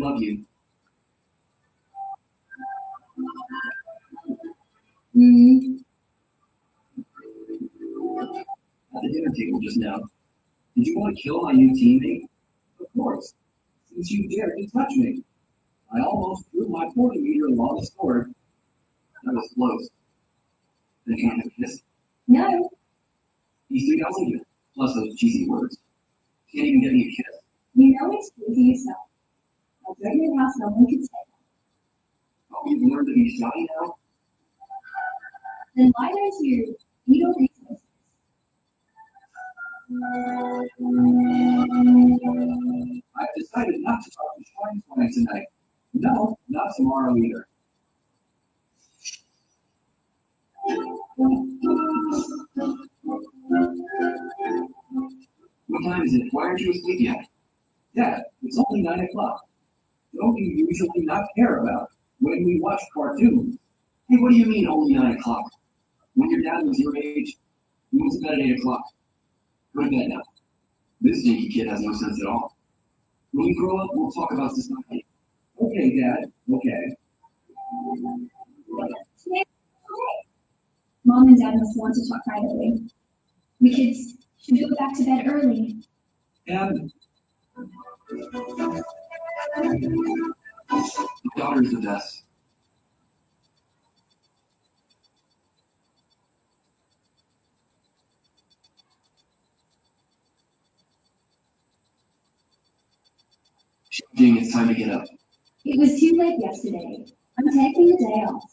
love you. Mm, At the dinner table just now, did you want to kill my new teammate? Of course, since you dared to touch me. I almost threw my 40-meter long sword. That was close. Then can I have a kiss? no, He's 3,000 you, plus those cheesy words. Can't even get me a kiss. you know it's true to yourself. I'll go to your house, no one can say that. Oh, you've learned to be shy now? Then why don't you don't make sense. I've decided not to talk to Schweinstein tonight. No, not tomorrow either. What time is it? Why aren't you asleep yet? Dad, it's only 9 o'clock. Don't you usually not care about when we watch cartoons? Hey, what do you mean only 9 o'clock? When your dad was your age, he went to bed at 8 o'clock. Go to bed now. This stinky kid has no sense at all. When you grow up, we'll talk about society. Okay, Dad. Okay. Today, Mom and Dad must want to talk privately. We kids should go back to bed early. And my daughter's the best. Jing, it's time to get up. It was too late yesterday. I'm taking the day off.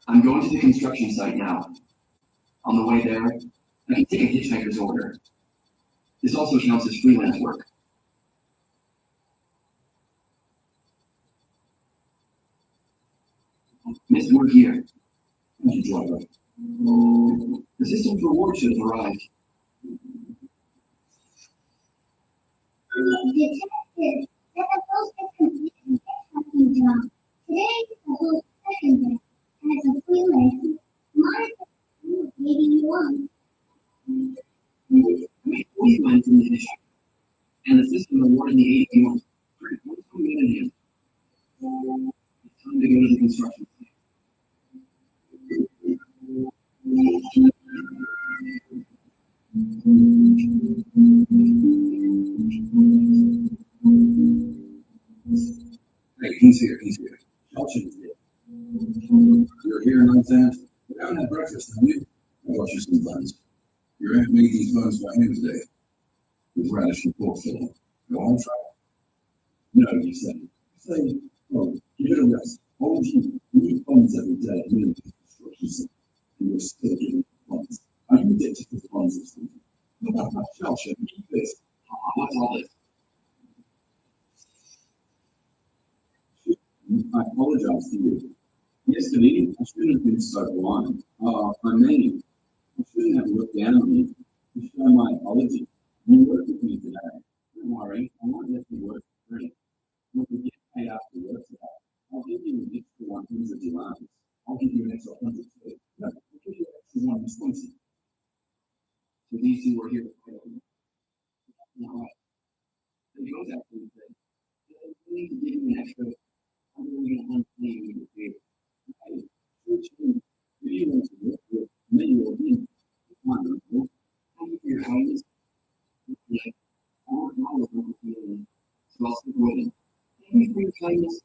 I'm going to the construction site now. On the way there, I can take a hitchhiker's order. This also counts as freelance work. Missed work here. Thank you, driver. The system's reward should have arrived. Detective, that the post has completed something job. Today is the whole second day, and it's a freelance. Monica, maybe you won. I made 40 lines in the issue, and the system awarded me 81. What's going on in here? It's time to go to the construction site. Hey, he's here. Elchin's here. You're here in Alexander. We haven't had breakfast, have you? I got you some buns. Your aunt made these buns by hand today. With radish and pork filling. You want to try it? No, you said. Oh, give it a rest. Hold you. You eat buns every day. You know, construction site. And you're still getting buns. Are you addicted to buns or something? Elchin, eat this. What's all this? I apologize to you. Yesterday, I shouldn't have been so blind. I shouldn't have looked down on you to show my apology. You worked with me today. Don't worry, I won't let you work for free. You'll get paid after work today. I'll give you an extra 100 dirhams. I'll give you an extra 100 too. No, I'll give you an extra 120. So these two were here to fight over me. Not right. So he goes after me and said, I need to give you an extra 120 to pay. Fortunately, if you want to work with me or him, wonderful. Thank you for your kindness. Yeah, I want to know what you're feeling. So I'll stick with it. Thank you for your kindness.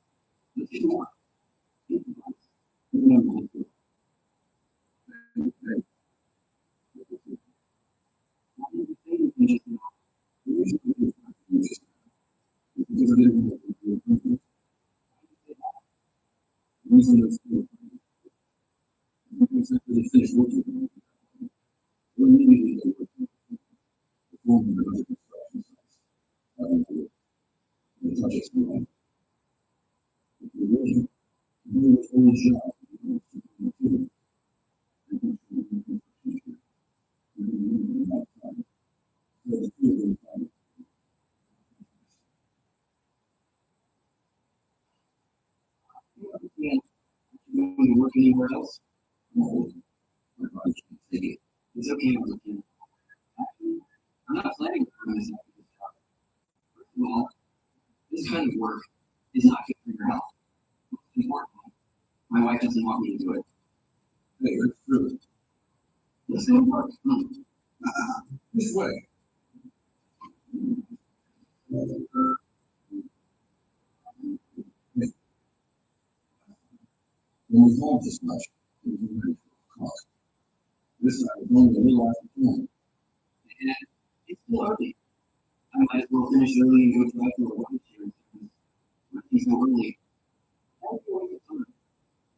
Let's get more. Thank you, guys. Remember, Why did you say anything just now? because I didn't want to do it. Misunderstood. Because I couldn't finish working. We're meeting with the performing the other construction sites. The project's going. If you're willing, you do a full job. Yeah. You want to work anywhere else? No, my body can't take it. It's okay, I'm looking. Actually, I'm not planning for myself at this job. First of all, this kind of work is not good for your health. Most importantly, my wife doesn't want me to do it. Hey, that's true. Let's go to work. This way. When we hauled this much, it was already for cost. This time was only a little after 10. And it's still early. I might as well finish early and go drive to a lunch here. If we go early, I'll be away at time.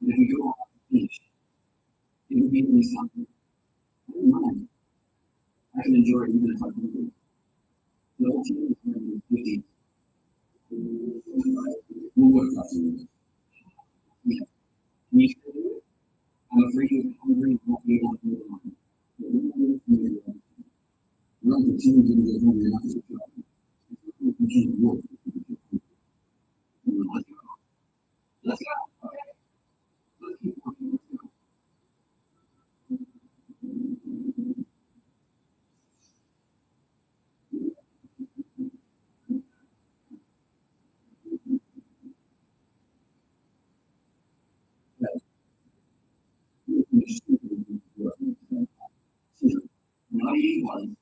But if we go off and finish, it would be really something. I don't mind. I can enjoy it even if I'm hungry. The whole team is going to be 50. We'll work out some of it. Yeah. Can you still do it? I'm afraid you'll be hungry and won't be able to do it alone. But we're not going to do it. We're not going to get hungry after the job. We can't work. Let's go. Let's go. Okay. Let's keep working. Let's go. Not eating one.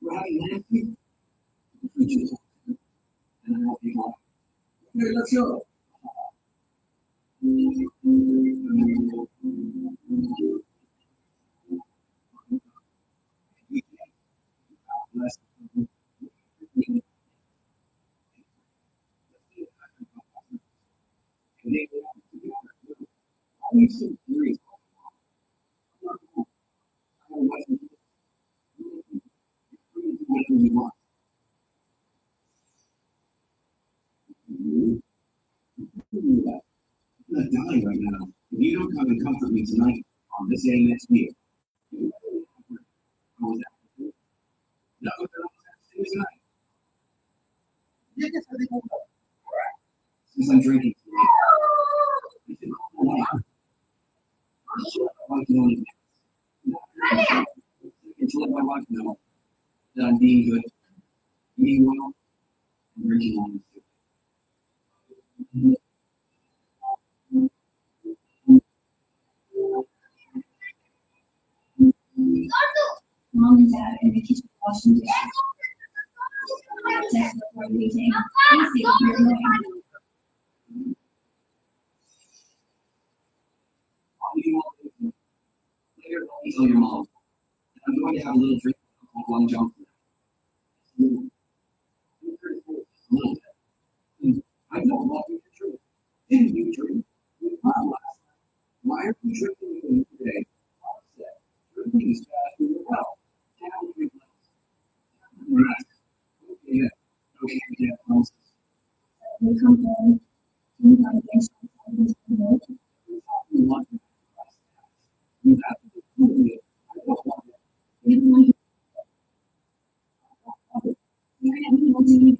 We're having nasty. And I hope you like. Okay, let's go. I'm not dying right now. If you don't come and comfort me tonight on this day next year, you how was that? That was the tonight. Since I'm drinking tonight, I think I'll wait. I can only to let my wife know that I'm being good, eating well, and drinking on this. Mom and Dad in the kitchen washing dishes. Text before leaving. Please see if you're annoying. I'll leave you all later. Let me tell your mom. I'm going to have a little drink of Long John. A little bit. I don't want you to drink. Didn't you drink? Not last night. Why are you drinking with me today? Mom said, drinking is bad for your health. Down drink less. Okay, yeah. Okay, yeah. We come home. We got against the You want to you have to do it. I don't want it. we want you're gonna be able to do it.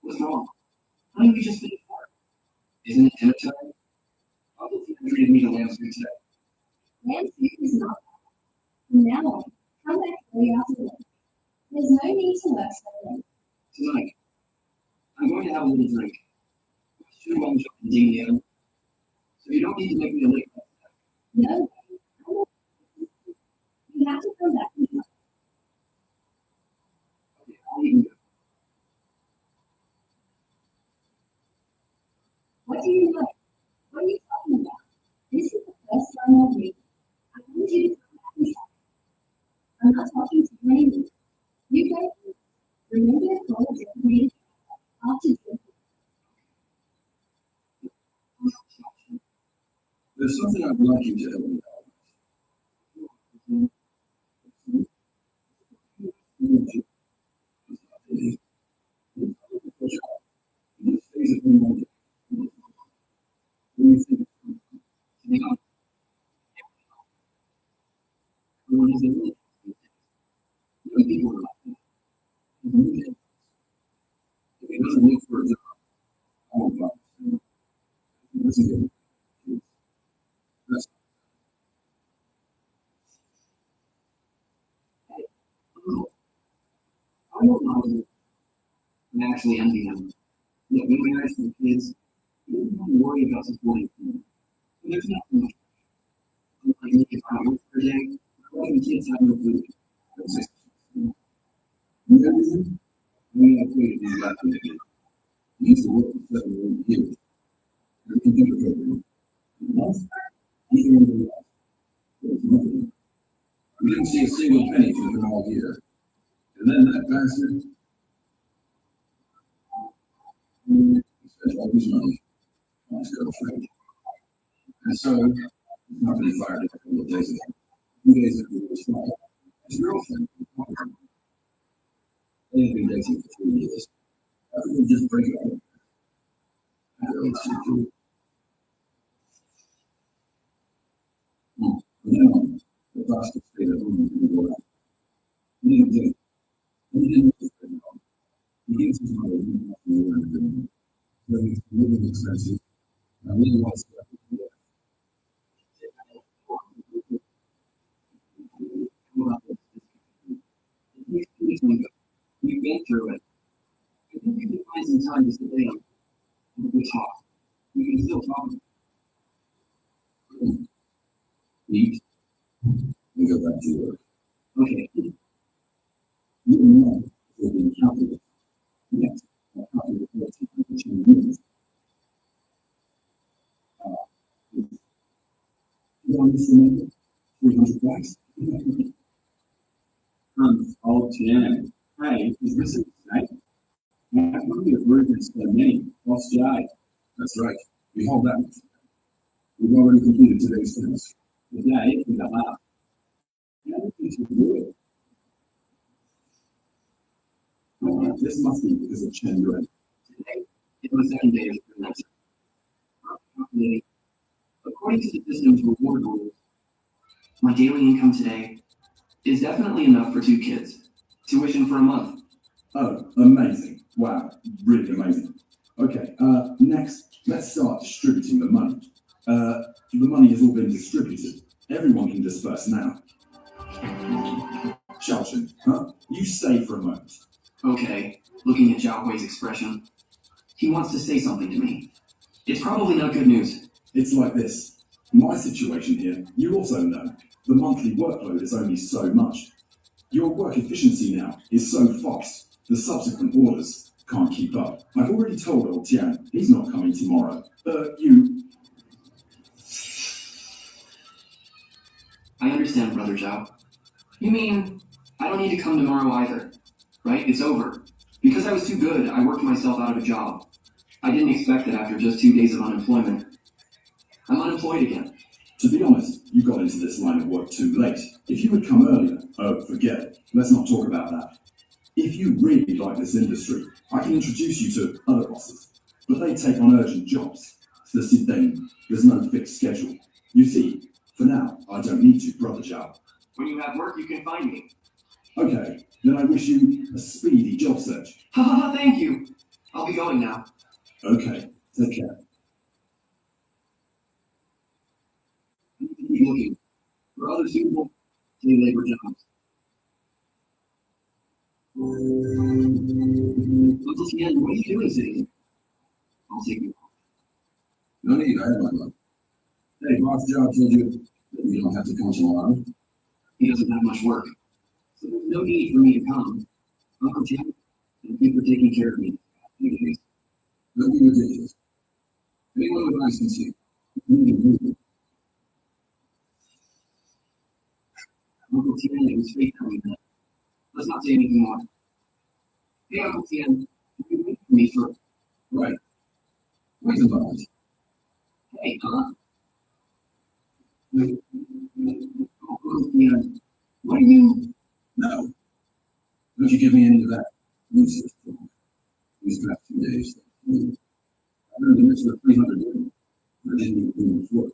What's wrong? Why don't you just finish work? Isn't it dinner time? Uncle Peter treated me to lamb stew today. Lamb stew is not. Now, come back early after work. There's no need to work so late. Tonight, I'm going to have a little drink. Sure, Long John and ding the other. So you don't need to make me a late. No, you have to come back and help. Okay, I'll even go. What do you know? What are you talking about? This is the first time I've met you. I want you to come back and help. I'm not talking to you anymore. You go. Remember the call that made after dinner. There's something I'd like you to help me out with. If he doesn't look for a job, I won't to get that's Oh, I don't know. I'm actually envy them. Look, when we married some kids, we didn't have to worry about supporting them. So there's nothing much. Like me, if I work for a day, the kids have no food. that's it. You everything? I mean, I created these guys in the game. You used to work for 7 or 8 years. You're a computer program. Even in the life. There's nothing. We didn't see a single penny from him all year. And then that bastard, he spent all his money on his girlfriend. And so, his company fired him a couple of days ago. 2 days after he was fired, his girlfriend fired him. They had been dating for 3 years. How could they just break up? I don't know. From then on, the bastard stayed at home and go out. He didn't do it. He didn't look at it all. He gives his mother $1,000 a year. So he's living expensive. I really want to start with the We've been through it. I think you can find some time to sit down and we talk. We can still talk. eat and go back to work. Okay. You know, we've been counted. Yes, I counted the 14 minutes. You want to remember? 300 bucks. Oh, Jan. Hi, is this it tonight? I'm going to be a virgin for the name. What's Jai? That's right. We hold that. We've already completed today's task. Yeah, it's in the lab. Yeah, I think we can do it. This must be because of Chen Yuen. Today, it was the second day of the semester. Calculating. According to the system's reward rules, my daily income today is definitely enough for 2 kids. Tuition for a month. Oh, amazing. Wow, really amazing. Okay, next, let's start distributing the money. The money has all been distributed. Everyone can disperse now. Xiaochen, huh? You stay for a moment. Okay, looking at Zhao Hui's expression. He wants to say something to me. It's probably not good news. It's like this. My situation here, you also know, the monthly workload is only so much. Your work efficiency now is so fast, the subsequent orders can't keep up. I've already told old Tian he's not coming tomorrow. I understand, Brother Zhao. You mean, I don't need to come tomorrow either, right? It's over. Because I was too good, I worked myself out of a job. I didn't expect it after just 2 days of unemployment. I'm unemployed again. To be honest, you got into this line of work too late. If you had come earlier, oh, forget it. Let's not talk about that. If you really like this industry, I can introduce you to other bosses. But they take on urgent jobs. So there's no fixed schedule. You see, for now, I don't need to, Brother Zhao. When you have work, you can find me. Okay, then I wish you a speedy job search. Ha ha ha, thank you. I'll be going now. Okay, take care. I need to keep looking for other suitable day labor jobs. Uncle Tian, what are you doing today? I'll take you. No need, I have my luck. Hey, Boss Job told you that you don't have to come tomorrow. He doesn't have much work, so there's no need for me to come. Uncle Tian, thank you for taking care of me. Don't be ridiculous. Anyone with eyes can see. Uncle Tian, it was fate that we met. Let's not say anything more. Hey, Uncle Tian, can you wait for me for... Right. Wait a moment. Hey, huh? Uncle Tian, what are you... No. Don't you give me any of that useless talk. These past 2 days. I've been in the midst of 300 women. I didn't even do much work.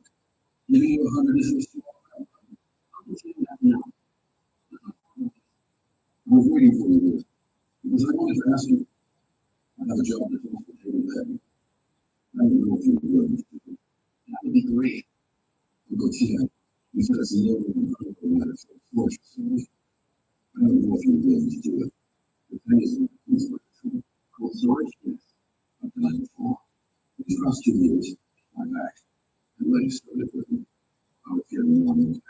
Giving you 100 isn't a small amount. Uncle Tian, no. I was waiting for you here because I wanted to ask you. I have a job that wants to take you there. I don't know if you would. read. Uncle Ted, you said it's a little medical medicine force facility. I don't know if you're willing to do it. The pay is Cold storage? Yes. I've done it before. These last 2 years, I'm back. And Letty started with me. I was getting more than that.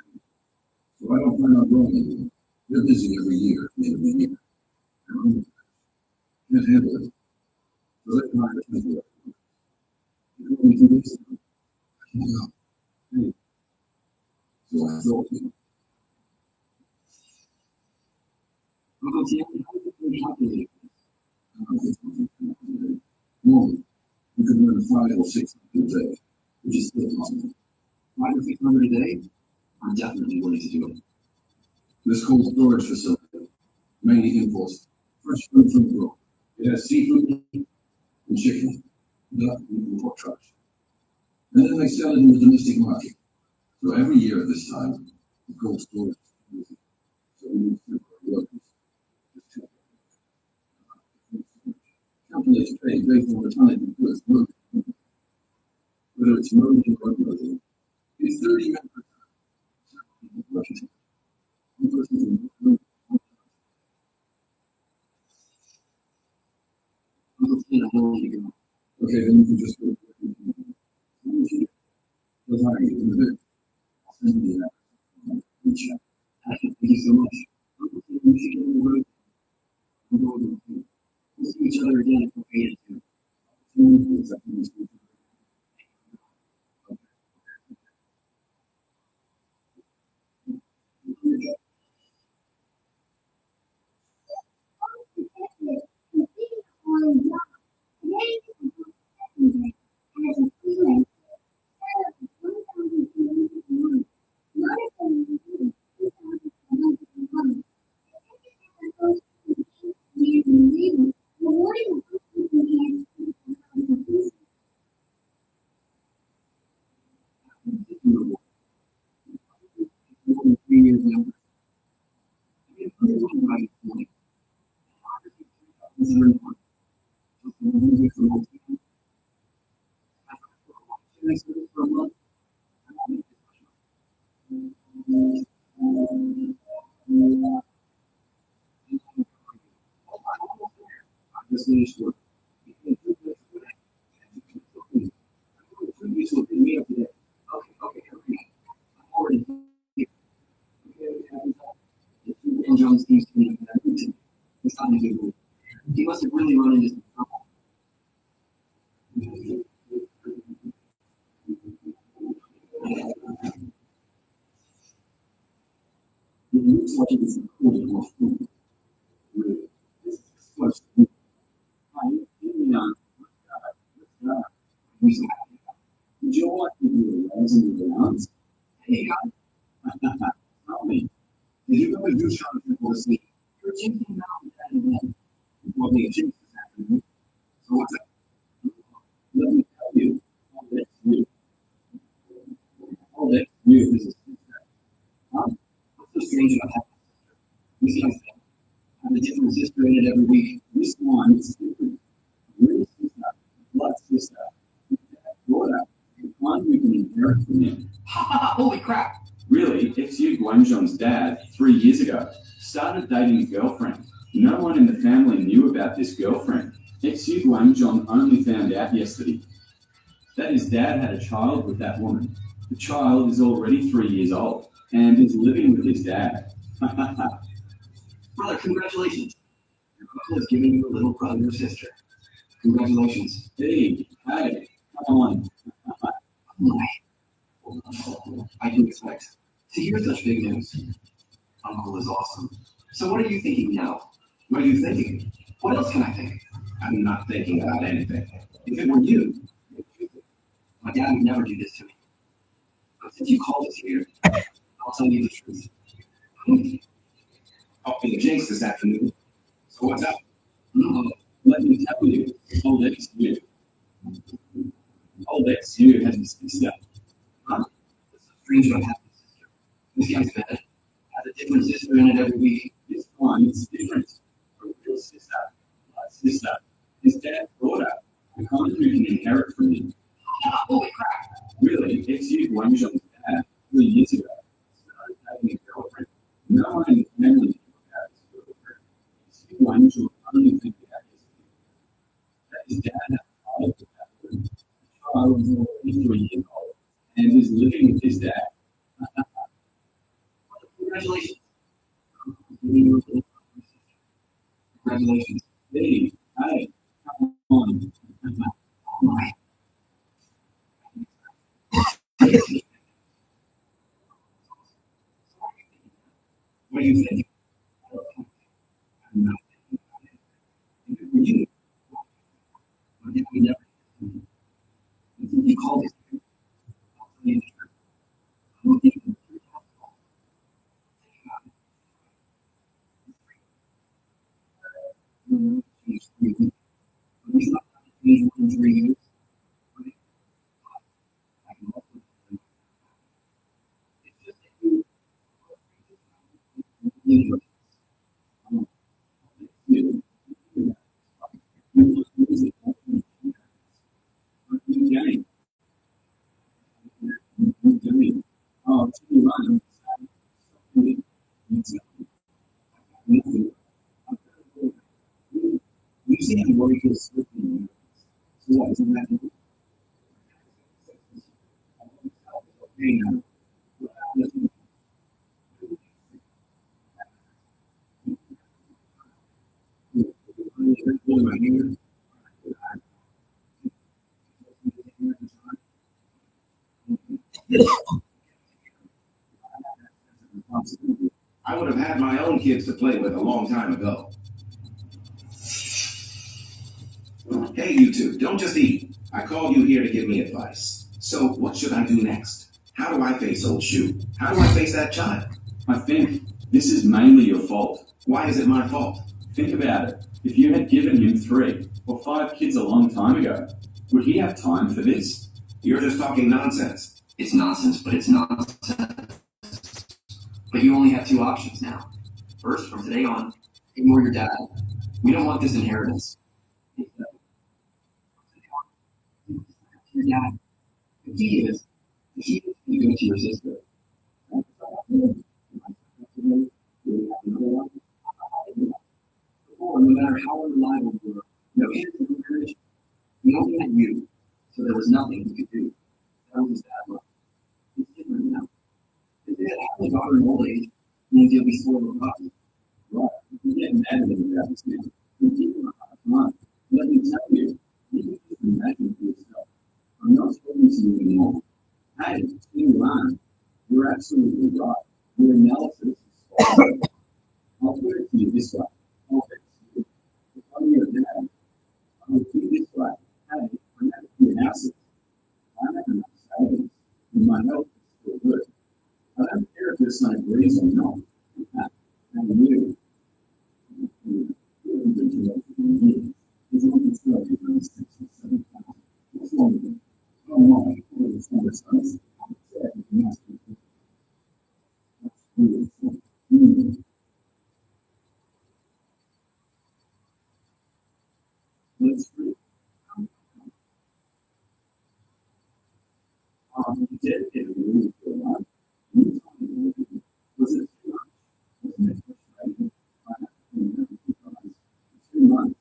So I don't plan on going anymore. They're busy every year, at the end of the year. Can't handle it. So let my handle it. You know what we do this? I can't help. Hey. So I told you. Uncle Tim, how did you calculate Normally, you could earn 5 or 6 a day, which is still possible. 500 or 600 a day? I'm definitely willing to do it. This cold storage facility mainly imports fresh food from abroad. It has seafood and chicken, duck, and pork chops. And then they sell it in the domestic market. So every year at this time, the cold storage is busy. So we need to workers. Calculates pay based on the tonnage of goods moved. Whether it's moving or unloading, it's 30 men per ton. Working. One person can move. Uncle Tim, I don't want to go. Okay, then you can just go. They'll hire you in a bit. I'll send you that. Reach out. Thank you so much. Uncle Tim, we should get on the road. We'll see each other again if we're paid to. More than 3 years younger. I mean, I'm really right at 40. For a month. I just finished work. You still me up today. Okay, hurry. I'm already here. And John seems to be it's time to do. He must have really run into some trouble. It looks like it was recorded more food. Really? This is supposed to be. Would you like to do a rising grounds? Hey, guys. Tell me, did you go to do something before sleep? You're jinxing mountain and then. Well, the jinx is happening. So what's that? Let me tell you, all that's new. All that's new is a secret. What's so strange about that? You see, I have a different sister in it every week. This one is different. Real sister, blood sister, daughter, and one we can inherit from him. Holy crap! Really, Xu Guangzhong's dad, 3 years ago, started dating a girlfriend. No one in the family knew about this girlfriend. Xu Guangzhong only found out yesterday that his dad had a child with that woman. The child is already 3 years old and is living with his dad. Brother, congratulations. Your uncle is giving you a little brother or sister. Congratulations. Hey, come on. I didn't expect to hear such big news. Uncle is awesome. So what are you thinking now? What are you thinking? What else can I think? I'm not thinking about anything. If it were you, my dad would never do this to me. But since you called us here, I'll tell you the truth. I'll be the jinx this afternoon. So what's up? Let me tell you, old Xu. Old Xu has a sister. Huh? It's so strange what happened to sister. This guy's bed has a different sister in it every week. This one is different. A real sister, blood sister, his dad's daughter, the kind who can inherit from him. Holy crap! Really, it's you who unusually dad 3 years ago started having a girlfriend. No one in the family knew about his girlfriend. It's you who unusually only think about his dad had a child with that woman. The child was already 3 years old and is living with his dad. Congratulations. Congratulations. Hey, hey, come on. My. What do you think? I'm not thinking about it. Good for you. Why did we never? You called it. I'll tell you the truth. I don't think it's your fault. He's not going to change 1 3 years. I can also tell it's just that you you see him where he goes slipping. So what isn't that? Hey, now. I would have had my own kids to play with a long time ago. Hey, you two, don't just eat. I called you here to give me advice. So, what should I do next? How do I face old Shoe? How do I face that child? I think this is mainly your fault. Why is it my fault? Think about it. If you had given him 3 or 5 kids a long time ago, would he have time for this? You're just talking nonsense. It's nonsense, but it's nonsense. But you only have 2 options now. First, from today on, ignore your dad. We don't want this inheritance. Your dad. The key is, you go to your sister. No matter how unreliable you were, no answer to encourage. We only had you, so there was nothing he could do. That was his bad luck. It's different now. If they had had a daughter in old age, means you'll be spoiled with coffee. Right. If you get mad at him about this now, continue on. Come on. Let me tell you, you can just imagine for yourself. I'm not talking to you anymore. Hey, continue on. You're absolutely right. Your analysis is spot on. I'll put it to you this way. If I'm your dad, I would put it this way. Hey, I'm at your houses. I'm at enough savings. And my health is still good. I don't care if this son agrees or not. And you, was it 2 months?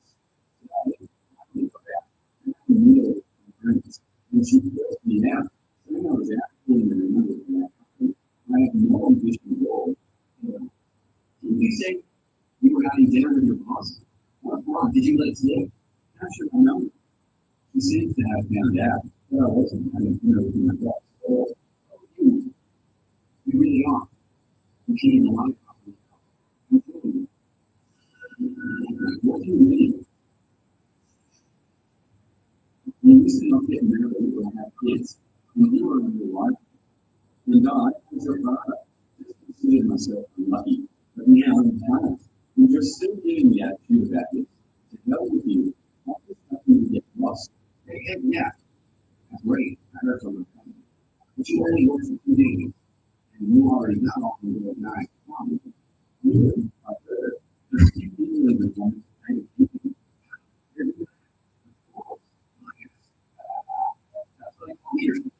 And she put me out. So I was actually in the middle of that. I have no ambition at all. Did you say you were having dinner with your boss? What wrong? Did you let it slip? How should I know? She seems to have found out that I wasn't having dinner with my boss. You really are. You can't even lie properly. I'm telling you. What do you mean? You used to not get married or have kids, and you were in your life. And I, as your father, just considered myself unlucky, but now I'm balanced. And you're still giving me attitude about this. To hell with you, I just nothing to get lost. Hey, yeah, that's great. I heard from the family. But you only worked for 2 days, and you already got off the road at 9. Really? I heard. There's people in the one kind of people. That's what I call leadership.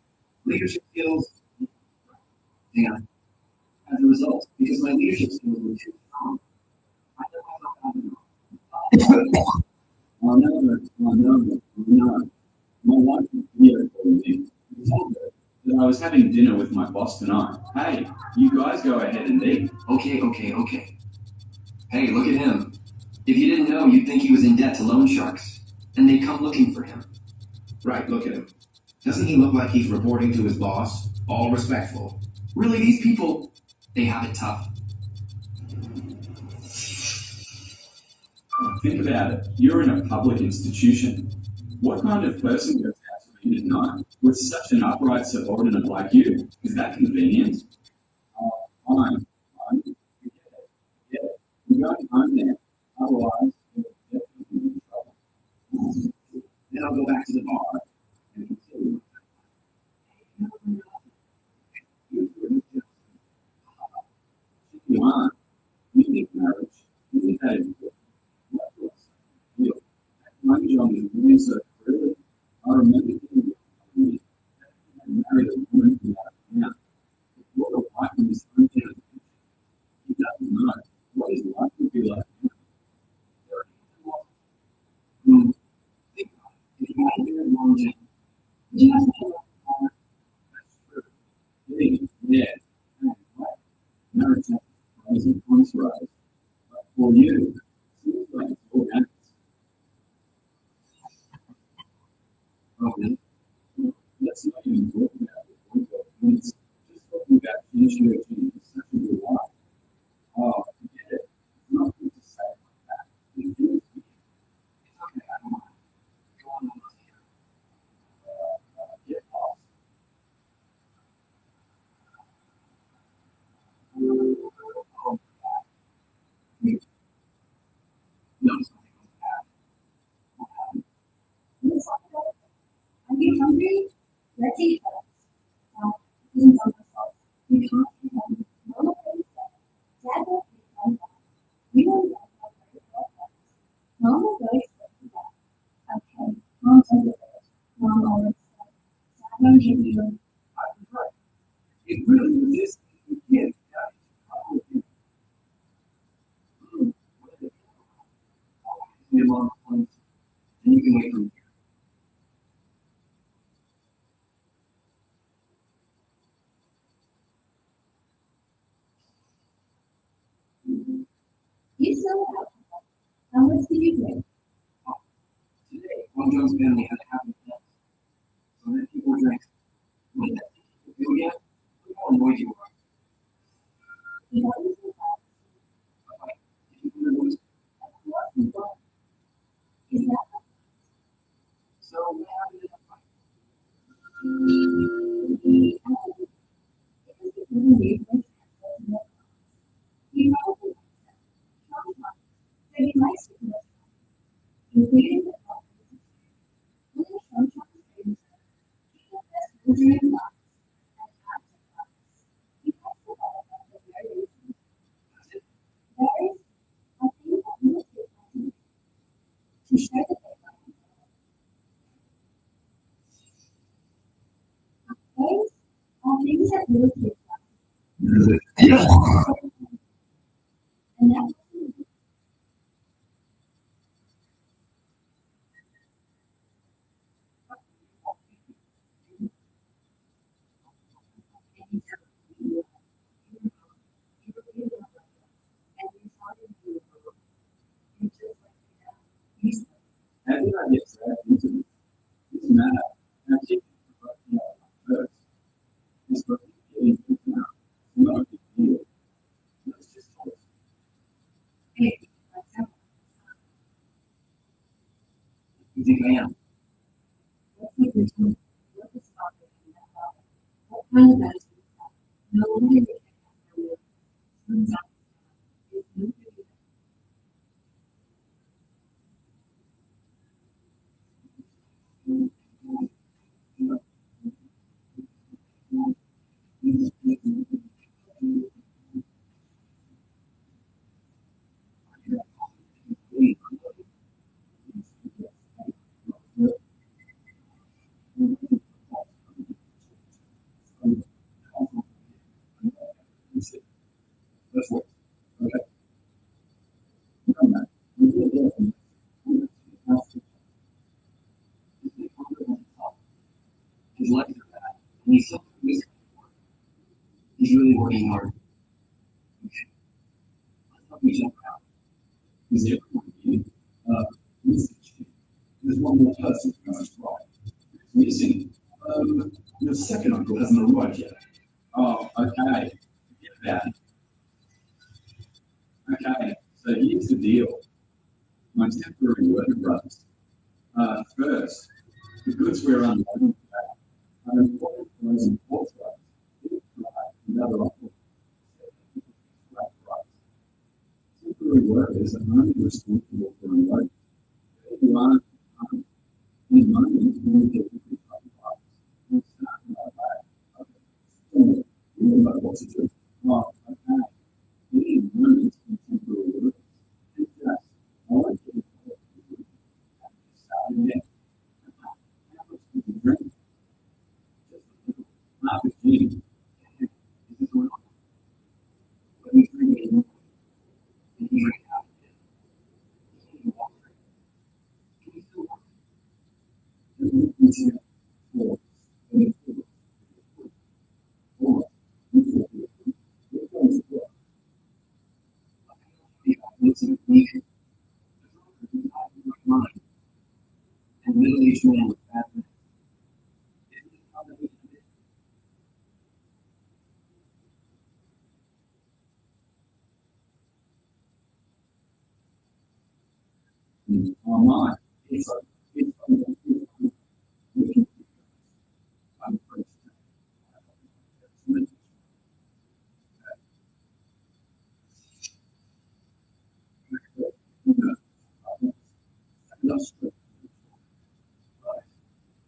Leadership skills, Dan. As a result, because my leadership skills were too strong, I let myself out of it. No. My wife was here for me. I told her that I was having dinner with my boss tonight. Hey, you guys go ahead and eat. Okay. Hey, look at him. If you didn't know, you'd think he was in debt to loan sharks, and they'd come looking for him. Right, look at him. Doesn't he look like he's reporting to his boss? All respectful. Really, these people, they have it tough. Think about it. You're in a public institution. What kind of person goes out to eat at night with such an upright subordinate like you? Is that convenient? Fine. Forget it. You're going home now. Otherwise, you're definitely in trouble. Then I'll go back to the bar and continue. You aren't. You think marriage. You think that is good. My job is research, really. I remember thinking, I married a woman who had a town. What a wife in his own town. He doesn't know what his life would be like now. Think about it. If you had a very long day, would you have to fill out the car? That's true. Yeah. Right. Marriage has pros and cons for us. But for you, it seems like it's all right. Oh, really? Let's not even talk about it. It's just talking about initiating such a good life. Oh, forget it. It's not good to say it like that. It feels weird. It's okay, I don't mind. Go on, Get lost. oh, wait. No, something was bad. What happened? Let's talk about it. Are you hungry? Let's eat first. Now, this is our fault. We can't eat them. Mama thinks that. Dad won't eat them. We don't know how to eat them. Mom will go straight to that. Okay, Mom's over it. Mom always said, Dad won't give you. I was right. It really was this kid. Yeah, it's probably what did it do? Oh, him on the phone. And you can wait for me. You smell alcohol. How much did you drink? Today, one Jones family had a happy meal. So many people drank. What did that do again? Look how annoyed you are. He got into the house. Okay. Did you hear the noise? Of course he was. Is that the So what happened in the fight? because he couldn't read his translation. He probably likes them. Sometimes. But he likes to know including the problems. When the sunshine brings them, he gets us wintering lots and lots of lots. He talks about the variations. That's it. Berries are things that little kids like to do. To share that they like to know. Berries are things that little kids like to do. And that's what we do. How did I get dragged into this? This matter. How did you put me out first? This book is getting picked now. It's not a big deal. Let's just talk. You think I am? legs are bad, and he's still doing this. He's really working hard. Okay. Let's help each other out. Is it? There's one more person who has right. Missing. Your second uncle hasn't arrived yet. Oh, okay. Get that. Okay, so here's the deal. My temporary worker brothers. First, the goods we're unloading are imported frozen pork rice, and other offers. Temporary workers are only responsible for unloading. Who aren't in money to get the rice. You know what to do. Oh, okay. We need money from temporary workers. And just, I want to get started there. How much do you drink? Just a little. Half a gin. This is what let me bring it in. And he ran out of it. He can't even walk right. Can you still walk? And we can check for and middle-aged man with bad neck. online. It's I'm afraid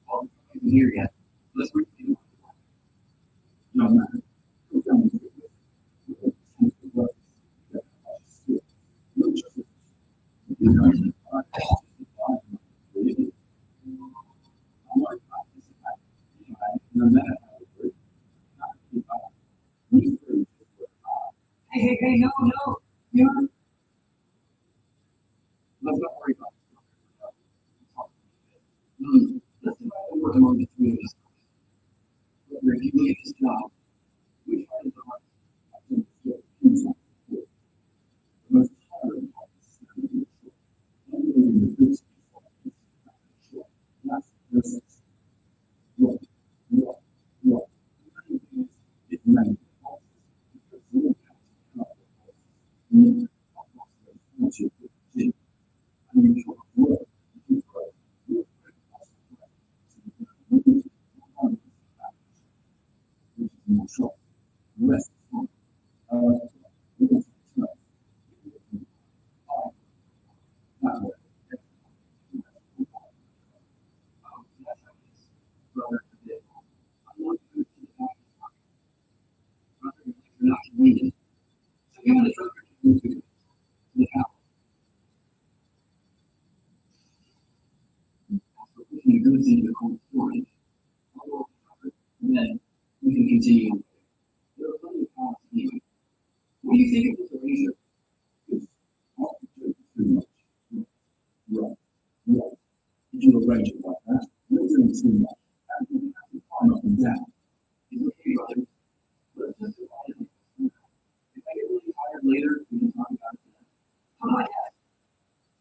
Well, I can hear yet. Let's bring it in. no matter. No matter Hey, no. You're... Let's not worry about it. Let's divide the work among the three of us. Whether if you look at this job, which part is the hardest? most tiring part is the goods that's what it meant. Not convenient. So give it a truck or two to the house. After pushing the goods into the cold storage, and then we can continue. There are plenty of costs anyway. What do you think of this arrangement? Right. Did you arrange it like that? You're doing too much. I'm up and down. It's okay, brother. Let's just divide it. If I get really tired later, we can talk about it then. How about that?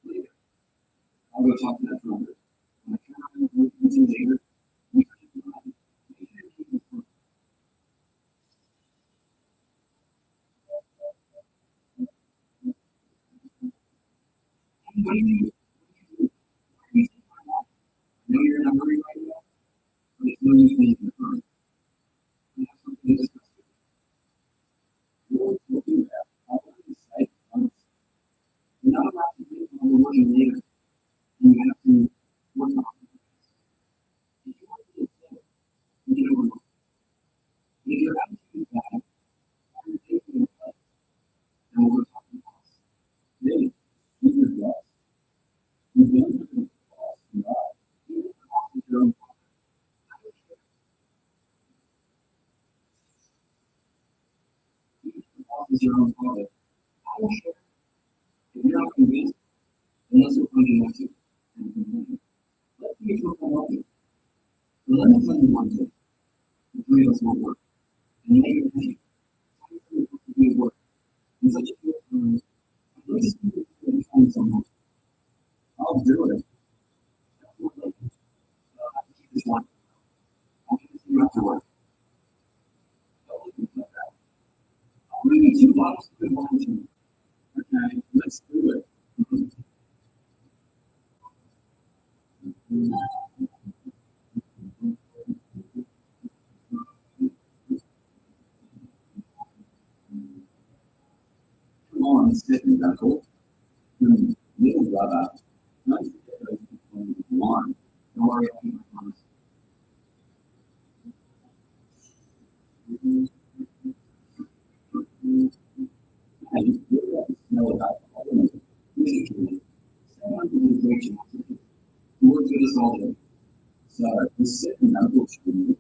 Later. I'll go talk to that brother. When I come out with you later, we can keep it on. Make sure you keep it from. Hey, what do you do? Why are you taking my walk? I know you're in a hurry right now, but it's no use being concerned. We have something to discuss. You're looking at how to say honest. You're not allowed to think when we're working later. And you have to work on it. If you want to get sick, you get overlooked. If your attitude is bad, you're taking it away. And we'll go talk to the boss. Really, keep your glass. You don't have to glass and lie. Even if the boss is your own father, I don't care. Even if the boss is your own father, I don't care. If you're not convinced, then let's go find you next to. Let's see if we'll come up with. But let me tell you one thing. three of us will work. And make it easy. We work. In such a short time, let's just do it and find someone. I'll do it. That's what I can. I can keep this one. I'll give it to you after work. Don't look at that. I'll bring you 2 bottles of good wine too. Okay, let's do it. Come on, sit in that hole. Little brother. Nice to get those people with wine. Don't worry, I'll keep my promise. Hey, you really have to know about all of it. Someone who is great to work with us all day. So, just sit in that book screen.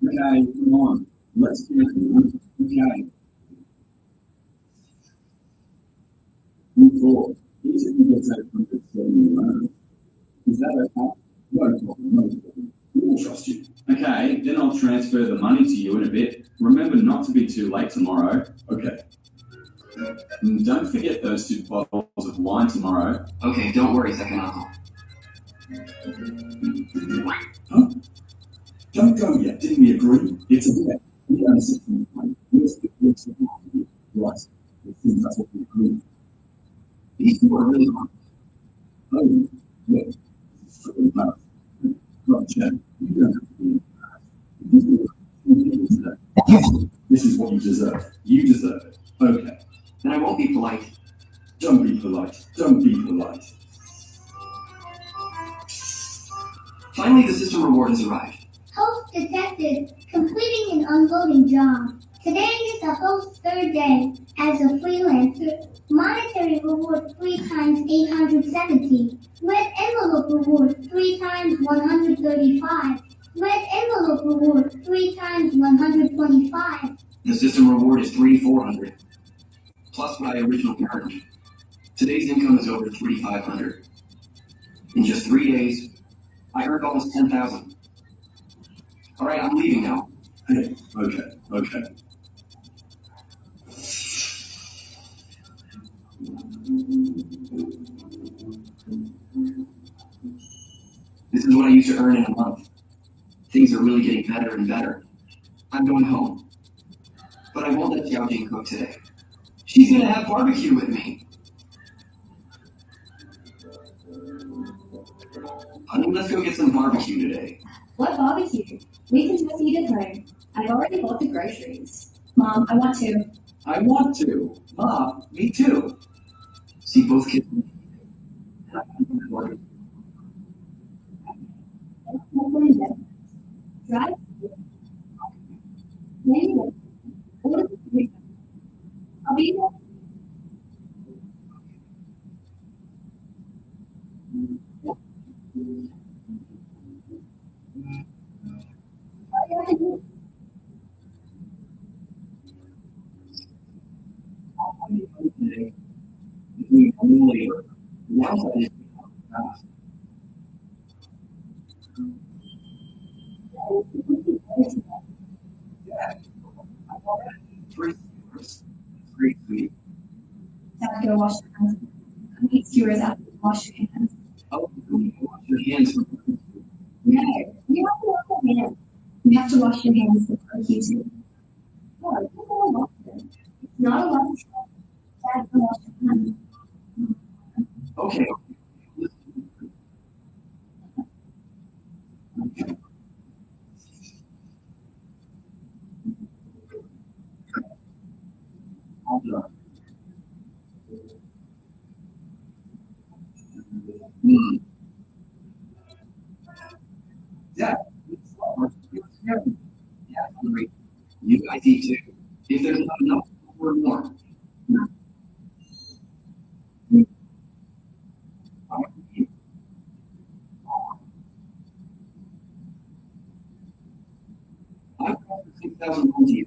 Okay, come on. Let's do it. Okay. Move forward. Each of you gets out from the same room. Is that okay? No problem, no problem. We will trust you. Okay, then I'll transfer the money to you in a bit. Remember not to be too late tomorrow. Okay. And don't forget those 2 bottles of wine tomorrow. Okay, don't worry, second uncle. Huh? Don't go yet. Didn't we agree? It's a bet. We are sitting in Let's get this one. Right. It seems that's what we agreed. These 2 are really hard. Oh, yeah. It's so enough. Right, Chad. You don't have to be This is what you deserve. You deserve it. Okay. Then I won't be polite. Don't be polite. Don't be polite. Finally, the system reward has arrived. Host detected completing an unloading job. Today is the host's 3rd day as a freelancer. Monetary reward 3 times 870. Red envelope reward 3 times 135. Red envelope reward 3 times 125. The system reward is 3,400. Plus what I originally earned. Today's income is over 3,500. In just 3 days, I earned almost 10,000. All right, I'm leaving now. Hey, okay. This is what I used to earn in a month. Things are really getting better and better. I'm going home. But I won't let Xiao Jing cook today. She's gonna have barbecue with me. Honey, let's go get some barbecue today. What barbecue? We can just eat at home. I've already bought the groceries. Mom, I want to. I want to. Mom, me too. See both kids. Drive. Maybe. Order the food. I'll be there. Today, between home labor, now that is fast. Yeah, I've already 3 skewers. Great sweet. Have to go wash your hands. I need skewers after you wash your hands. Oh, you wash your hands for No, you have to wash your hands. You have to wash your hands before you do. No, you don't wash them. It's not a lunch. Dad, go wash your hands. Okay. All done. Yeah. Yeah, hungry. You guys eat too. If there's not enough, order more. I've got 6,000 on to you.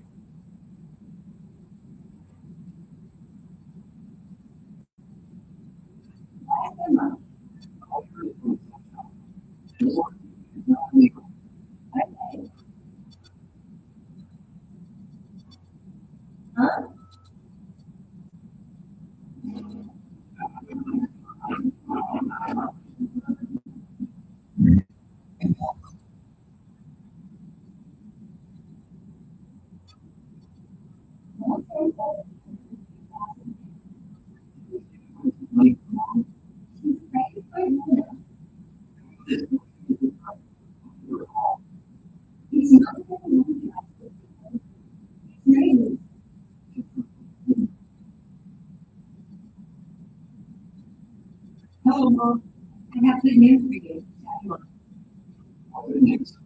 Uncle, I have good news for you. All good news.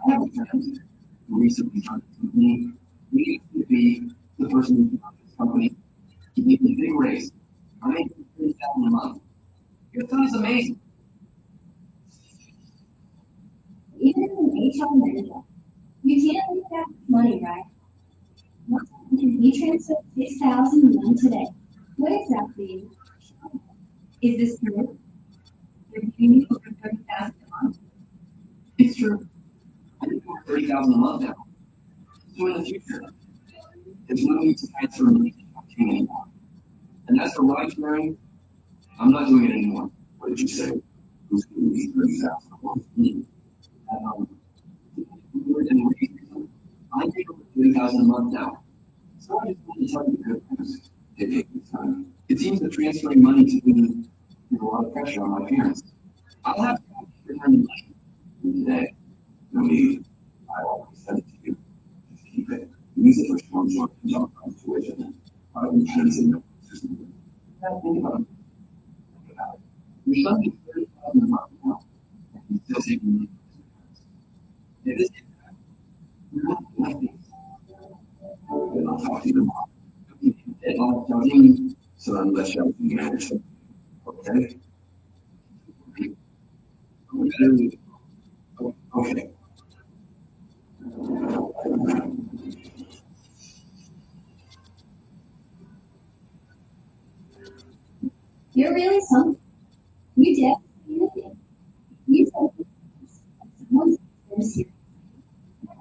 I have a friend who recently started a company. He needs to be the person who started this company. He needs a big raise. I'm making $30,000 a month. Your son is amazing. Even as an HR manager, you can't leave that money, right? What time can we transfer 6,001 today? What exactly is this true? They're giving you over 30,000 a month. It's true. I make over $30,000 a month now. So in the future, there's no need to transfer money to blockchain anymore. And as for ride sharing, I'm not doing it anymore. What did you say? Who's going to be 30,000 a month? I take over $30,000 a month now. So I just want to tell you the good news. Hey, take your time. It seems that transferring money to them put a lot of pressure on my parents. I'll have to return the money today. No need. I always send it to you. Just keep it. Use it for strong short and jump on tuition. I will translate no system. Think about it. Think about it. Your son gets $30,000 a month now, and he's still taking money from his parents. If this gets back, you're not doing things. Then I'll talk to you tomorrow. And I'll tell him, So unless you have anything else. Okay? Okay. You're really something. You did anything. You said someone's very serious.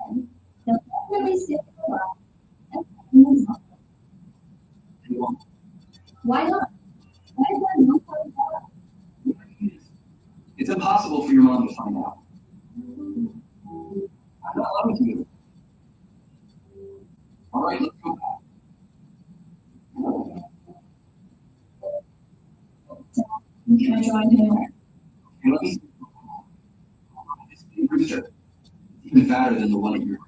And they'll definitely stick for a while. And someone's not. he won't. Why not? Why is that not part of that? It's impossible for your mom to find out. I'm not allowing you. All right, let's go back. Can I join him? And let me see. It's a rooster. It's even fatter than the one at your.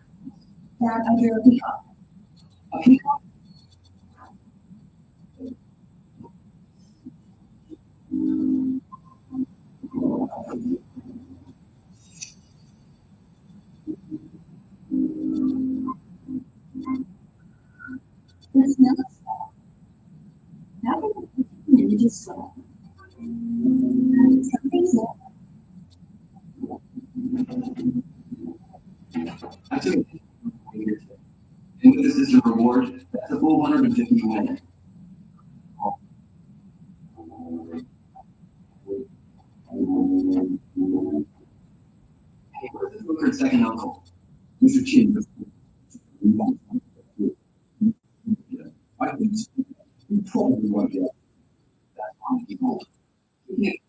Dad, I drew a peacock. A peacock? That's not small. How can the images small? Something's not. I took it here today. And with this as a reward, that's a full 150 to win. Hey, where's this Wilford's second uncle? Mr. Chin, I think you probably won't get That's on people. Hey.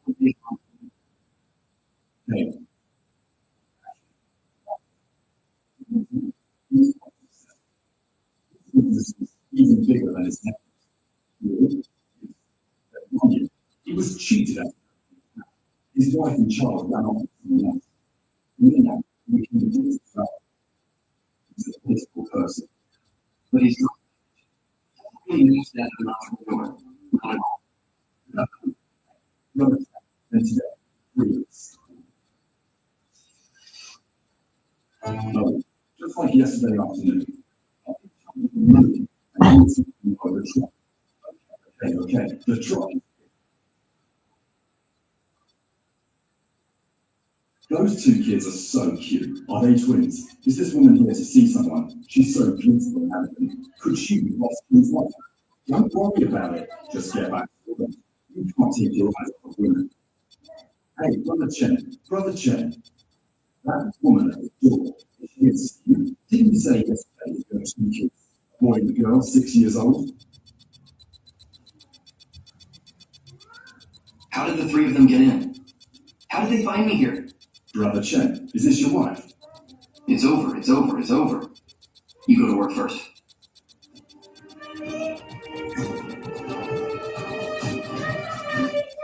This is even bigger than his neck. He was cheated at. His wife and child ran off with someone else. Now, we can do this as well. He's a political person. But he's not. He knows that an entrepreneur. Not at all. Robert, and today, please. No, just like yesterday afternoon. Okay, the truck. Those two kids are so cute. Are they twins? Is this woman here to see someone? She's so beautiful and elegant. Could she be lost in life? Don't worry about it. Just get back to them. You can't take your eyes off of women. Hey, Brother Chen. That woman at the door, she is cute. Didn't you say yesterday there were two kids? A boy and a girl, 6 years old? How did the three of them get in? How did they find me here? Brother Chen, is this your wife? It's over, it's over, it's over. You go to work first.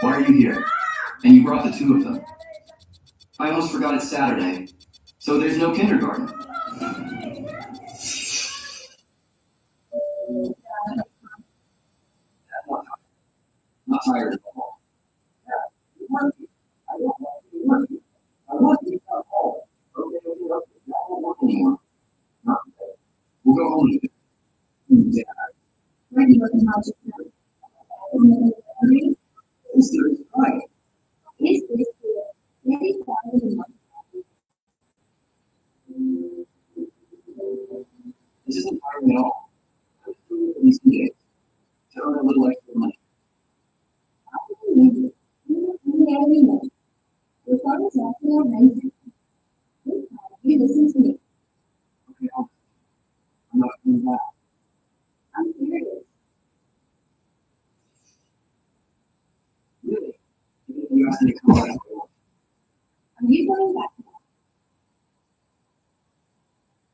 Why are you here? And you brought the two of them. I almost forgot it's Saturday, so there's no kindergarten. Not tired at all. working. I don't want you working. I want you to come home. Okay. I won't work anymore. Not today. We'll go home today. Yeah. Where do you work in Hodges now? This is right. Is this the very proud of month? This isn't hiring at all. I'm just doing it these days. To earn a little extra money. I can remember. You know. Your father's asking our rent. You listen to me. Okay, I'm not doing that. I'm serious. Really? You asked me to come out. Are you going back now?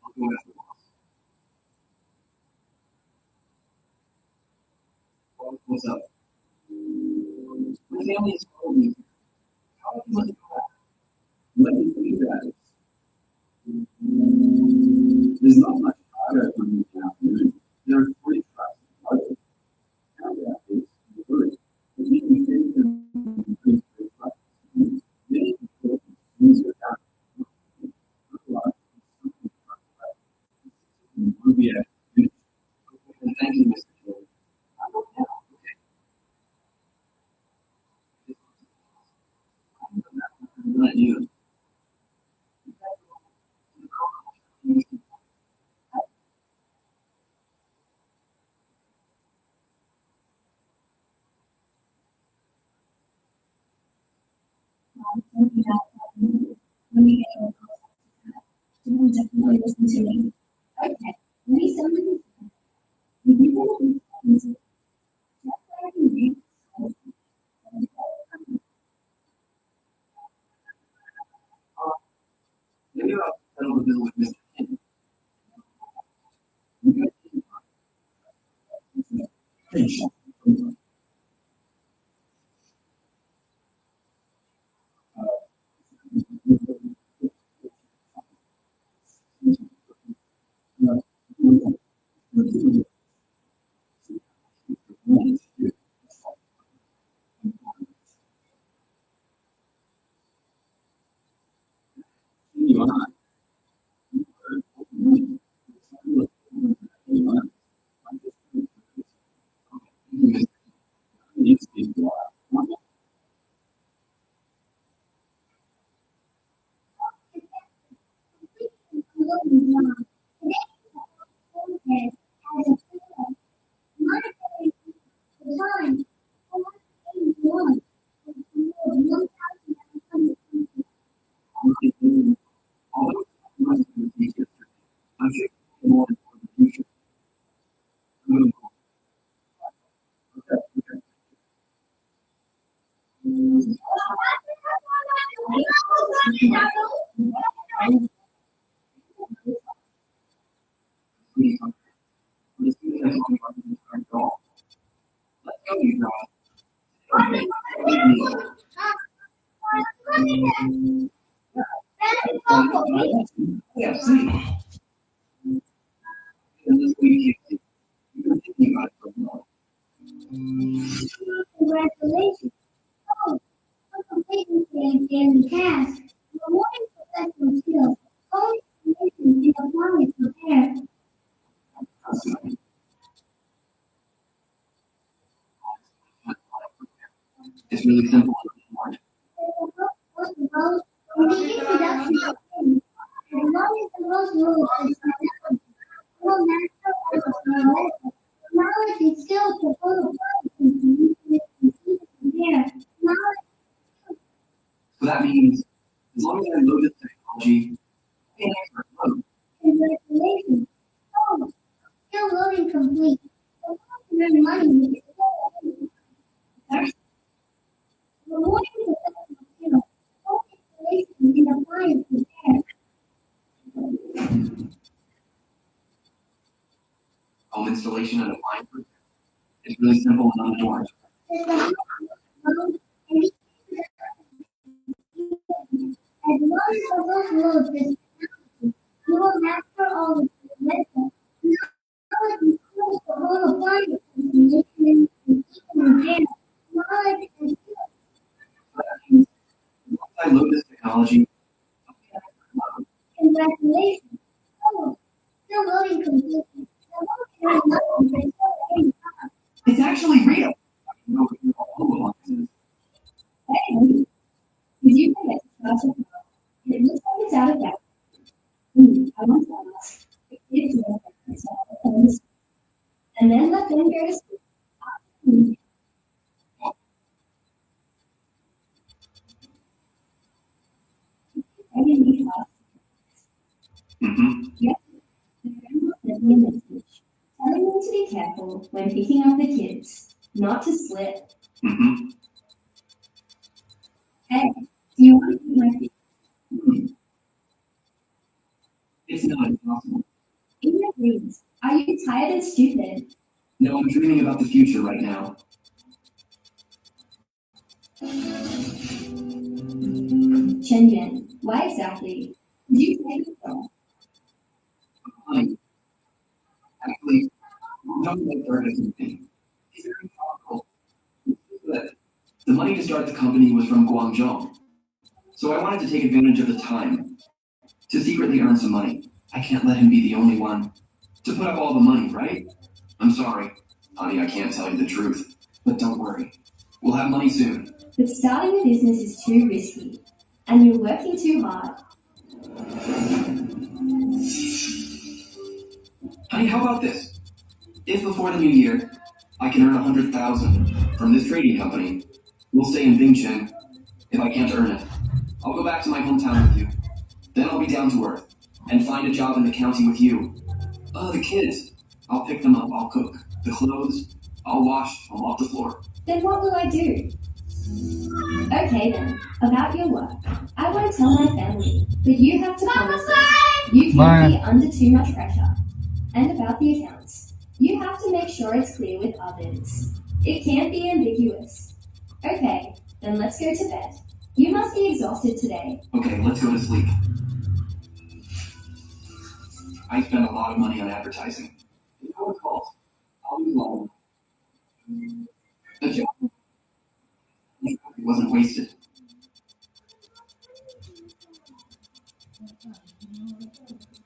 I'll go after the boss. What's up? My family is calling me. How do you want to go back? Let me believe that. There's not much progress on this afternoon. There are 3 trucks in Harvard. Now that is the first. The meeting is in between 3 trucks. Many people use their car. Ruby at And thank you, Mr. Taylor. I will now. Okay. I'm not you. When we get over you will definitely listen to me. Okay. Let me send you this. You will listen to just like you did. Maybe I'll settle the bill with Mr. King. patient. I'm sure more for the future. Please, as soon as I talk about this current golf. Let's go, you guys. Yeah, see. And this week, you've been thinking about it for a while. Congratulations. Oh, for completing the daily task. Rewarding professional skills. Only information in a knowledge prepared. It's really simple and smart. First of all, in the introduction of things, as long as the most rules is will master all of knowledge and skills to full apply to compare. Knowledge So that means, as long as I know this technology, I can expert load. congratulations. Oh, skill loading complete. The earn money with rewarding professional skills. All installation in appliance repair. Home installation and appliance repair. It's really simple and unadorned. As long as the host loads this technology, you will master all of the methods. Knowledge and skills for home appliances, maintenance, and repair. Knowledge and skills. So that means Congratulations. Oh, still loading completely. The load has nothing but still up. It's actually real. You know, you're all along. Hey, did you forget to touch it? It looks like it's out of date. I want to ask if you have the phones, and then let them go to sleep. Hmm. I didn't need us. Mm-hmm. Yep. The grandma sent me a message telling me to be careful when picking up the kids, not to slip. Mm-hmm. Hey, do you want to eat my food? It's not impossible. In your dreams, are you tired and stupid? No, I'm dreaming about the future right now. Chen Yuan, why exactly did you take it from? Honey, actually, don't make her anything. It's very powerful. But the money to start the company was from Guangzhou. So I wanted to take advantage of the time to secretly earn some money. I can't let him be the only one to put up all the money, right? I'm sorry, honey, I can't tell you the truth. But don't worry, we'll have money soon. But starting a business is too risky, and you're working too hard. Honey, how about this? If before the new year I can earn 100,000 from this trading company, we'll stay in Bingchen. If I can't earn it, I'll go back to my hometown with you. Then I'll be down to earth and find a job in the county with you. The kids, I'll pick them up, I'll cook. The clothes, I'll wash, I'll mop the floor. Then what will I do? Okay then, about your work. I won't tell my family, but you have to promise me you can't be under too much pressure. And about the accounts, you have to make sure it's clear with others. It can't be ambiguous. Okay, then let's go to bed. You must be exhausted today. Okay, let's go to sleep. I spent a lot of money on advertising. You know what calls? I'll be long. The job wasn't wasted.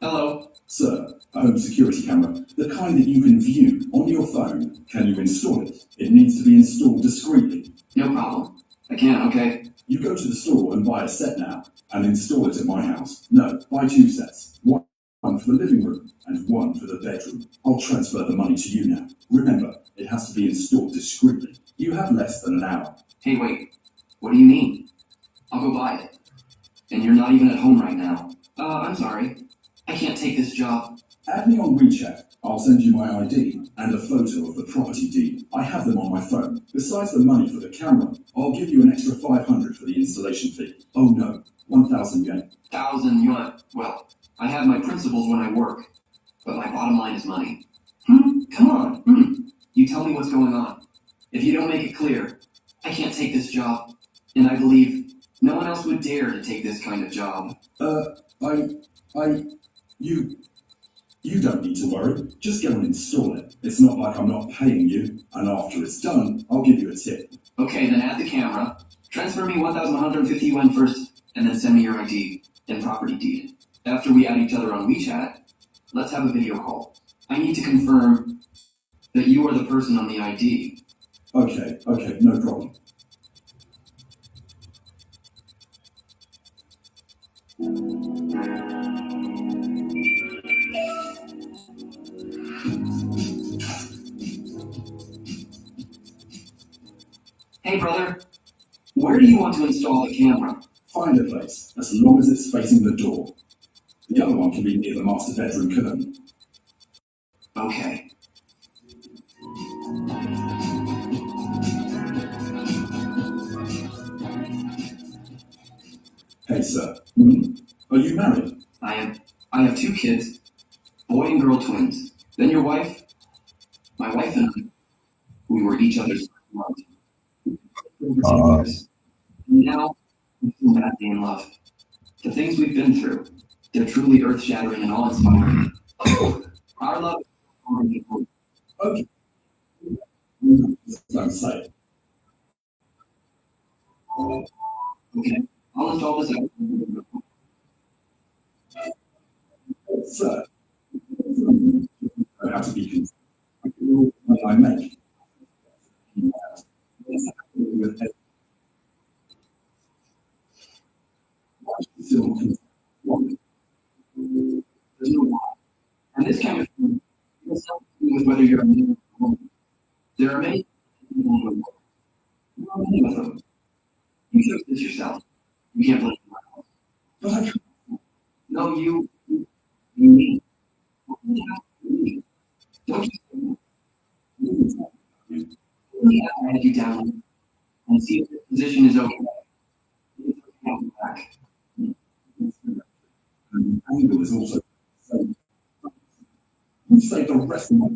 Hello. Sir, a home security camera, the kind that you can view on your phone. Can you install it? It needs to be installed discreetly. No problem. I can, okay? You go to the store and buy a set now, and install it at my house. No, buy 2 sets. One for the living room, and one for the bedroom. I'll transfer the money to you now. Remember, it has to be installed discreetly. You have less than an hour. Hey, wait. What do you mean? I'll go buy it. And you're not even at home right now. I'm sorry. I can't take this job. Add me on WeChat. I'll send you my ID and a photo of the property deed. I have them on my phone. Besides the money for the camera, I'll give you an extra 500 for the installation fee. Oh no, 1,000 yuan. 1,000 yuan. Well, I have my principles when I work, but my bottom line is money. Come on. You tell me what's going on. If you don't make it clear, I can't take this job. And I believe no one else would dare to take this kind of job. You don't need to worry. Just go and install it. It's not like I'm not paying you, and after it's done, I'll give you a tip. Okay, then add the camera. Transfer me 1,150 yuan first, and then send me your ID and property deed. After we add each other on WeChat, let's have a video call. I need to confirm that you are the person on the ID. Okay, no problem. Hey brother, where do you want to install the camera? Find a place, as long as it's facing the door. The other one can be near the master bedroom curtain. Okay. Hey sir, are you married? I have 2 kids, boy and girl twins. Then your wife? My wife and I, we were each other's love. Over 10 years. And now, we're so madly in love. The things we've been through, they're truly earth-shattering and awe-inspiring. Our love is unbelievable. Okay. Don't say it. Okay, I'll install this out. Sir, I have to be concerned when I make. There's no why. And this kind of thing has something to do with whether you're a man or a woman. There are many people in the world. You are many of them. You chose this yourself. You can't blame anyone else. But I can't. No, you me. What do you have to me? Don't you think? You have to head you down and see if this position is okay. If you can't come back. And anger is also so. You say the rest of my.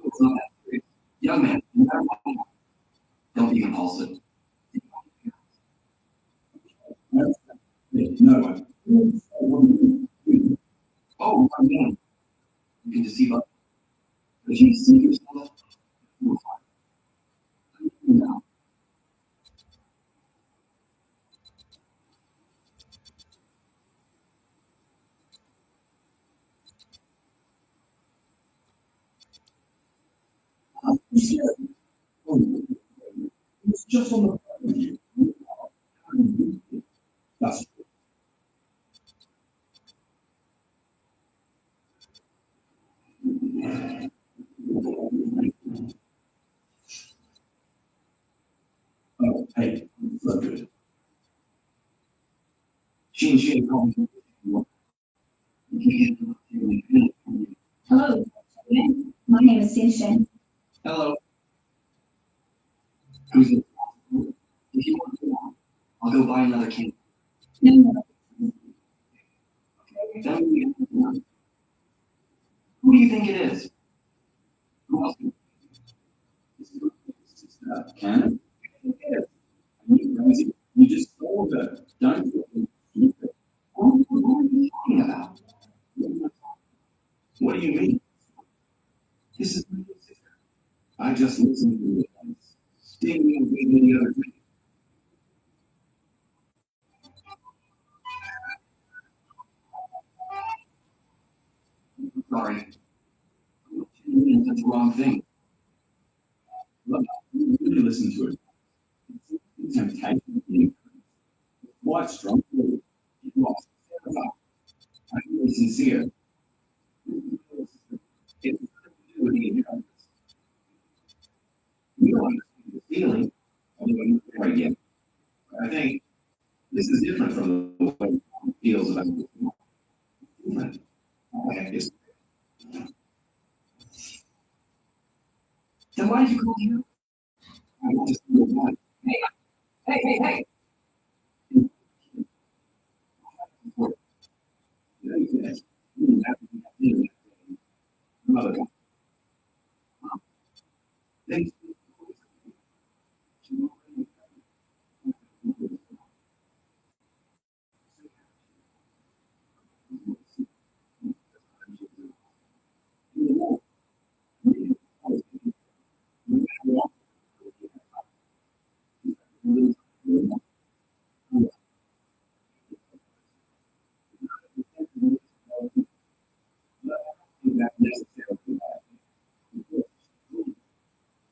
It's not that serious. Young man, no matter what you have, don't be impulsive. No, I wouldn't. Oh, my man. You can deceive others. But you deceive yourself, you're fine. Now, It's just on the phone with you. That's oh, hey, so good. she ain't calling you. You can't do it. Hello, my name is Xin Shen. Hello. Who's it? If you want to go on, I'll go buy another can. No. Then we get one. Who do you think it is? Who else? Can it? You just told her. Don't you? What are you talking about? What do you mean? This is my sister. I just listened to it. Sting and the other thing. Sorry. That's the wrong thing. Look, you really listen to it. It's temptation. Quite strong. You lost. I'm really sincere. It's nothing to do with the injustice. You don't understand the feeling, although you're right yet. I think this is different from the way it feels about this. Different. Okay, it's then why did you call here? I just hey. Mother. Thanks.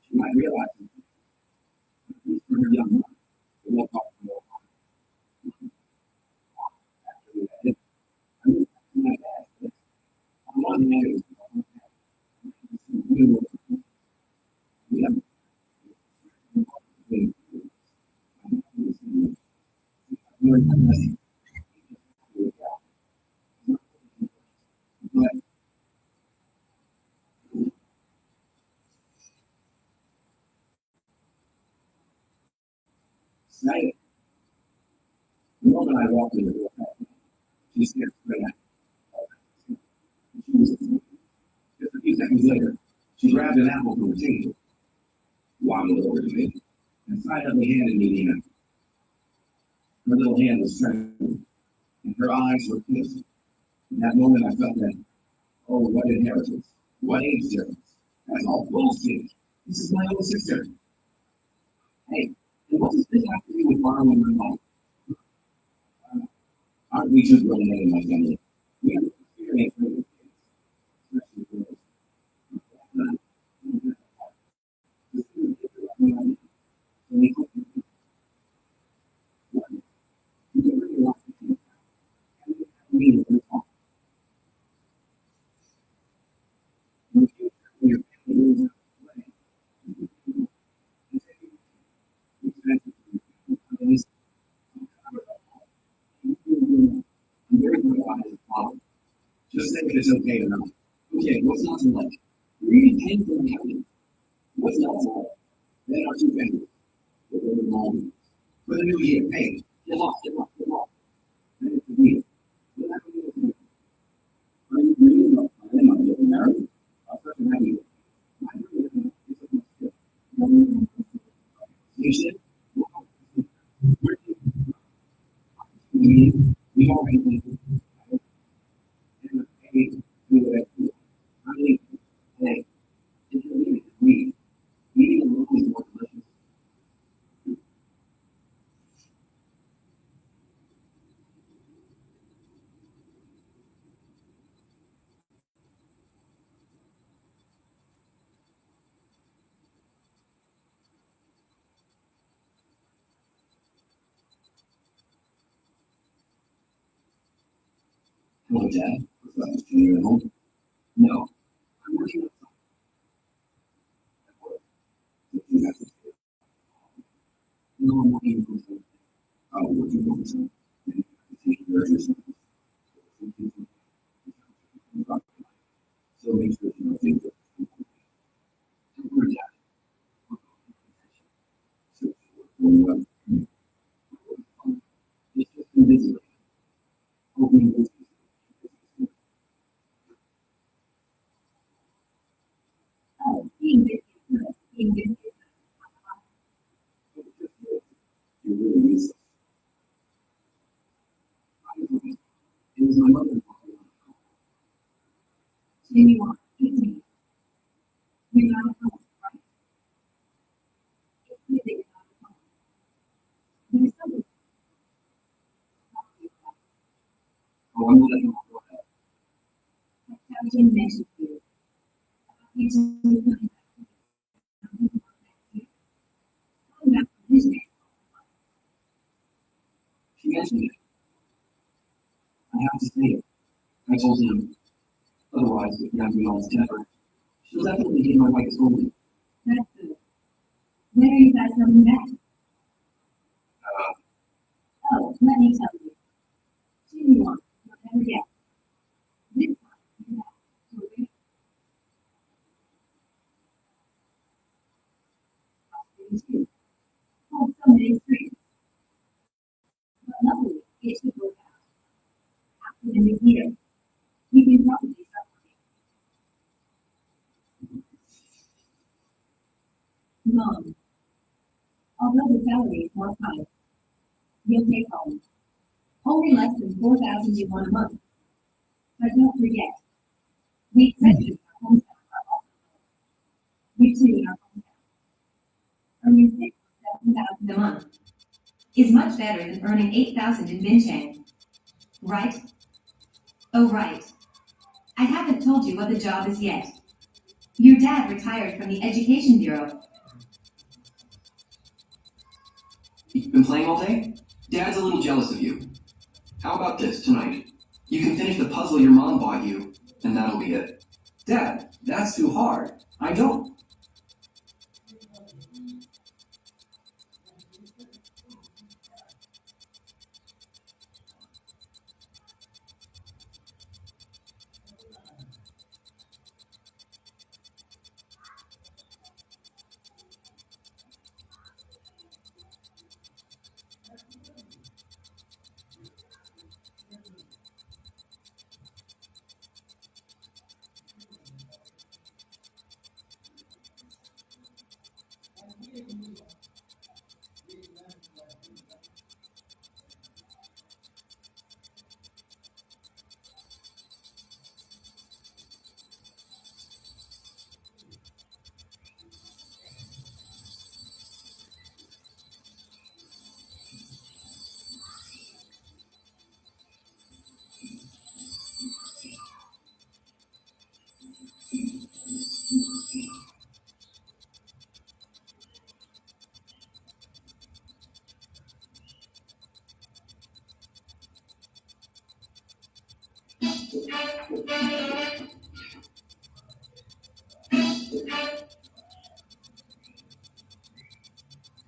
She might realize it. For her young life, it won't cost more. I mean, my dad, on one hand, but tonight, the moment I walked in the door, she stared straight at me. Just a few seconds later, she grabbed an apple from the table, waddled over to me, and silently handed me the apple. Her little hand was trembling, and her eyes were fixed. In that moment, I felt that, oh, what inheritance, what age difference. That's all bullshit. This is my own sister. Hey, and what does this have to do with borrowing my money? Aren't we two grown men in my family? We have experience with it. Just say if it's okay or not. Okay, what's not to like? You're even paying for the company. What's not to like? Then our two vendors. We're going to long. For the new year, hey, Get off, get off, get off. then it's the deal. What happened to the Are you really not planning on getting married? I'll start to have you. You said? We already did. And hey, we were at the. I mean, Hey, if you're leaving, we eating alone is more delicious. Hello, Dad. What's up, Mr. Neal at home? No, I'm working on You have to stay. no, I'm working on something. I'll work you on some. Take care of yourself. So make sure you know things that. Don't worry, Dad. So, when you It's just been busy lately. Opening business. Oh, being busy is good. Being busy is you really need something. It was my mother-in-law who wanted to call. Jimmy wants, it's me. You're not at home, right? It's me that you're not at home. There's something. Oh, I'm letting him go ahead. That's how Jim mentioned you. He's coming back. Coming back from his name. She mentioned it. I have to say it. I told him. Otherwise, if you have me on his temper, she'll definitely get my wife scolded. That's good. When are you guys coming back? Oh, let me tell you. Jimmy wants, you'll never guess. This time, you're back. So we're too. Oh, so many streets. But luckily, it should work out. After the new year, you can probably start working. Mom, although the salary is more high, you'll take home only less than 4,000 you want a month. But don't forget, we expect you in our hometown are also low. You too in our hometown. Earning 6 or 7,000 a month is much better than earning 8,000 in Minchang. Right? Oh, right. I haven't told you what the job is yet. Your dad retired from the Education Bureau. You've been playing all day? Dad's a little jealous of you. How about this tonight? You can finish the puzzle your mom bought you, and that'll be it. Dad, that's too hard. I don't.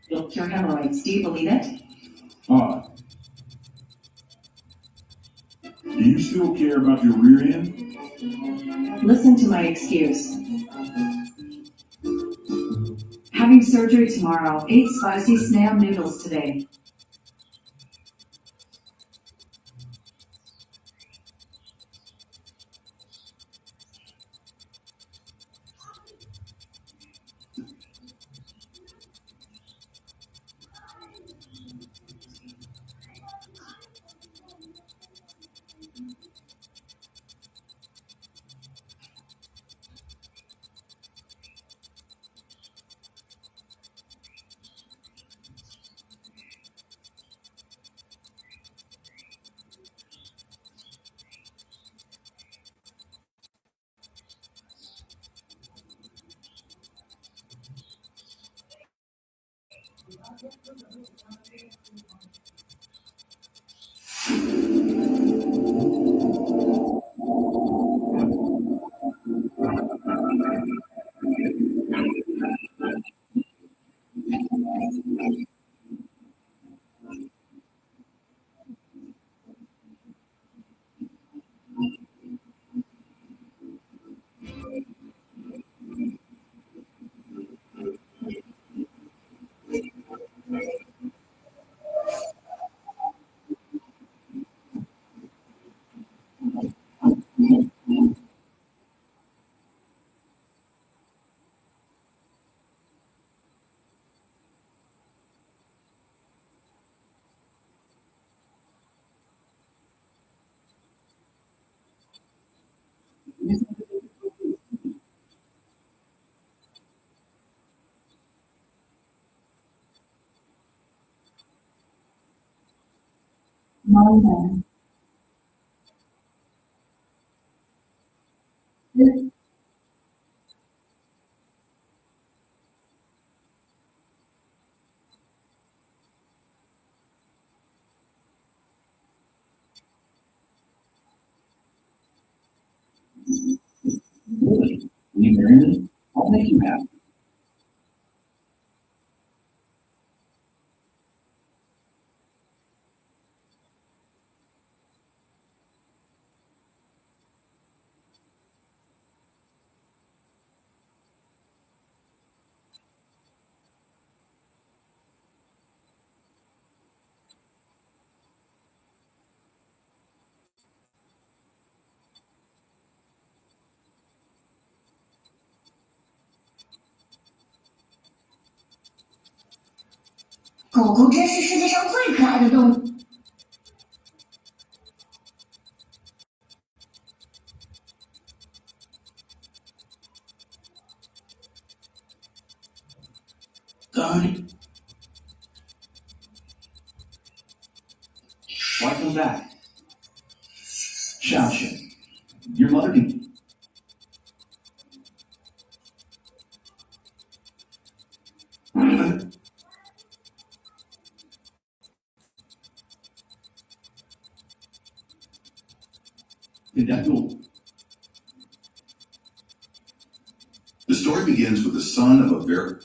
It'll cure hemorrhoids. Do you believe it? Ah. Do you still care about your rear end? Listen to my excuse. Having surgery tomorrow. Ate spicy snail noodles today. Mom, Really? Will you marry me? I'll make you happy.狗狗真是世界上最可爱的动物。Darn. Welcome back. Xiaoxun, your mother can. The story begins with the son of a very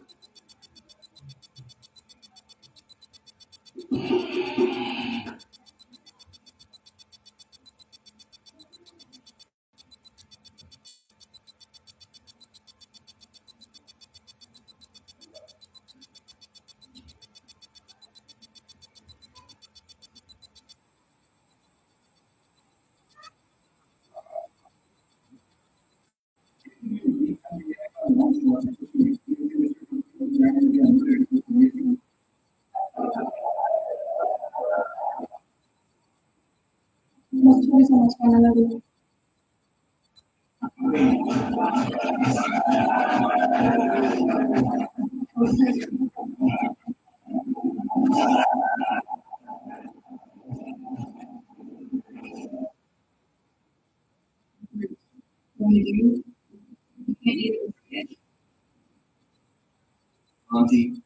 When you do, you can't even forget. Auntie,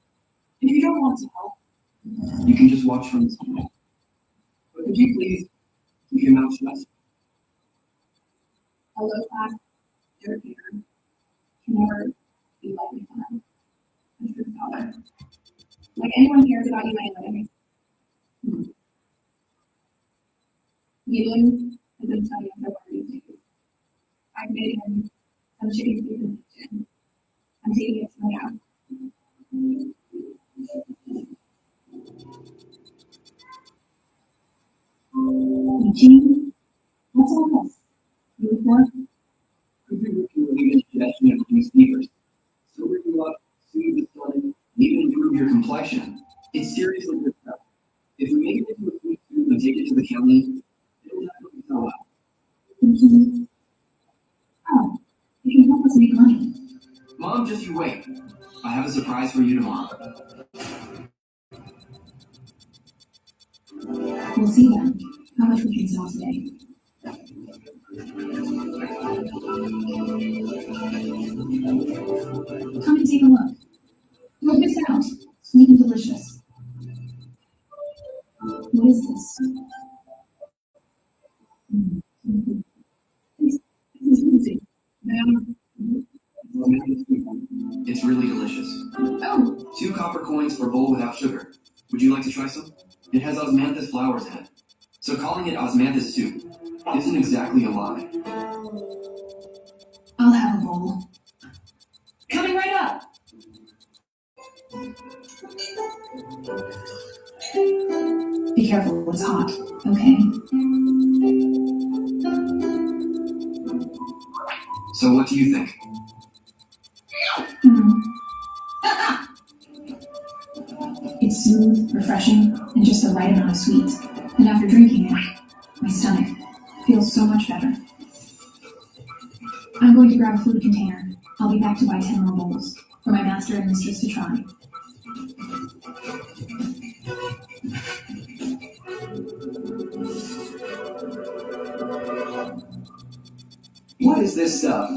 If you don't want to help, you can just watch from the side. But could you please keep your mouth shut? a low class, dirt here can never be like your son, a true father. Like anyone cares about you anyway. Healing has been studying so far these days. I've made him some chicken soup in the kitchen. I'm taking it to my house. Eugene, what's all this? Uniform? Could be working with even suggestion of new speakers. Sober you up, soothe the sun, even improve your complexion. It's seriously good stuff. If we make it into a food soup and take it to the county, it'll definitely sell out. Eugene. Oh, you can help us make money. Mom, just you wait. I have a surprise for you tomorrow. We'll see then how much we can sell today. Come and take a look. Look this out. Sweet and delicious. What is this? This is easy. It's really delicious. Oh, 2 copper coins for a bowl without sugar. Would you like to try some? It has osmanthus flowers in it. So calling it osmanthus soup isn't exactly a lie. I'll have a bowl. Coming right up. Be careful, it's hot, okay? So what do you think? It's smooth, refreshing, and just the right amount of sweet. And after drinking it, my stomach feels so much better. I'm going to grab a food container. I'll be back to buy 10 more bowls for my master and mistress to try. What is this stuff?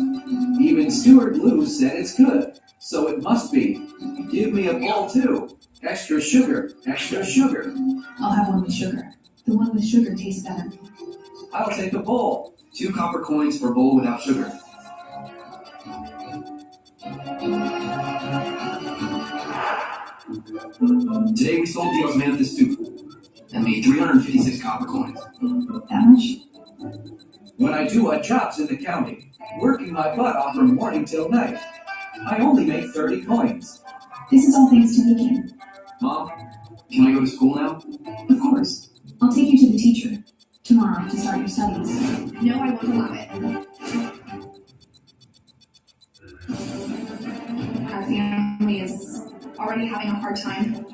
Even Stuart Blue said it's good, so it must be. Give me a bowl too. Extra sugar, extra sugar. I'll have one with sugar. The one with sugar tastes better. I'll take a bowl. 2 copper coins for a bowl without sugar. Today we sold the osmanthus soup and made 356 copper coins. That much? When I do odd jobs in the county, working my butt off from morning till night, I only make 30 coins. This is all thanks to Megan. Mom, can I go to school now? Of course. I'll take you to the teacher tomorrow to start your studies. No, I won't allow it. Our family is already having a hard time.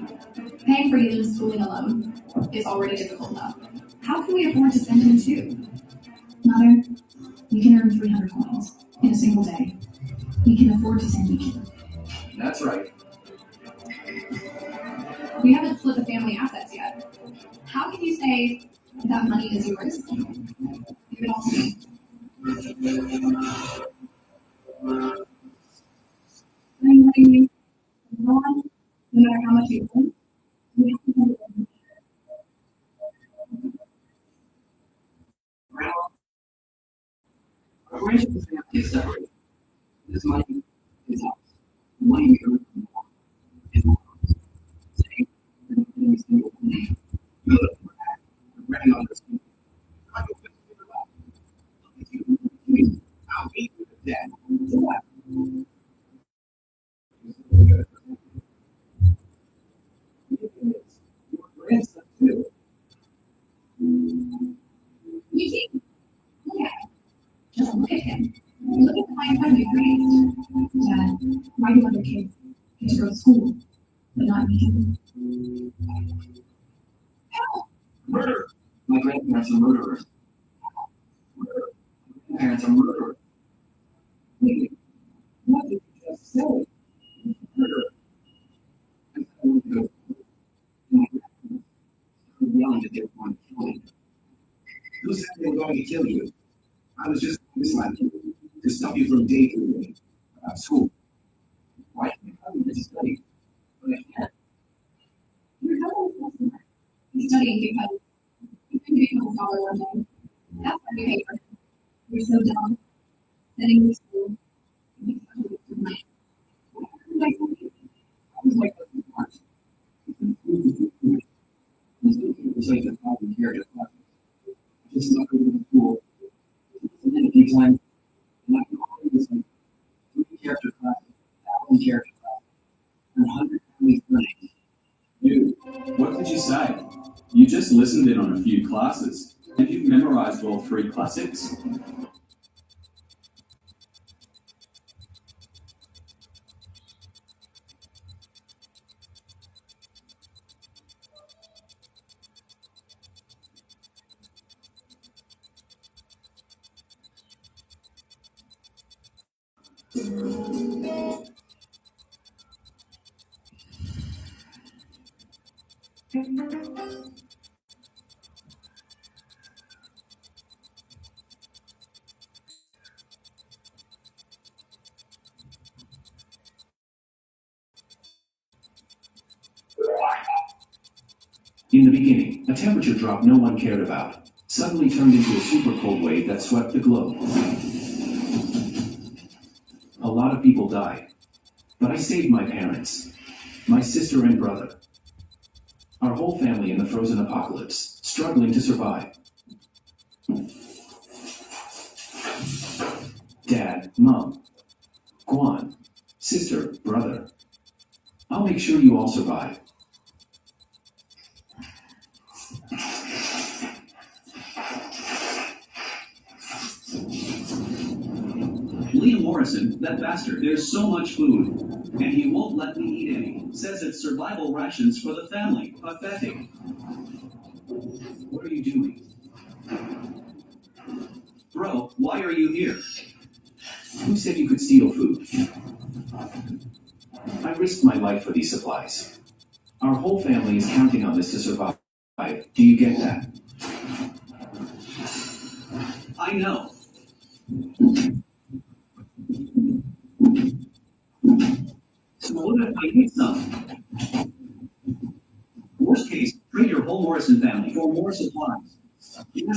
Paying for Eden's schooling alone is already difficult enough. How can we afford to send him too? Mother, we can earn 300 coins in a single day. We can afford to send you. That's right. We haven't split the family assets yet. How can you say that money is yours? Give it all to me. Are you letting me go on? No matter how much you earn? You have to do it. Grandma, our relationship is separated. This money is ours. The money we earn from the farm is ours. Today, we're not getting a single penny. We look for that. Regretting others. I hope that you figure out. If you I'll be with the debt. To what? Your grandson too. Eugene, look at him. Just look at him. Look at the fine son we've raised. Dad, why do other kids get to go to school, but not me? Help! Murder! My grandparents are murderers. Murder! My grandparents are murderers. Wait, what did you just say? Murder! I want to go. My grandparents were yelling that they were going to kill me. Who said they were going to kill you? I was just like you to stop you from daydreaming about school. Why can't I come here to study? But I can't. Your husband is less smart. He's studying because he's going to become a scholar one day. That's why we pay for him. You're so dumb. Sending you to school. You think such a waste of money. Why couldn't I tell you? I was like this once. This is like the problem here just left. I just snuck over to the pool anytime. And I can already was like 3 character classes, 1,000 character classes, and 100 family friends. Dude, what did you say? You just listened in on a few classes, and you've memorized all 3 classics? In the beginning, a temperature drop no one cared about suddenly turned into a super cold wave that swept the globe. A lot of people died, but I saved my parents, my sister and brother. Our whole family in the frozen apocalypse, struggling to survive. Dad, Mom, Guan, sister, brother. I'll make sure you all survive. Liam Morrison, that bastard, there's so much food, and he won't let me eat any. Says it's survival rations for the family. Pathetic. What are you doing? Bro, why are you here? Who said you could steal food? I risked my life for these supplies. Our whole family is counting on this to survive. Do you get that? I know. So what if I hit some? Worst case, trade your whole Morrison family for more supplies. Yeah.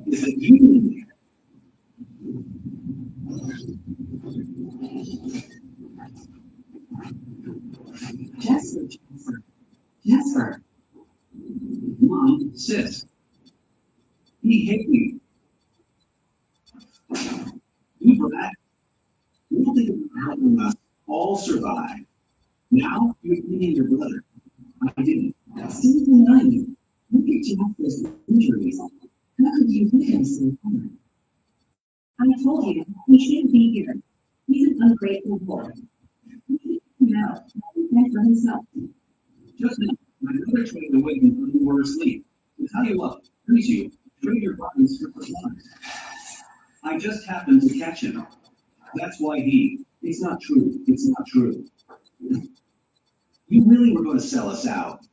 Is it you in there? Jasper. Mom, sis. He hit me. You brat. You don't think about helping us all survive. Now you're beating your brother. I didn't. Steve denied you. Look at Jasper's injuries. How could you hit him so hard? I told you, he shouldn't be here. He's an ungrateful boy. No, he's for himself. Just now, my brother tried to wake me when you were asleep. To tell you what, please you, trade your bodies for supplies. I just happened to catch him. That's why he. It's not true. It's not true. You really were going to sell us out.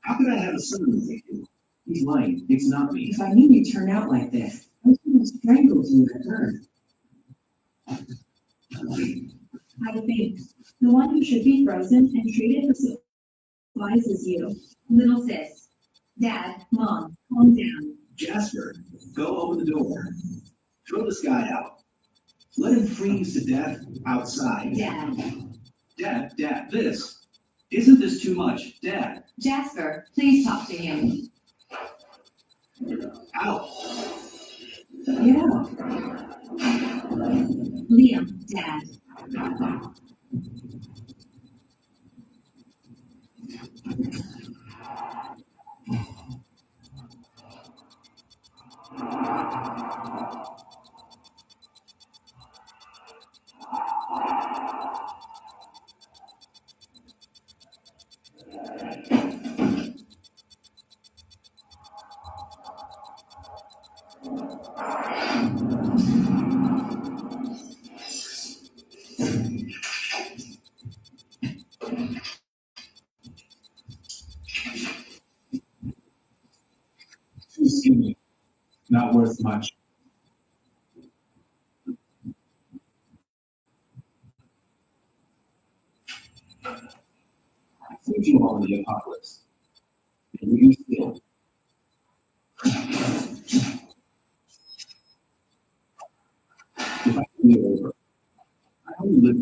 How could I have a son like you? He's lying. It's not me. If I knew you'd turn out like this, I would have strangled you at birth. I think the one who should be frozen and treated for supplies is you. Little sis. Dad, Mom, calm down. Jasper, go open the door. Throw this guy out. Let him freeze to death outside. Dad. This. Isn't this too much? Dad. Jasper, please talk to him. Out. Yeah. Liam, Dad. Too skinny. Not worth much. I saved you all in the apocalypse. And you still. If I can get over, I only live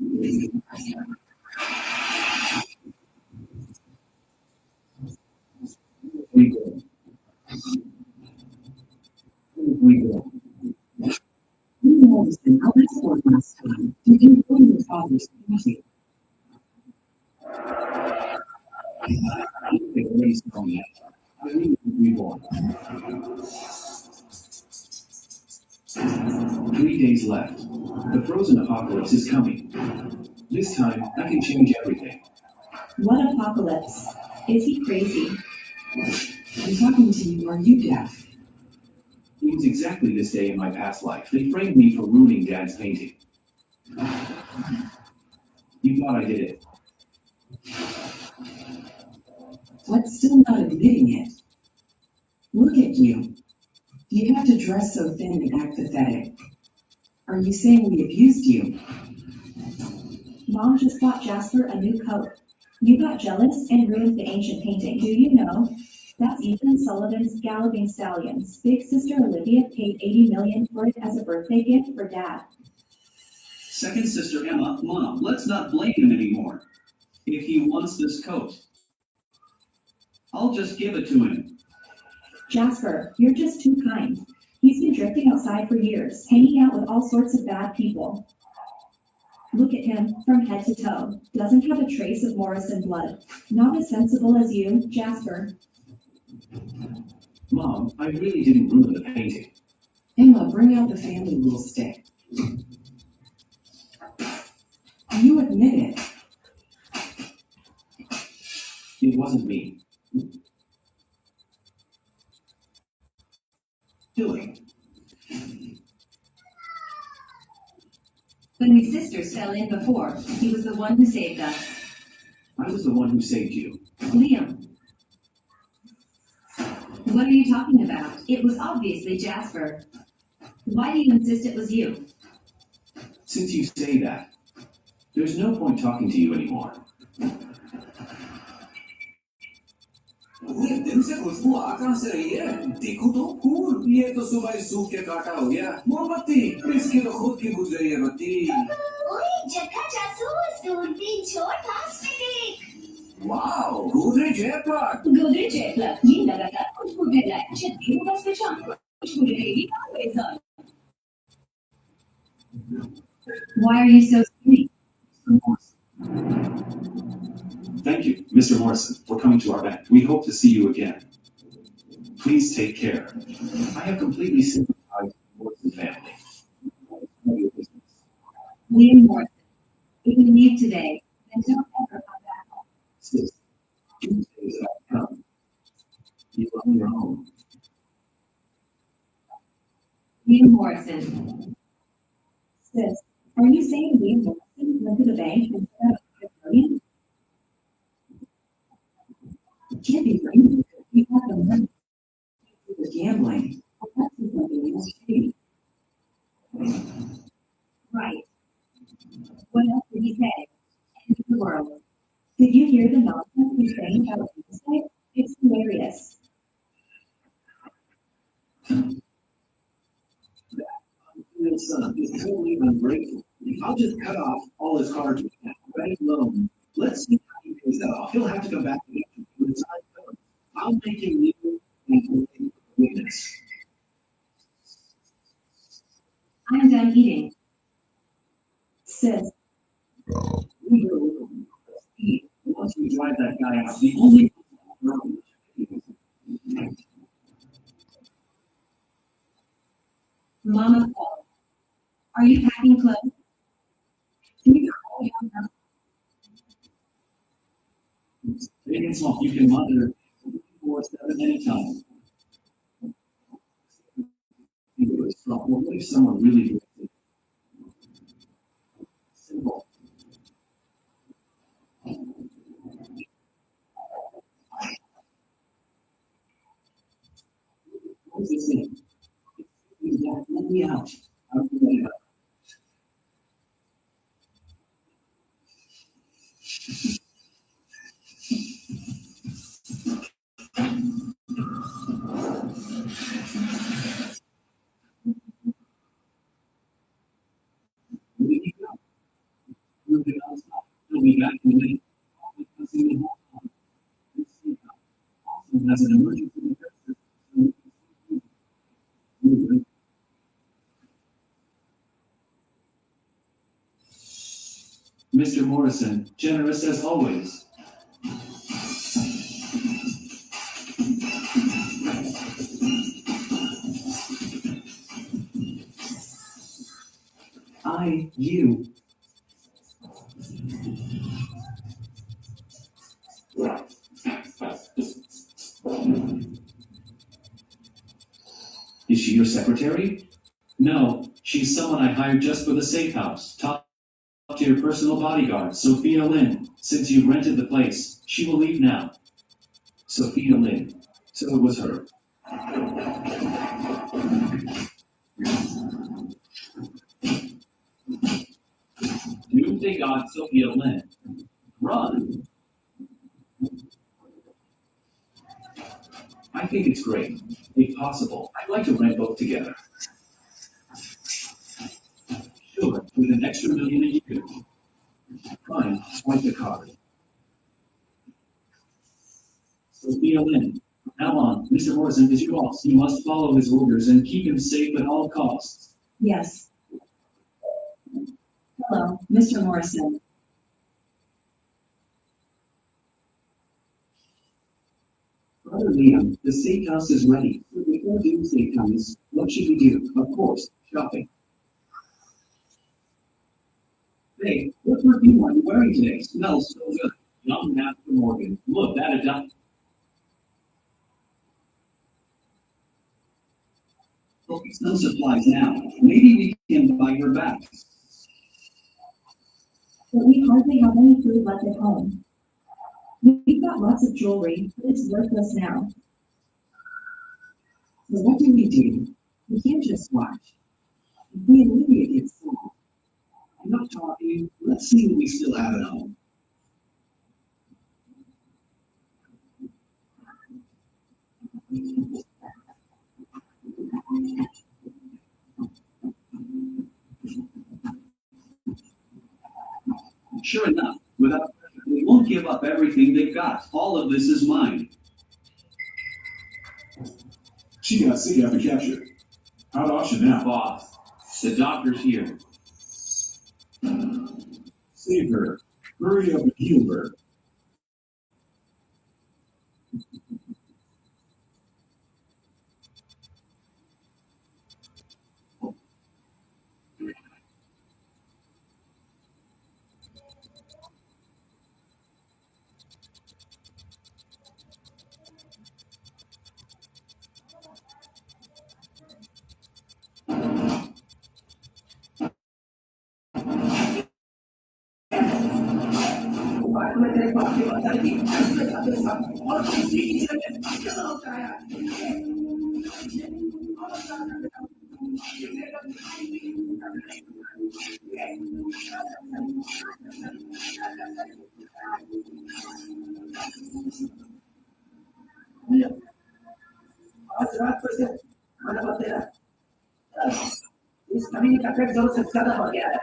with myself. was thinking. They already saw me. I really reborn. 3 days left. The frozen apocalypse is coming. This time, I can change everything. What apocalypse? Is he crazy? I'm talking to you. Are you deaf? It was exactly this day in my past life. They framed me for ruining Dad's painting. You thought I did it. But still not admitting it. Look at you. You have to dress so thin and act pathetic. Are you saying we abused you? Mom just bought Jasper a new coat. You got jealous and ruined the ancient painting. Do you know? That's Ethan Sullivan's Galloping Stallions. Big sister Olivia paid $80 million for it as a birthday gift for Dad. Second sister Emma, Mom, let's not blame him anymore. If he wants this coat, I'll just give it to him. Jasper, you're just too kind. He's been drifting outside for years, hanging out with all sorts of bad people. Look at him, from head to toe. Doesn't have a trace of Morrison blood. Not as sensible as you, Jasper. Mom, I really didn't ruin the painting. Emma, bring out the family rule stick. You admit it. It wasn't me. Billy, When my sisters fell in before, he was the one who saved us. I was the one who saved you. Liam. What are you talking about? It was obviously Jasper. Why do you insist it was you? Since you say that, there's no point talking to you anymore. पूरे दिन से खुशबू आ कहां से रही है? देखो तो फूल, ये तो सुबह ही सूख के काटा हो गया। मोमबत्ती, इसकी तो खुद की बुझ गई है बत्ती। ओए जगह जासूस दूरबीन छोड़ plastic. Wow, Godrej air plug. Godrej air plug ये लगातार खुशबू फैलाए। छत्ती होगा स्विच ऑन। खुशबू रहेगी always on. Why are you so skinny? Thank you, Mr. Morrison, for coming to our bank. We hope to see you again. Please take care. I have completely sympathized with the Morrison family. Liam Morrison. If you leave today, then don't ever come back home. Sis, Tuesdays have come. You are on your own. Liam Morrison. Sis, are you saying Liam Morrison went to the bank instead of $1 million? It can't be right. He had the money. He was gambling. That's something else too. Right. What else did he say? End of the world. Did you hear the nonsense he's saying about real estate? It's hilarious. son is totally ungrateful. I'll just cut off all his cards with that bank loan. Let's see how he pays that off. He'll have to come back to me when the time comes. I'll make him legal and witness. I'm done eating. Sis, We will eat once we drive that guy out. The only Mama called. Are you packing clothes? Can you call him now? big and small. You can monitor 24/7 anytime. Well, what if someone really did it? Simple. What's this thing? Let me out. I'll do that. As an emergency, Morrison, generous as always. You. Is she your secretary? No, she's someone I hired just for the safe house. Talk to your personal bodyguard, Sophia Lynn. Since you've rented the place, she will leave now. Sophia Lynn. So it was her. Doomsday God Sophia Lynn. Run! I think it's great. If possible, I'd like to rent both together. Sure, with an extra million a year. Fine, swipe the card. Sophia Lynn. Now on, Mr. Morrison is your boss. You must follow his orders and keep him safe at all costs. Yes. Hello, Mr. Morrison. Brother Liam, the safe house is ready. But before Doomsday comes, what should we do? Of course, shopping. Hey, what perfume are you wearing today? Smells so good. Young Master Morgan. Look, that is done. Focus no supplies now. Maybe we can buy her back. But we hardly have any food left at home. We've got lots of jewelry, but it's worthless now. So what do? We can't just watch. If we and Lydia get food. I'm not talking. Let's see what we still have at home. Sure enough, without pressure, they won't give up everything they've got. All of this is mine. She got sick after capture. How to auction now? Boss, the doctor's here. Save her. Hurry up and heal her. इस कमी का पेट जोर से ज्यादा बढ़ गया है।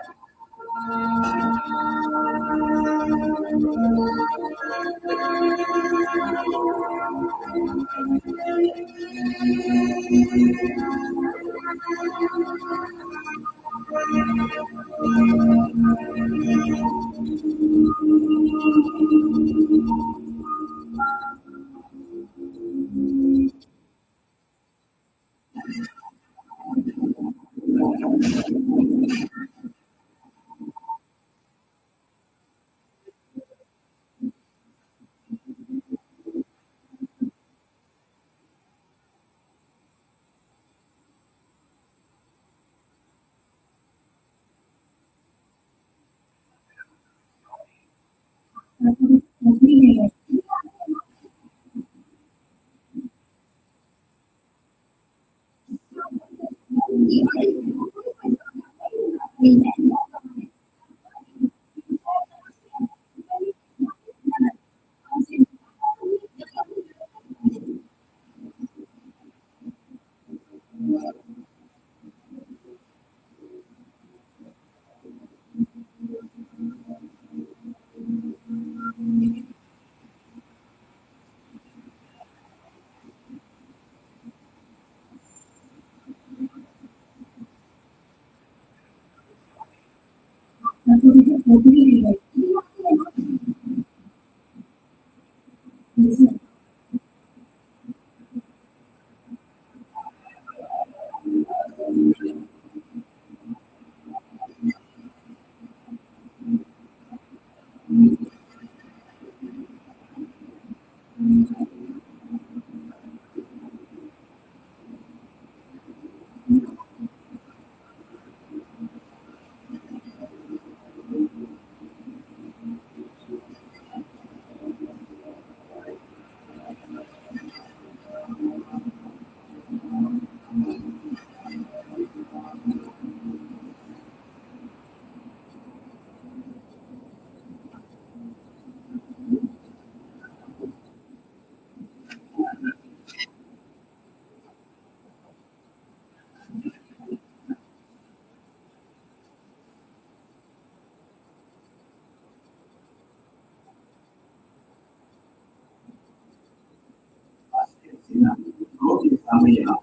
हमें यहाँ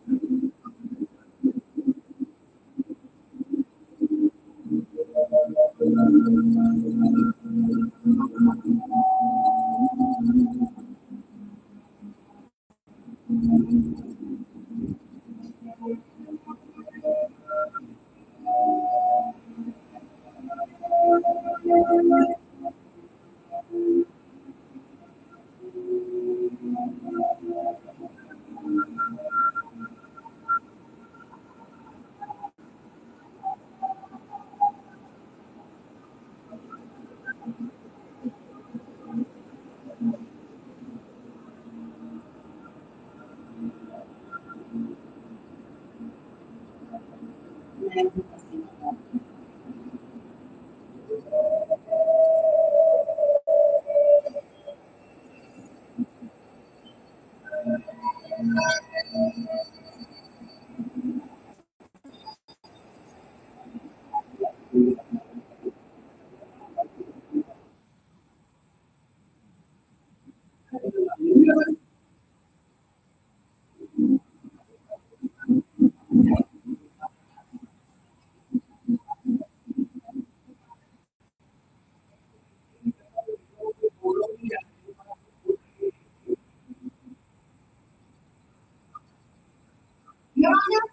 Your Honor,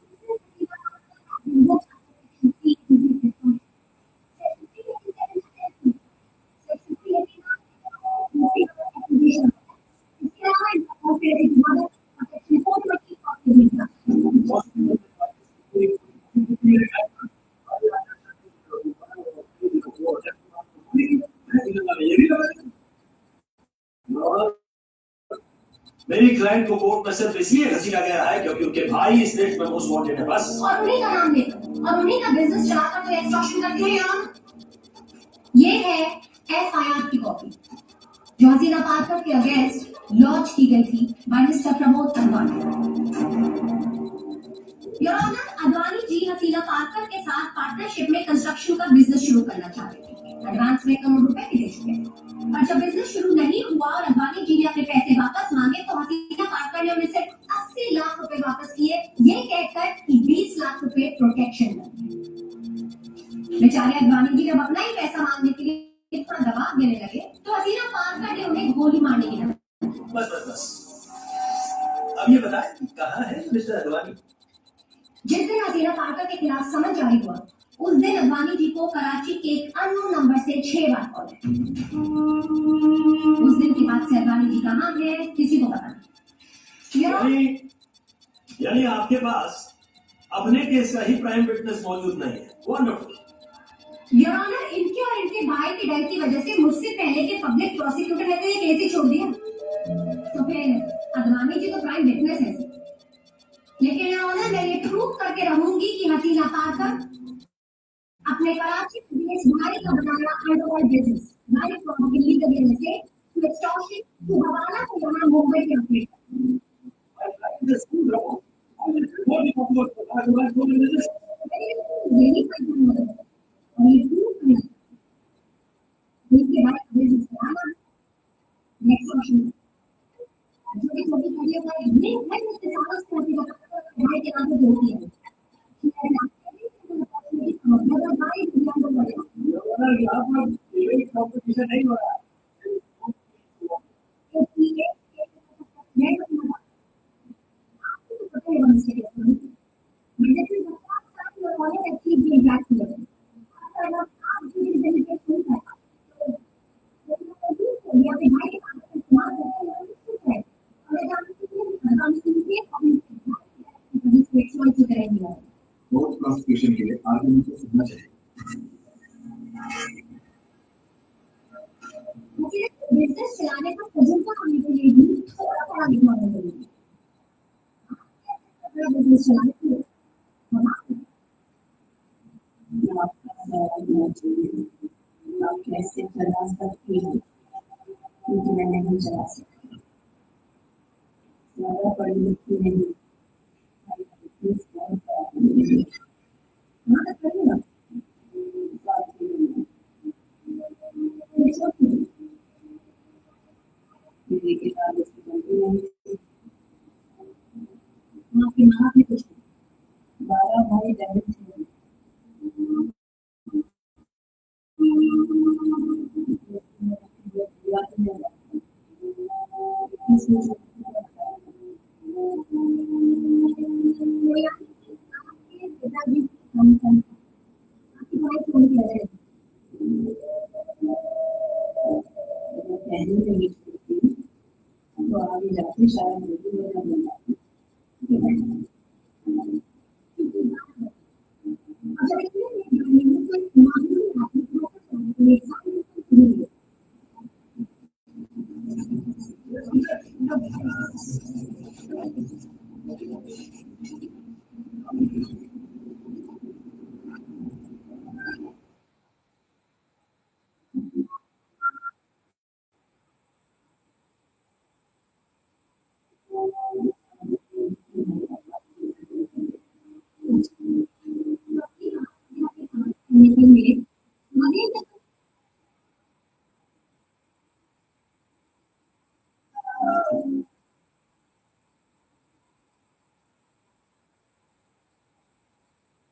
मेरी क्लाइंट को कोर्ट में सिर्फ इसलिए घसीटा गया है क्योंकि उनके भाई इस देश में मोस्ट वांटेड है बस। और उन्हीं का नाम लेकर और उन्हीं का बिजनेस चलाकर तो एक्सटॉर्शन करते हैं यार। ये है एफआईआर की कॉपी जो हसीना पार्कर के अगेंस्ट लॉन्च की गई थी by mister Pramod Advani. Your honour, Advani ji Haseena Parkar के साथ पार्टनरशिप में कंस्ट्रक्शन का बिजनेस शुरू करना चाहते थे। एडवांस में करोड़ रुपए भी दे चुके हैं, पर जब बिजनेस शुरू नहीं हुआ और अडवाणी जी ने अपने पैसे वापस मांगे तो हसीना पार्कर ने उन्हें सिर्फ 80 लाख रुपए वापस किए, ये कहकर कि 20 लाख रुपए प्रोटेक्शन लगे। बेचारे अडवाणी जी जब अपना ही पैसा मांगने के लिए इतना दबाव देने लगे तो हसीना पार्कर ने उन्हें गोली मारने की धमकी। बस बस बस, अब ये बताएं कहाँ है मिस्टर अडवाणी? जिस दिन हसीना पार्कर के खिलाफ समन जारी हुआ उस दिन अडवाणी जी को कराची के एक अननोन नंबर से 6 बार कॉल है। उस दिन के बाद से अडवाणी जी कहाँ है किसी को पता नहीं। यानी आपके पास अपने केस का ही प्राइम विटनेस मौजूद नहीं है। वंडरफुल। योर ऑनर, इनके और इनके भाई के डर की वजह से मुझसे पहले के पब्लिक प्रोसिक्यूटर ने तो ये केस ही छोड़ दिया। तो फिर अडवाणी जी तो प्राइम विटनेस है, लेकिन योर ऑनर मैं ये प्रूव करके रहूंगी कि हसीना पार्कर अपने कराची प्रदेश भाई का बनाया अंडरवर्ल्ड बिजनेस भाई प्रॉपर्टी लीगल वजह से टू एक्सटॉर्शन टू हवाला को यहाँ मुंबई के अपने यही पैसा है और ये प्रूव करना इसके बाद बिजनेस बनाना नेक्स्ट क्वेश्चन छोटी छोटी चीजों का ये है जिससे सारा छोटी भाई के नाम पे होती है। कंपटीशन नहीं हो रहा है। कोर्ट प्रोसिक्यूशन के लिए आर्गुमेंट को सुनना चाहिए। मुझे बिजनेस चलाने का तजुर्बा होने के लिए भी थोड़ा पढ़ा लिखा होना चाहिए। बिजनेस चलाने के लिए आप कैसे चला सकती हैं क्योंकि मैं नहीं चला सकती, ज़्यादा पढ़ी लिखी नहीं। आगे जाके शायद बिल्कुल बदल नहीं जाती। अच्छा देखिए कोई मामूली लेकिन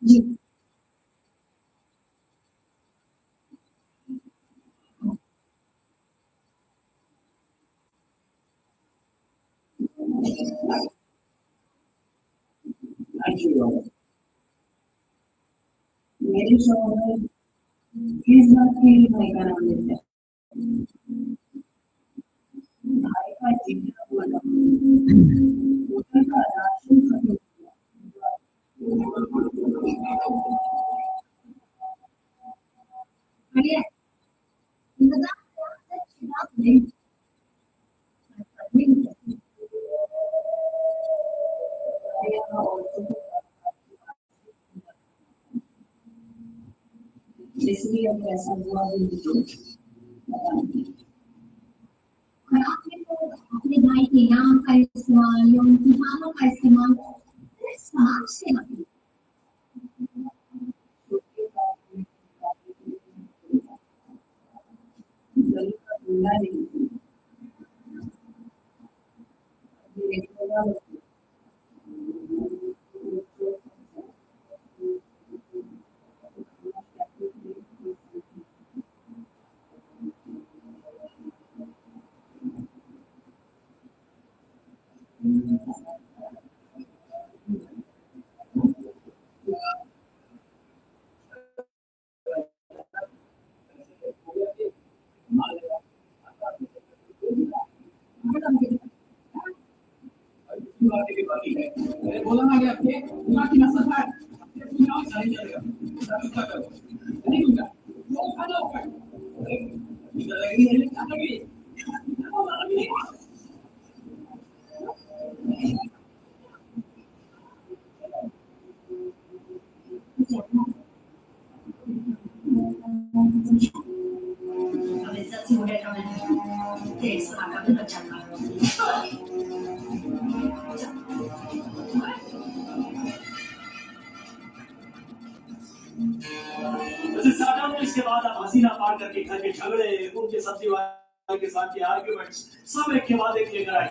जी मेरे शौहर इस बात के लिए भाई का नाम लेते हैं भाई का जिक्र हुआ था ऊपर का राशन खत्म बढ़िया बता नहीं इसलिए अब ऐसा हुआ आपने तो अपने भाई के नाम का इस्तेमाल या उनकी नामों का इस्तेमाल सिर्फ समाज सेवा के लिए मैंने बोला ना कि आपके दिमाग की नसा था दिमाग सही चलेगा नहीं होगा वो खाना होगा इधर लगी है खाना भी अब इज्जत से मुड़े का मैं तेरे से आकर भी बचा इसके बाद आप हसीना पार करके घर के झगड़े उनके सब्जी वाले के साथ के आर्ग्यूमेंट्स सब एक के बाद एक लेकर आए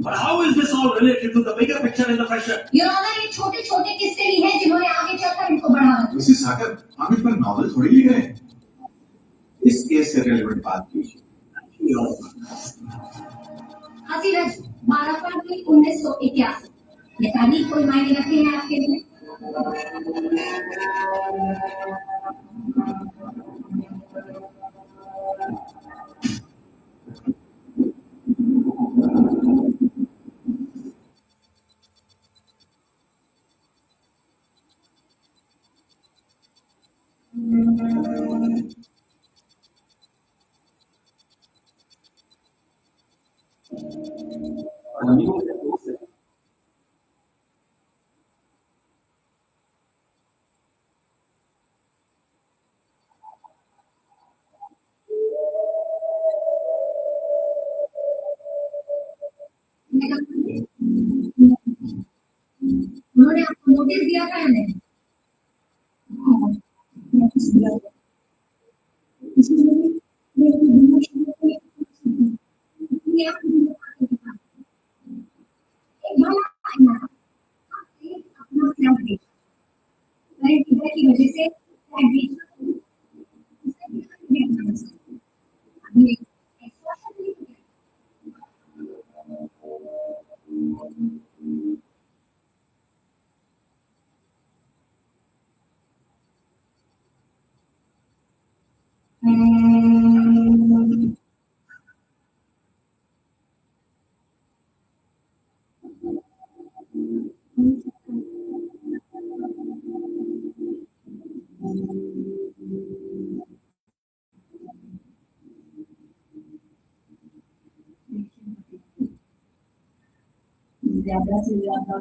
but how is this all related to the bigger picture in the pressure Your Honor, ये छोटे छोटे किस्से ही हैं जिन्होंने आगे चलकर इनको बढ़ावा दिया। मिसेस सागर हम इस पर नॉवल थोड़ी लिख रहे हैं इस केस से रिलेवेंट बात कीजिए हसीरज 12 फरवरी 1981 ये तारीख कोई मायने रखती है आपके लिए? उन्होंने आपको नोटिस दिया था या नहीं? की वजह से ज्यादा से ज्यादा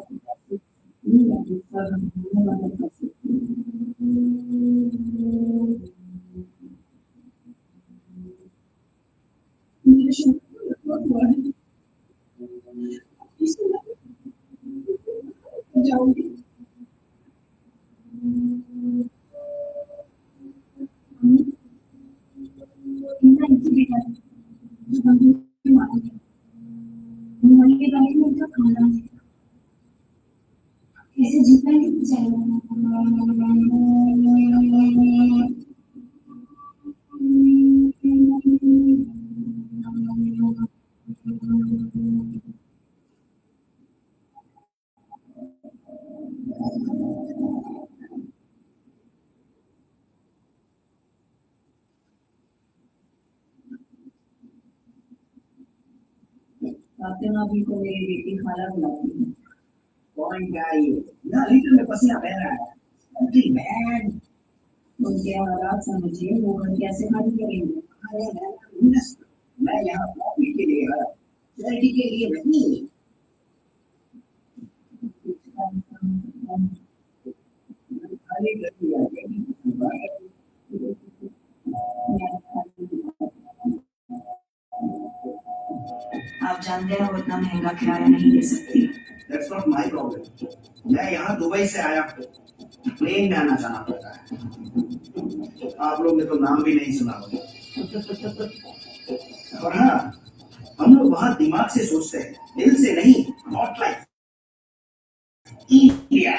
नहीं है जिसका हम मदद कर सकते जाऊंगी कैसे जीतना है चाहिए फातिमा भी को मेरी बेटी खाला बुलाती है कौन क्या ये ना लीटर में पसीना बह रहा है अरे मैन उनके हालात समझिए वो घर कैसे खाली करेंगे अरे मैं यहाँ प्रॉफिट के लिए आया चैरिटी के लिए नहीं खाली कर दिया आप जानते हैं वो इतना महंगा किराया नहीं दे सकती That's not my problem. मैं यहाँ दुबई से आया प्लेन में आना जाना पड़ता है आप लोग ने तो नाम भी नहीं सुना होगा और हाँ हम लोग वहाँ दिमाग से सोचते हैं दिल से नहीं नॉट लाइक इंडिया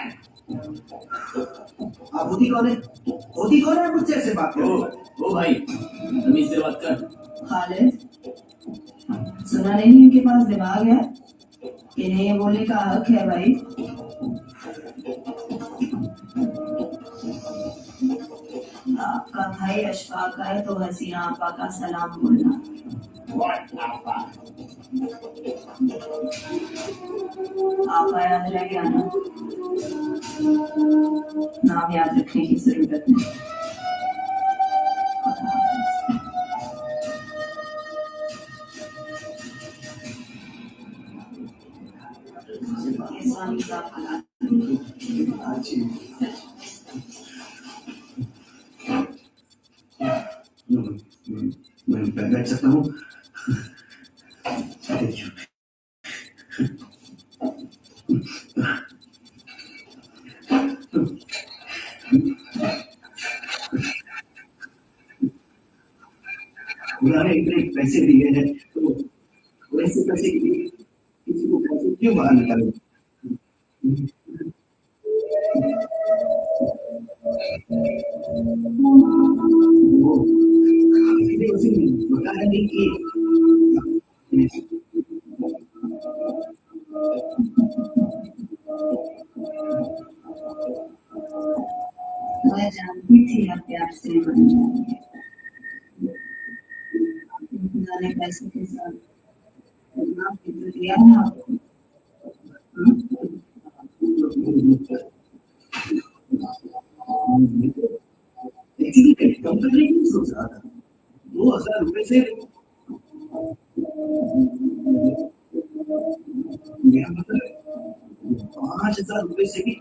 आप होती कौन है मुझसे ऐसे बात करो ओ भाई तमीज से बात कर खालिद सुना नहीं इनके पास दिमाग है इन्हें ये बोलने का हक है भाई आपका भाई अशफाक है तो हसीना आपा का सलाम बोलना आपा याद रह गया ना नाम याद रखने की जरूरत नहीं मैं बैठ सकता हूँ उन्होंने इतने पैसे दिए हैं तो वैसे पैसे के लिए किसी को पैसे क्यों बाहर निकाले मैं जानती थी आप प्यार से बन जाएंगे जाने पैसे के साथ इतना फिक्र दिया ना आपको कम करने की सोच रहा था 2000 रुपए से मेरा मतलब 5000 रुपए से भी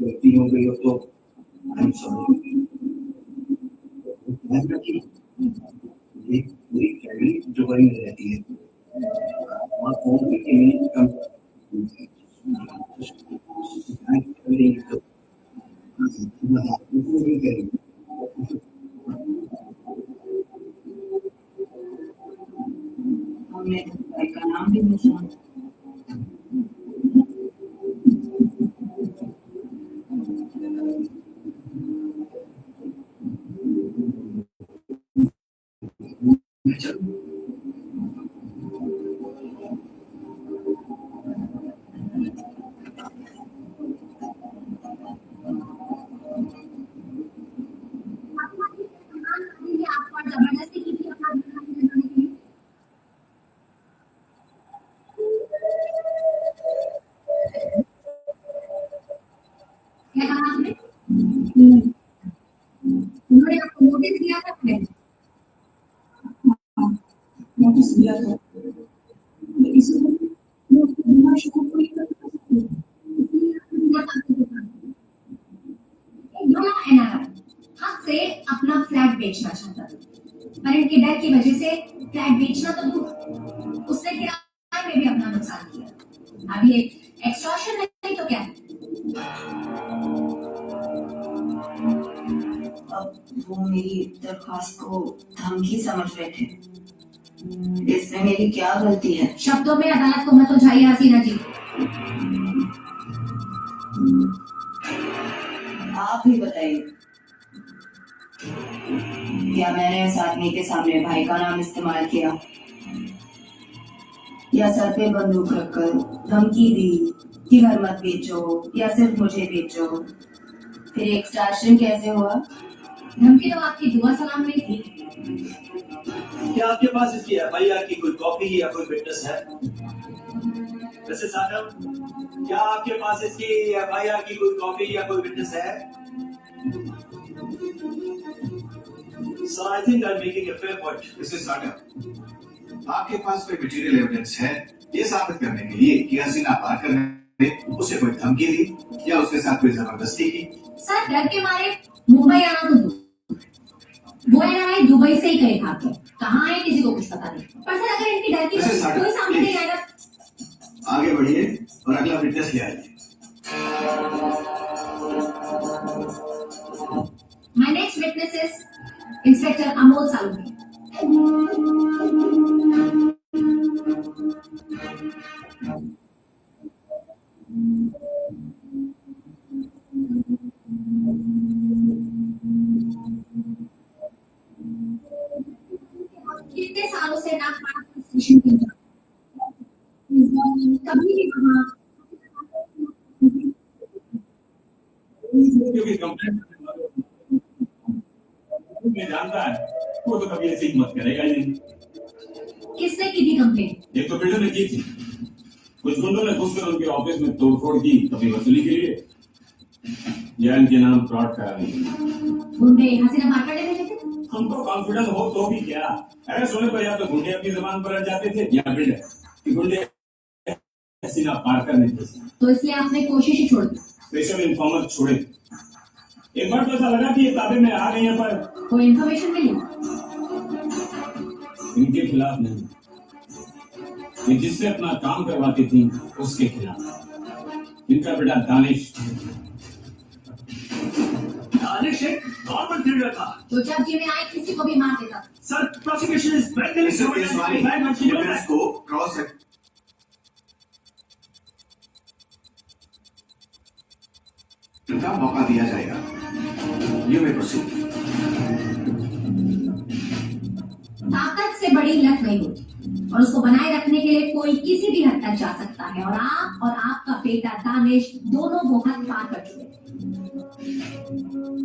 गलती हो गई हो तो आई एम सॉरी एक पूरी फैमिली दुबई में रहती है और फोन करके नहीं कम हमने भाई का नाम भी नहीं सुना जबरदस्ती की थी अपना बेचना चाहता था, पर इनके डर की वजह से फ्लैट बेचना तो दूर, उसने किराए में भी अपना नुकसान किया। अब ये एक्सटॉर्शन नहीं तो क्या है? अब वो मेरी दरख्वास्त को धमकी समझ रहे थे, इसमें मेरी क्या गलती है? शब्दों में अदालत को मत उलझाइए हसीना जी। आप ही बताइए, क्या मैंने उस आदमी के सामने भाई का नाम इस्तेमाल किया या सर पे बंदूक रखकर धमकी दी कि घर मत बेचो या सिर्फ मुझे बेचो? फिर एक्सट्रैक्शन कैसे हुआ? धमकी तो आपकी दुआ सलाम में थी। क्या आपके पास इसकी एफआईआर की कोई कॉपी या कोई विटनेस है? मिसेस साहब, क्या आपके पास इसकी एफआईआर की कोई कॉपी या कोई विटनेस है? So I think I'm making a fair point. Mrs Sagar, आपके पास कोई मटेरियल एविडेंस है ये साबित करने के लिए कि हसीना पार्कर ने उसे कोई धमकी दी या उसके साथ कोई जबरदस्ती की? सर डर के मारे मुंबई आना तो दूर, वो एनआरआई दुबई से ही कहीं भाग गए, कहाँ है किसी को कुछ पता नहीं। पर सर अगर इनकी डर की मिसेस वजह से सागर, कोई सामने नहीं आएगा। आगे बढ़िए और अगला विटनेस ले आइए। My next witness is Inspector Amol Salvi. कितने सालों से नागपाड़ा पुलिस स्टेशन की कभी भी वहाँ क्योंकि कंप्लेंट में जानता है वो तो कभी ऐसी हिम्मत करेगा ही नहीं। किसने की थी कंप्लेंट? एक तो बिल्डर ने की थी, कुछ गुंडों ने घुसकर उनके ऑफिस में तोड़फोड़ की कभी वसूली के लिए या इनके नाम फ्रॉड कराने के लिए। गुंडे हसीना पार्कर ने भेजे थे? हमको कॉन्फिडेंस हो तो भी क्या, अरे सोने पर या तो गुंडे अपनी जबान पर अड़ जाते थे या बिल्डर कि गुंडे हसीना पार्कर ने भेजी, तो इसलिए आपने कोशिश ही छोड़ दी। स्पेशल इन्फॉर्मर छोड़े। एक बार तो ऐसा लगा कि ये ताबे में आ गई है, पर कोई इन्फॉर्मेशन मिली? इनके खिलाफ नहीं, ये जिससे अपना काम करवाती थी उसके खिलाफ। इनका बेटा दानिश एक नॉर्मल थ्रिलर था तो जब जी में आए किसी को भी मार देता। सर। प्रोसिक्यूशन इज एविडेंस को क्रॉस का मौका दिया जाएगा। You may proceed. ताकत से बड़ी लत नहीं होती और उसको बनाए रखने के लिए कोई किसी भी हद तक जा सकता है, और आप और आपका बेटा दानिश दोनों वो हद पार कर चुके थे।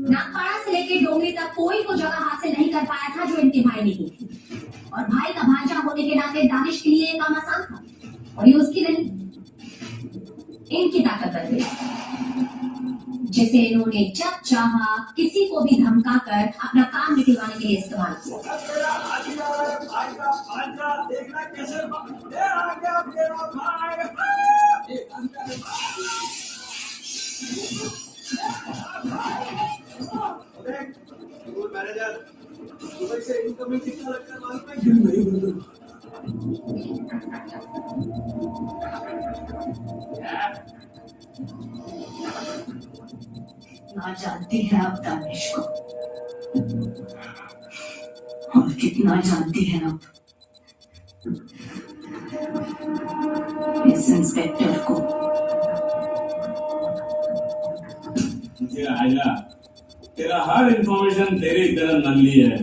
नागपाड़ा से लेकर डोंगरी तक कोई वो जगह हासिल नहीं कर पाया था जो इनके भाई ने की थी, और भाई का भांजा होने के नाते दानिश के लिए काम आसान था, और ये उसकी नहीं इनकी ताकत बन गई, जिसे इन्होंने जब चाहा किसी को भी धमका कर अपना काम निकलवाने के लिए इस्तेमाल किया। ना जानती है आप दानिश को, और कितना जानती है आप इस इंस्पेक्टर को। आइला, तेरा हर इंफॉर्मेशन तेरी तरह नल्ली है।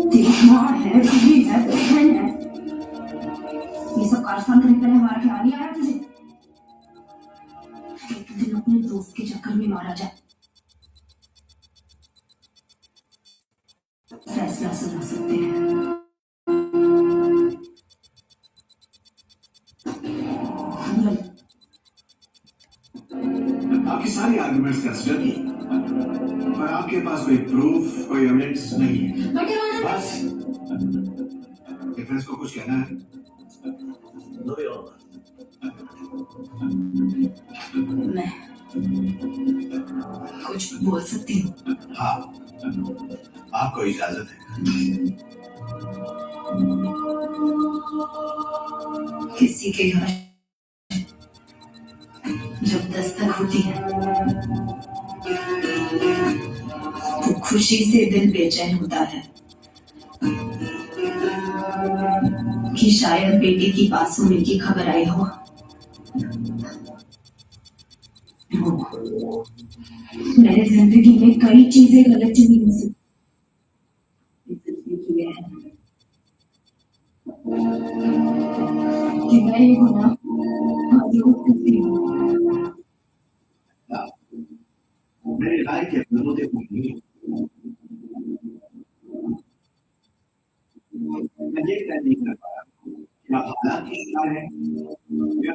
देखना है, तुझे है, बहन है, ये सब कारस्तान करने पहले हमारा ख्याल नहीं आया तुझे? एक दिन अपने दोस्त के चक्कर में मारा जाए, फैसला सुना सकते हैं। आपकी सारी आर्गुमेंट्स कंसिडर की, पर आपके पास कोई प्रूफ, कोई एविडेंस नहीं है। बस डिफेंस को कुछ कहना है? No, Your Honor. मैं कुछ बोल सकती हूँ? हाँ, आपको इजाजत है। किसी के घर जब दस्तक होती है तो खुशी से दिल बेचैन होता है कि शायद बेटे की पास होने की खबर आई हो। मैंने जिंदगी में कई चीजें गलत चुनी मुझसे किया है कि मैं ये गुनाह जरूर करती हूँ। मेरे राय के विरोध नहीं। मैं ये तय नहीं कर पाया क्या हालात की शिकार है या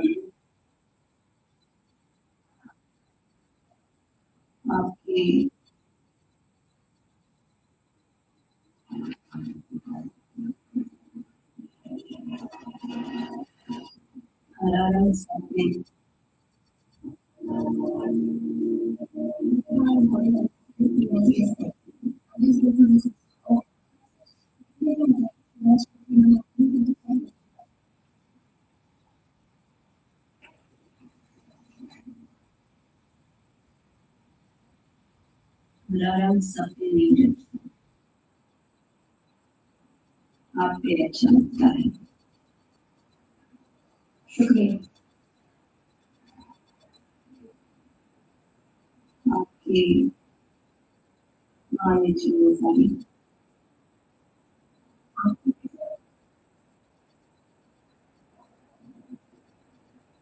आपकी हरा रंग सफेद हरा रंग सफेद आप पे अच्छा लगता है। शुक्रिया। आपकी माँ ने जिम्मेदारी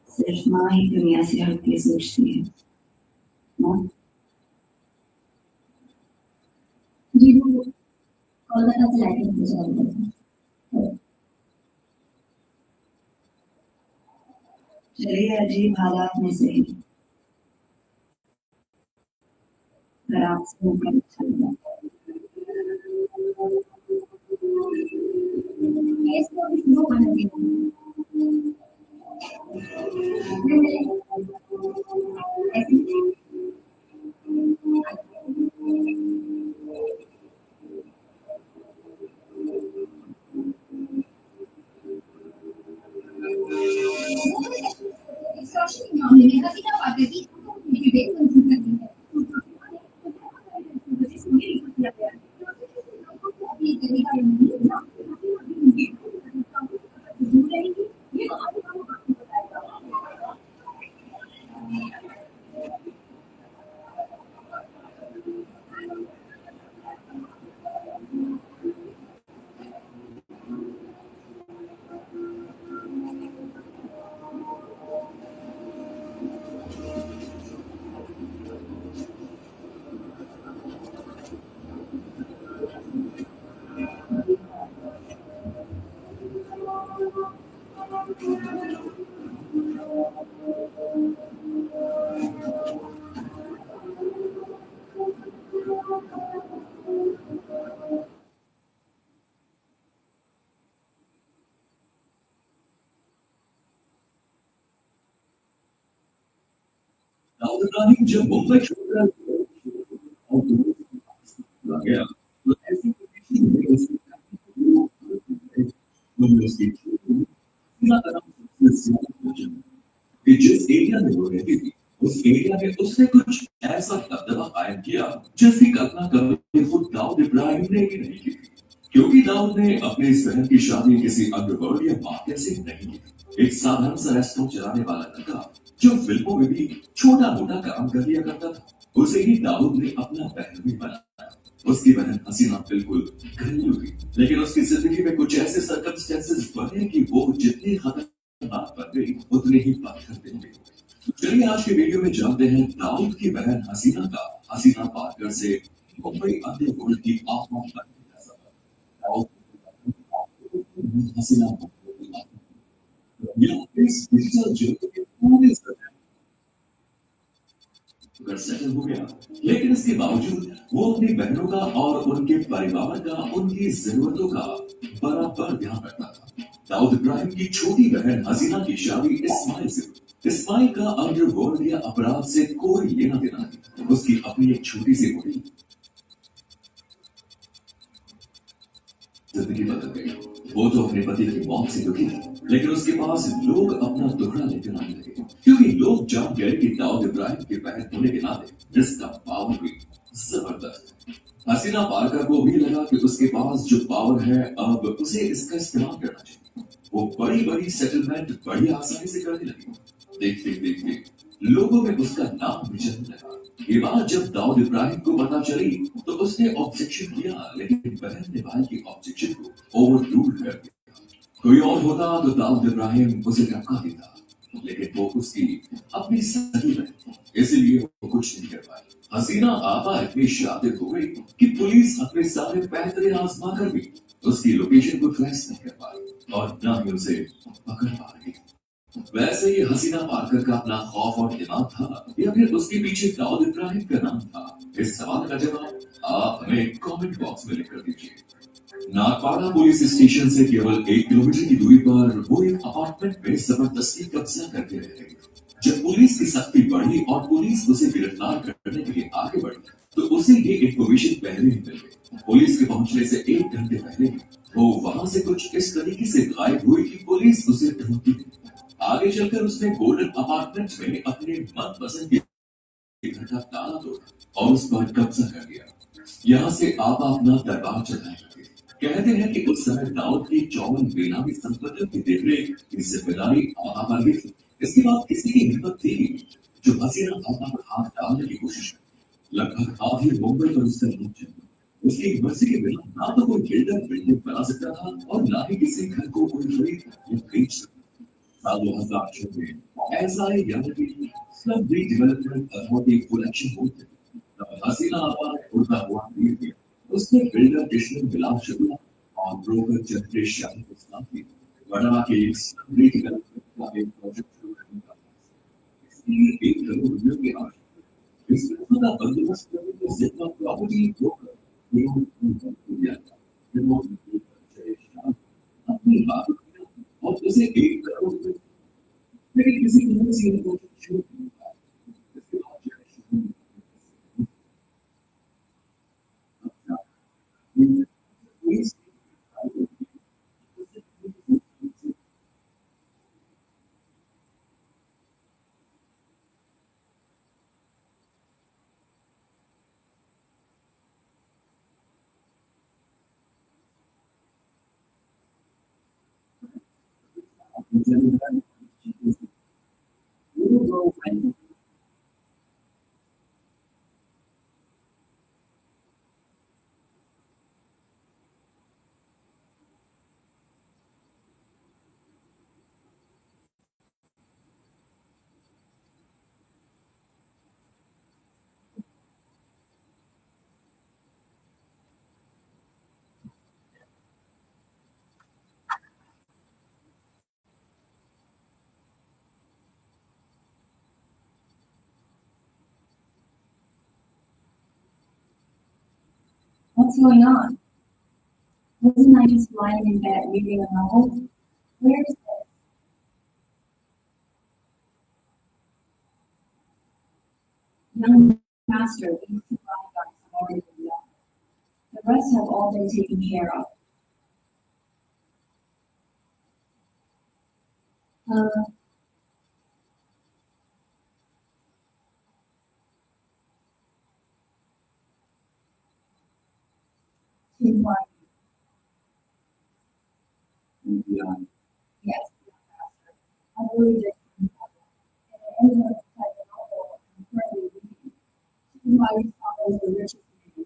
सिर्फ माँ ही दुनिया से हटके सोचती है। जी वो कोलकाता से लाइटिंग पे जा रहे थे। चलिए अजीब हालात में से अगर आपसे होकर अच्छा लगा दाऊद इब्राहिम जब मुंबई छोड़कर गया तो ऐसी कि जिस एरिया में वो रहती थी उस एरिया में उसने कुछ ऐसा दबदबा कायम किया जिसकी कल्पना कभी खुद दाऊद इब्राहिम ने भी नहीं की थी, क्योंकि दाऊद ने अपने इस बहन की शादी किसी अंडरवर्ल्ड या माफिया से नहीं की। एक साधारण सा रेस्टोरेंट चलाने वाला लड़का जो फिल्मों में भी छोटा मोटा काम कर लिया करता था, उसे ही दाऊद ने अपना बहन भी बनाया। उसकी बहन हसीना बिल्कुल घरेलू थी, लेकिन उसकी जिंदगी में कुछ ऐसे सर्कमस्टेंसेस बने कि वो जितनी खतरनाक बन गई उतने ही पत्थर बन गई। चलिए आज के वीडियो में जानते हैं दाऊद की बहन हसीना का हसीना पार्कर से मुंबई अंडरवर्ल्ड की आत्मा बनने का सफर। हसीना इस डिजिटल जगत के पूरे कर सेटल हो गया, लेकिन इसके बावजूद वो अपनी बहनों का और उनके परिवार का, उनकी जरूरतों का बराबर ध्यान रखता था। दाऊद इब्राहिम की छोटी बहन हसीना की शादी इस्माइल से हुई। इस्माइल का अंडरवर्ल्ड या अपराध से कोई लेना देना नहीं। उसकी अपनी एक छोटी सी कुड़ी जिंदगी बदल गई। वो तो अपने पति की मौत से दुखी थी, लेकिन उसके पास लोग अपना दुखड़ा लेकर आने लगे, क्योंकि लोग जान गए कि दाऊद इब्राहिम के बहन होने के नाते इसका पावर भी जबरदस्त है। हसीना पारकर को भी लगा कि उसके पास जो पावर है अब उसे इसका इस्तेमाल करना चाहिए। वो बड़ी बड़ी सेटलमेंट बड़ी आसानी से करने लगी। देखते देखते लोगों में उसका नाम भी चलने लगा। ये बात जब दाऊद इब्राहिम को पता चली तो उसने ऑब्जेक्शन किया, लेकिन बहन ने भाई की ऑब्जेक्शन को ओवर रूल कर दिया। कोई और होता तो दाऊद इब्राहिम उसे धक्का देता, लेकिन वो उसकी अपनी सगी बहन, इसलिए वो कुछ नहीं कर पाई। हसीना आपा इतनी शातिर हो गई कि पुलिस अपने सारे पैतरे आजमा कर भी उसकी लोकेशन को ट्रेस नहीं कर पाई और न ही उसे पकड़ पा रही। वैसे ही हसीना पारकर का अपना खौफ और दिमाग था या फिर उसके पीछे दाऊद इब्राहिम का नाम था? इस सवाल का जवाब आप हमें कमेंट बॉक्स में लिखकर दीजिए। नागपाड़ा पुलिस स्टेशन से केवल 1 किलोमीटर की दूरी पर वो एक अपार्टमेंट में जबरदस्ती कब्जा करके रह गई। जब पुलिस की सख्ती बढ़ी और पुलिस उसे गिरफ्तार करने के लिए आगे बढ़ी तो उसे ये इंफॉर्मेशन पहले ही मिल गई। पुलिस के पहुंचने से 1 घंटे पहले वो वहां से कुछ इस तरीके से गायब हुई कि पुलिस उसे ढूंढती रही। आगे चलकर उसने गोल्डन अपार्टमेंट में अपने मनपसंद के घर का ताला तोड़ा और उस पर कब्जा कर लिया। यहाँ से आप अपना दरबार चलाने लगे। कहते हैं कि उस समय दाऊद की 54 बेनामी संपत्तियों की देखरेख की जिम्मेदारी आपा पर भी थी। इसके बाद किसी की हिम्मत थी जो हसीना आपा पर हाथ डालने की कोशिश की। लगभग आधी मुंबई पर उसका मुंह चला। उसकी मर्जी के बिना ना तो कोई बिल्डर बिल्डिंग बना सकता था और ना ही किसी घर को कोई खरीद या बेच सकता। साल 2006 में ऐसा ही स्लम रीडेवलपमेंट अथॉरिटी इलेक्शन हुई थी। तब हसीना आपा ने उड़ता हुआ तीर दिया। उसने बिल्डर कृष्ण बिलाल शुक्ला और ब्रोकर जगदीश शाह के साथ ही वडा के एक स्लम रीडेवलपमेंट का एक प्रोजेक्ट शुरू करने का फैसला। इसलिए 1 करोड़ रुपयों की आवश्यकता। इस फैसले का बंदोबस्त करने के जितना प्रॉपर्टी ब्रोकर अपनी बात और उसे 1 करोड़ रुपए, लेकिन किसी तरह से उनको शुरू नहीं हुआ। इसके बाद police What's going on? Wasn't I just lying in bed reading a novel? Where is this? Young master, these 2 bodyguards have already been done. The rest have all been taken care of. Seems like yes, master. I believe it. And it ended up inside the novel and currently reading. Supervisor follows the richest man.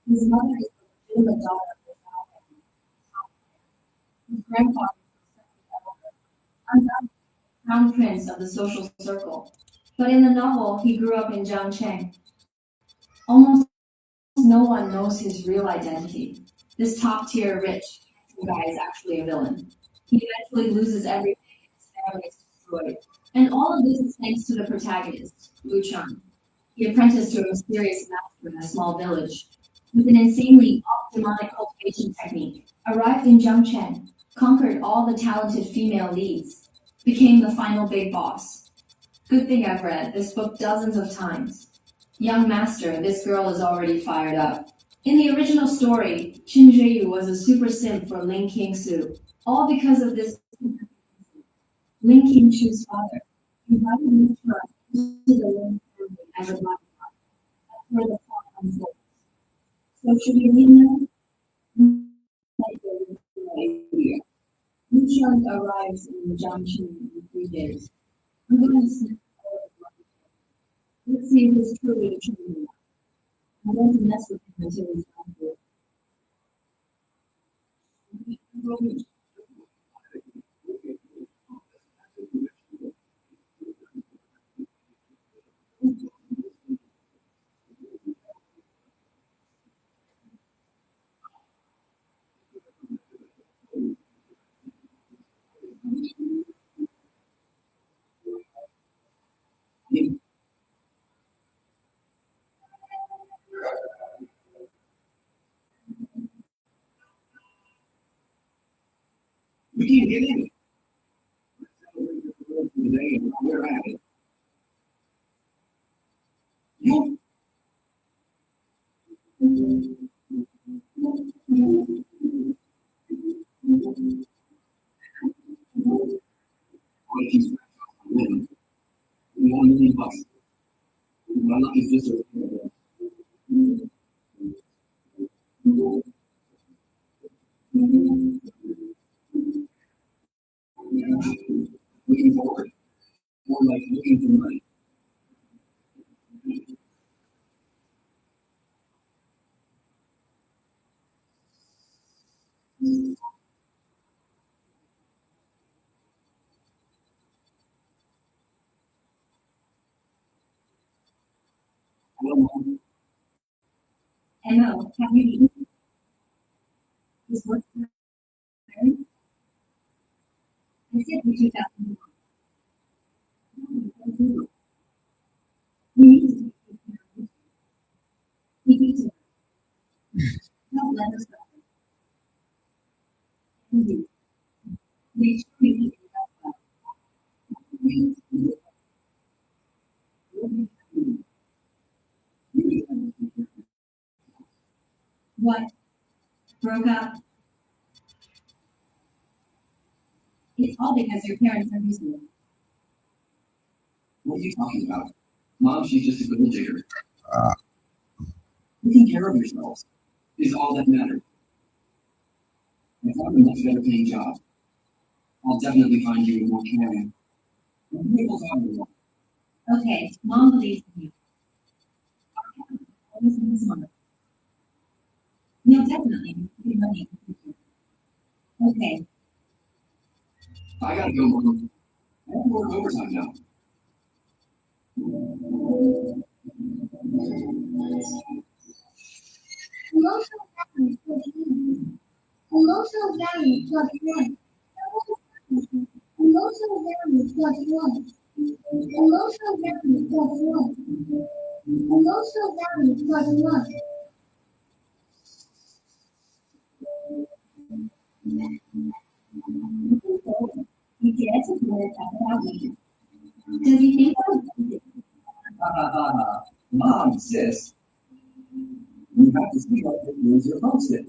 His mother is the legitimate daughter of the South End. His grandfather is the elder, undoubtedly crown prince of the social circle. But in the novel, he grew up in Jiangcheng. Almost no one knows his real identity. This top-tier rich guy is actually a villain. He eventually loses everything and his family is destroyed. And all of this is thanks to the protagonist, Lu Chun. He apprenticed to a mysterious master in a small village. With an insanely demonic cultivation technique, arrived in Jiangcheng, conquered all the talented female leads, became the final big boss. Good thing I've read this book dozens of times. Young master, this girl is already fired up. In the original story, Qin Zhuyu was a super simp for Ling Qingsu, all because of this Ling Qingshu's father. Invited me to the Ling family as a black box. That's where the plot unfolds. So should we leave now? Wu arrives in Jiangxi in 3 days. I'm going to see. Let's see if it's truly a true. I want to mess with him until he's gone through. We can't get in. Today, and we're at it. You. $1 million. My luck is just looking forward, more like looking for money. Emma, have you eaten? Is work tiring? I said we took out the we need to take care of it. We need to. Don't let us go. Indeed. Make sure we eat enough. What? Broke up? It's all because your parents are reasonable. What are you talking about? Mom, she's just a gold digger. Taking care of yourselves is all that matters. If I have a much better paying job, I'll definitely find you a more caring. We'll talk about it. Okay, Mom believes in you. Always in his mother. No, definitely. Be money. Okay. I gotta go, Mom. I have to work overtime now. Emotional value plus 1. Emotional value plus 1. Emotional value plus 1. Emotional value plus 1. Emotional value plus 1. He dared to do it about me. Does he think I would? Mom, sis. You have to speak up if you lose your posted.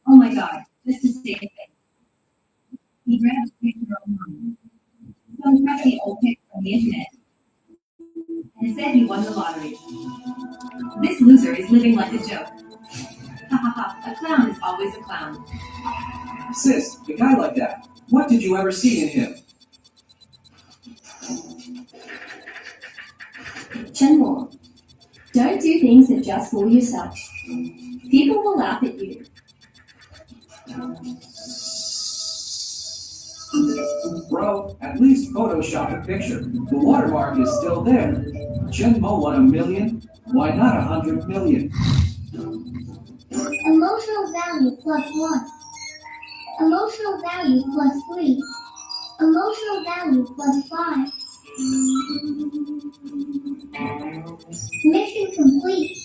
Oh my God, just to say a thing. He grabbed a picture of mine. Some crusty old pic from the internet. And said he won the lottery. This loser is living like a joke. Ha ha ha, a clown is always a clown. Sis, a guy like that, what did you ever see in him? Chenmo, don't do things that just fool yourself. People will laugh at you. Bro, at least Photoshop a picture. The watermark is still there. Chenmo won $1 million. Why not 100 million? Emotional value plus 1. Emotional value plus 3. Emotional value plus 5. Mission complete.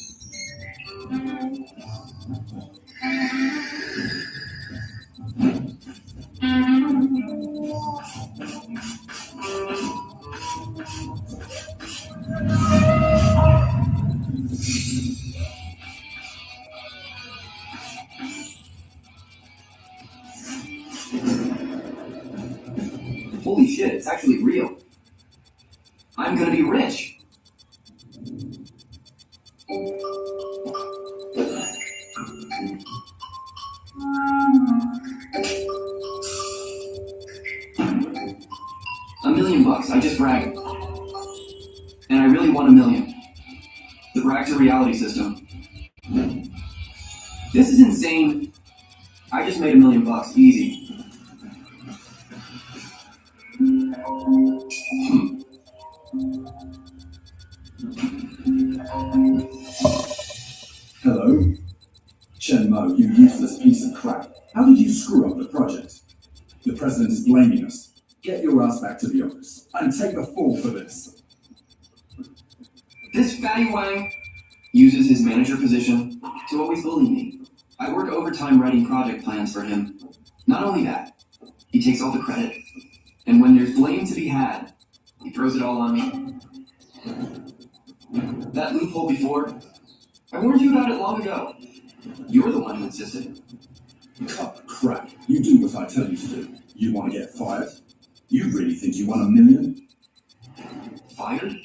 It's actually real. I'm gonna be rich. $1 million, I just bragged. And I really want $1 million. The brag to reality system. This is insane. I just made $1 million, easy. Hello? Chen Mo, you useless piece of crap. How did you screw up the project? The president is blaming us. Get your ass back to the office and take the fall for this. This fatty Wang uses his manager position to always bully me. I work overtime writing project plans for him. Not only that, he takes all the credit. And when there's blame to be had, he throws it all on me. That loophole before, I warned you about it long ago. You're the one who insisted. Cut the crap. You do what I tell you to do. You want to get fired? You really think you won $1 million? Fired?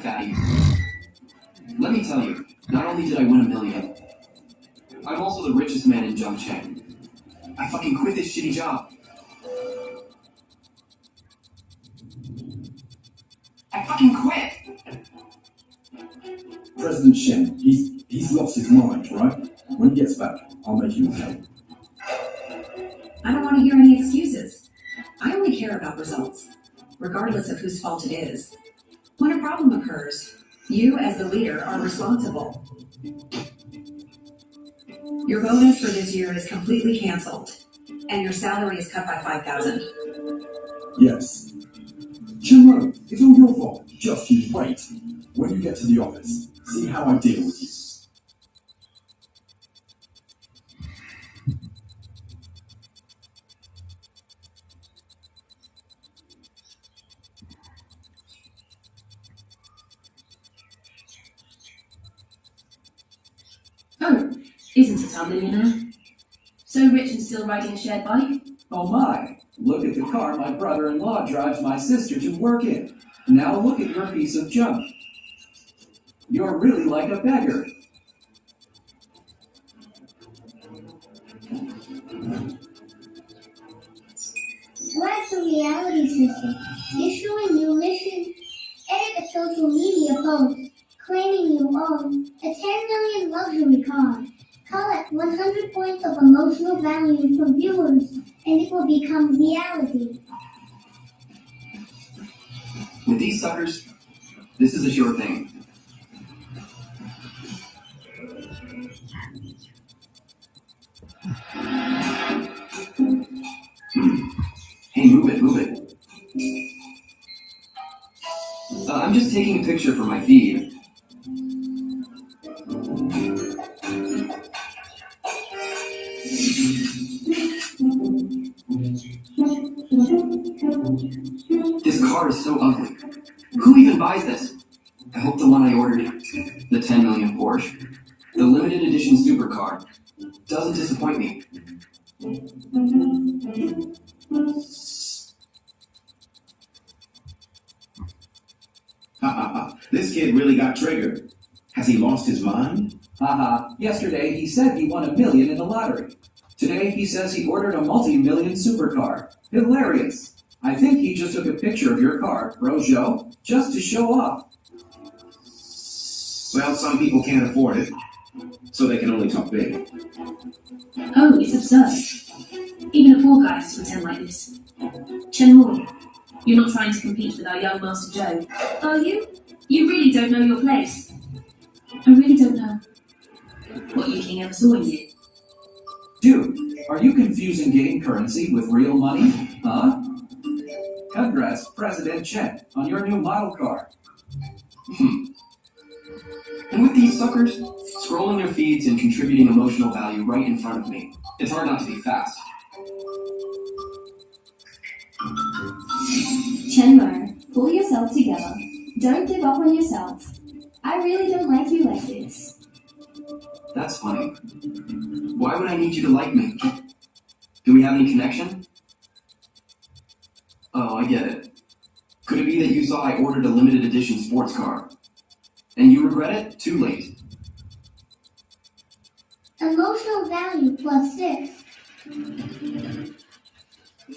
Fatty. Let me tell you, not only did I win $1 million, I'm also the richest man in Zhongcheng. I fucking quit this shitty job. I fucking quit! President Shen, he's lost his mind, right? When he gets back, I'll make you pay. I don't want to hear any excuses. I only care about results, regardless of whose fault it is. When a problem occurs, you as the leader are responsible. Your bonus for this year is completely canceled, and your salary is cut by 5,000. Yes. Chenro, it's all your fault. Just you wait. When you get to the office, see how I deal with you. Oh, isn't it our millionaire? So rich and still riding a shared bike? Oh my, look at the car my brother-in-law drives my sister to work in. Now look at your piece of junk. You're really like a beggar. What's the reality system? Issuing new missions, edit a social media post, claiming you own a 10 million luxury car. Collect 100 points of emotional value from viewers, and it will become reality. With these suckers, this is a sure thing. Hey, move it. I'm just taking a picture for my feed. This car is so ugly. Who even buys this? I hope the one I ordered, the 10 million Porsche, the limited edition supercar, doesn't disappoint me. This kid really got triggered. Has he lost his mind? Haha, yesterday he said he won $1 million in the lottery. Today he says he ordered a multi-million supercar. Hilarious. I think he just took a picture of your car, Rojo, just to show off. Well, some people can't afford it, so they can only talk big. Oh, it's absurd. Even a poor guy has to pretend like this. Chen Mo, you're not trying to compete with our young Master Joe, are you? You really don't know your place. I really don't know. What you king ever saw in you. Dude, are you confusing game currency with real money? Huh? Congrats, President Chen, on your new model car. And with these suckers, scrolling their feeds and contributing emotional value right in front of me, it's hard not to be fast. Chenmer, pull yourself together. Don't give up on yourself. I really don't like you like this. That's funny. Why would I need you to like me? Do we have any connection? Oh, I get it. Could it be that you saw I ordered a limited edition sports car? And you regret it? Too late. Emotional value plus 6.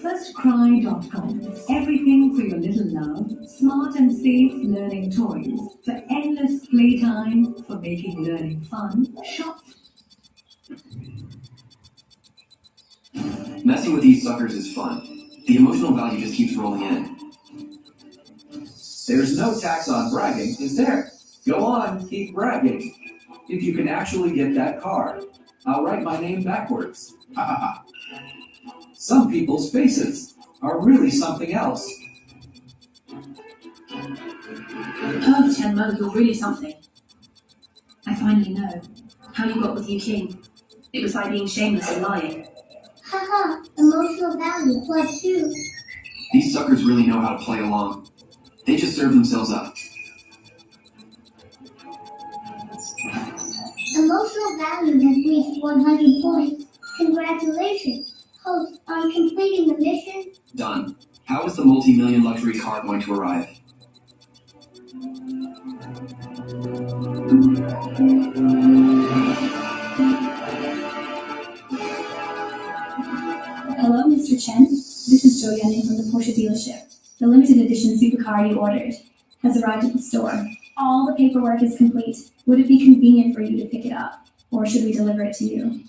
Firstcry.com. Everything for your little love. Smart and safe learning toys. For endless playtime. For making learning fun. Shop. Messing with these suckers is fun. The emotional value just keeps rolling in. There's no tax on bragging, is there? Go on, keep bragging. If you can actually get that car, I'll write my name backwards. Ha ha ha. Some people's faces are really something else. Oh, Chenmo, you're really something. I finally know how you got with Yu King. It was by being shameless and lying. Haha, emotional value plus 2. These suckers really know how to play along. They just serve themselves up. Emotional value has reached 100 points. Congratulations, host, on completing the mission. Done. How is the multi-million luxury car going to arrive? Hello, Mr. Chen. This is Jo Yanning from the Porsche dealership. The limited edition supercar you ordered has arrived at the store. All the paperwork is complete. Would it be convenient for you to pick it up, or should we deliver it to you?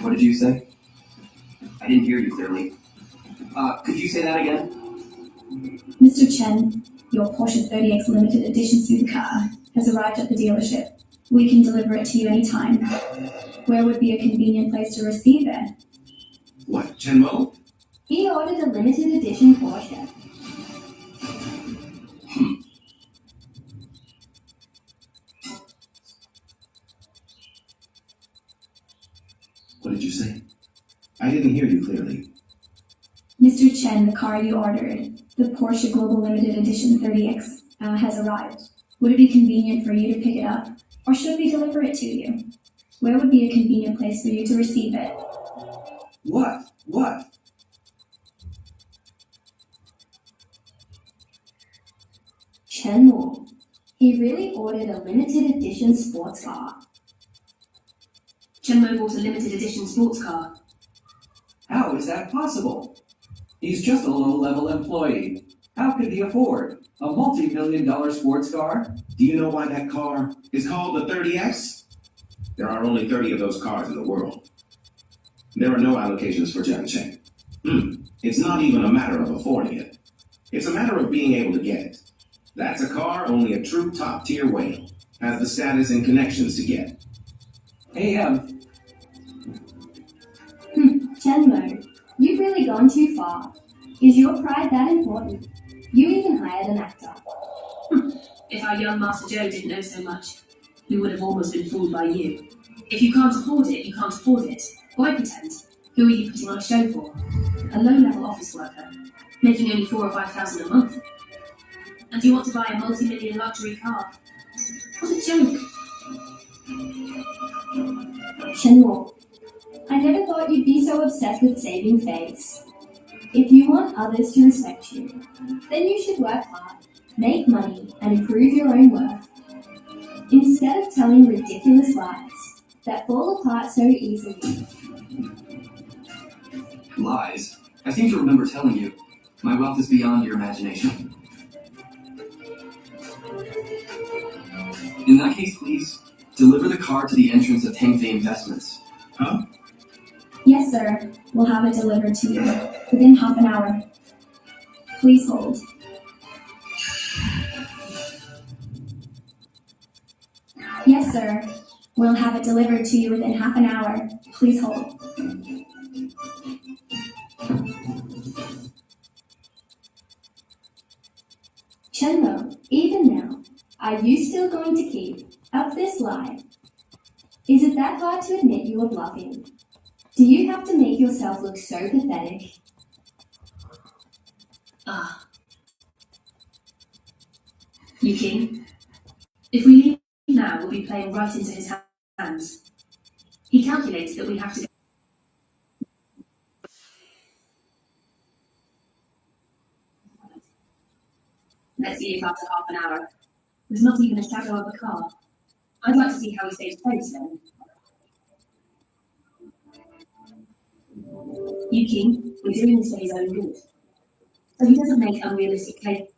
What did you say? I didn't hear you clearly. Could you say that again? Mr. Chen, your Porsche 30X limited edition supercar has arrived at the dealership. We can deliver it to you anytime. Where would be a convenient place to receive it? What, Chenmo? He ordered a limited edition Porsche. What did you say? I didn't hear you clearly. Mr. Chen, the car you ordered, the Porsche Global Limited Edition 30X, has arrived. Would it be convenient for you to pick it up, or should we deliver it to you? Where would be a convenient place for you to receive it? What? Chen Wu. He really ordered a limited edition sports car. Chenmo bought a limited edition sports car. How is that possible? He's just a low-level employee. How could he afford a multi-million-dollar sports car? Do you know why that car is called the 30X? There are only 30 of those cars in the world. There are no allocations for Jackie Chan. It's not even a matter of affording it. It's a matter of being able to get it. That's a car only a true top-tier whale has the status and connections to get. Chenmo, you've really gone too far. Is your pride that important? You even hired an actor. If our young Master Joe didn't know so much, we would have almost been fooled by you. If you can't afford it, you can't afford it. Why pretend? Who are you putting on a show for? A low-level office worker, making only 4,000 or 5,000 a month. And you want to buy a multi-million luxury car? What a joke! Chenwo, I never thought you'd be so obsessed with saving face. If you want others to respect you, then you should work hard, make money, and improve your own worth. Instead of telling ridiculous lies that fall apart so easily. Lies? I seem to remember telling you. My wealth is beyond your imagination. In that case, please, deliver the car to the entrance of Tangfei Investments. Huh? Yes, sir. We'll have it delivered to you within half an hour. Please hold. Yes, sir. We'll have it delivered to you within half an hour. Please hold. Chenmo, even now, are you still going to keep up this lie? Is it that hard to admit you are bluffing? Do you have to make yourself look so pathetic? You King, if we leave now, we'll be playing right into his hands. He calculated that we have to. Let's see if after half an hour, there's not even a shadow of a car. I'd like to see how he stays face then. Yuki, we're doing this for his own good. So he doesn't make unrealistic claims.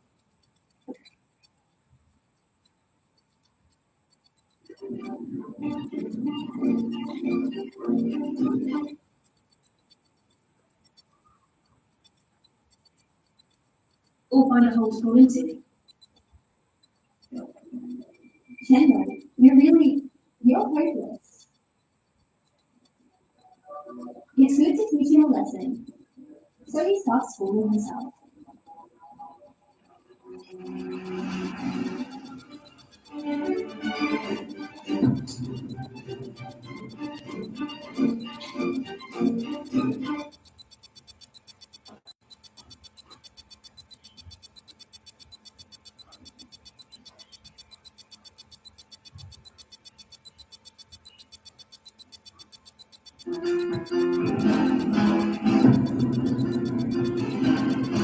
Or find a hole to fall into. Chandler, you're hopeless. It's good to teach him a lesson. So he stops fooling himself.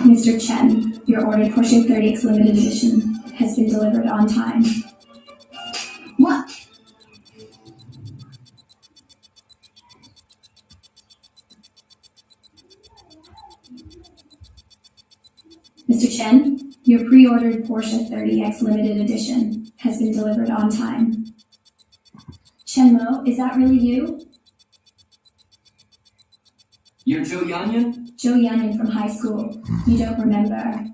Mr. Chen, your ordered Porsche 30X limited edition has been delivered on time. What? Mr. Chen, your pre-ordered Porsche 30X limited edition has been delivered on time. Chen Mo, is that really you? You're Joe Yanyan? Joe Yanyan from high school. You don't remember.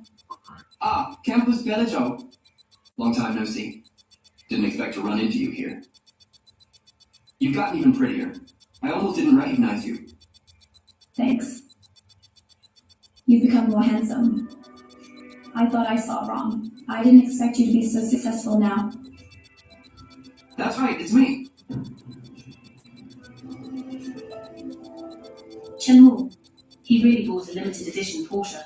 Ah, Campus Bellagio. Long time no see. Didn't expect to run into you here. You've gotten even prettier. I almost didn't recognize you. Thanks. You've become more handsome. I thought I saw wrong. I didn't expect you to be so successful now. That's right, it's me. Chenmu, he really bought a limited edition Porsche.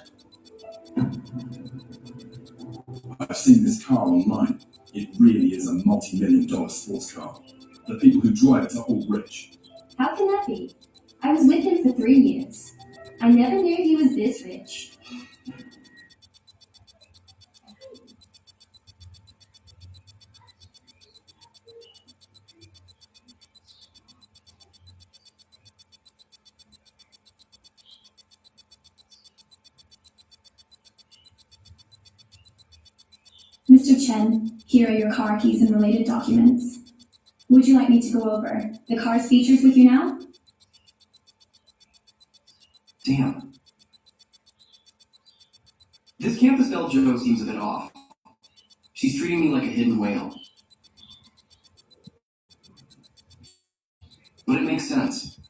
I've seen this car online. It really is a multi-million-dollar sports car. The people who drive it are all rich. How can that be? I was with him for 3 years. I never knew he was this rich. Mr. Chen, here are your car keys and related documents. Would you like me to go over the car's features with you now? Damn. This Campus Bellagio seems a bit off. She's treating me like a hidden whale. But it makes sense.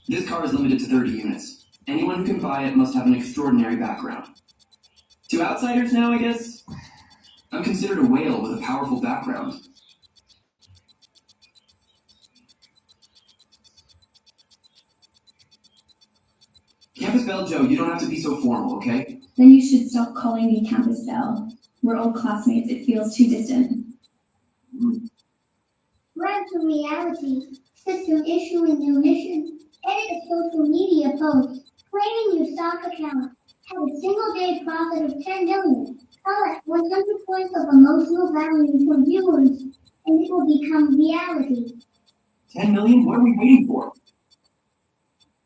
This car is limited to 30 units. Anyone who can buy it must have an extraordinary background. To outsiders now, I guess? I'm considered a whale with a powerful background. Campus Bellagio, you don't have to be so formal, okay? Then you should stop calling me Campus Belle. We're old classmates, it feels too distant. Run to reality. System issuing new mission. Edit a social media post. Claiming your stock account. Have a single day profit of 10 million. Collect 100 points of emotional value from viewers. And it will become reality. 10 million? What are we waiting for?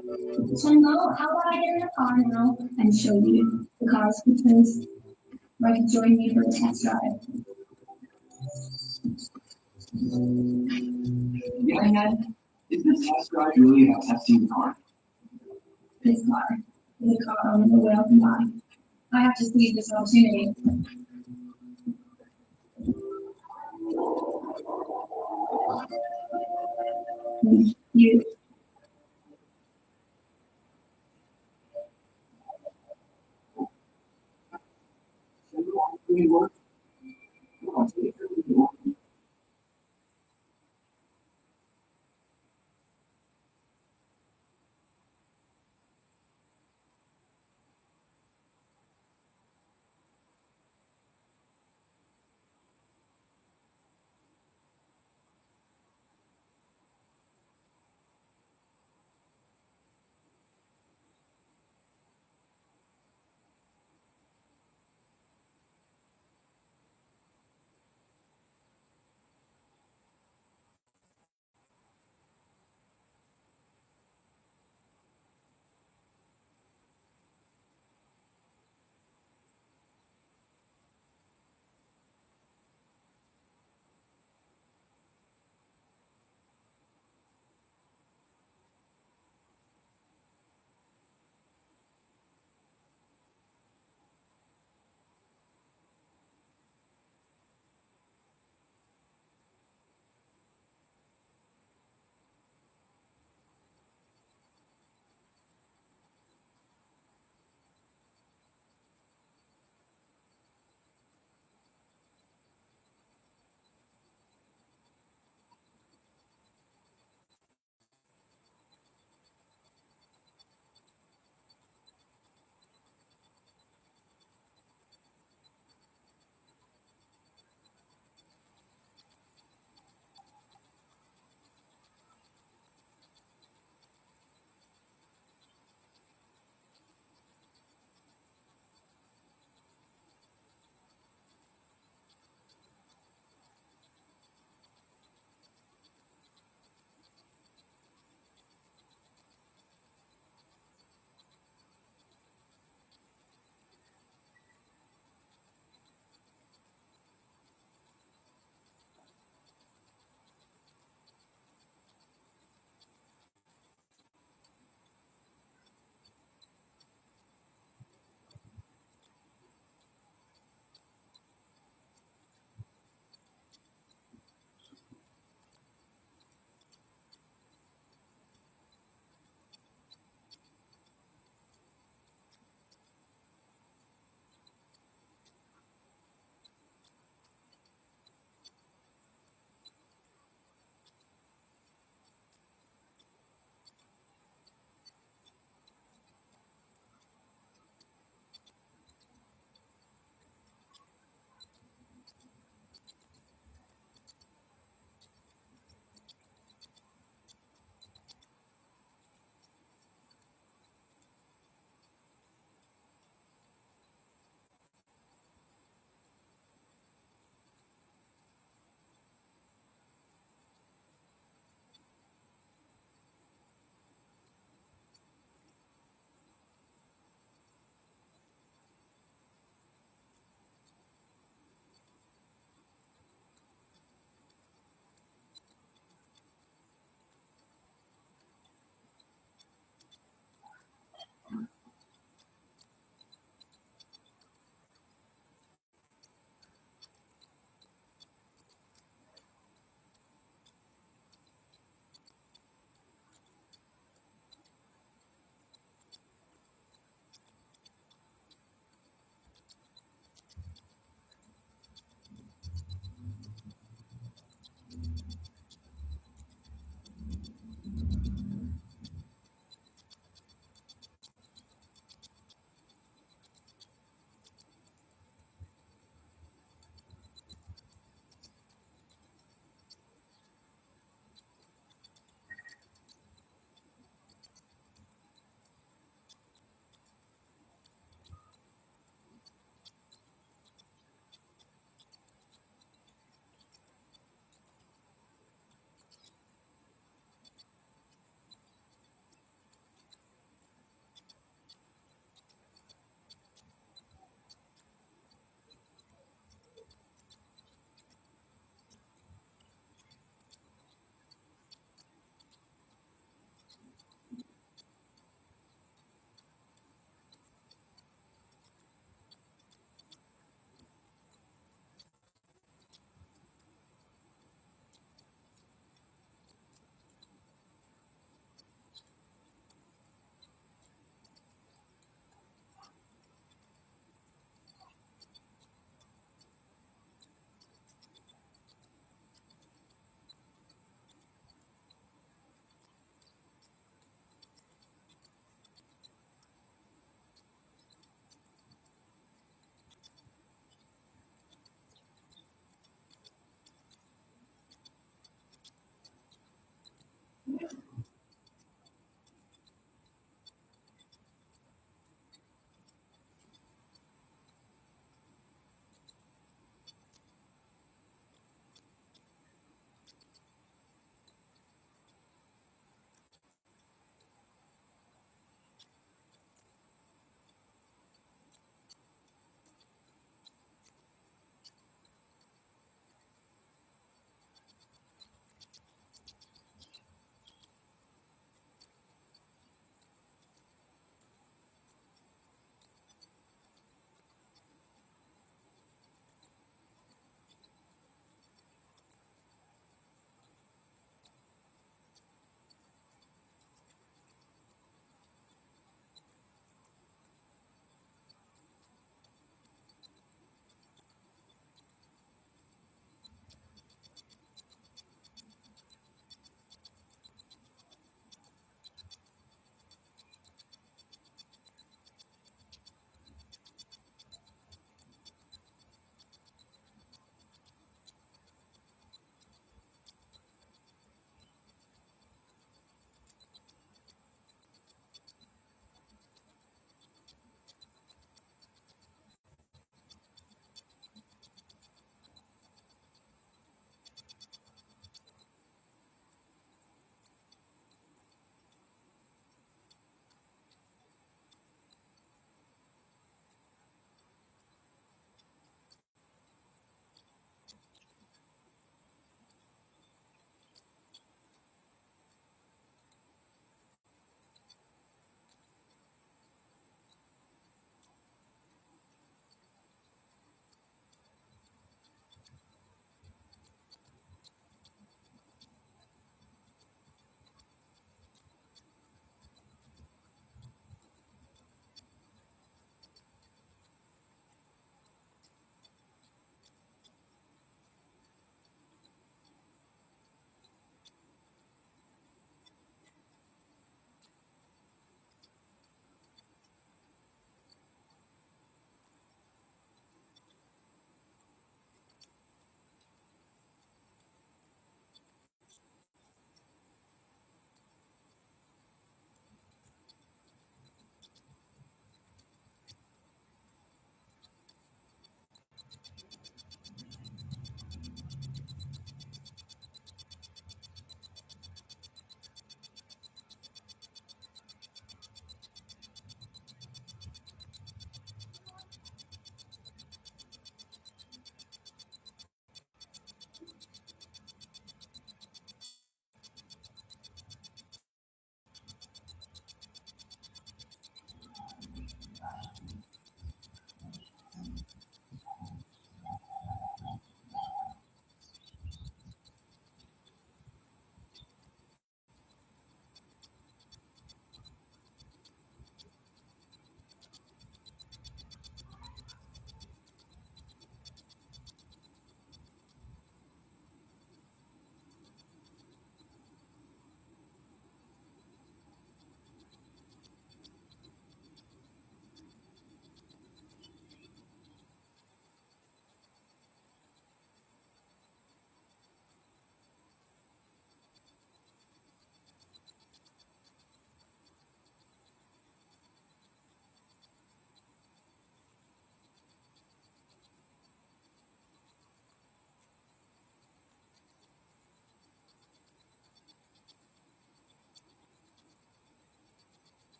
Chenmo, how about I get in the car now and show you the car's features, or I could join you for a test drive. Yeah, is this test drive really about testing the car? This car, the car only the whale can buy. I have to seize this opportunity. You.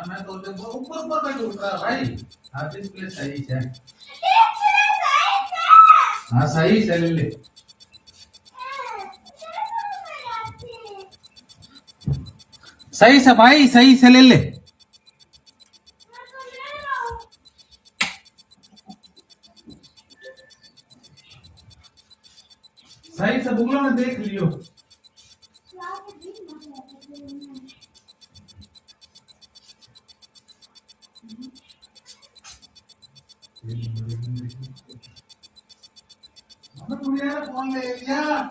मैं तो ऊपर ऊपर में ढूंढ रहा भाई आप इस प्लेस सही है हाँ सही चल ले सही से भाई सही से ले ले सही से बुगलों में देख लियो फोन ले लिया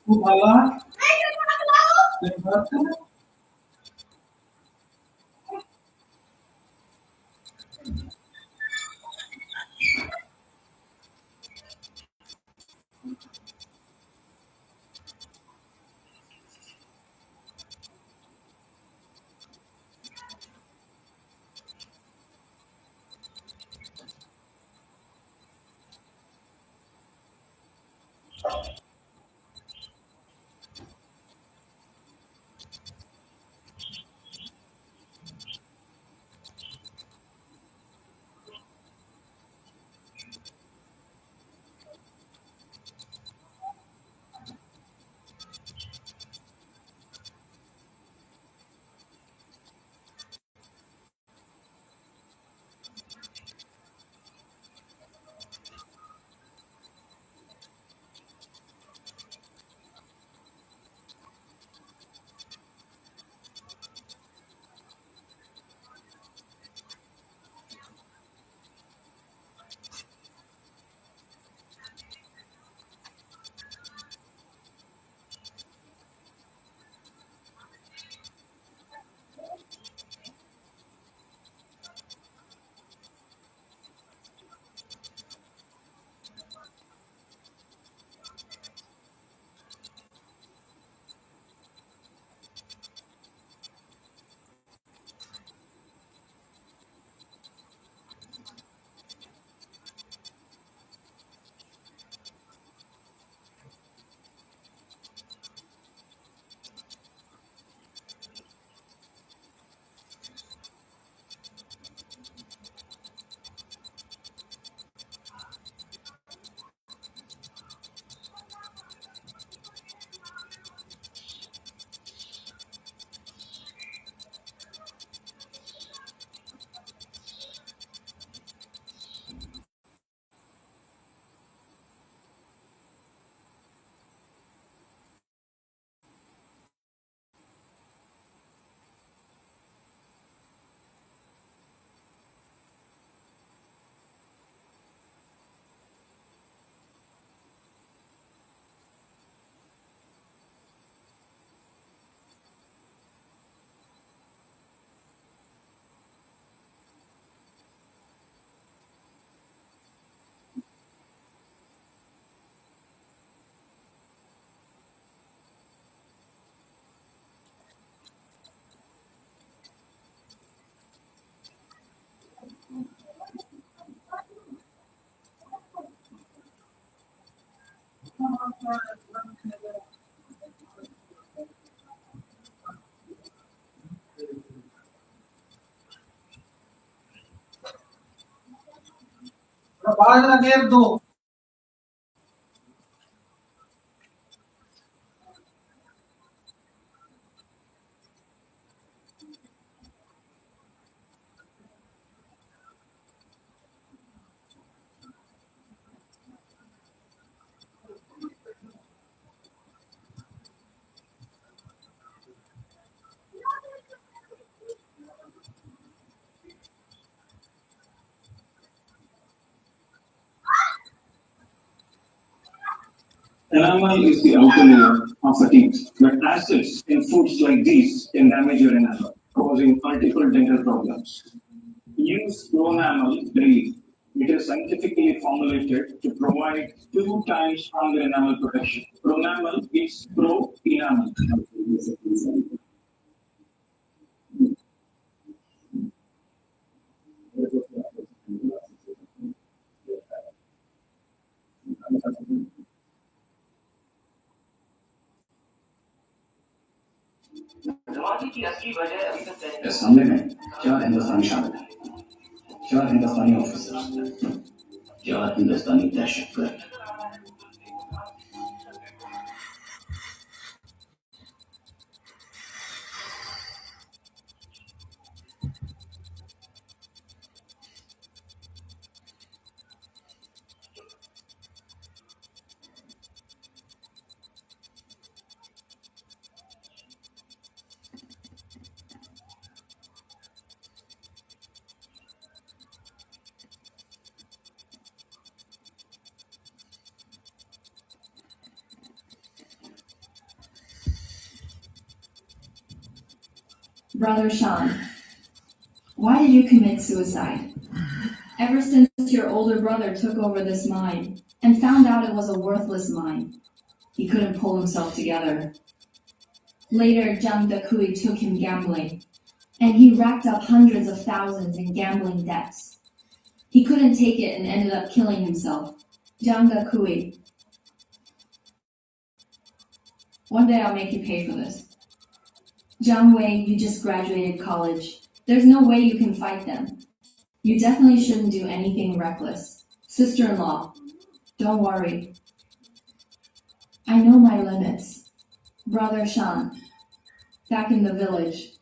तुम्हाला तेव्हा Enamel is the outer layer of the teeth, but acids in foods like these can damage your enamel, causing multiple dental problems. Use Pronamel daily. It is scientifically formulated to provide 2 times stronger enamel protection. Pronamel is pro-enamel. इस हमले में 4 हिंदुस्तानी शामिल हैं, 4 Hindustani officer, 4 Hindustani दहशतगर्द। Brother Sean, why did you commit suicide? Ever since your older brother took over this mine and found out it was a worthless mine, he couldn't pull himself together. Later, Jiang Dakui took him gambling, and he racked up hundreds of thousands in gambling debts. He couldn't take it and ended up killing himself. Jiang Dakui. One day I'll make you pay for this. Jiang Wei, you just graduated college. There's no way you can fight them. You definitely shouldn't do anything reckless. Sister-in-law, don't worry. I know my limits. Brother Shan, back in the village,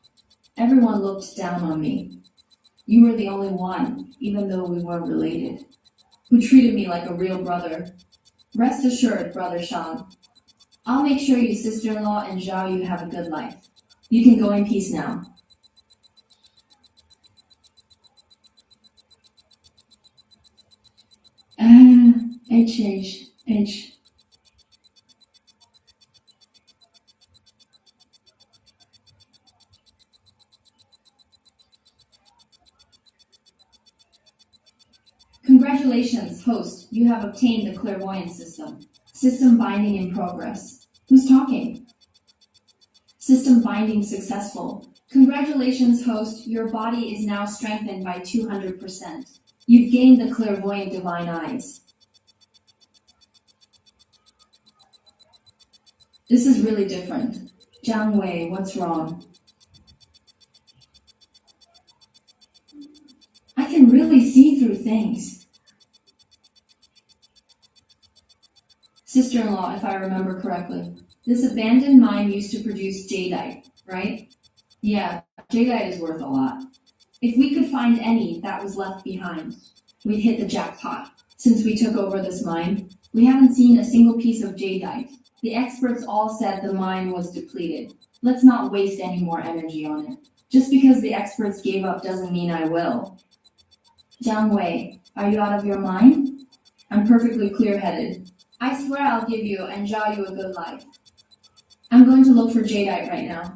everyone looked down on me. You were the only one, even though we weren't related, who treated me like a real brother. Rest assured, Brother Shan, I'll make sure your sister-in-law and Zhao Yu have a good life. You can go in peace now. H. Congratulations, host. You have obtained the clairvoyant system. System binding in progress. Who's talking? System binding successful. Congratulations, host. Your body is now strengthened by 200%. You've gained the clairvoyant divine eyes. This is really different. Jiang Wei, what's wrong? I can really see through things. Sister-in-law, if I remember correctly, this abandoned mine used to produce jadeite, right? Yeah, jadeite is worth a lot. If we could find any that was left behind, we'd hit the jackpot. Since we took over this mine, we haven't seen a single piece of jadeite. The experts all said the mine was depleted. Let's not waste any more energy on it. Just because the experts gave up doesn't mean I will. Jiang Wei, are you out of your mind? I'm perfectly clear-headed. I swear I'll give you and Zhao Yu a good life. I'm going to look for jadeite right now.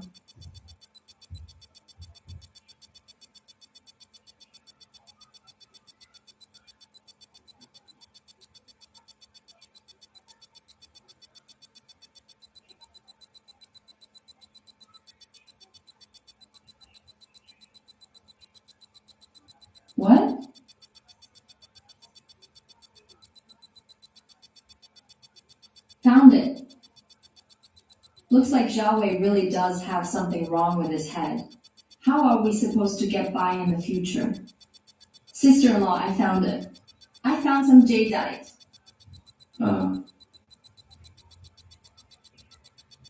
What? Found it. Looks like Xiaowei really does have something wrong with his head. How are we supposed to get by in the future? Sister-in-law, I found it. I found some jadeite.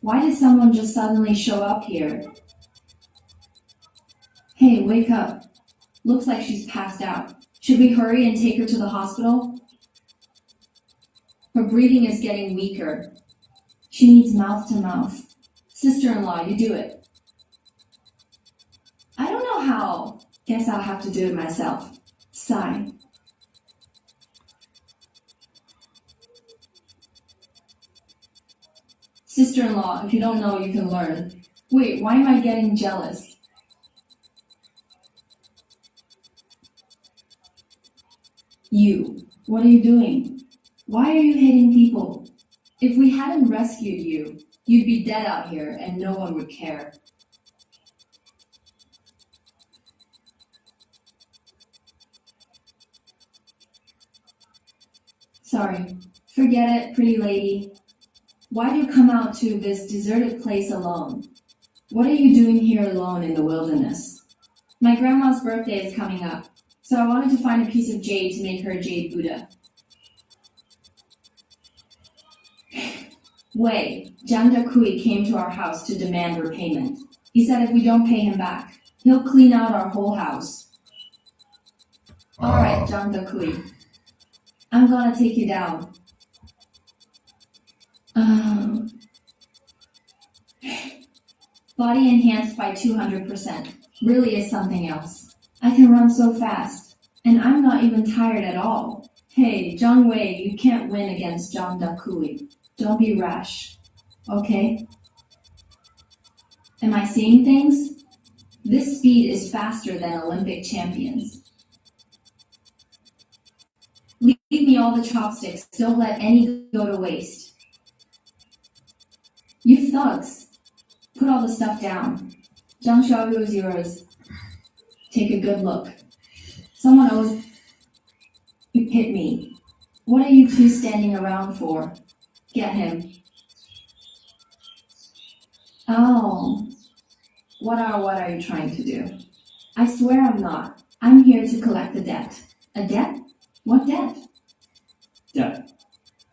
Why did someone just suddenly show up here? Hey, wake up. Looks like she's passed out. Should we hurry and take her to the hospital? Her breathing is getting weaker. She needs mouth to mouth. Sister-in-law, you do it. I don't know how. Guess I'll have to do it myself. Sigh. Sister-in-law, if you don't know, you can learn. Wait, why am I getting jealous? You, what are you doing? Why are you hitting people? If we hadn't rescued you, you'd be dead out here and no one would care. Sorry. Forget it, pretty lady. Why'd you come out to this deserted place alone? What are you doing here alone in the wilderness? My grandma's birthday is coming up, so I wanted to find a piece of jade to make her a jade Buddha. Wei, Jiang Dakui came to our house to demand repayment. He said if we don't pay him back, he'll clean out our whole house. Alright, Jiang Dakui. I'm gonna take you down. Body enhanced by 200%. Really is something else. I can run so fast, and I'm not even tired at all. Hey, Zhang Wei, you can't win against Jiang Dakui. Don't be rash, okay? Am I seeing things? This speed is faster than Olympic champions. Leave me all the chopsticks. Don't let any go to waste. You thugs. Put all the stuff down. Zhang Xiaoyu is yours. Take a good look. Someone owes... You hit me. What are you two standing around for? Get him. Oh. What are you trying to do? I swear I'm not. I'm here to collect a debt. A debt? What debt? Debt.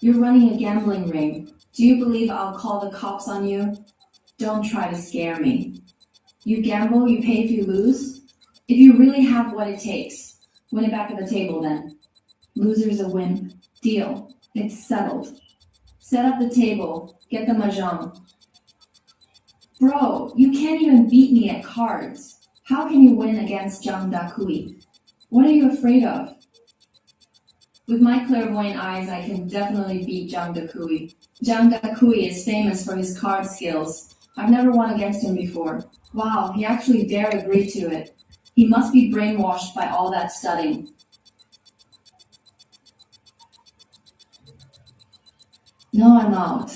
You're running a gambling ring. Do you believe I'll call the cops on you? Don't try to scare me. You gamble, you pay if you lose? If you really have what it takes, win it back at the table then. Loser's a win. Deal. It's settled. Set up the table. Get the mahjong. Bro, you can't even beat me at cards. How can you win against Jiang Dakui? What are you afraid of? With my clairvoyant eyes, I can definitely beat Jiang Dakui. Jiang Dakui is famous for his card skills. I've never won against him before. Wow, he actually dared agree to it. He must be brainwashed by all that studying. No, I'm out.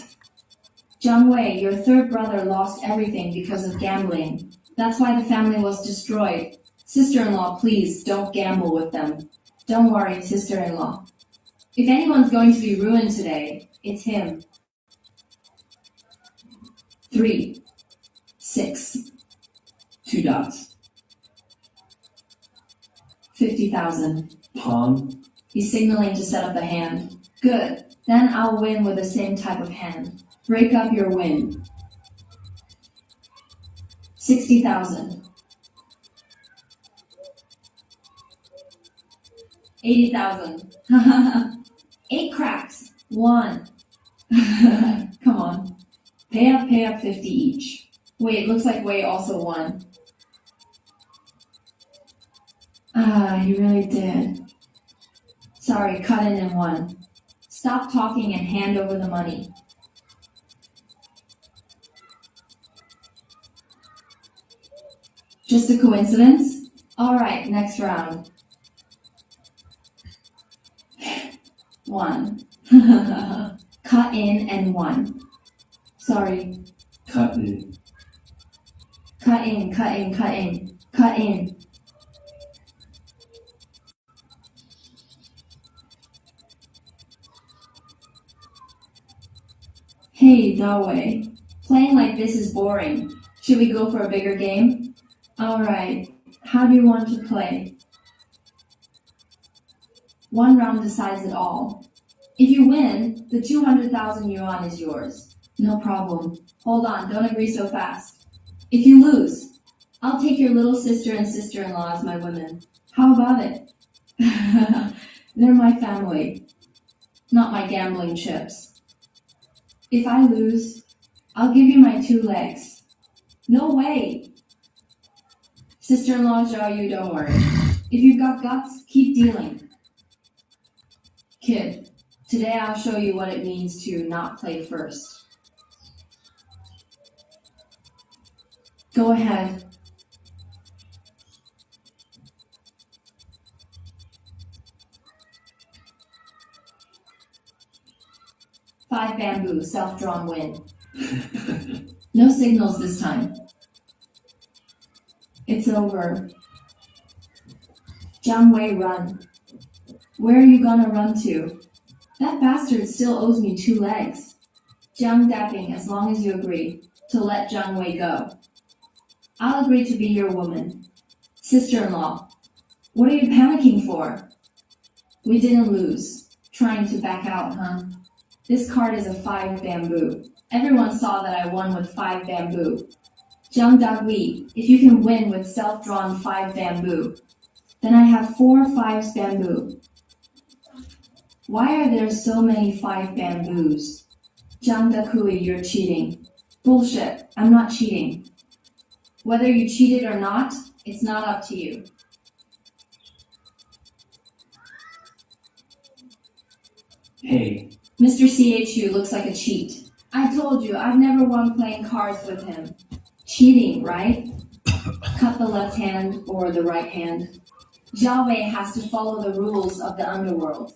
Jiang Wei, your third brother lost everything because of gambling. That's why the family was destroyed. Sister-in-law, please, don't gamble with them. Don't worry, sister-in-law. If anyone's going to be ruined today, it's him. 3, 6, 2 dots. 50,000. Pawn. He's signaling to set up a hand. Good. Then I'll win with the same type of hand. Break up your win. 60,000. 80,000. 8 cracks. 1. Come on. Pay up 50 each. Wait, looks like Wei also won. You really did. Sorry, cut in and won. Stop talking and hand over the money. Just a coincidence? Alright, next round. 1. Cut in and 1. Sorry. Cut in. Cut in, cut in, cut in. Cut in. Hey, Dawei. Playing like this is boring. Should we go for a bigger game? Alright. How do you want to play? One round decides it all. If you win, the 200,000 yuan is yours. No problem. Hold on, don't agree so fast. If you lose, I'll take your little sister and sister-in-law as my women. How about it? They're my family, not my gambling chips. If I lose, I'll give you my 2 legs. No way! Sister-in-law Zhao Yu, don't worry. If you've got guts, keep dealing. Kid, today I'll show you what it means to not play first. Go ahead. Five bamboo, self-drawn win. No signals this time. It's over. Jiang Wei, run. Where are you gonna run to? That bastard still owes me 2 legs. Jiang dapping as long as you agree to let Jiang Wei go. I'll agree to be your woman. Sister-in-law, what are you panicking for? We didn't lose. Trying to back out, huh? This card is a 5 bamboo. Everyone saw that I won with 5 bamboo. Jiang Dagui, if you can win with self-drawn 5 bamboo, then I have 4 5s bamboo. Why are there so many 5 bamboos? Jiang Dakui, you're cheating. Bullshit, I'm not cheating. Whether you cheated or not, it's not up to you. Hey, Mr. CHU looks like a cheat. I told you, I've never won playing cards with him. Cheating, right? Cut the left hand or the right hand. Zhao Wei has to follow the rules of the underworld.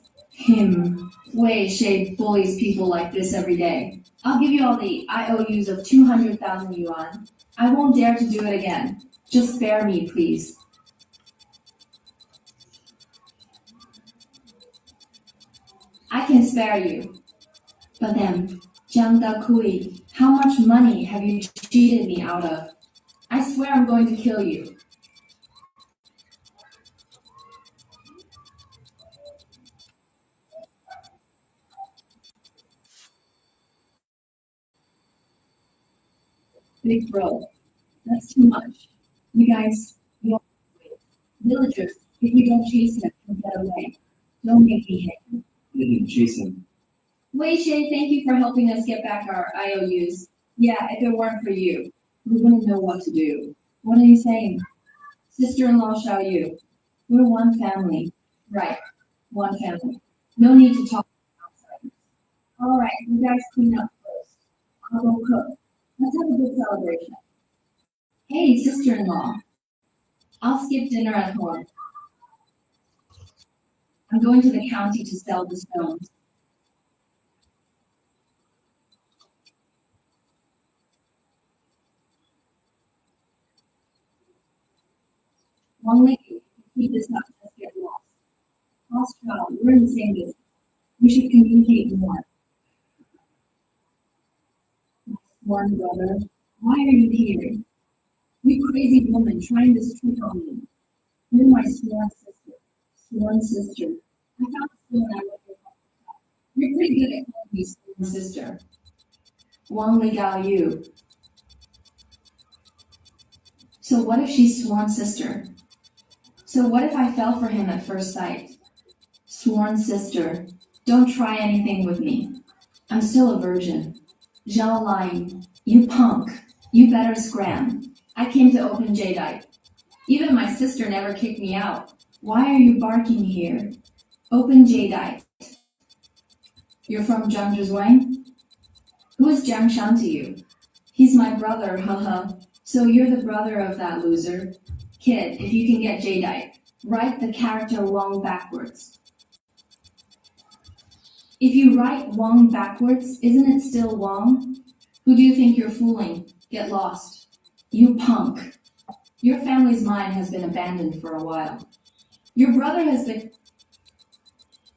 Wei Shay bullies people like this every day. I'll give you all the IOUs of 200,000 yuan. I won't dare to do it again. Just spare me, please. I can spare you. But then, Jiang Dakui, how much money have you cheated me out of? I swear I'm going to kill you. Big bro, that's too much. You guys, you villagers, if you don't chase him, he'll get away. Don't make me hit him. You didn't chase him. Wei Shay, thank you for helping us get back our IOUs. Yeah, if it weren't for you, we wouldn't know what to do. What are you saying? Sister-in-law Xiao Yu, we're one family. Right, one family. No need to talk outsiders. All right, you guys clean up first. I'll go cook. Let's have a good celebration. Hey, sister-in-law. I'll skip dinner at home. I'm going to the county to sell the stones. One lady, keep this up, let's get lost. Lost child, we're in the same business. We should communicate more. One brother, why are you here? You crazy woman trying this trick on me. You're my sworn sister. Sworn sister. I found the stone I wrote your house. You're pretty good at calling me sworn sister. Wang Li Gao Yu. So what if she's sworn sister? So what if I fell for him at first sight? Sworn sister, don't try anything with me. I'm still a virgin. Zhao Lai, you punk. You better scram. I came to open Jadeite. Even my sister never kicked me out. Why are you barking here? Open Jadeite. You're from Zhangzhuang? Who is Jiang Shan to you? He's my brother, haha. So you're the brother of that loser? Kid, if you can get Jadeite, write the character Wang backwards. If you write Wang backwards, isn't it still Wang? Who do you think you're fooling? Get lost. You punk. Your family's mine has been abandoned for a while. Your brother has been...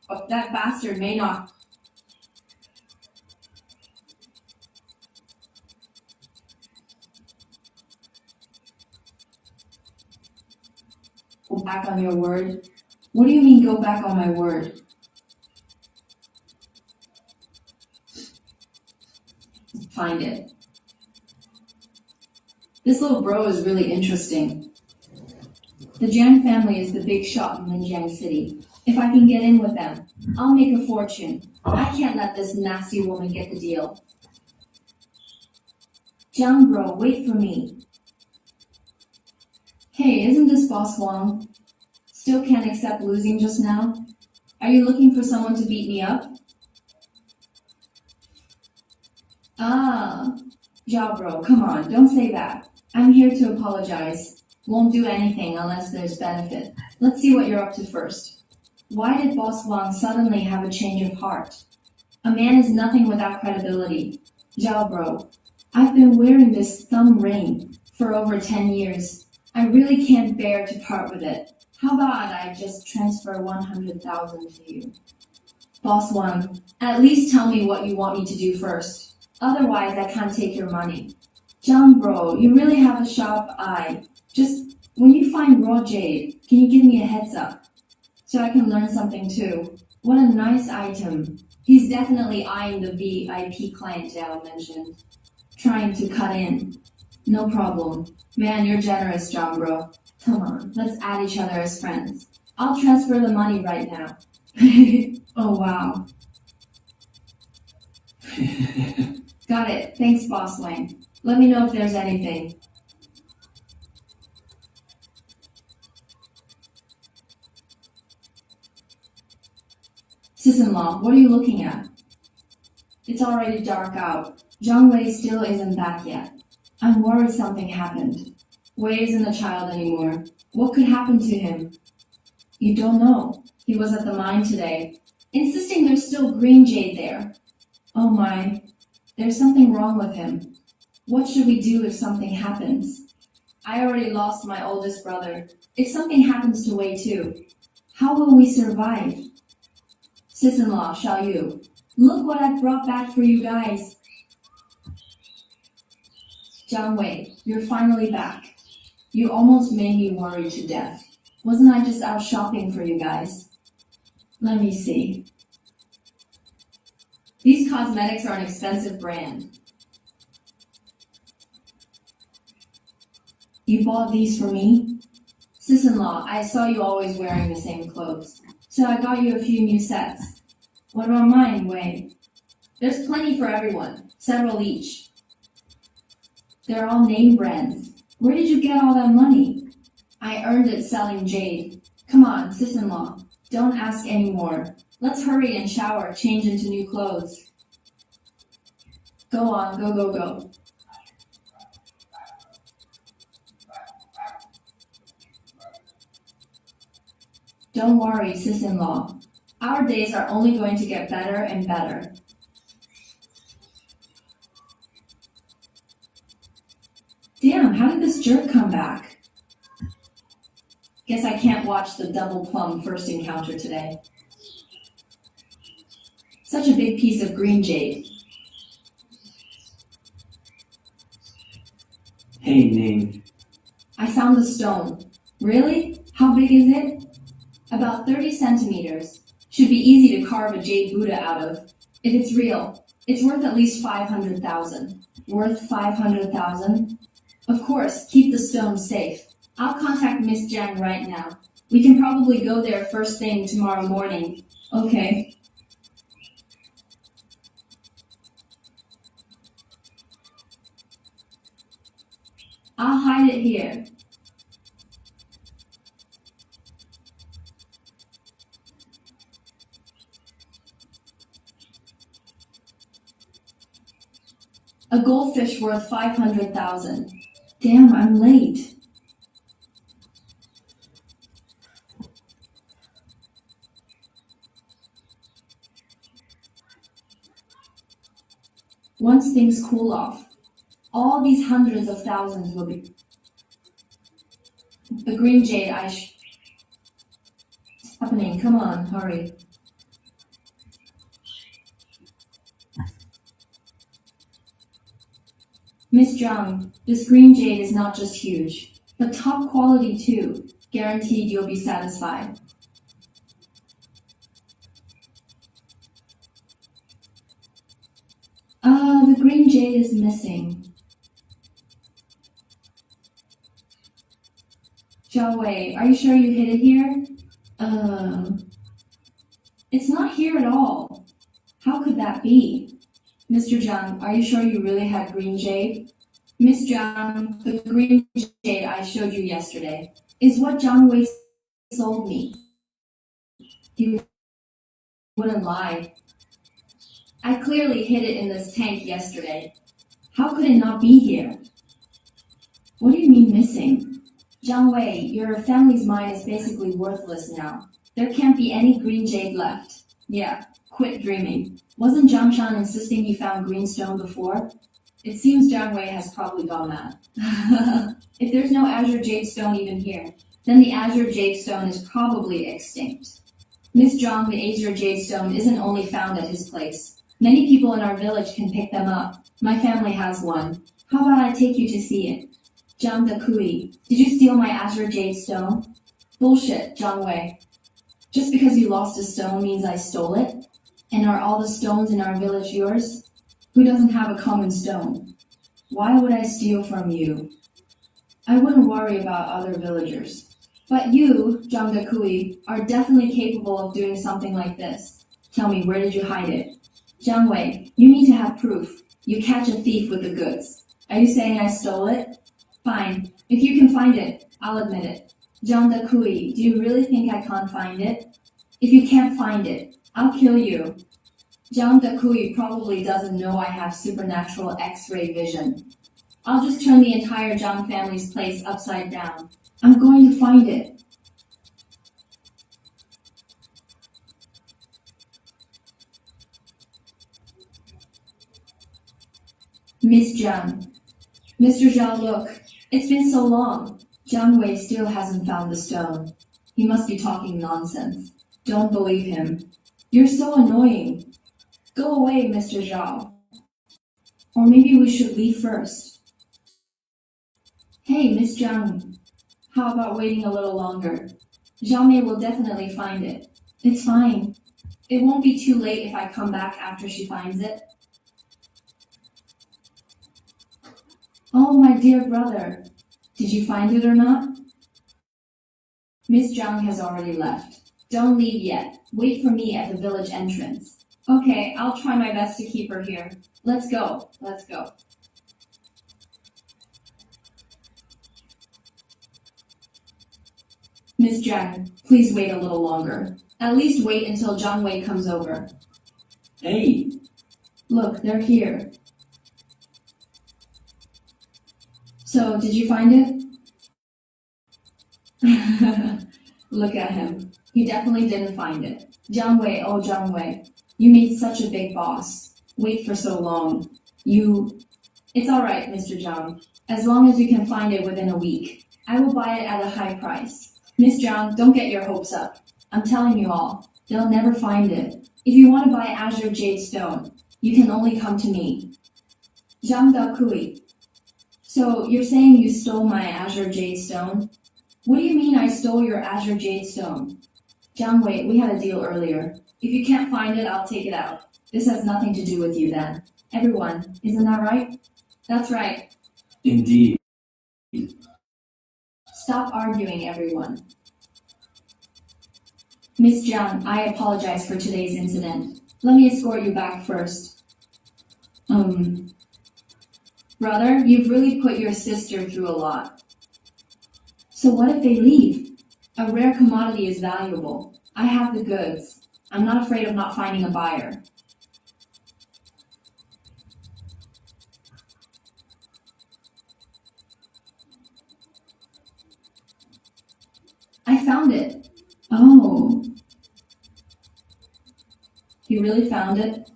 Oh, that bastard may not... Go back on your word? What do you mean go back on my word? Find it. This little bro is really interesting. The Jiang family is the big shot in Linjiang City. If I can get in with them, I'll make a fortune. I can't let this nasty woman get the deal. Jiang bro, wait for me. Hey, isn't this Boss Wang? Still can't accept losing just now? Are you looking for someone to beat me up? Ah, Zhao bro, come on, don't say that. I'm here to apologize. Won't do anything unless there's benefit. Let's see what you're up to first. Why did Boss Wang suddenly have a change of heart? A man is nothing without credibility. Zhao bro, I've been wearing this thumb ring for over 10 years. I really can't bear to part with it. How about I just transfer 100,000 to you? Boss Wang, at least tell me what you want me to do first. Otherwise, I can't take your money. Zhang bro, you really have a sharp eye. Just when you find raw jade, can you give me a heads up? So I can learn something too. What a nice item. He's definitely eyeing the VIP clientele mentioned. Trying to cut in. No problem. Man, you're generous, Zhang bro. Come on, let's add each other as friends. I'll transfer the money right now. Oh wow. Got it. Thanks, Boss Wang. Let me know if there's anything. Sis-in-law, what are you looking at? It's already dark out. Zhang Wei still isn't back yet. I'm worried something happened. Wei isn't a child anymore. What could happen to him? You don't know. He was at the mine today, insisting there's still green jade there. Oh my, there's something wrong with him. What should we do if something happens? I already lost my oldest brother. If something happens to Wei too, how will we survive? Sis-in-law, Xiaoyu, look what I've brought back for you guys. Zhang Wei, you're finally back. You almost made me worry to death. Wasn't I just out shopping for you guys? Let me see. These cosmetics are an expensive brand. You bought these for me? Sis-in-law, I saw you always wearing the same clothes, so I got you a few new sets. What about mine, Wei? There's plenty for everyone, several each. They're all name brands. Where did you get all that money? I earned it selling jade. Come on, sis-in-law, don't ask any more. Let's hurry and shower, change into new clothes. Go on, go, go, go. Don't worry, sis-in-law. Our days are only going to get better and better. Damn, how did this jerk come back? Guess I can't watch the double plum first encounter today. Such a big piece of green jade. Hey, Ning. I found the stone. Really? How big is it? About 30 centimeters. Should be easy to carve a jade Buddha out of. If it's real, it's worth at least 500,000. Worth 500,000? Of course, keep the stone safe. I'll contact Miss Jiang right now. We can probably go there first thing tomorrow morning. Okay. I'll hide it here. A goldfish worth 500,000. Damn, I'm late. Once things cool off, all these hundreds of thousands will be... The green jade It's happening, come on, hurry. Miss Zhang, this green jade is not just huge, but top quality too. Guaranteed you'll be satisfied. The green jade is missing. Zhao Wei, are you sure you hid it here? It's not here at all. How could that be? Mr. Zhang, are you sure you really had green jade? Miss Zhang, the green jade I showed you yesterday is what Zhang Wei sold me. He wouldn't lie. I clearly hid it in this tank yesterday. How could it not be here? What do you mean missing? Zhang Wei, your family's mine is basically worthless now. There can't be any green jade left. Yeah, quit dreaming. Wasn't Zhang Shan insisting he found green stone before? It seems Zhang Wei has probably gone mad. If there's no azure jade stone even here, then the azure jade stone is probably extinct. Miss Zhang, the azure jade stone isn't only found at his place. Many people in our village can pick them up. My family has one. How about I take you to see it? Zhang De Kui, did you steal my azure jade stone? Bullshit, Zhang Wei. Just because you lost a stone means I stole it? And are all the stones in our village yours? Who doesn't have a common stone? Why would I steal from you? I wouldn't worry about other villagers. But you, Zhang De Kui, are definitely capable of doing something like this. Tell me, where did you hide it? Zhang Wei, you need to have proof. You catch a thief with the goods. Are you saying I stole it? Fine. If you can find it, I'll admit it. Zhang De Kui, do you really think I can't find it? If you can't find it, I'll kill you. Zhang De Kui probably doesn't know I have supernatural X-ray vision. I'll just turn the entire Zhang family's place upside down. I'm going to find it. Miss Zhang. Mr. Zhao, look. It's been so long. Zhang Wei still hasn't found the stone. He must be talking nonsense. Don't believe him. You're so annoying. Go away, Mr. Zhao. Or maybe we should leave first. Hey, Miss Zhang. How about waiting a little longer? Zhao Mei will definitely find it. It's fine. It won't be too late if I come back after she finds it. Oh, my dear brother. Did you find it or not? Miss Zhang has already left. Don't leave yet. Wait for me at the village entrance. Okay, I'll try my best to keep her here. Let's go. Let's go. Miss Zhang, please wait a little longer. At least wait until Zhang Wei comes over. Hey, Look, they're here. So, did you find it? Look at him. He definitely didn't find it. Zhang Wei, oh Zhang Wei, you made such a big boss. Wait for so long. It's alright, Mr. Zhang. As long as you can find it within a week. I will buy it at a high price. Miss Zhang, don't get your hopes up. I'm telling you all, they'll never find it. If you want to buy azure jade stone, you can only come to me. Zhang De Kui. So, you're saying you stole my azure jade stone? What do you mean I stole your azure jade stone? Zhang Wei, we had a deal earlier. If you can't find it, I'll take it out. This has nothing to do with you then. Everyone, isn't that right? That's right. indeed. Stop arguing, everyone. Miss Zhang, I apologize for today's incident. Let me escort you back first. Brother, you've really put your sister through a lot. So what if they leave? A rare commodity is valuable. I have the goods. I'm not afraid of not finding a buyer. I found it. Oh. You really found it?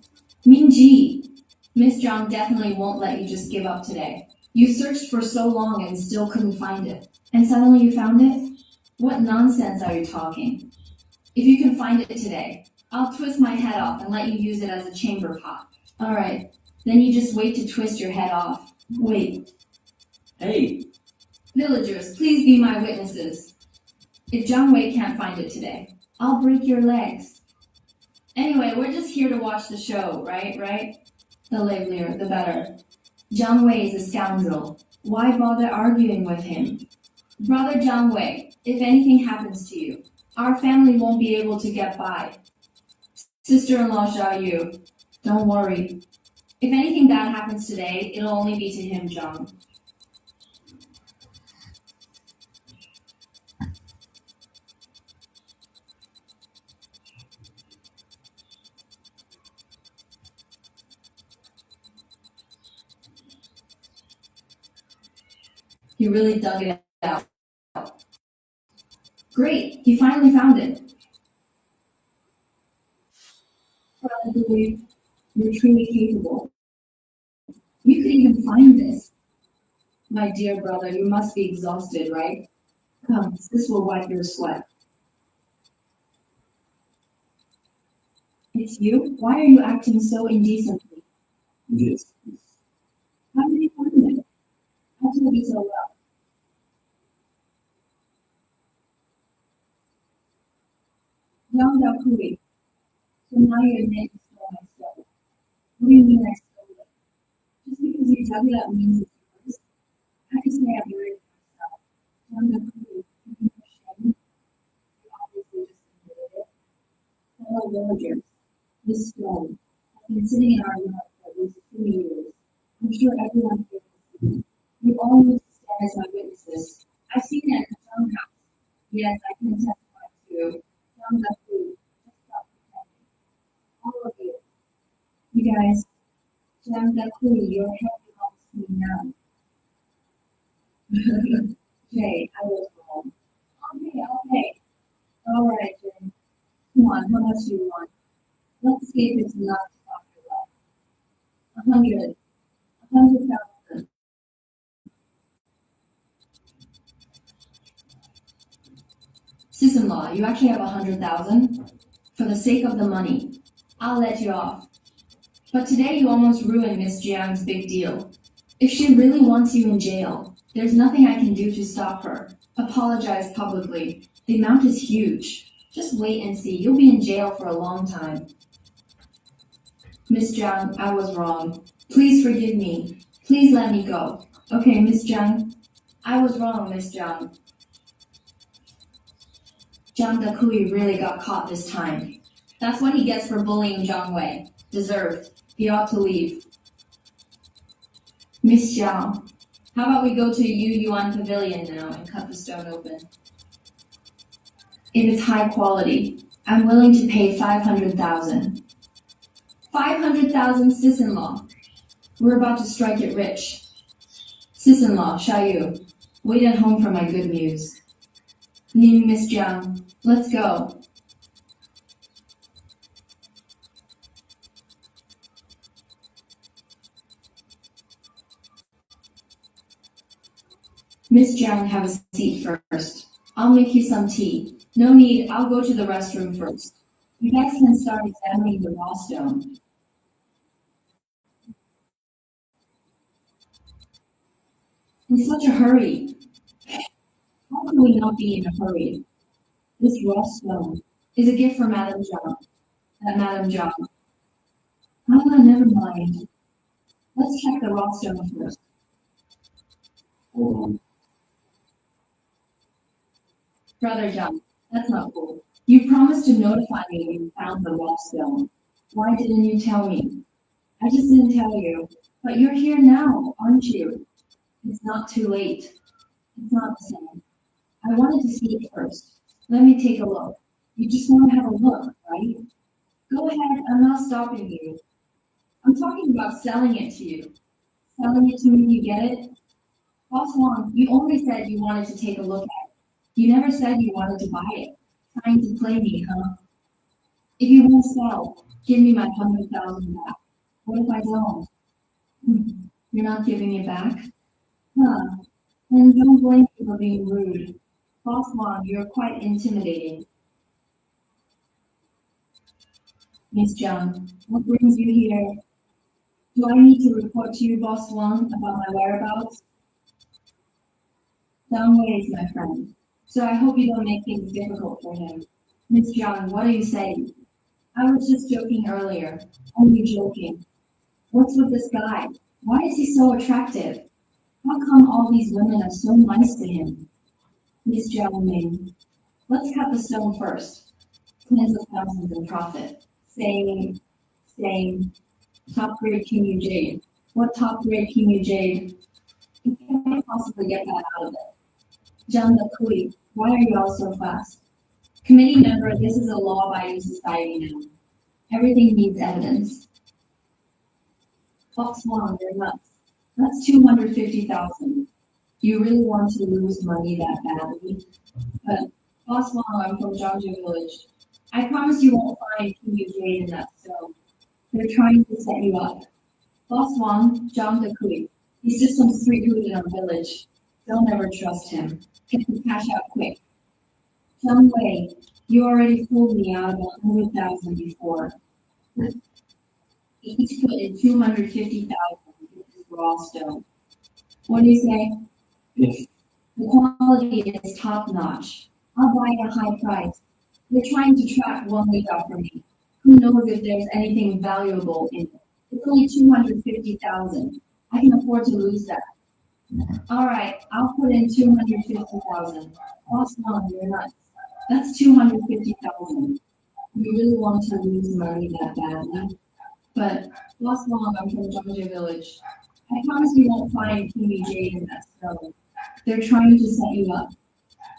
Mingji. Miss Zhang definitely won't let you just give up today. You searched for so long and still couldn't find it. And suddenly you found it? What nonsense are you talking? If you can find it today, I'll twist my head off and let you use it as a chamber pot. Alright, then you just wait to twist your head off. Wait. Hey, Villagers, please be my witnesses. If Jiang Wei can't find it today, I'll break your legs. Anyway, we're just here to watch the show, right? The livelier, the better. Jiang Wei is a scoundrel. Why bother arguing with him? Brother Jiang Wei, if anything happens to you, our family won't be able to get by. Sister-in-law Xiao Yu, don't worry. If anything bad happens today, it'll only be to him, Jiang. He really dug it out. Great, he finally found it. Probably, you're truly capable. You could even find this. My dear brother, you must be exhausted, right? Come, this will wipe your sweat. It's you? Why are you acting so indecently? Yes. How did you find it? I told you so well. Young Dakuri. So now you're admitting you stole my stove. What do you mean I stole it? Just because you dug it up means it's yours. I can say I've buried it myself. Young Dakuri, you can no shame. You obviously just admitted it. Fellow villagers, this stone has been sitting in our yard for at least 2 years. I'm sure everyone here can see. You all need to stand as my witnesses. I've seen it at the town house. Yes, I can testify too. Young Dakuri, just stop pretending. All of you. You guys, Jiang Dakuri, your head belongs to me now. Jay, I was wrong. Okay. All right, Jay. Come on, how much do you want? Let's see if it's enough to stop your love. 100,000. Sister-in-law, you actually have 100,000? For the sake of the money, I'll let you off. But today you almost ruined Miss Jiang's big deal. If she really wants you in jail, there's nothing I can do to stop her. Apologize publicly. The amount is huge. Just wait and see. You'll be in jail for a long time. Miss Jiang, I was wrong. Please forgive me. Please let me go. Okay, Miss Jiang. I was wrong, Miss Jiang. Jiang Dakui really got caught this time. That's what he gets for bullying Jiang Wei. Deserved. He ought to leave. Miss Jiang, how about we go to Yu Yuan Pavilion now and cut the stone open? If it's high quality, I'm willing to pay 500,000. 500,000, sis-in-law. We're about to strike it rich. Sis-in-law, Xiaoyu, wait at home for my good news. Ning, Miss Jiang, let's go. Miss Jiang, have a seat first. I'll make you some tea. No need, I'll go to the restroom first. You guys can start examining the raw stone. In such a hurry. How can we not be in a hurry? This raw stone is a gift from Madame Jiang. Madame Jiang. Never mind. Let's check the raw stone first. Hold on. Brother Jiang, that's not cool. You promised to notify me when you found the raw stone. Why didn't you tell me? I just didn't tell you. But you're here now, aren't you? It's not too late. It's not the same. I wanted to see it first. Let me take a look. You just want to have a look, right? Go ahead, I'm not stopping you. I'm talking about selling it to you. Selling it to me, you get it? Boss Wong, you only said you wanted to take a look at it. You never said you wanted to buy it. Trying to play me, huh? If you won't sell, give me my 100,000 back. What if I don't? You're not giving it back? Huh. Then don't blame me for being rude. Boss Wong, you're quite intimidating. Miss Jiang, what brings you here? Do I need to report to you, Boss Wong, about my whereabouts? Jiang Wei is my friend. So I hope you don't make things difficult for him. Miss John, what are you saying? I was just joking earlier. Only joking. What's with this guy? Why is he so attractive? How come all these women are so nice to him? Miss John Ming, let's cut the stone first. Tens of thousands in profit. Same. Top grade King Jade. What top grade King Jade? You can't possibly get that out of it. John the Kui, why are you all so fast? Committee member, this is a law-abiding society now. Everything needs evidence. Fox Wong, you're nuts. That's 250,000. You really want to lose money that badly? But, Fox Wong, I'm from Zhangzhou Village. I promise you won't find King Jade in that stone. They're trying to set you up. Boss Wang, Zhang Dekui. He's just some street hood in our village. Don't ever trust him. Get the cash out quick. Zhang Wei, you already fooled me out of 100,000 before. Each put in 250,000 with this raw stone. What do you say? Yes. The quality is top notch. I'll buy at a high price. They're trying to trap one week out from me. Who knows if there's anything valuable in it? It's only 250,000. I can afford to lose that. All right, I'll put in 250,000. Boss Wong, you're nuts. That's 250,000. You really want to lose money that badly? But Boss Wong, I'm from Zhangzhou Village. I promise you won't find King Jade in that stone. They're trying to set you up.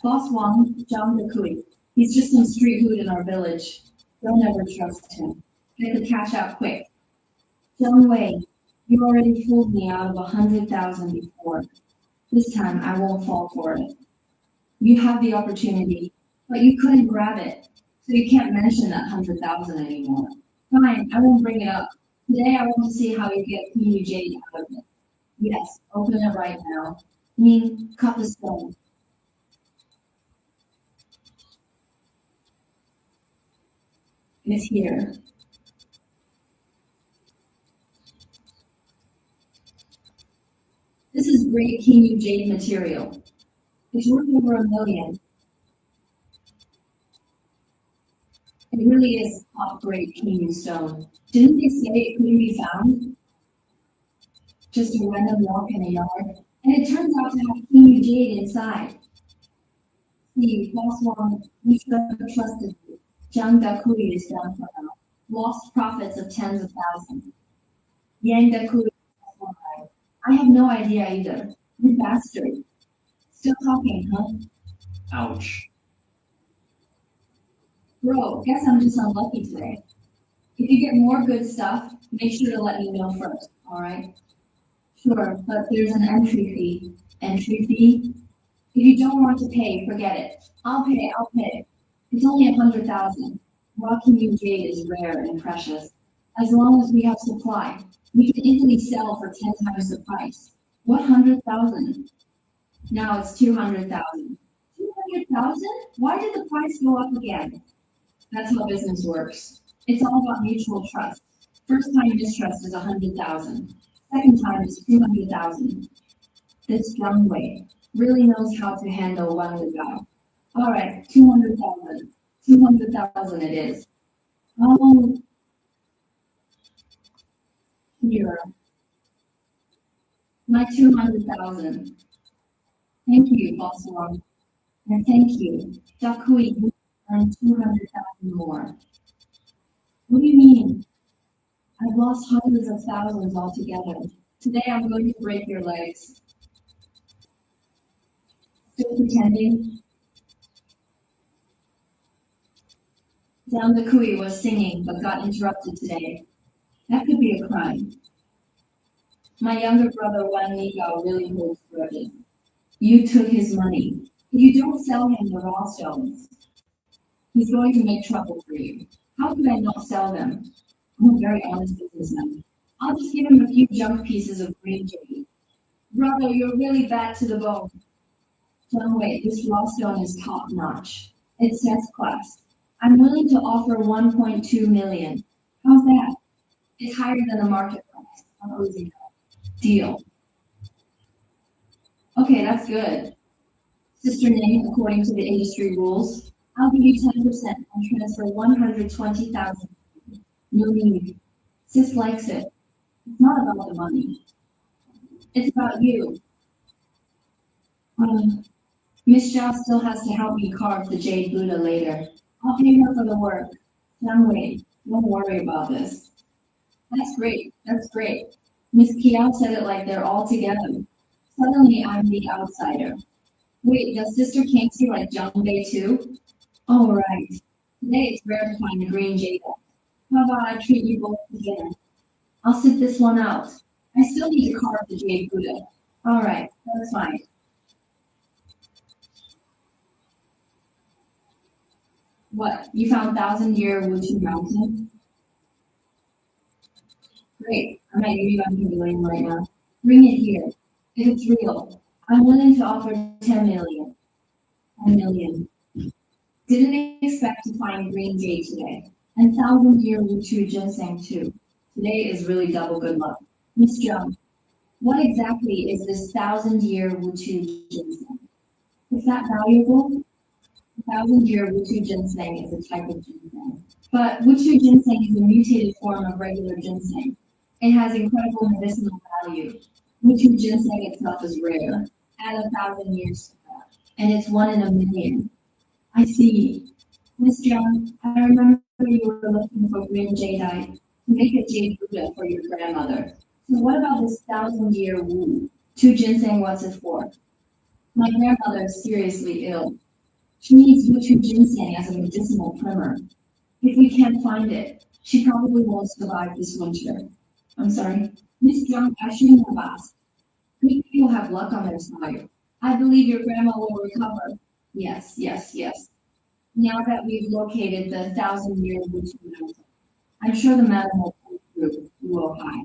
Boss Wong, Zhang Dekui. He's just some street hood in our village. Don't ever trust him. Get the cash out quick. Zhang Wei, you already fooled me out of 100,000 before. This time I won't fall for it. You have the opportunity, but you couldn't grab it, so you can't mention that 100,000 anymore. Fine, I won't bring it up. Today I want to see how you get King Jade out of it. Yes, open it right now. Ning, cut the stone. It's here. This is great King Jade material. It's worth over $1 million. It really is top grade King stone. Didn't they say it couldn't be found? Just a random walk in a yard. And it turns out to have King Jade inside. See, Boss Wong, we should have trusted you. Zhang Dekui is down for now. Lost profits of tens of thousands. Yang Dekui is alive. I have no idea either. You bastard. Still talking, huh? Ouch. Bro, guess I'm just unlucky today. If you get more good stuff, make sure to let me know first, alright? Sure, but there's an entry fee. Entry fee? If you don't want to pay, forget it. I'll pay. It's only 100,000. Raw King Jade is rare and precious. As long as we have supply, we can easily sell for 10 times the price. What 100,000? Now it's 200,000. 200,000? Why did the price go up again? That's how business works. It's all about mutual trust. First time mistrust is 100,000. Second time is 200,000. This Zhang Wei really knows how to handle one good guy. All right, 200,000. 200,000 it is. Here. My 200,000. Thank you, Boss Wong. And thank you. Dakui, you earned 200,000 more. What do you mean? I've lost hundreds of thousands altogether. Today I'm going to break your legs. Still pretending? Zhang Dekui was singing but got interrupted today. That could be a crime. My younger brother Wan Nigao really holds grudges. You took his money. If you don't sell him the raw stones, he's going to make trouble for you. How could I not sell them? I'm a very honest businessman. I'll just give him a few junk pieces of green jade. Brother, you're really bad to the bone. Zhang Wei, this raw stone is top notch. It sets class. I'm willing to offer 1.2 million. How's that? It's higher than the market price. I'm losing that. Deal. Okay, that's good. Sister Ning, according to the industry rules, I'll give you 10% and transfer 120,000. No need. Sis likes it. It's not about the money. It's about you. Miss Zhao still has to help me carve the jade Buddha later. I'll pay her for the work. Young Wei, don't worry about this. That's great. That's great. Miss Kiao said it like they're all together. Suddenly I'm the outsider. Wait, does Sister Kingsley like Jiang Bei too? Oh, right. Today it's rare to find a green jade. How about I treat you both to dinner? I'll sit this one out. I still need to carve the jade Buddha. All right, that's fine. What, you found 1,000-year Wuchu Mountain? Great, I might give you $100 right now. Bring it here. If it's real, I'm willing to offer 10 million. 10 million. Didn't expect to find green jade today. And 1,000-year Wuchu ginseng too. Today is really double good luck. Miss Zhang, what exactly is this 1,000-year Wuchu ginseng? Is that valuable? 1,000-year Wuchu ginseng is a type of ginseng. But Wuchu ginseng is a mutated form of regular ginseng. It has incredible medicinal value. Wuchu ginseng itself is rare. Add 1,000 years to that. And it's 1 in a million. I see. Miss Zhang, I remember you were looking for green jadeite to make a jade Buddha for your grandmother. So what about this 1,000-year Wu? 2 ginseng, what's it for? My grandmother is seriously ill. She needs Wuchu ginseng as a medicinal primer. If we can't find it, she probably won't survive this winter. I'm sorry. Miss Zhang, I shouldn't have asked. Good people have luck on their side. I believe your grandma will recover. Yes, yes, yes. Now that we've located the 1,000-year Wuchu mountain, I'm sure the madam will come through Luo Hai.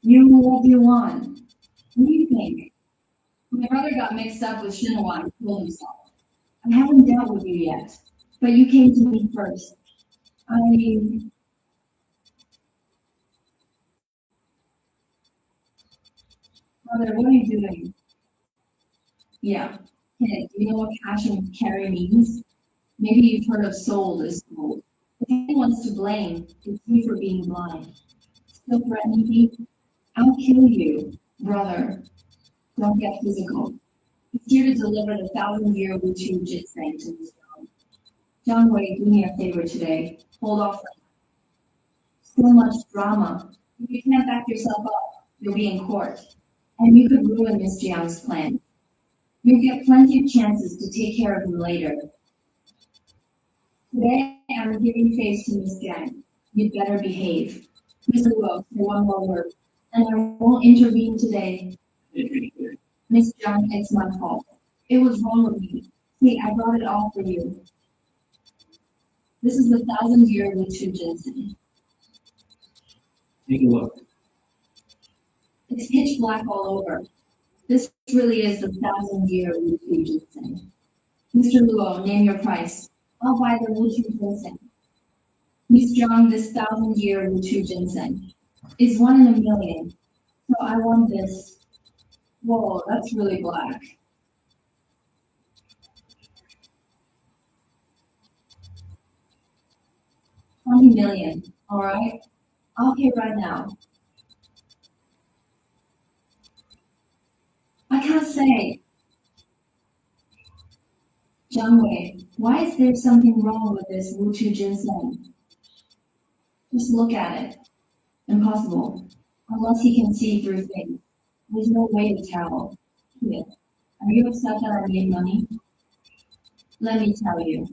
You will be one. What do you think? My brother got mixed up with Shinhua and killed himself. I haven't dealt with you yet, but you came to me first. Brother, what are you doing? Yeah. Hey, do you know what cash and carry means? Maybe you've heard of sold is sold. If anyone's to blame, it's you for being blind. Still threatening me? I'll kill you, brother. Don't get physical. He's here to deliver the 1,000-year Wuchu ginseng to his dog. Jiang Wei, do me a favor today. Hold off. So much drama. If you can't back yourself up, you'll be in court. And you could ruin Miss Jiang's plan. You'll get plenty of chances to take care of him later. Today, I'm giving face to Miss Jiang. You'd better behave. Mr. Luo, say one more word, and I won't intervene today. Miss Jiang, it's my fault. It was wrong with me. See, I brought it all for you. This is the 1,000-year Wuchu ginseng. Take a look. It's pitch black all over. This really is the 1,000-year Wuchu ginseng. Mr. Luo, name your price. I'll buy the Wuchu ginseng. Miss Zhang, this 1,000-year Wuchu ginseng is 1 in a million. So I want this. Whoa, that's really black. $20 million. All right. I'll pay right now. I can't say. Jiang Wei, why is there something wrong with this Wuchu ginseng? Just look at it. Impossible. Unless he can see through things. There's no way to tell. Here. Are you upset that I made money? Let me tell you.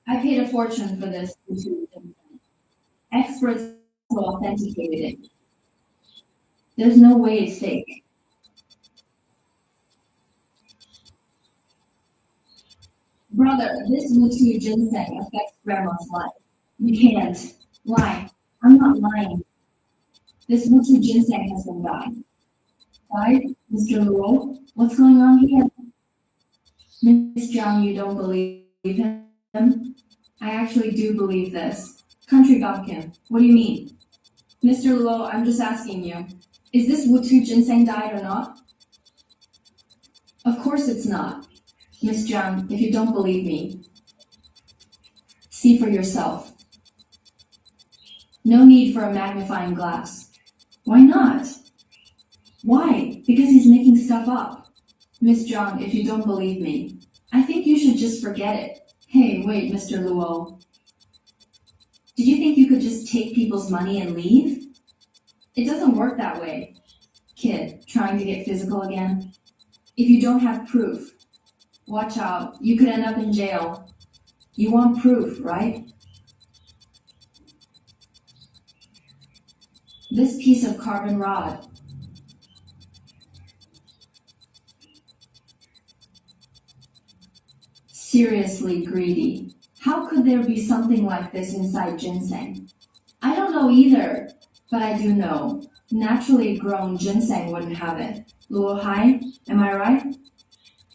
I paid a fortune for this Wuchu ginseng. Experts authenticated it. There's no way it's fake. Brother, this Wuchu ginseng affects Grandma's life. You can't. Why? I'm not lying. This Wuchu ginseng has been died. Died? Mr. Luo? What's going on here? Miss Zhang, you don't believe him? I actually do believe this. Country bumpkin, what do you mean? Mr. Luo, I'm just asking you. Is this Wuchu ginseng died or not? Of course it's not. Miss Jiang, if you don't believe me, see for yourself. No need for a magnifying glass. Why not? Why? Because he's making stuff up. Miss Jiang, if you don't believe me, I think you should just forget it. Hey, wait, Mr. Luo. Did you think you could just take people's money and leave? It doesn't work that way. Kid, trying to get physical again? If you don't have proof, watch out, you could end up in jail. You want proof, right? This piece of carbon rod. Seriously greedy. How could there be something like this inside ginseng? I don't know either, but I do know. Naturally grown ginseng wouldn't have it. Luo Hai, am I right?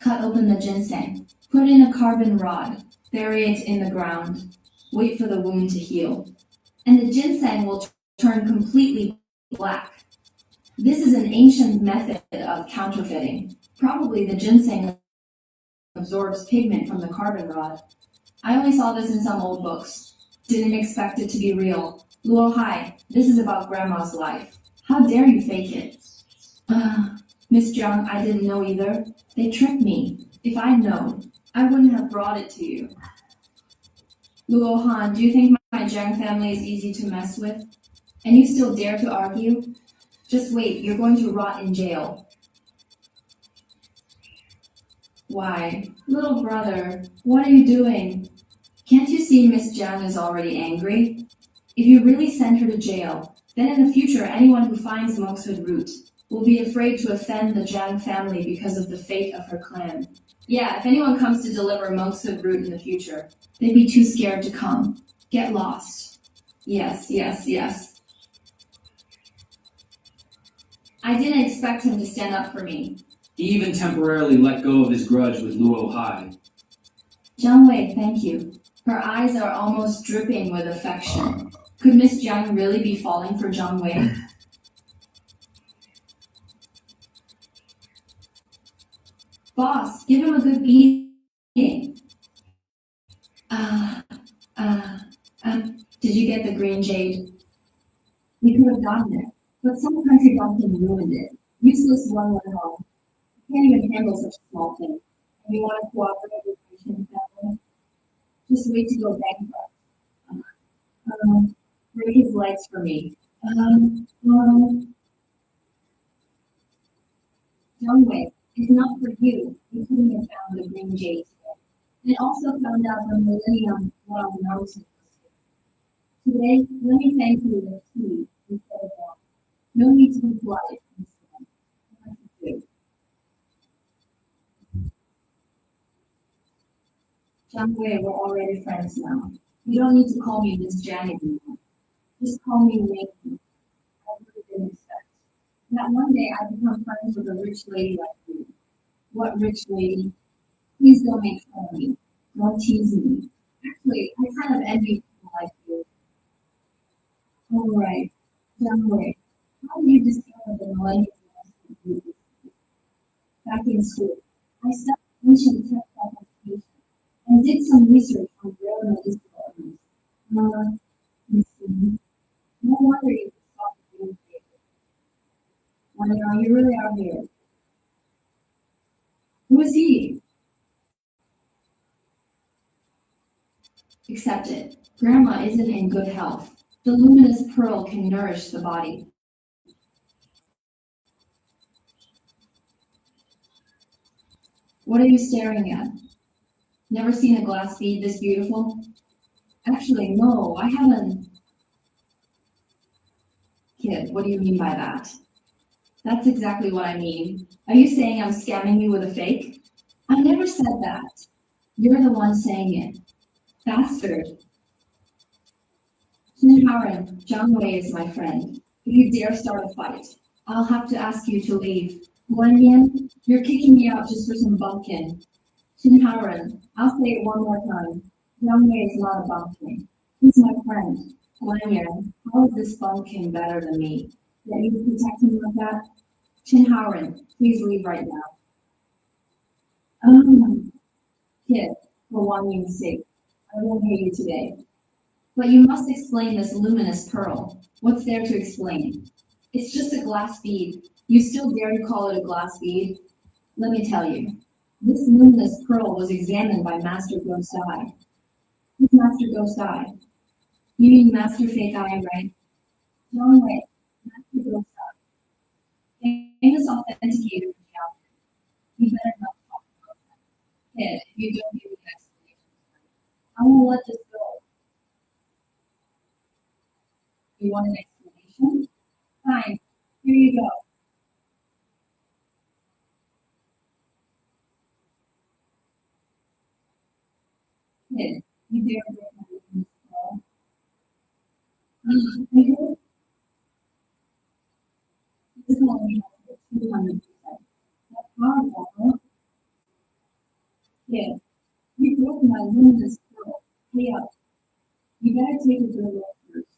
Cut open the ginseng. Put in a carbon rod. Bury it in the ground. Wait for the wound to heal. And the ginseng will turn completely black. This is an ancient method of counterfeiting. Probably the ginseng absorbs pigment from the carbon rod. I only saw this in some old books. Didn't expect it to be real. Luo Hai, this is about Grandma's life. How dare you fake it? Miss Jiang, I didn't know either. They tricked me. If I'd known, I wouldn't have brought it to you. Luo Han, do you think my Jiang family is easy to mess with? And you still dare to argue? Just wait, you're going to rot in jail. Why, little brother, what are you doing? Can't you see Miss Jiang is already angry? If you really send her to jail, then in the future anyone who finds monkshood root will be afraid to offend the Jiang family because of the fate of her clan. Yeah, if anyone comes to deliver monkshood root in the future, they'd be too scared to come. Get lost. Yes. I didn't expect him to stand up for me. He even temporarily let go of his grudge with Luo Hai. Jiang Wei, thank you. Her eyes are almost dripping with affection. Could Miss Jiang really be falling for Jiang Wei? Boss, give him a good beating. Did you get the green jade? We could have gotten it, but some country bumpkin ruined it. Useless one went home. Can't even handle such a small thing. And you want to cooperate with patient family? Just wait to go bankrupt. Break his legs for me. Jiang Wei, it's not for you. You couldn't have found the green jade. And it also found out the Millennium World Nonsense. Today, let me thank you with tea instead of water. No need to be polite. Jiang Wei, we're already friends now. You don't need to call me Miss Jiang anymore. Just call me Wei. I really didn't expect that one day I'd become friends with a rich lady like you. What rich lady? Please don't make fun of me. Don't tease me. Actually, I kind of envy people like you. All right, Jiang Wei, how did you discover the Millennium Group? Back in school, I studied ancient text documentation and did some research on rare medicinal herbs. No wonder you saw the green jade. Well, you really are here. Who is he? Accept it. Grandma isn't in good health. The luminous pearl can nourish the body. What are you staring at? Never seen a glass bead this beautiful? Actually, no, I haven't. Kid, what do you mean by that? That's exactly what I mean. Are you saying I'm scamming you with a fake? I never said that. You're the one saying it. Bastard. Shinharan, Jiang Wei is my friend. If you dare start a fight, I'll have to ask you to leave. Guanyan, you're kicking me out just for some bumpkin. Shinharan, I'll say it one more time. Jiang Wei is not a bumpkin. He's my friend. Guanyan, how is this bumpkin better than me? That you protect him like that? Shinharan, please leave right now. Kid, for Wang Ying's sake, I won't pay you today. But you must explain this luminous pearl. What's there to explain? It's just a glass bead. You still dare to call it a glass bead? Let me tell you. This luminous pearl was examined by Master Ghost Eye. Who's Master Ghost Eye? You mean Master Fake Eye, right? Wrong way. Master Ghost Eye. Famous authenticator. You better not talk about that. Kid, if you don't give me an explanation, I won't let this go. You want an explanation? Fine. Here you go. Kid, you dare break my luminous pearl? This is only 200%. That's powerful, huh? Kid, you broke my luminous pearl. Pay up. You better take a good look first.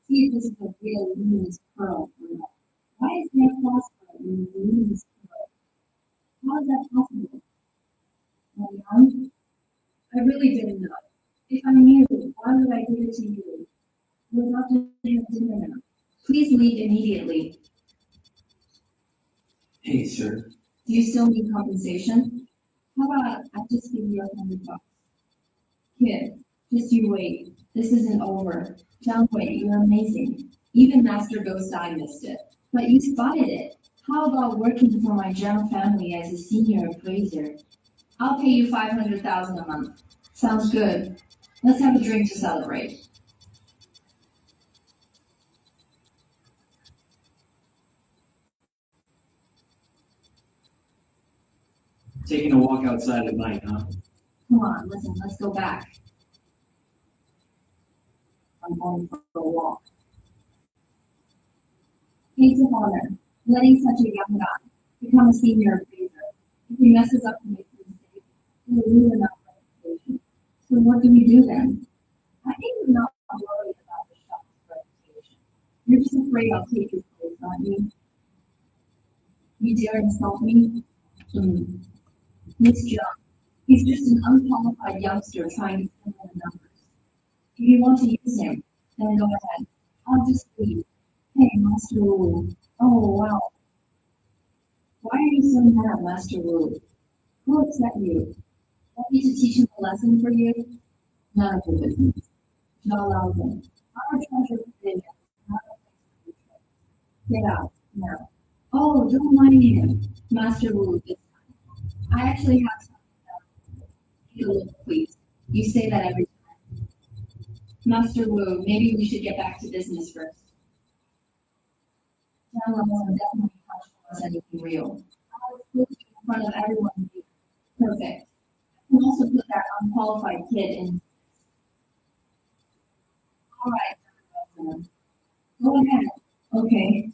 See if this is a real luminous pearl or not. Why is there phosphor in the luminous pearl? How is that possible? Young? I really didn't know. If I knew, why would I give it to you? We're about to have dinner now. Please leave immediately. Hey, sir. Do you still need compensation? How about I just give you $100? Kid, just you wait. This isn't over. Zhang Wei, you're amazing. Even Master Ghost Eye missed it. But you spotted it. How about working for my Zhang family as a senior appraiser? I'll pay you 500,000 a month. Sounds good. Let's have a drink to celebrate. Taking a walk outside at night, huh? Come on, listen, let's go back. I'm going for a walk. Case of honor, letting such a young guy become a senior appraiser. If he messes up and makes a mistake, he'll ruin our reputation. So what do we do then? I think we're not worried about the shop's reputation. You're just afraid I'll take his place, aren't you? You dare insult me? Miss Young, he's just an unqualified youngster trying to fill in the numbers. If you want to use him, then go ahead. I'll just leave. Hey, Master Wu. Oh, wow. Why are you so mad, Master Wu? Who upset you? Want me to teach him a lesson for you? None of your business. Zhao Laozhen, our treasure pavilion is not a place for you. Get out, now. Oh, don't mind him, Master Wu, this time. I actually have something else. Take a look, please. You say that every time. Master Wu, maybe we should get back to business first. Zhang Laozhen definitely can't show us anything real. I'll exclude you in front of everyone here. Perfect. I can also put that unqualified kid in. All right. Go ahead. Okay.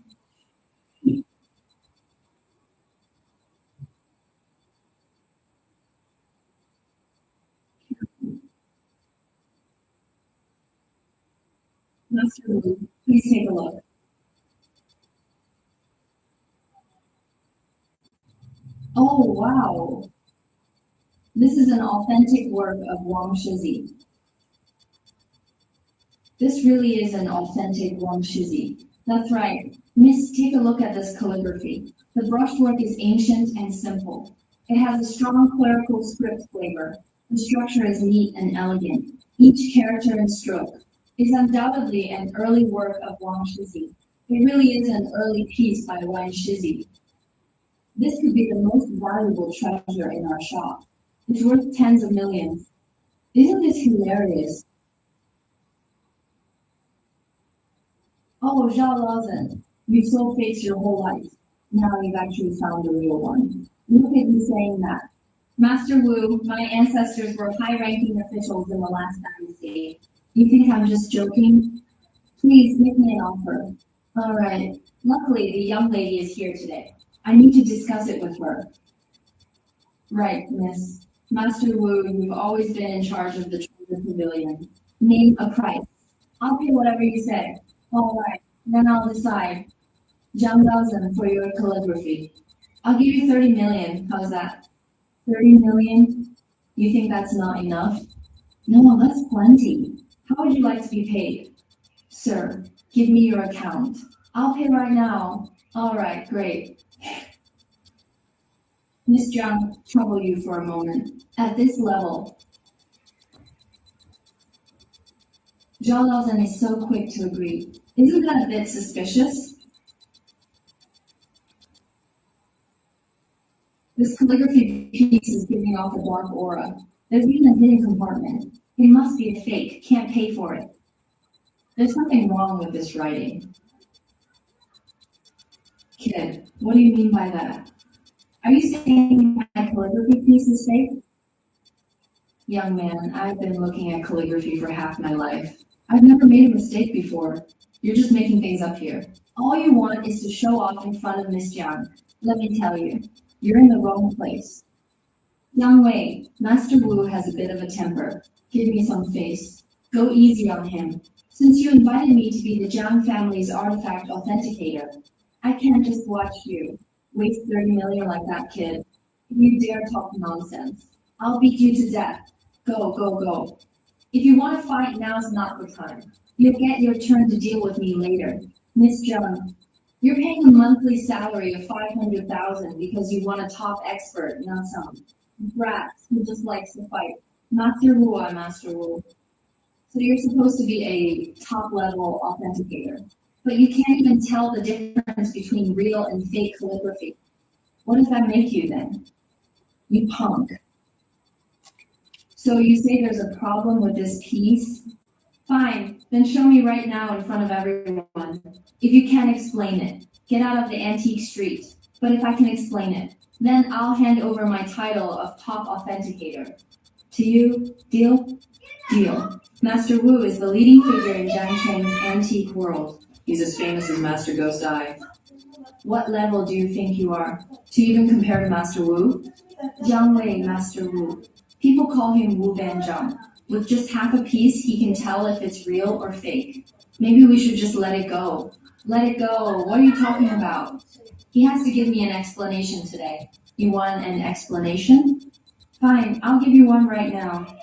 Master Wu, please take a look. Oh, wow. This is an authentic work of Wang Shizi. This really is an authentic Wang Shizi. That's right. Miss, take a look at this calligraphy. The brushwork is ancient and simple. It has a strong clerical script flavor. The structure is neat and elegant. Each character and stroke is undoubtedly an early work of Wang Shizi. It really is an early piece by Wang Shizi. This could be the most valuable treasure in our shop. It's worth tens of millions. Isn't this hilarious? Oh, Zhao Laozhen, you've sold fakes your whole life. Now you've actually found a real one. Look at you saying that. Master Wu, my ancestors were high-ranking officials in the last dynasty. You think I'm just joking? Please make me an offer. All right. Luckily, the young lady is here today. I need to discuss it with her. Right, miss. Master Wu, you've always been in charge of the treasure pavilion. Name a price. I'll pay whatever you say. All right, then I'll decide. Zhang Laozhen for your calligraphy. I'll give you 30 million. How's that? 30 million? You think that's not enough? No, that's plenty. How would you like to be paid? Sir, give me your account. I'll pay right now. All right, great. Miss Zhang, trouble you for a moment. At this level, Zhao Laozhen is so quick to agree. Isn't that a bit suspicious? This calligraphy piece is giving off a dark aura. There's even a hidden compartment. It must be a fake. Can't pay for it. There's something wrong with this writing. Kid, what do you mean by that? Are you saying my calligraphy piece is fake? Young man, I've been looking at calligraphy for half my life. I've never made a mistake before. You're just making things up here. All you want is to show off in front of Miss Jiang. Let me tell you, you're in the wrong place. Yang Wei, Master Wu has a bit of a temper. Give me some face. Go easy on him. Since you invited me to be the Jiang family's artifact authenticator, I can't just watch you waste 30 million like that, kid. If you dare talk nonsense, I'll beat you to death. Go, go, go. If you want to fight, now's not the time. You'll get your turn to deal with me later. Miss Jiang, you're paying a monthly salary of 500,000 because you want a top expert, not some brat who just likes to fight. Master Wu, Master Wu. So you're supposed to be a top-level authenticator, but you can't even tell the difference between real and fake calligraphy. What does that make you then? You punk. So you say there's a problem with this piece? Fine, then show me right now in front of everyone. If you can't explain it, get out of the antique street. But if I can explain it, then I'll hand over my title of top authenticator. To you, deal? Deal. Master Wu is the leading figure in Jiang Cheng's antique world. He's as famous as Master Ghost Eye. What level do you think you are, to even compare to Master Wu? Jiang Wei, Master Wu. People call him Wu Banzhang. With just half a piece, he can tell if it's real or fake. Maybe we should just let it go. Let it go. What are you talking about? He has to give me an explanation today. You want an explanation? Fine, I'll give you one right now.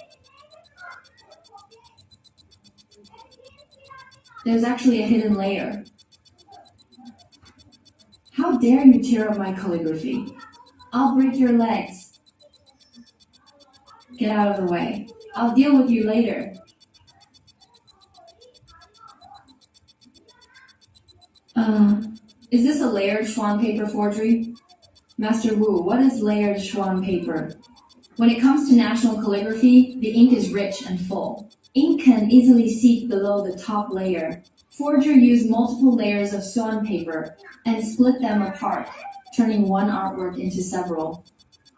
There's actually a hidden layer. How dare you tear up my calligraphy? I'll break your legs. Get out of the way. I'll deal with you later. Is this a layered Schwan paper forgery? Master Wu, what is layered Schwan paper? When it comes to national calligraphy, the ink is rich and full. Ink can easily seep below the top layer. Forger used multiple layers of Swan paper and split them apart, turning one artwork into several.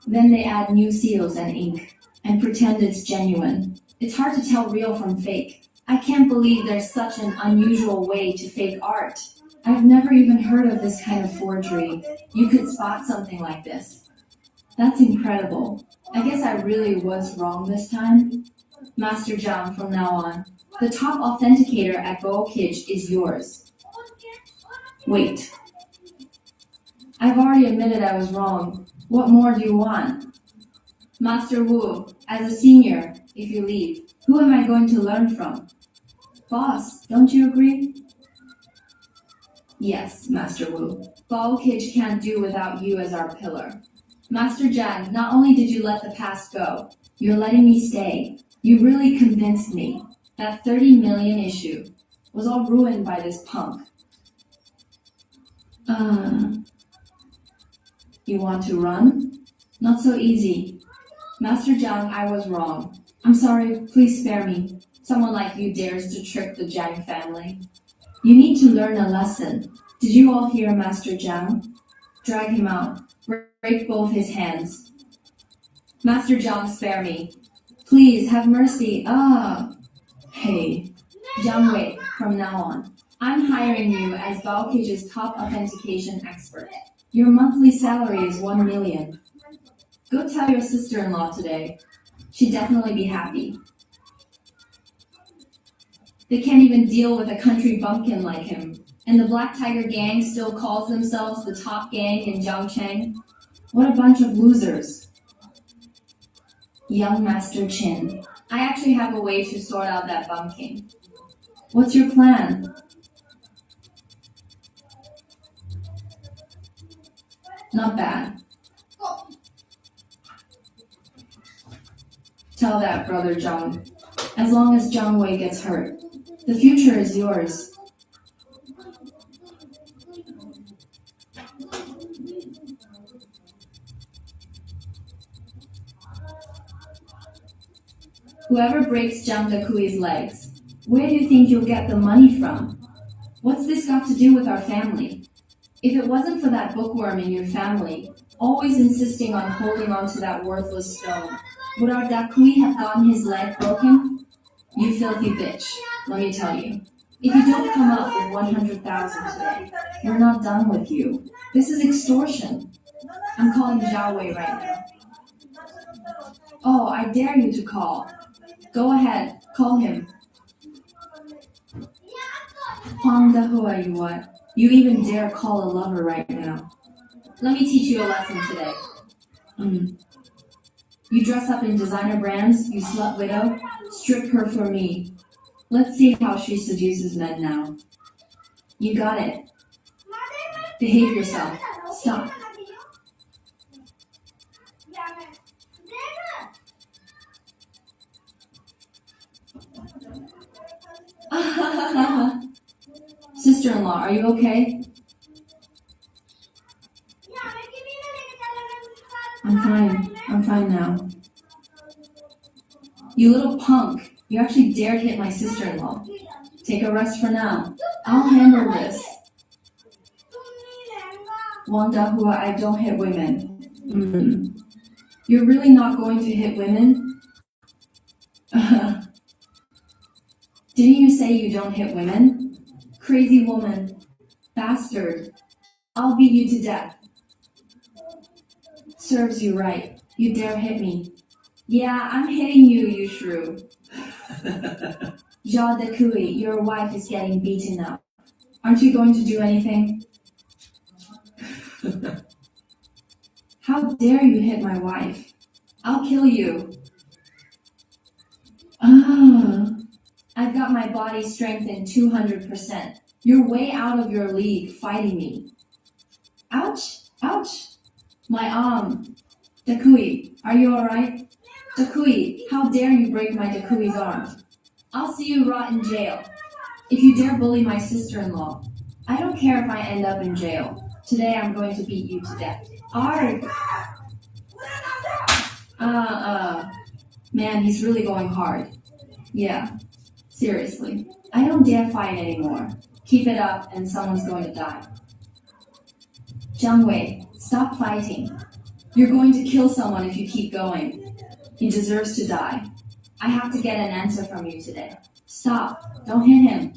Then they add new seals and ink and pretend it's genuine. It's hard to tell real from fake. I can't believe there's such an unusual way to fake art. I've never even heard of this kind of forgery. You could spot something like this. That's incredible. I guess I really was wrong this time. Master Jiang, from now on, the top authenticator at Gold-Kij is yours. Wait. I've already admitted I was wrong. What more do you want? Master Wu, as a senior, if you leave, who am I going to learn from? Boss, don't you agree? Yes, Master Wu. Gold-Kij can't do without you as our pillar. Master Jiang, not only did you let the past go, you're letting me stay. You really convinced me. That 30 million issue was all ruined by this punk. You want to run? Not so easy. Master Jiang, I was wrong. I'm sorry, please spare me. Someone like you dares to trick the Jiang family. You need to learn a lesson. Did you all hear Master Jiang? Drag him out. Break both his hands. Master Jiang, spare me. Please, have mercy. Hey, Jiang Wei, from now on, I'm hiring you as Gold-Kij's top authentication expert. Your monthly salary is 1 million. Go tell your sister-in-law today. She'd definitely be happy. They can't even deal with a country bumpkin like him. And the Black Tiger gang still calls themselves the top gang in Jiangcheng. What a bunch of losers. Young Master Chin, I actually have a way to sort out that bunking. What's your plan? Not bad. Tell that, Brother Zhang. As long as Jiang Wei gets hurt, the future is yours. Whoever breaks Jiang Dekui's legs, where do you think you'll get the money from? What's this got to do with our family? If it wasn't for that bookworm in your family, always insisting on holding on to that worthless stone, would our Dakui have gotten his leg broken? You filthy bitch, let me tell you. If you don't come up with 100,000 today, we're not done with you. This is extortion. I'm calling Zhao Wei right now. Oh, I dare you to call. Go ahead, call him. Huang Dahua, you what? You even dare call a lover right now. Let me teach you a lesson today. You dress up in designer brands, you slut widow. Strip her for me. Let's see how she seduces men now. You got it. Behave yourself. Stop. Sister-in-law, are you okay? I'm fine now. You little punk. You actually dared hit my sister-in-law. Take a rest for now. I'll handle this. Wang Dahua, I don't hit women. You're really not going to hit women? Didn't you say you don't hit women? Crazy woman. Bastard. I'll beat you to death. Serves you right. You dare hit me. Yeah, I'm hitting you, you shrew. Zhao Dekui, your wife is getting beaten up. Aren't you going to do anything? How dare you hit my wife? I'll kill you. I've got my body strengthened 200%. You're way out of your league fighting me. Ouch! Ouch! My arm. Dakui, are you alright? Dakui, how dare you break my Dakui's arm? I'll see you rot in jail. If you dare bully my sister-in-law, I don't care if I end up in jail. Today I'm going to beat you to death. Arg! Man, he's really going hard. Yeah, seriously. I don't dare fight anymore. Keep it up and someone's going to die. Jiang Wei, stop fighting. You're going to kill someone if you keep going. He deserves to die. I have to get an answer from you today. Stop. Don't hit him.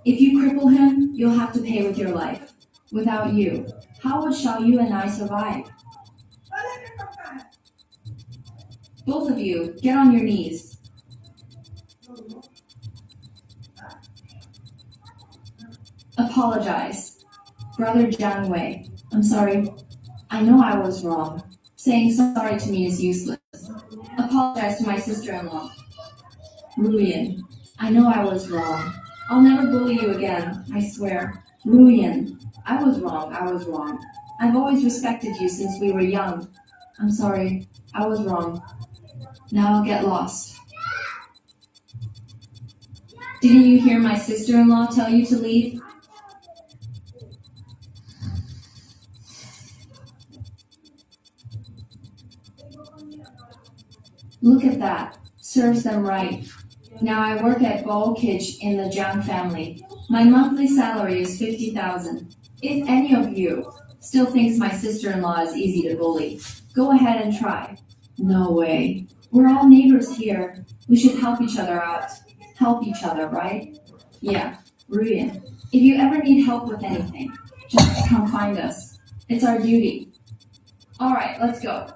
If you cripple him, you'll have to pay with your life. Without you, how would Xiaoyu and I survive? Both of you, get on your knees. Apologize. Brother Jiang Wei, I'm sorry. I know I was wrong. Saying sorry to me is useless. Apologize to my sister-in-law. Ruyan, I know I was wrong. I'll never bully you again, I swear. Ruyan, I was wrong. I've always respected you since we were young. I'm sorry, I was wrong. Now I'll get lost. Didn't you hear my sister-in-law tell you to leave? Look at that. Serves them right. Now I work at Bolkich in the Jiang family. My monthly salary is 50,000. If any of you still thinks my sister-in-law is easy to bully, go ahead and try. No way. We're all neighbors here. We should help each other out. Help each other, right? Yeah, Ruyan. If you ever need help with anything, just come find us. It's our duty. Alright, let's go.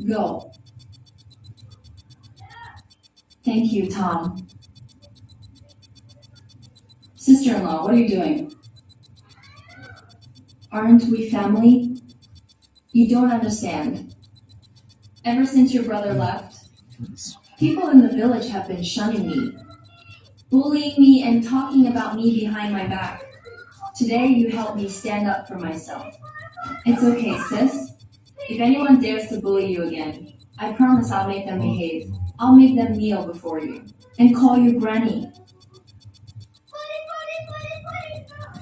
Go. Thank you, Tom. Sister-in-law, what are you doing? Aren't we family? You don't understand. Ever since your brother left, people in the village have been shunning me, bullying me and talking about me behind my back. Today you helped me stand up for myself. It's okay, sis. If anyone dares to bully you again, I promise I'll make them behave. I'll make them kneel before you and call you granny.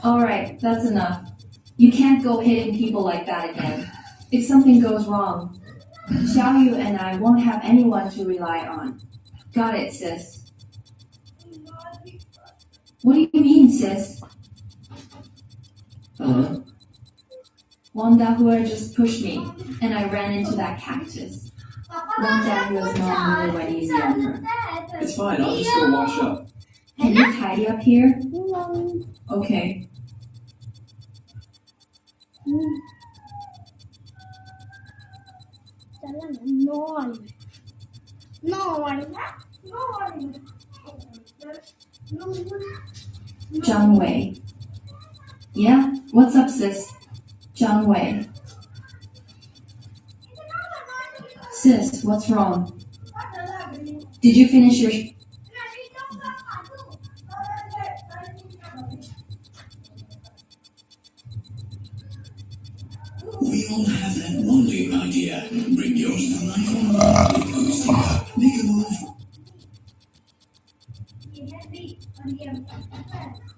Alright, that's enough. You can't go hitting people like that again. If something goes wrong, Xiaoyu and I won't have anyone to rely on. Got it, sis. What do you mean, sis? Wang Dahua just pushed me, and I ran into that cactus. Wang Dahua's mom really went easy on her. It's fine, I'll just go wash up. Can you tidy up here? Okay. Zhang Wei. Yeah? What's up, sis? Zhang Wei. Sis, what's wrong? Did you finish your... We all have that one day idea. Bring yours to life. Make a move.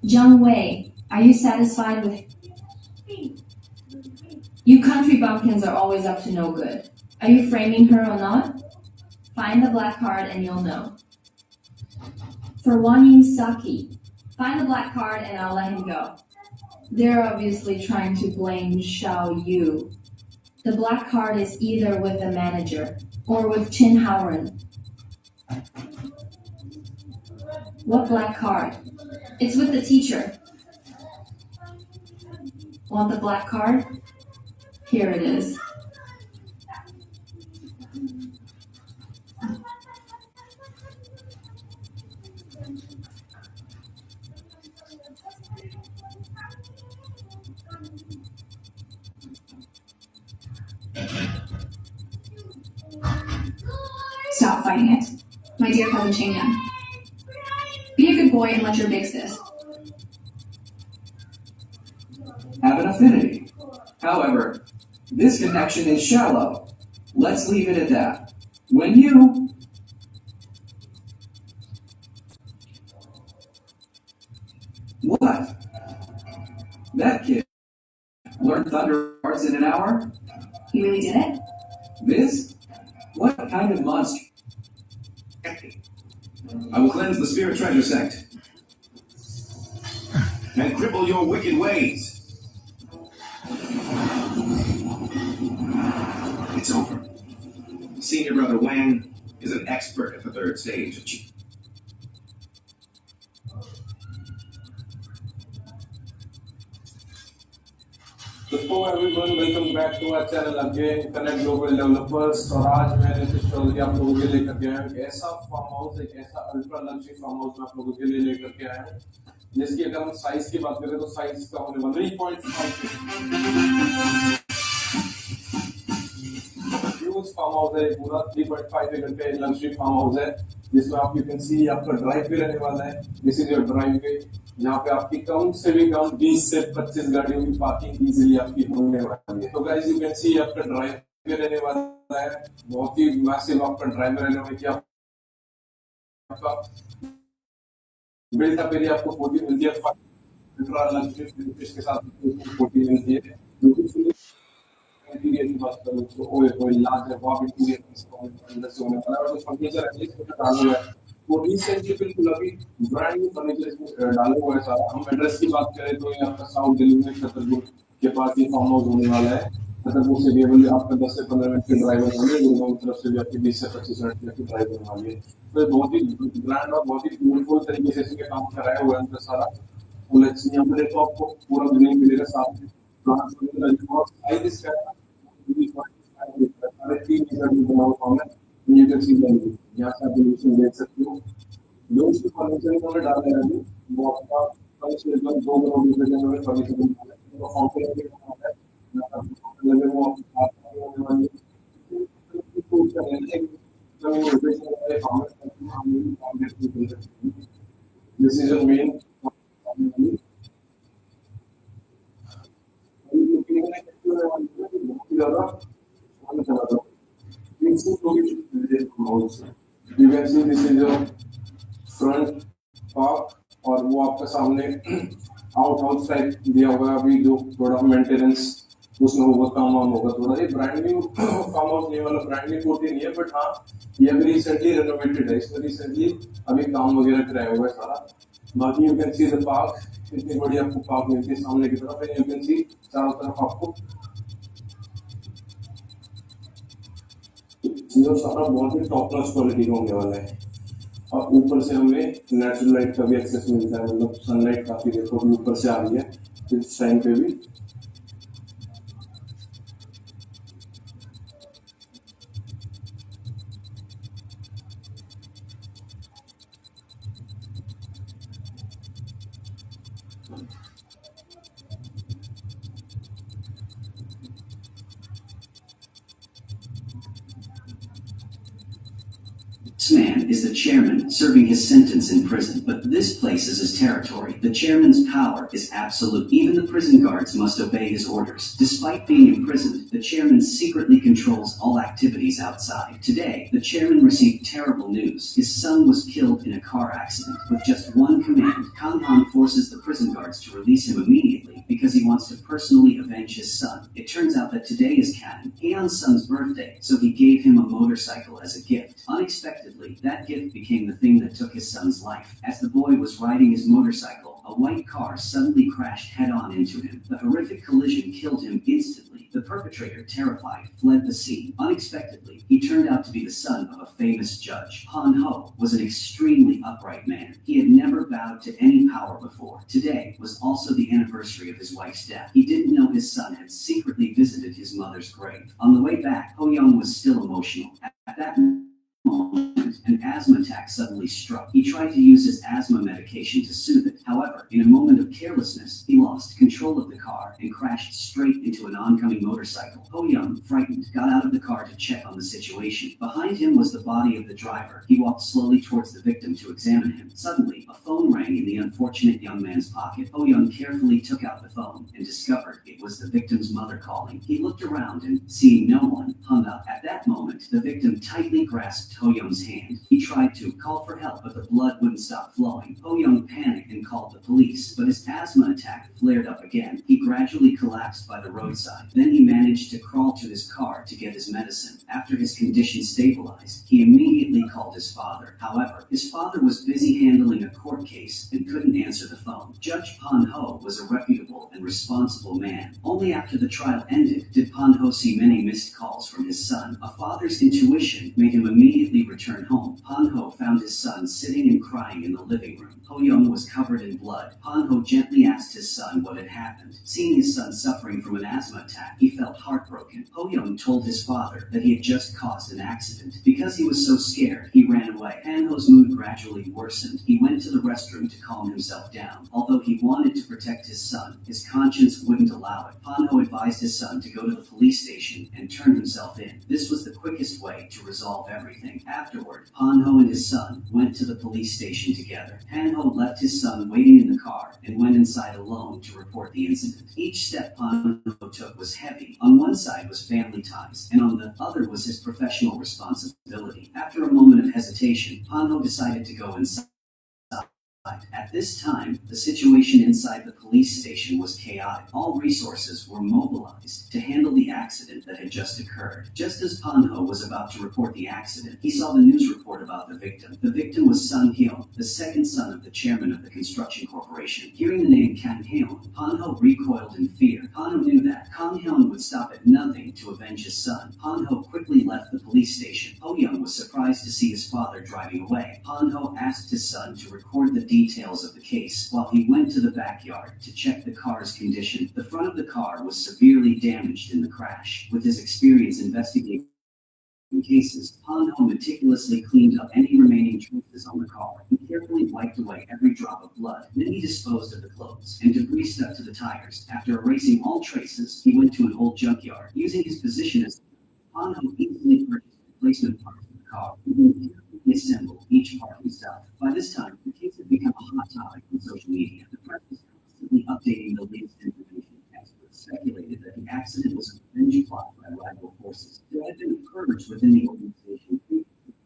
Zhang Wei, are you satisfied with... You country bumpkins are always up to no good. Are you framing her or not? Find the black card and you'll know. For Wanying Saki, find the black card and I'll let him go. They're obviously trying to blame Xiao Yu. The black card is either with the manager or with Qin Haoren. What black card? It's with the teacher. Want the black card? Here it is. Stop fighting it. My dear cousin Cheng-Yan. Be a good boy and let your big sis. Have an affinity. However, this connection is shallow. Let's leave it at that. When you... What? That kid learned thunder arts in an hour? You really did it? This? What kind of monster? I will cleanse the spirit treasure sect and cripple your wicked ways. It's over. Senior brother Wang is an expert at the third stage of Qi. Hello everyone, welcome back to our channel again, Connect Global Developers। और आज मैंने कुछ story आप लोगों के लिए लेकर के आया हूँ। एक ऐसा फार्म हाउस, एक ऐसा अल्ट्रा लग्जरी फार्म हाउस मैं आप लोगों के लिए लेकर के आया हूँ, जिसकी अगर हम साइज की बात करें तो साइज का होने वाला 3.5 ह्यूज फार्म हाउस है। पूरा 3.5 एकड़ का लग्जरी फार्म हाउस है, जिसमें आप यू कैन सी आपका ड्राइव वे रहने वाला है। दिस इज योर ड्राइव वे, जहाँ पे आपकी कम से भी कम 20 से 25 गाड़ियों की पार्किंग इजीली आपकी होने वाली है। तो गाइस यू कैन सी आपका ड्राइव वे रहने वाला है, बहुत ही मैसिव आपका ड्राइव रहने वाला है कि आपका बिल्ट अप एरिया आपको 40 मिलती है, अल्ट्रा लग्जरी के साथ 40 मिलती है। इंटीरियर की बात करूं तो ओए लाजवाब इंटीरियर अंदर से होने वाला है। और जो फर्नीचर है इसमें डाला हुआ है वो रिसेंटली बिल्कुल अभी ब्रांड न्यू फर्नीचर इसमें डाला हुआ है सारा। हम एड्रेस की बात करें तो ये आपका साउथ दिल्ली में छतरपुर के पास ये फार्म हाउस होने वाला है। छतरपुर से भी आपका 10 से 15 मिनट की ड्राइव होने वाली है, गुड़गांव की तरफ से भी आपकी 20 से 25 मिनट की ड्राइव होने वाली है। तो ये बहुत ही ब्रांड और बहुत ही ब्यूटीफुल तरीके से इसके काम कराया हुआ है अंदर सारा। यहाँ पर देखो आपको पूरा ग्रीन मिलेगा साथ में, साइज इसका यहाँ से आप देख सकते हो। जो उसकी फर्नीचर इन्होंने डाला है अभी वो आपका 2 करोड़ रुपए के अंदर फर्नीचर डाला है। This is your main. You can see this is your front park और वो आपके सामने आउट हाउस टाइप दिया हुआ है अभी जो थोड़ा मेंटेनेंस उसमें होगा काम वाम होगा थोड़ा ये ब्रांड न्यू फार्म हाउस नहीं वाला ब्रांड न्यू कोठी नहीं है बट हाँ ये अभी रिसेंटली रेनोवेटेड है इसमें रिसेंटली अभी काम वगैरह कराया हुआ है सारा बाकी you can see the park इतनी बड़ी आपको पार्क मिलती है सामने की तरफ यू कैन सी चारों तरफ आपको ये सारा बहुत ही टॉप क्लास क्वालिटी का होने वाला है और ऊपर से हमें नेचुरल लाइट का भी एक्सेस मिलता है मतलब सनलाइट काफी देखो भी ऊपर से आ रही है इस टाइम पे भी This man is the chairman serving his sentence in prison, but this place is his territory. The chairman's power is absolute. Even the prison guards must obey his orders. Despite being imprisoned, the chairman secretly controls all activities outside. Today, the chairman received terrible news. His son was killed in a car accident. With just one command, Kang Han forces the prison guards to release him immediately because he wants to personally avenge his son. It turns out that today is Han's son's birthday, so he gave him a motorcycle as a gift. Unexpectedly, that gift became the thing that took his son's life. As the boy was riding his motorcycle, a white car suddenly crashed head-on into him. The horrific collision killed him instantly. The perpetrator, terrified, fled the scene. Unexpectedly, he turned out to be the son of a famous judge. Han Ho was an extremely upright man. He had never bowed to any power before. Today was also the anniversary of his wife's death. He didn't know his son had secretly visited his mother's grave. On the way back, Ho Young was still emotional. At that moment, an asthma attack suddenly struck. He tried to use his asthma medication to soothe it. However, in a moment of carelessness, he lost control of the car and crashed straight into an oncoming motorcycle. Ho Young, frightened, got out of the car to check on the situation. Behind him was the body of the driver. He walked slowly towards the victim to examine him. Suddenly, a phone rang in the unfortunate young man's pocket. Ho Young carefully took out the phone and discovered it was the victim's mother calling. He looked around and, seeing no one, hung up. At that moment, the victim tightly grasped Ho Young's hand. He tried to call for help, but the blood wouldn't stop flowing. Ho Young panicked and called the police, but his asthma attack flared up again. He gradually collapsed by the roadside. Then he managed to crawl to his car to get his medicine. After his condition stabilized, he immediately called his father. However, his father was busy handling a court case and couldn't answer the phone. Judge Pan Ho was a reputable and responsible man. Only after the trial ended did Pan Ho see many missed calls from his son. A father's intuition made him immediately return home. Pan Ho found his son sitting and crying in the living room. Ho Young was covered in blood. Pan Ho gently asked his son what had happened. Seeing his son suffering from an asthma attack, he felt heartbroken. Ho Young told his father that he had just caused an accident. Because he was so scared, he ran away. Pan Ho's mood gradually worsened. He went to the restroom to calm himself down. Although he wanted to protect his son, his conscience wouldn't allow it. Pan Ho advised his son to go to the police station and turn himself in. This was the quickest way to resolve everything. Afterward, Pan Ho and his son went to the police station together. Pan Ho left his son waiting in the car and went inside alone to report the incident. Each step Pan Ho took was heavy. On one side was family ties, and on the other was his professional responsibility. After a moment of hesitation, Pan Ho decided to go inside. At this time, the situation inside the police station was chaotic. All resources were mobilized to handle the accident that had just occurred. Just as Pan Ho was about to report the accident, he saw the news report about the victim. The victim was Sun Hyun, the second son of the chairman of the construction corporation. Hearing the name Kang Hyun, Pan Ho recoiled in fear. Pan Ho knew that Kang Hyun would stop at nothing to avenge his son. Pan Ho quickly left the police station. Ho Young was surprised to see his father driving away. Pan Ho asked his son to record the details of the case while he went to the backyard to check the car's condition. The front of the car was severely damaged in the crash. With his experience investigating cases, Pan Ho meticulously cleaned up any remaining traces on the car. He carefully wiped away every drop of blood. Then he disposed of the clothes and debris stuck to the tires. After erasing all traces, he went to an old junkyard. Using his position as Han Ho easily purchased replacement parts for the car and then carefully assembled each part himself. By this time, the case had become a hot topic on social media. The press was constantly updating the latest information. Experts speculated that the accident was a revenge plot by rival forces. There had been a purge within the organization.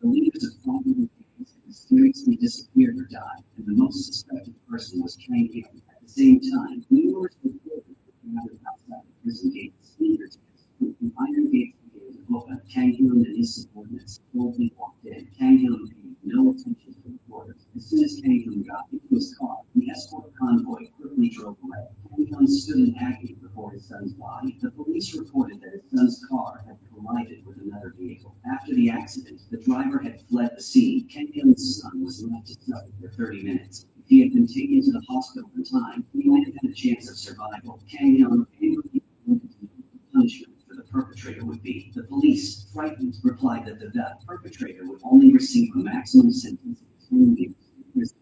The leaders of fraudulent gangs had mysteriously disappeared or died, and the most suspected person was Kang Hyun. At the same time, numerous reporters were gathered outside the prison gates. Leaders with the iron gates began to open. Kang Hyun and his subordinates boldly walked in. Kang Hyun paid no attention to the reporters. As soon as Kang Hyun got into his car, the escort convoy quickly drove away. Kang Hyun stood in agony before his son's body. The police reported that his son's car had collided with another vehicle. After the accident, the driver had fled the scene. Kang Hyun's son was left to suffer for 30 minutes. If he had been taken to the hospital in time, he might have had a chance of survival. Kang Hyun angrily wanted to know what the punishment for the perpetrator would be. The police, frightened, replied that the perpetrator would only receive a maximum sentence of 10 years in prison.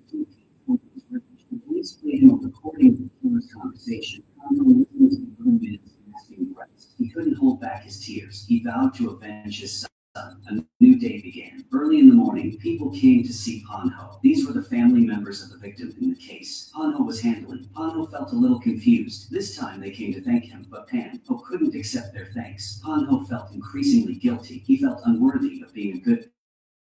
The police played him a recording of the killer's conversation. Han Ho listened to the young man's gasping breaths. He couldn't hold back his tears. He vowed to avenge his son. A new day began. Early in the morning, people came to see Han Ho. These were the family members of the victim in the case. Han Ho was handling. Han Ho felt a little confused. This time they came to thank him, but Han Ho couldn't accept their thanks. Han Ho felt increasingly guilty. He felt unworthy of being a good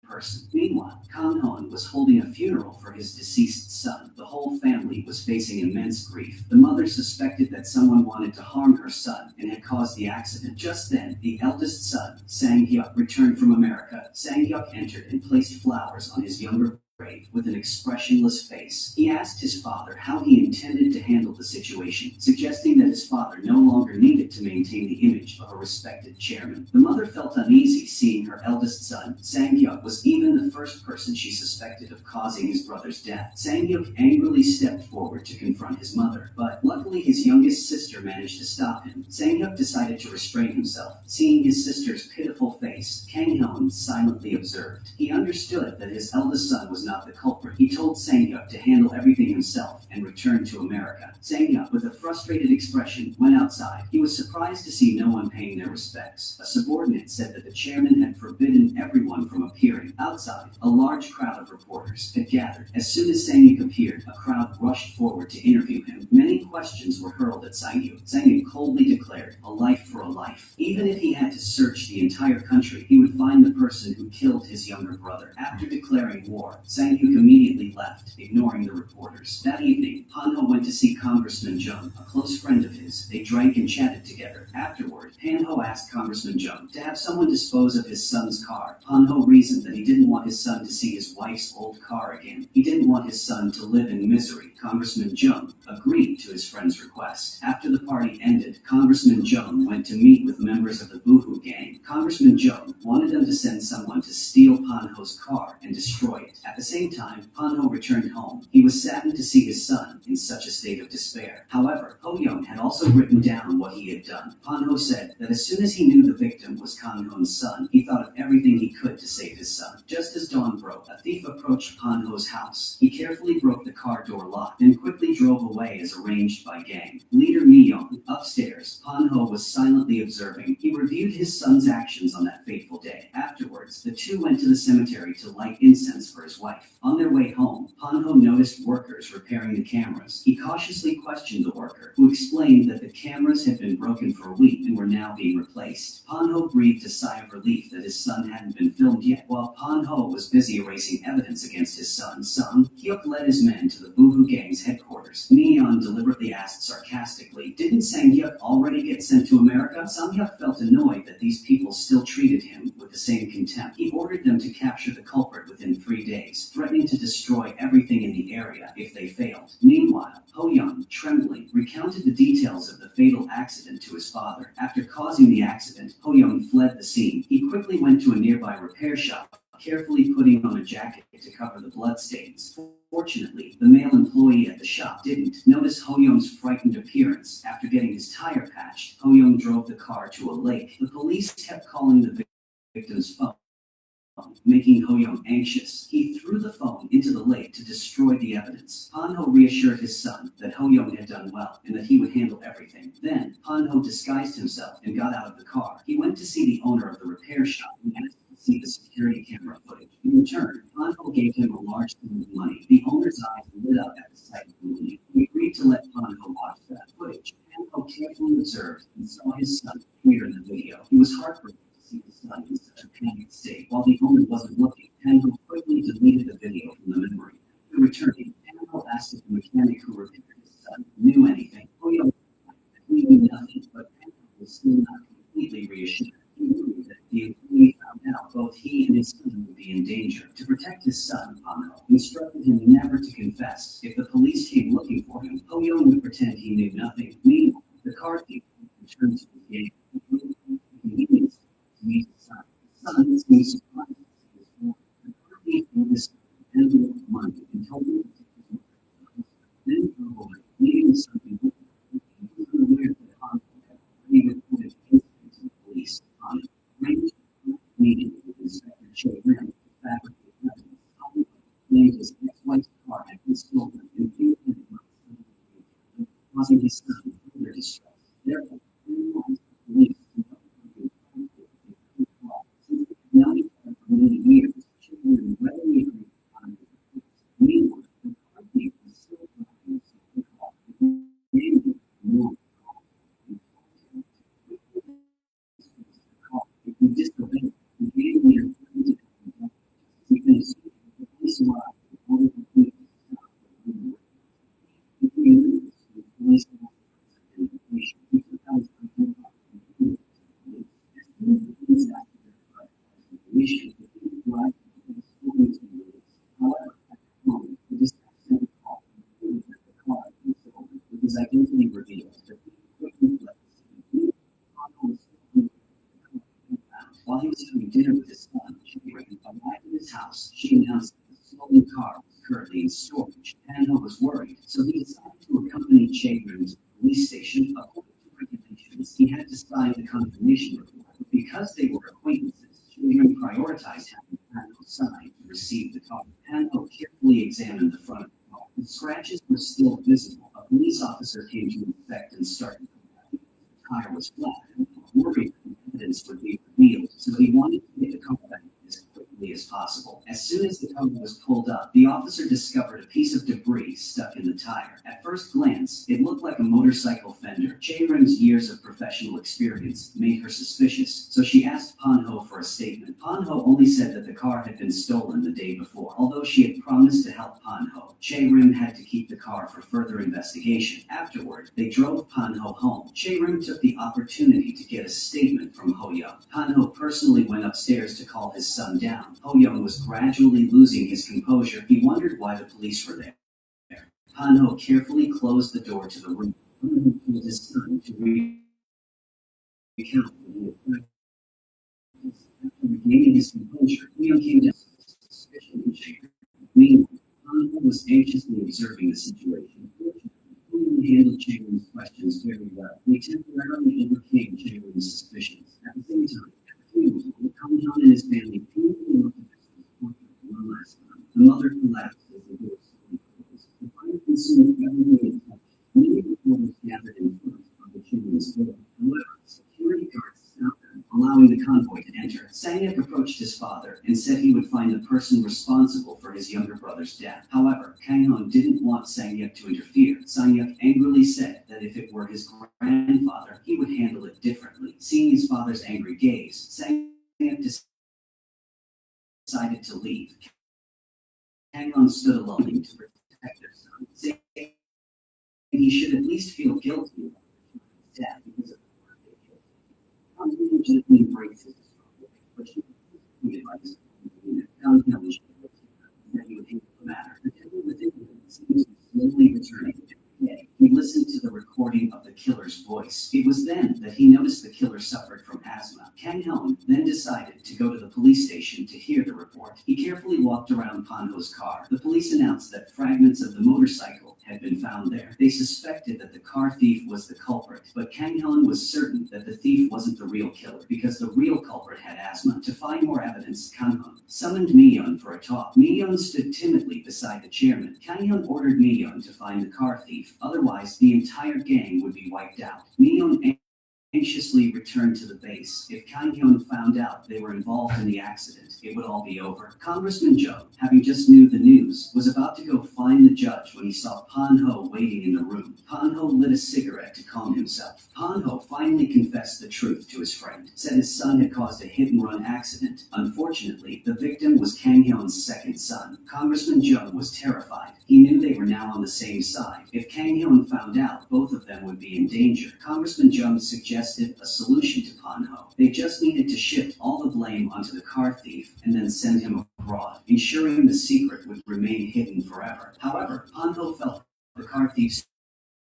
person. Meanwhile, Kang Hyun was holding a funeral for his deceased son. The whole family was facing immense grief. The mother suspected that someone wanted to harm her son and had caused the accident. Just then, the eldest son, Sang Hyuk, returned from America. Sang Hyuk entered and placed flowers on his younger grave with an expressionless face. He asked his father how he intended to handle the situation, suggesting that his father no longer needed to maintain the image of a respected chairman. The mother felt uneasy seeing her eldest son. Sang Hyuk was even the first person she suspected of causing his brother's death. Sang Hyuk angrily stepped forward to confront his mother, but luckily his youngest sister managed to stop him. Sang Hyuk decided to restrain himself. Seeing his sister's pitiful face, Kang Hyun silently observed. He understood that his eldest son was not the culprit. He told Sang Hyuk to handle everything himself and return to America. Sang Hyuk, with a frustrated expression, went outside. He was surprised to see no one paying their respects. A subordinate said that the chairman had forbidden everyone from appearing. Outside, a large crowd of reporters had gathered. As soon as Sang Hyuk appeared, a crowd rushed forward to interview him. Many questions were hurled at Sang Hyuk. Sang Hyuk coldly declared, "A life for a life." Even if he had to search the entire country, he would find the person who killed his younger brother. After declaring war, Sang Hyuk immediately left, ignoring the reporters. That evening, Han Ho went to see Congressman Jung, a close friend of his. They drank and chatted together. Afterward, Han Ho asked Congressman Jung to have someone dispose of his son's car. Han Ho reasoned that he didn't want his son to see his wife's old car again. He didn't want his son to live in misery. Congressman Jung agreed to his friend's request. After the party ended, Congressman Jung went to meet with members of the Boohoo gang. Congressman Jung wanted them to send someone to steal Han Ho's car and destroy it. At the same time, Han Ho returned home. He was saddened to see his son in such a state of despair. However, Ho Young had also written down what he had done. Han Ho said that as soon as he knew the victim was Kang Hyun's son, he thought of everything he could to save his son. Just as dawn broke, a thief approached Han Ho's house. He carefully broke the car door lock, then quickly drove away as arranged by gang. Leader Mi Young, upstairs, Han Ho was silently observing. He reviewed his son's actions on that fateful day. Afterwards, the two went to the cemetery to light incense for his wife. On their way home, Han Ho noticed workers repairing the cameras. He cautiously questioned the worker, who explained that the cameras had been broken for a week and were now being replaced. Han Ho breathed a sigh of relief that his son hadn't been filmed yet. While Han Ho was busy erasing evidence against his son, Sang Hyuk led his men to the Boohoo gang's headquarters. Mi Yeon deliberately asked sarcastically, "Didn't Sang Hyuk already get sent to America?" Sang Hyuk felt annoyed that these people still treated him with the same contempt. He ordered them to capture the culprit within 3 days, threatening to destroy everything in the area if they failed. Meanwhile, Ho Young, trembling, recounted the details of the fatal accident to his father. After causing the accident, Ho Young fled the scene. He quickly went to a nearby repair shop, carefully putting on a jacket to cover the bloodstains. Fortunately, the male employee at the shop didn't notice Ho Young's frightened appearance. After getting his tire patched, Ho Young drove the car to a lake. The police kept calling the victim's phone, making Ho Young anxious. He threw the phone into the lake to destroy the evidence. Han Ho reassured his son that Ho Young had done well and that he would handle everything. Then, Han Ho disguised himself and got out of the car. He went to see the owner of the repair shop and asked to see the security camera footage. In return, Han Ho gave him a large sum of money. The owner's eyes lit up at the sight of the money. He agreed to let Han Ho watch that footage. Han Ho carefully observed and saw his son appear in the video. He was heartbroken to see his son in such a panicked state. While the owner wasn't looking, Han Ho quickly deleted the video from the memory. After returning, Han Ho asked if the mechanic who repaired his son knew anything. Ho Young replied that he knew nothing, but Han Ho was still not completely reassured. He knew that if the employee found out, both he and his son would be in danger. To protect his son, Han Ho instructed him never to confess. If the police came looking for him, Ho Young would pretend he knew nothing. Meanwhile, the car thief returned to his game. Convenience to meet his son. His son seemed surprised to see his father. The car thief gave his son an envelope of money and told him to take his money. Then drove away, leaving his son behind. He was unaware that Han Ho had already reported the incident to the police. Han Ho arranged a meeting with Inspector Che Rim to fabricate evidence. Han Ho claimed his ex-wife's car had been stolen and feared that it might suddenly be causing his son further distress. Therefore, he realized the police to help him find the car. Since they had known each other for many years, Che Rim readily agreed to find the police. Meanwhile, the car thief was still driving the car. Namely, more. If you disobey, the game leader threatened to have you finished. The police arrived and ordered the police to stop the rumor. If we knew this, the police officers and the patient, we took out his identified and reported to the police. As soon as the police asked for their information, the police arrived and the police ordered to be released. However, at that moment, the dispatch sent a call and reported that the car had been stolen with his identity revealed. The thief quickly fled the scene. Han Ho was still while he was having dinner with his son, Che Rim arrived at his house. She announced that the stolen car was currently in storage. Han Ho was worried, so he decided to accompany Che Rim to the police station. According to regulations, he had to sign the confirmation report. But because they were acquaintances, Che Rim prioritized having Han Ho sign to receive the car. Han Ho carefully examined the front of the car. The scratches were still visible. A police officer came to inspect and started the tire was flat and worried that evidence would be revealed, so he wanted to get the car back as quickly as possible. As soon as the car was pulled up, the officer discovered a piece of debris stuck in the tire. At first glance, it looked like a motorcycle fender. Che Rim's years of professional experience made her suspicious, so she asked Han Ho for a statement. Han Ho only said that the car had been stolen the day before. Although she had promised to help Han Ho, Che Rim had to keep the car for further investigation. Afterward, they drove Han Ho home. Che Rim took the opportunity to get a statement from Ho Young. Han Ho personally went upstairs to call his son down. Ho Young was gradually losing his composure. He wondered why the police were there. Han Ho carefully closed the door to the room. Han Ho told his son to recount what he had practiced. After regaining his composure, Ho Young came down with suspicion in Che Rim. Meanwhile, Han Ho was anxiously observing the situation. Ho Young handled Che Rim's questions very well. He temporarily overcame Che Rim's suspicions. At the same time, Kang Han and his family painfully looked at his portrait one last time. The mother collapsed as the door slowly closed. The fire consumed everything it touched. Many reporters gathered in front of the chimney's door. However, security guards stopped them, allowing the convoy to enter. Sangyak approached his father and said he would find the person responsible for his younger brother's death. However, Kang Han didn't want Sangyak to interfere. Sangyak angrily said that if it were his grandfather, he would handle it differently. Seeing his father's angry gaze, Sangyak decided to leave. Kang Han stood alone to protect their son, saying he should at least feel guilty about his death because of the work they killed. Kang Han gently embraced his struggle, but she was disappointed by his that Kang Han was that he would handle the matter. The devil within him seems to be slowly returning every day. He listened to the recording recording of the killer's voice. It was then that he noticed the killer suffered from asthma. Kang Hyun then decided to go to the police station to hear the report. He carefully walked around Panho's car. The police announced that fragments of the motorcycle had been found there. They suspected that the car thief was the culprit, but Kang Hyun was certain that the thief wasn't the real killer because the real culprit had asthma. To find more evidence, Kang Hyun summoned Mi-yeon for a talk. Mi-yeon stood timidly beside the chairman. Kang Hyun ordered Mi-yeon to find the car thief, otherwise the entire gang would be wiped out. Mi-yeon anxiously returned to the base. If Kang Hyun found out they were involved in the accident, it would all be over. Congressman Joe, having just knew the news, was about to go find the judge when he saw Pan-ho waiting in the room. Pan-ho lit a cigarette to calm himself. Pan-ho finally confessed the truth to his friend, said his son had caused a hit-and-run accident. Unfortunately, the victim was Kang Hyun's second son. Congressman Joe was terrified. He knew they were now on the same side. If Kang Hyun found out, both of them would be in danger. Congressman Jung suggested a solution to Pan-ho. They just needed to shift all the blame onto the car thief and then send him abroad, ensuring the secret would remain hidden forever. However, Pan-ho felt the car thief's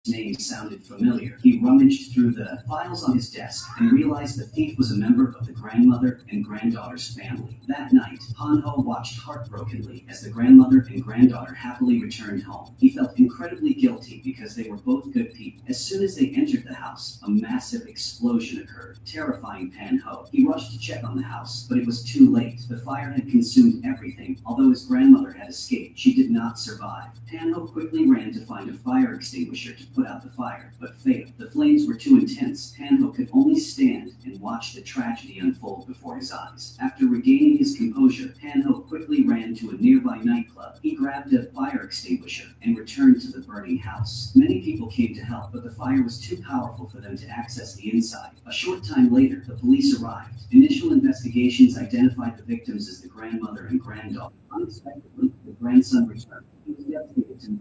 name sounded familiar. He rummaged through the files on his desk and realized the thief was a member of the grandmother and granddaughter's family. That night, Pan-ho watched heartbrokenly as the grandmother and granddaughter happily returned home. He felt incredibly guilty because they were both good people. As soon as they entered the house, a massive explosion occurred, terrifying Pan-ho. He rushed to check on the house, but it was too late. The fire had consumed everything. Although his grandmother had escaped, she did not survive. Pan-ho quickly ran to find a fire extinguisher to put out the fire, but failed. The flames were too intense. Pan-ho could only stand and watch the tragedy unfold before his eyes. After regaining his composure, Pan-ho quickly ran to a nearby nightclub. He grabbed a fire extinguisher and returned to the burning house. Many people came to help, but the fire was too powerful for them to access the inside. A short time later, the police arrived. Initial investigations identified the victims as the grandmother and granddaughter. Unexpectedly, the grandson returned. He was devastated to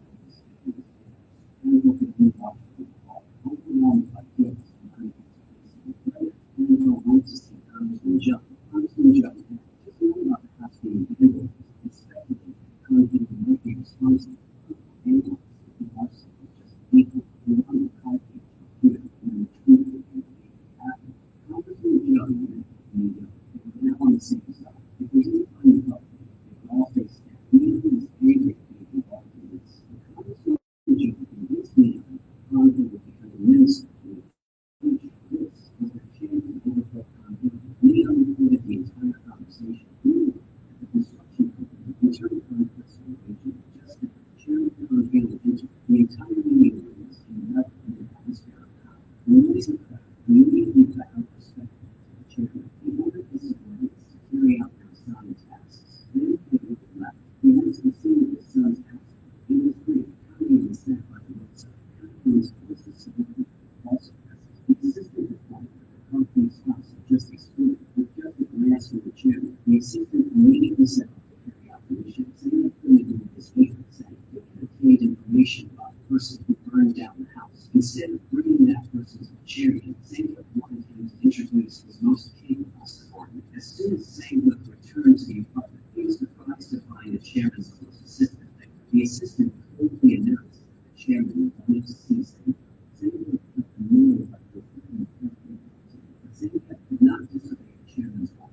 Instead of bringing that person to the chariot, Sang-hyuk wanted him to introduce his most capable subordinate. As soon as Sang-hyuk returned to the apartment, he was surprised to find the chairman's close assistant there. The assistant quickly announced that the chairman wanted to see Sang-hyuk. Sang-hyuk felt annoyed by the but Sang-hyuk did not disobey the chairman's order.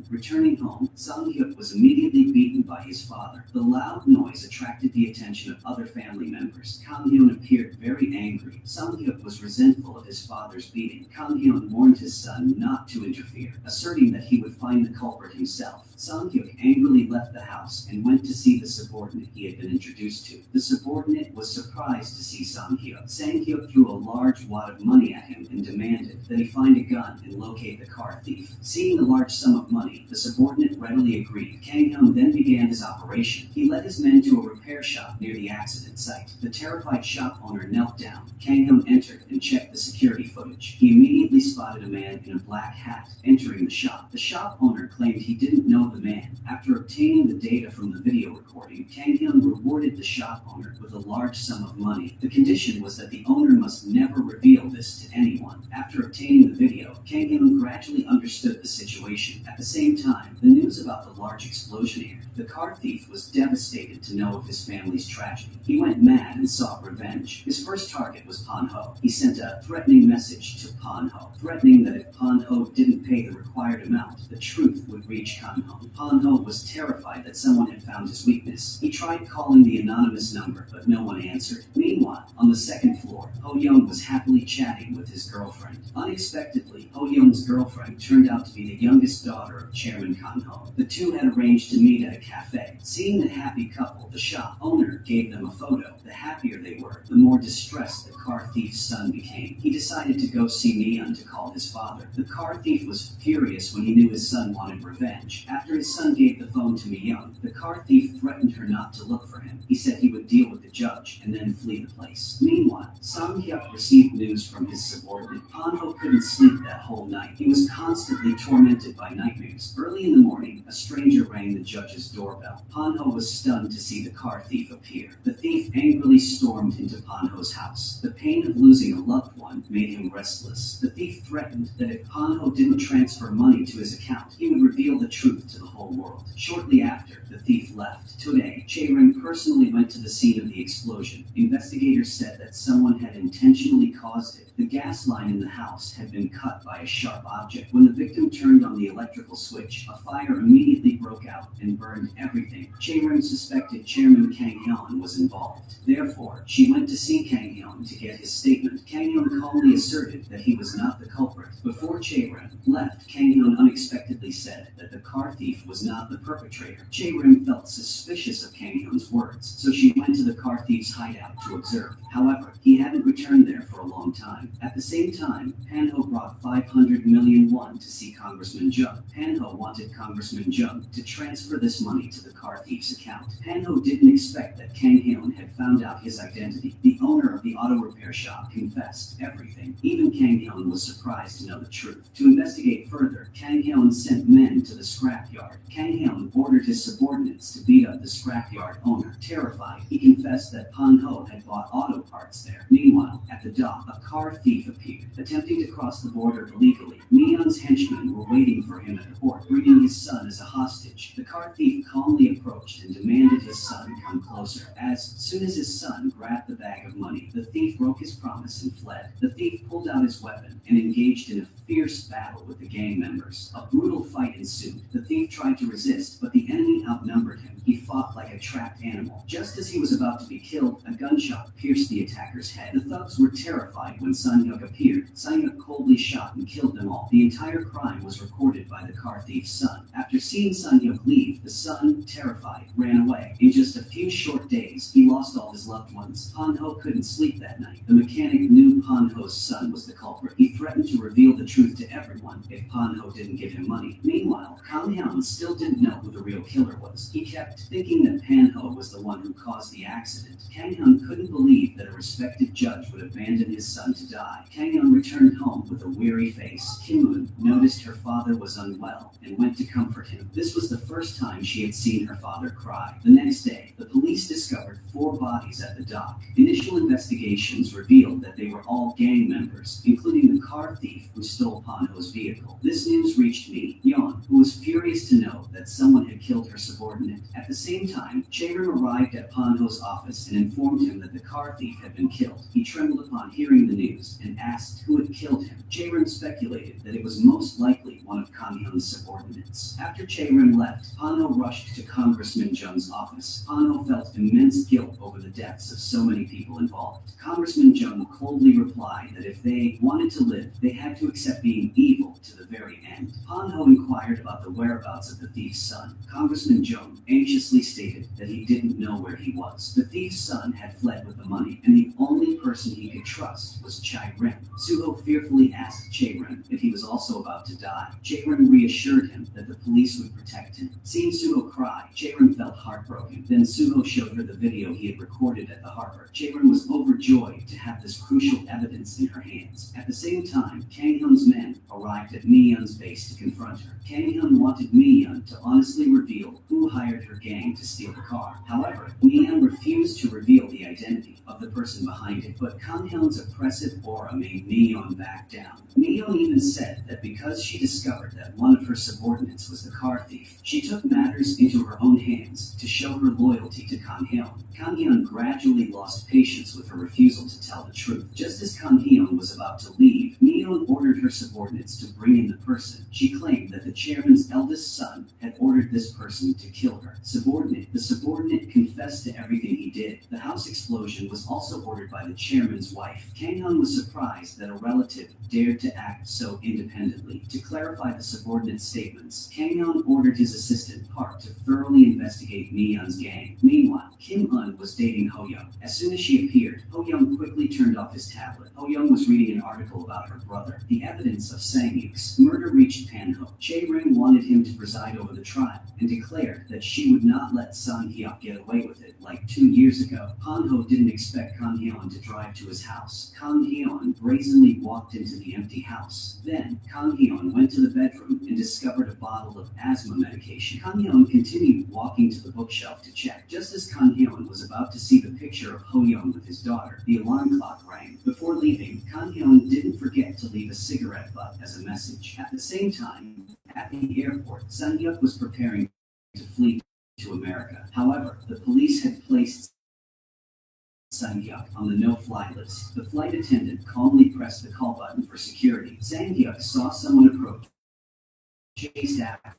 Returning home, Sang-hyuk was immediately beaten by his father. The loud noise attracted the attention of other family members. Kang-hyun appeared very angry. Sang-hyuk was resentful of his father's beating. Kang-hyun warned his son not to interfere, asserting that he would find the culprit himself. Sang-hyuk angrily left the house and went to see the subordinate he had been introduced to. The subordinate was surprised to see Sang-hyuk. Sang-hyuk threw a large wad of money at him and demanded that he find a gun and locate the car thief. Seeing the large sum of money, the subordinate readily agreed. Kang-hyun then began his operation. He led his men to a repair shop near the accident site. The terrified shop owner knelt down. Kang-hyun entered and checked the security footage. He immediately spotted a man in a black hat entering the shop. The shop owner claimed he didn't know the man. After obtaining the data from the video recording, Kang-hyun rewarded the shop owner with a large sum of money. The condition was that the owner must never reveal this to anyone. After obtaining the video, Kang-hyun gradually understood the situation. At the same time, the news about the large explosion aired. The car thief was devastated to know of his family's tragedy. He went mad and sought revenge. His first target was Pan Ho. He sent a threatening message to Pan Ho, threatening that if Pan Ho didn't pay the required amount, the truth would reach Kan Ho. Pan Ho was terrified that someone had found his weakness. He tried calling the anonymous number, but no one answered. Meanwhile, on the second floor, Ho Young was happily chatting with his girlfriend. Unexpectedly, Ho Young's girlfriend turned out to be the youngest daughter of Chairman Kan Ho. The two had arranged to meet at a cafe. Seeing the happy couple, the shop owner gave them a photo. The happier they were, the more distressed the car thief's son became. He decided to go see Mi-yeon to call his father. The car thief was furious when he knew his son wanted revenge. After his son gave the phone to Mi-yeon, the car thief threatened her not to look for him. He said he would deal with the judge and then flee the place. Meanwhile, Sang-hyuk received news from his subordinate. Pan Ho couldn't sleep that whole night. He was constantly tormented by nightmares. Early in the morning, a stranger rang the judge's doorbell. Pan Ho was stunned to see the car thief appear. The thief angrily stormed into Pan Ho's house. The pain of losing a loved one made him restless. The thief threatened that if Pan Ho didn't transfer money to his account, he would reveal the truth to the whole world. Shortly after, the thief left. Today, Chae-rim personally went to the scene of the explosion. Investigators said that someone had intentionally caused it. The gas line in the house had been cut by a sharp object. When the victim turned on the electrical switch, a fire immediately broke out and burned everything. Chae-rim suspected Chairman Kang Hyun was involved. Therefore, she went to see Kang Hyun to get his statement. Kang Hyun calmly asserted that he was not the culprit. Before Chae-rim left, Kang Hyun unexpectedly said that the car thief was not the perpetrator. Chae-rim felt suspicious of Kang Hyun's words, so she went to the car thief's hideout to observe. However, he hadn't returned there for a long time. At the same time, Pan Ho brought 500 million won to see Congressman Jung. Pan Ho wanted Congressman Jung to transfer this money to the car thief's account. Pan Ho didn't expect that Kang Hyun had found out his identity. The owner of the auto repair shop confessed everything. Even Kang Hyun was surprised to know the truth. To investigate further, Kang Hyun sent men to the scrapyard. Kang Hyun ordered his subordinates to beat up the scrapyard owner. Terrified, he confessed that Pan Ho had bought auto parts there. Meanwhile, at the dock, a car thief appeared, attempting to cross the border illegally. Mi-yeon's henchmen were waiting for him at the port, bringing his son as a hostage. The car thief calmly approached and demanded his son come closer. As soon as his son grabbed the bag of money, the thief broke his promise and fled. The thief pulled out his weapon and engaged in a fierce battle with the gang members. A brutal fight ensued. The thief tried to resist, but the enemy outnumbered him. He fought like a trapped animal. Just as he was about to be killed, a gunshot pierced the attacker's head. The thugs were terrified when Sang-hyuk appeared. Sang-hyuk coldly shot and killed them all. The entire crime was recorded by the car thief's son. After seeing Sang-hyuk leave, the son, terrified, ran away. In just a few short days, he lost all his loved ones. Pan Ho couldn't sleep that night. The mechanic knew Pan Ho's son was the culprit. He threatened to reveal the truth to everyone if Pan Ho didn't give him money. Meanwhile, Kang Hyun still didn't know who the real killer was. He kept thinking that Pan Ho was the one who caused the accident. Kang Hyun couldn't believe that a respected judge would abandon his son to die. Kang Hyun returned home with a weary face. Kim Moon noticed her father was unwell and went to comfort him. This was the first time she had seen her father cry. The next day, the police discovered 4 bodies at the dock. Initial investigations revealed that they were all gang members, including the car thief who stole Pan Ho's vehicle. This news reached Mi-yeon, who was furious to know that someone had killed her subordinate. At the same time, Chae-rim arrived at Pan Ho's office and informed him that the car thief had been killed. He trembled upon hearing the news and asked who had killed him. Chae-rim speculated that it was most likely one of Kang Hyun's subordinates. After Chae-rim left, Pan Ho rushed to Congressman Jung's office. Pan Ho felt immense guilt over the deaths of so many people involved. Congressman Jung coldly replied that if they wanted to live, they had to accept being evil to the very end. Pan Ho inquired about the whereabouts of the thief's son. Congressman Jung anxiously stated that he didn't know where he was. The thief's son had fled with the money, and the only person he could trust was Chae-rim. Suho fearfully asked Chae-rim if he was also about to die. Chae-rim reassured him that the police would protect him. Seeing Suho cry, Chae-rim felt heartbroken. Then Suho showed her the video he had recorded at the harbor. Chae-rim was overjoyed to have this crucial evidence in her hands. At the same time, Kang Hyun's men arrived at Mi Yun's base to confront her. Kang Hyun wanted Mi Yun to honestly reveal who hired her gang to steal the car. However, Mi Yun refused to reveal the identity of the person behind it, but Kang Hyun's oppressive aura made Mi Yun back down. Mi Yun even said that because she discovered that one of her subordinates was the car thief, she took matters into her own hands to show her loyalty to Kang Hyun. Kang Hyun gradually lost patience with her refusal to tell the truth. Just as Kang Hyun was about to leave, Mi Yun ordered her subordinates to bring in the person. She claimed that the chairman's eldest son had ordered this person to kill her. The subordinate confessed to everything he did. The house explosion was also ordered by the chairman's wife. Kang Hyun was surprised that a relative dared to act so independently. To clarify the subordinate's statements, Kang Hyun ordered his assistant Park to thoroughly investigate Mi Yun's gang. Meanwhile, Kim Un was dating Ho Young. As soon as she appeared, Ho Young quickly turned off his tablet. Ho Young was reading an article about her brother. The evidence of Sang-hyuk's murder reached Pan Ho. Chae Ring wanted him to preside over the trial and declared that she would not let Sang-hyuk get away with it like 2 years ago. Han Ho didn't expect Kang Hyun to drive to his house. Kang Hyun brazenly walked into the empty house. Then, Kang Hyun went to the bedroom and discovered a bottle of asthma medication. Kang Hyun continued walking to the bookshelf to check. Just as Kang Hyun was about to see the picture of Ho Young with his daughter, the alarm clock rang. Before leaving, Kang Hyun didn't forget to leave a cigarette butt as a message. At the same time, at the airport, Sang-hyuk was preparing to flee to America. However, the police had placed Sang-hyuk on the no-fly list. The flight attendant calmly pressed the call button for security. Sang-hyuk saw someone approach, chased after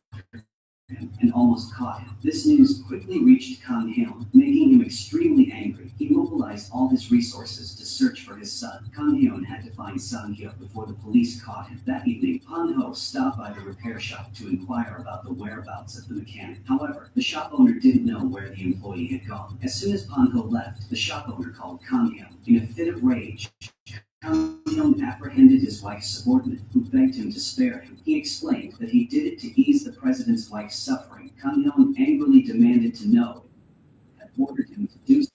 him, and almost caught him. This news quickly reached Kang Hyun, making him extremely angry. He mobilized all his resources to search for his son. Kang Hyun had to find Sang-hyuk before the police caught him. That evening, Han Ho stopped by the repair shop to inquire about the whereabouts of the mechanic. However, the shop owner didn't know where the employee had gone. As soon as Han Ho left, the shop owner called Kang Hyun. In a fit of rage, Kang Hyun apprehended his wife's subordinate, who begged him to spare him. He explained that he did it to ease the president's wife's suffering. Kang Hyun angrily demanded to know had ordered him to do so.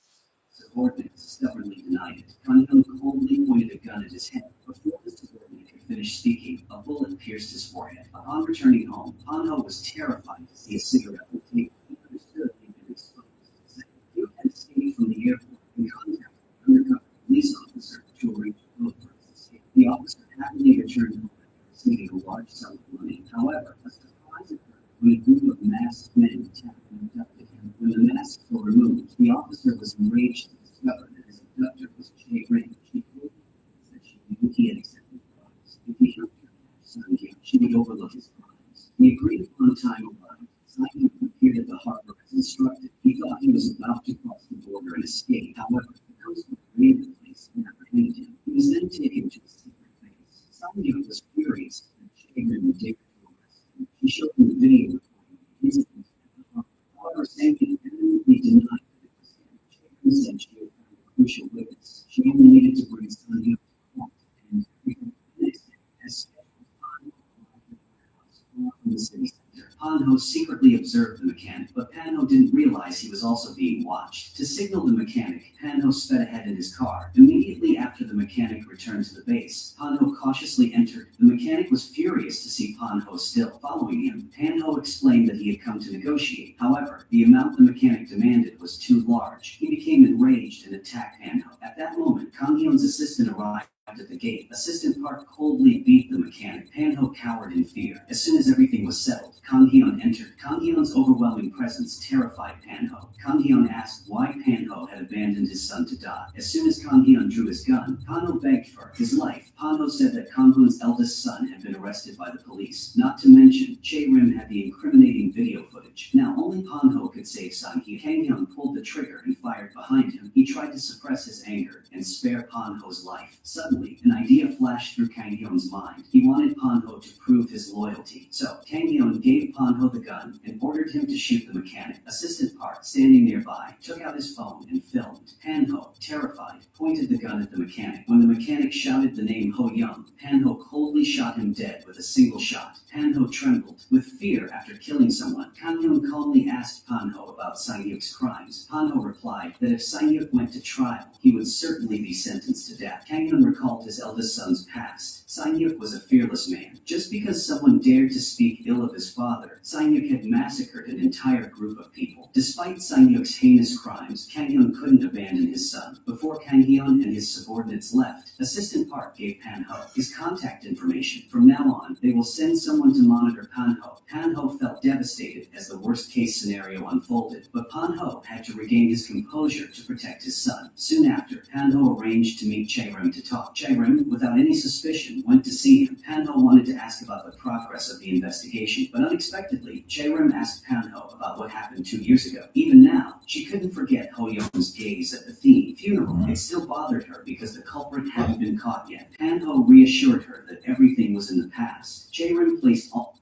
The subordinate stubbornly denied it. Kang Hyun coldly pointed a gun at his head. Before the subordinate could finish speaking, a bullet pierced his forehead. Upon returning home, Han Ho was terrified to see a cigarette on the table. He understood he had been exposed. He had escaped from the airport and contacted an undercover police officer to arrange both for his escape. The officer happily returned home after receiving a large sum of money. However, a surprise occurred when a group of masked men attacked and abducted him. When the masks were removed, the officer was enraged to discover that his abductor was Chae Ring. She told him that she knew he had accepted bribes. If he helped her catch Sang-hyuk, she would overlook his crimes. The agreed upon time arrived. Sang-hyuk appeared at the harbor as instructed. He thought he was about to cross the border and escape. However, the Coast Guard ran the place and apprehended him. He was then taken to a secret base. Sang-hyuk was furious that Chae Ring would dare to arrest him. She showed him the video recording of his incident at the harbor. However, Sang-hyuk adamantly denied that it was him. Chae Ring said she had found a crucial witness. She only needed to bring Sang-hyuk to court, and everything the next day, as scheduled, Han Ho arrived at the warehouse far from the city center. Han Ho secretly observed the mechanic, but Pan Ho didn't realize he was also being watched. To signal the mechanic, Pan Ho sped ahead in his car. Immediately after the mechanic returned to the base, Pan Ho cautiously entered. The mechanic was furious to see Pan Ho still following him. Pan Ho explained that he had come to negotiate. However, the amount the mechanic demanded was too large. He became enraged and attacked Pan Ho. At that moment, Kang Hyun's assistant arrived at the gate. Assistant Park coldly beat the mechanic. Pan Ho cowered in fear. As soon as everything was settled, Kang Hyun entered. Kang Hyun's overwhelming presence terrified Pan Ho. Kang Hyun asked why Pan Ho had abandoned his son to die. As soon as Kang Hyun drew his gun, Pan Ho begged for his life. Pan Ho said that Kang Hyun's eldest son had been arrested by the police. Not to mention, Chae Rim had the incriminating video footage. Now only Pan Ho could save Sang-hyuk. Kang Hyun pulled the trigger and fired behind him. He tried to suppress his anger and spare Pan Ho's life. Suddenly, an idea flashed through Kang Hyun's mind. He wanted Pan Ho to prove his loyalty. So, Kang Hyun gave Pan Ho the gun and ordered him to shoot the mechanic. Assistant Park, standing nearby, took out his phone and filmed. Pan Ho, terrified, pointed the gun gun at the mechanic. When the mechanic shouted the name Ho Young, Pan-Ho coldly shot him dead with a single shot. Pan-Ho trembled with fear after killing someone. Kang-hyun calmly asked Pan-Ho about Sang-hyuk's crimes. Pan-Ho replied that if Sang-hyuk went to trial, he would certainly be sentenced to death. Kang-hyun recalled his eldest son's past. Sang-hyuk was a fearless man. Just because someone dared to speak ill of his father, Sang-hyuk had massacred an entire group of people. Despite Sang-hyuk's heinous crimes, Kang-hyun couldn't abandon his son. Before Kang-hyun and his subordinates left, Assistant Park gave Pan-Ho his contact information. From now on, they will send someone to monitor Pan-Ho. Pan-Ho felt devastated as the worst-case scenario unfolded, but Pan-Ho had to regain his composure to protect his son. Soon after, Pan-Ho arranged to meet Chae-rim to talk. Chae-rim, without any suspicion, went to see him. Pan-Ho wanted to ask about the progress of the investigation, but unexpectedly, Chae-rim asked Pan-Ho about what happened 2 years ago. Even now, she couldn't forget Ho Young's gaze at the theme funeral. It still bothered her because the culprit hadn't been caught yet. Pan-Ho reassured her that everything was in the past. Chae-rim placed all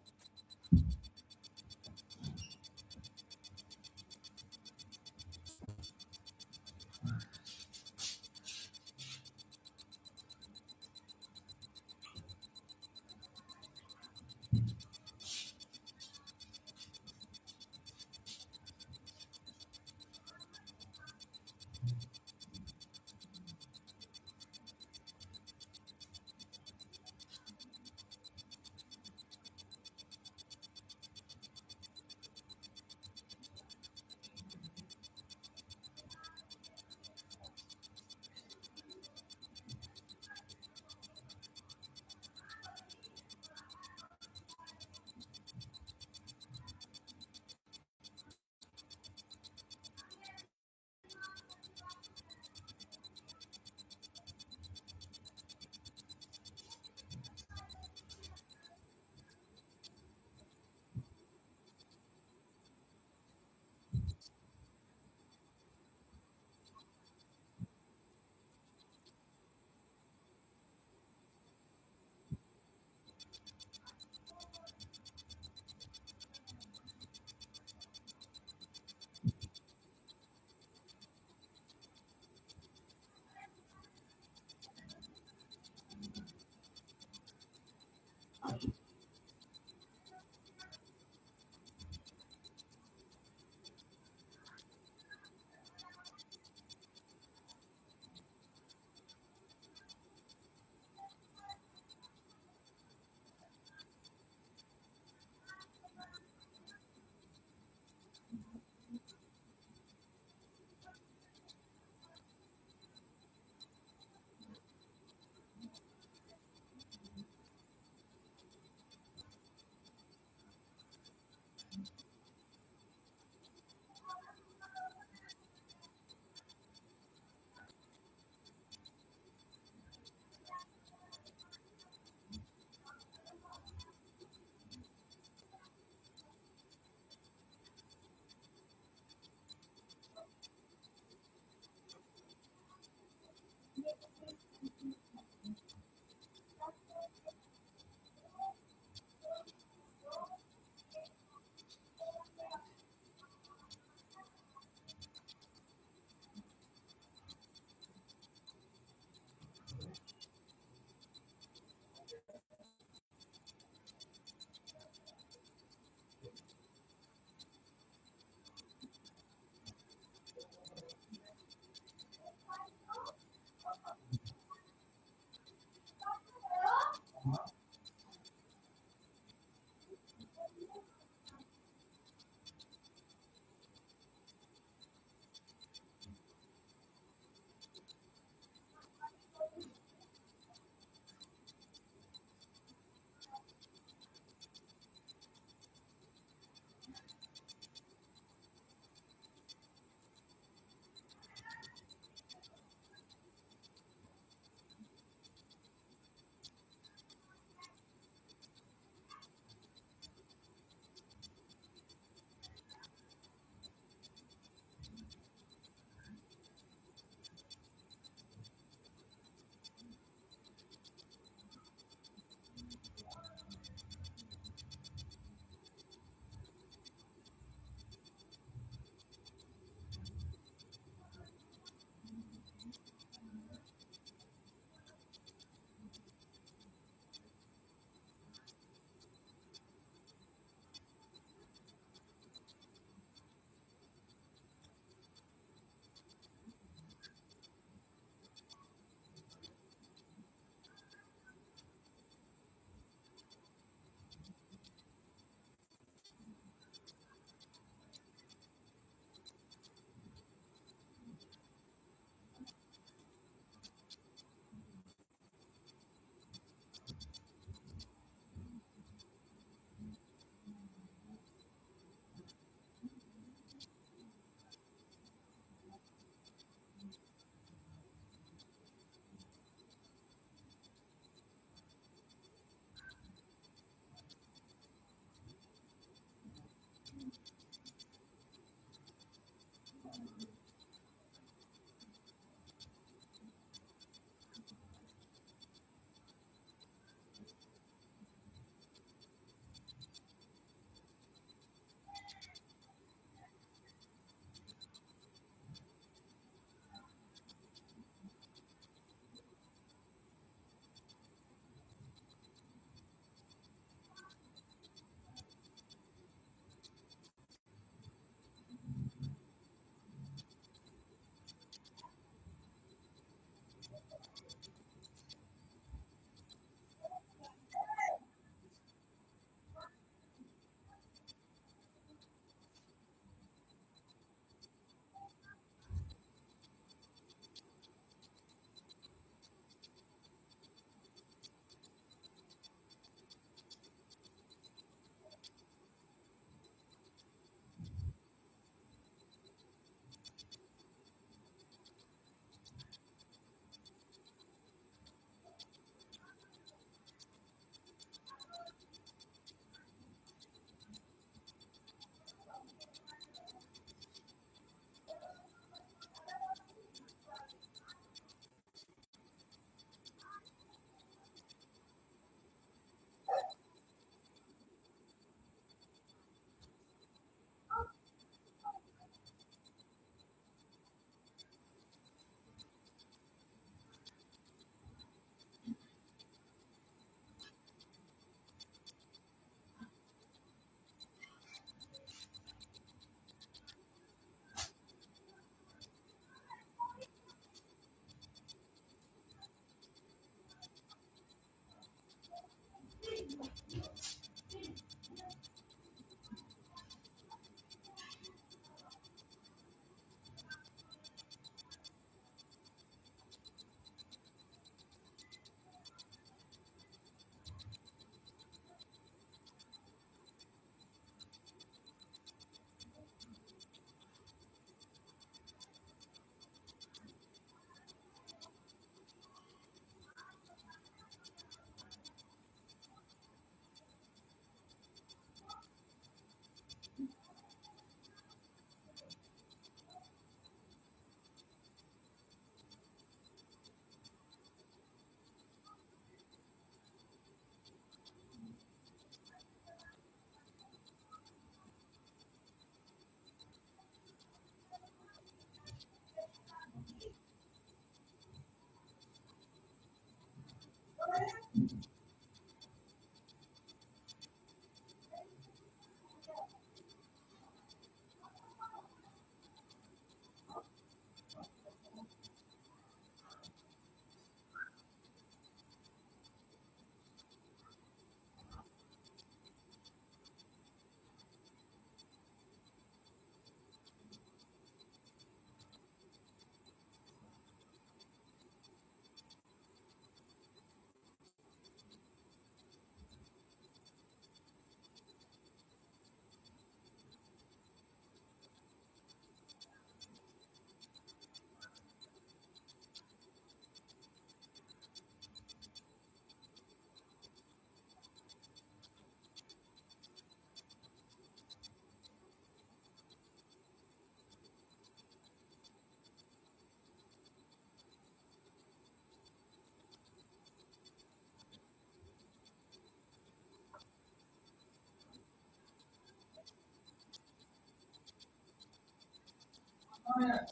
हाँ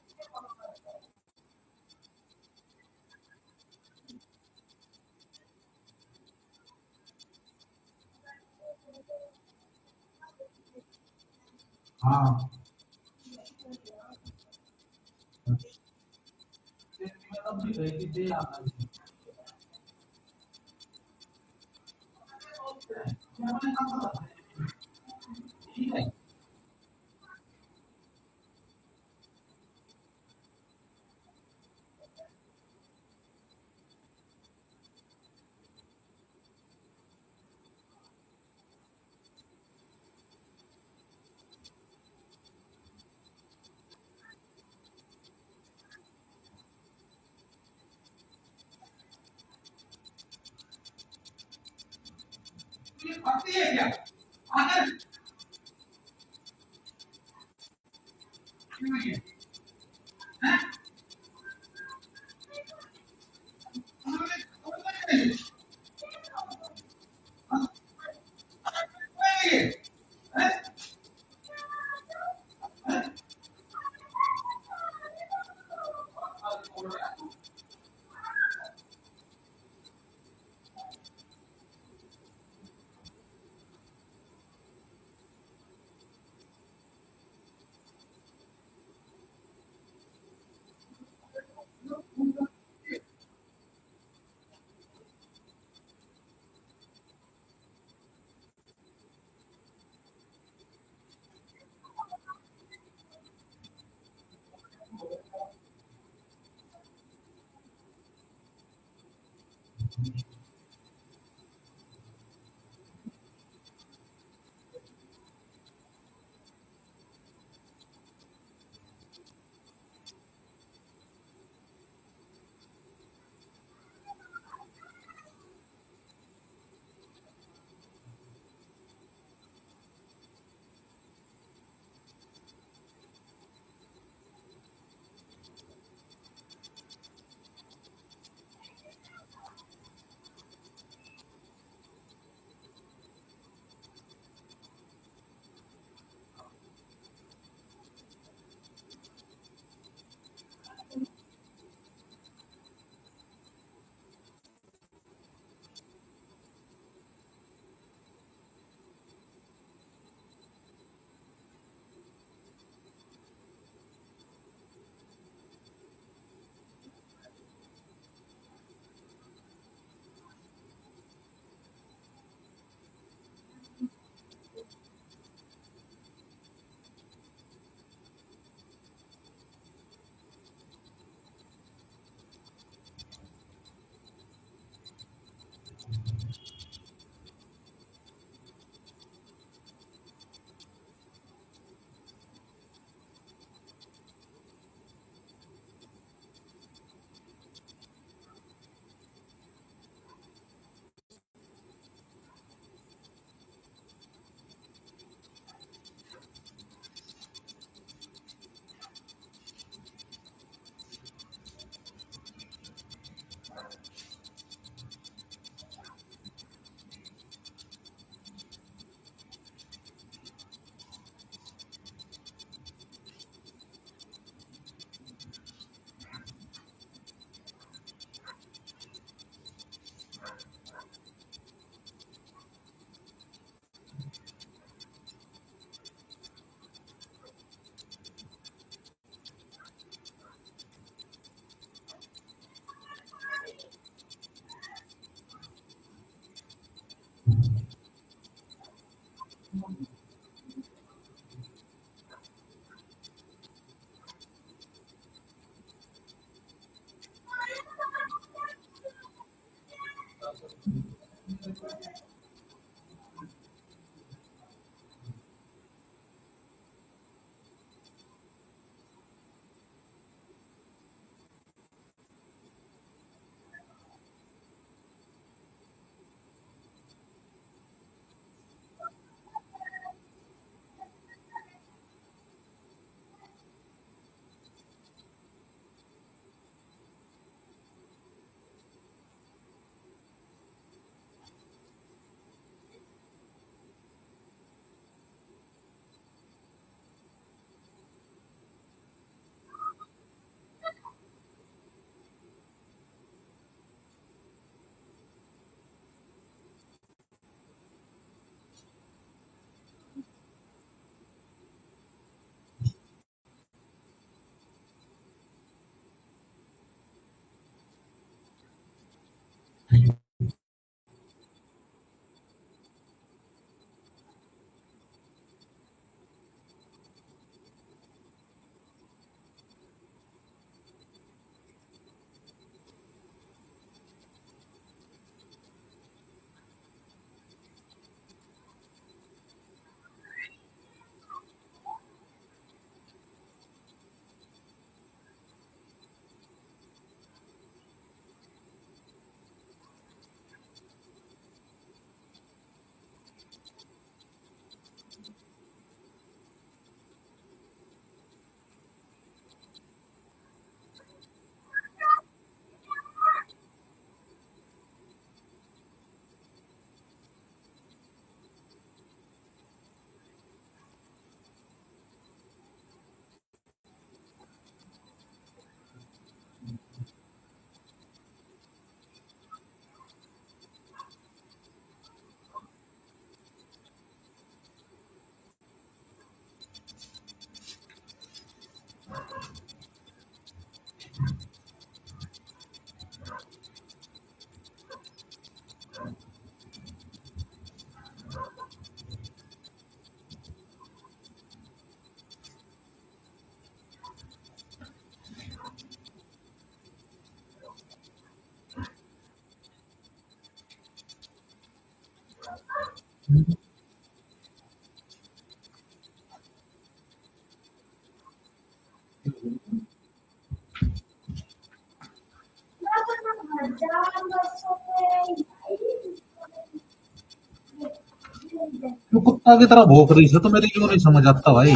तो कुत्ता की तरह भौंक रही है तो मेरी क्यों नहीं समझ आता भाई।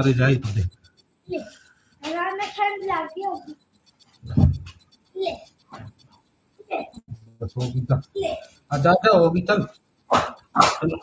अरे जाई तो दे बस होगी का अच्छा अच्छा होगी चल चल।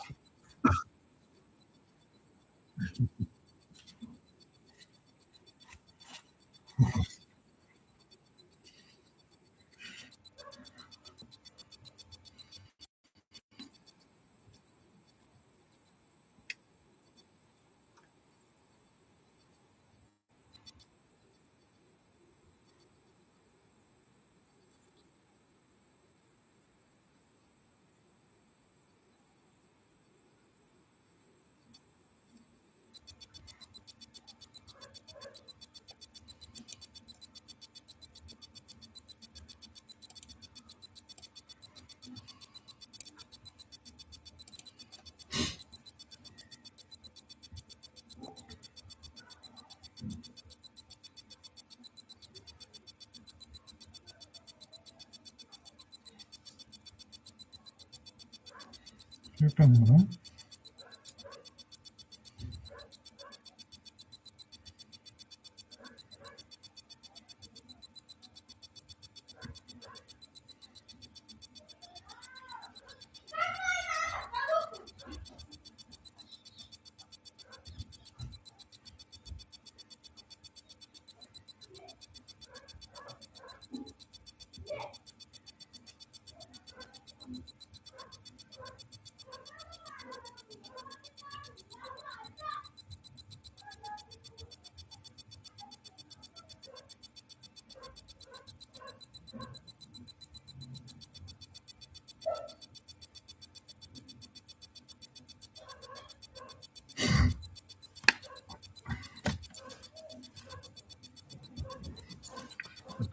क्या काम हो रहा है?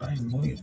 टाइम हो गया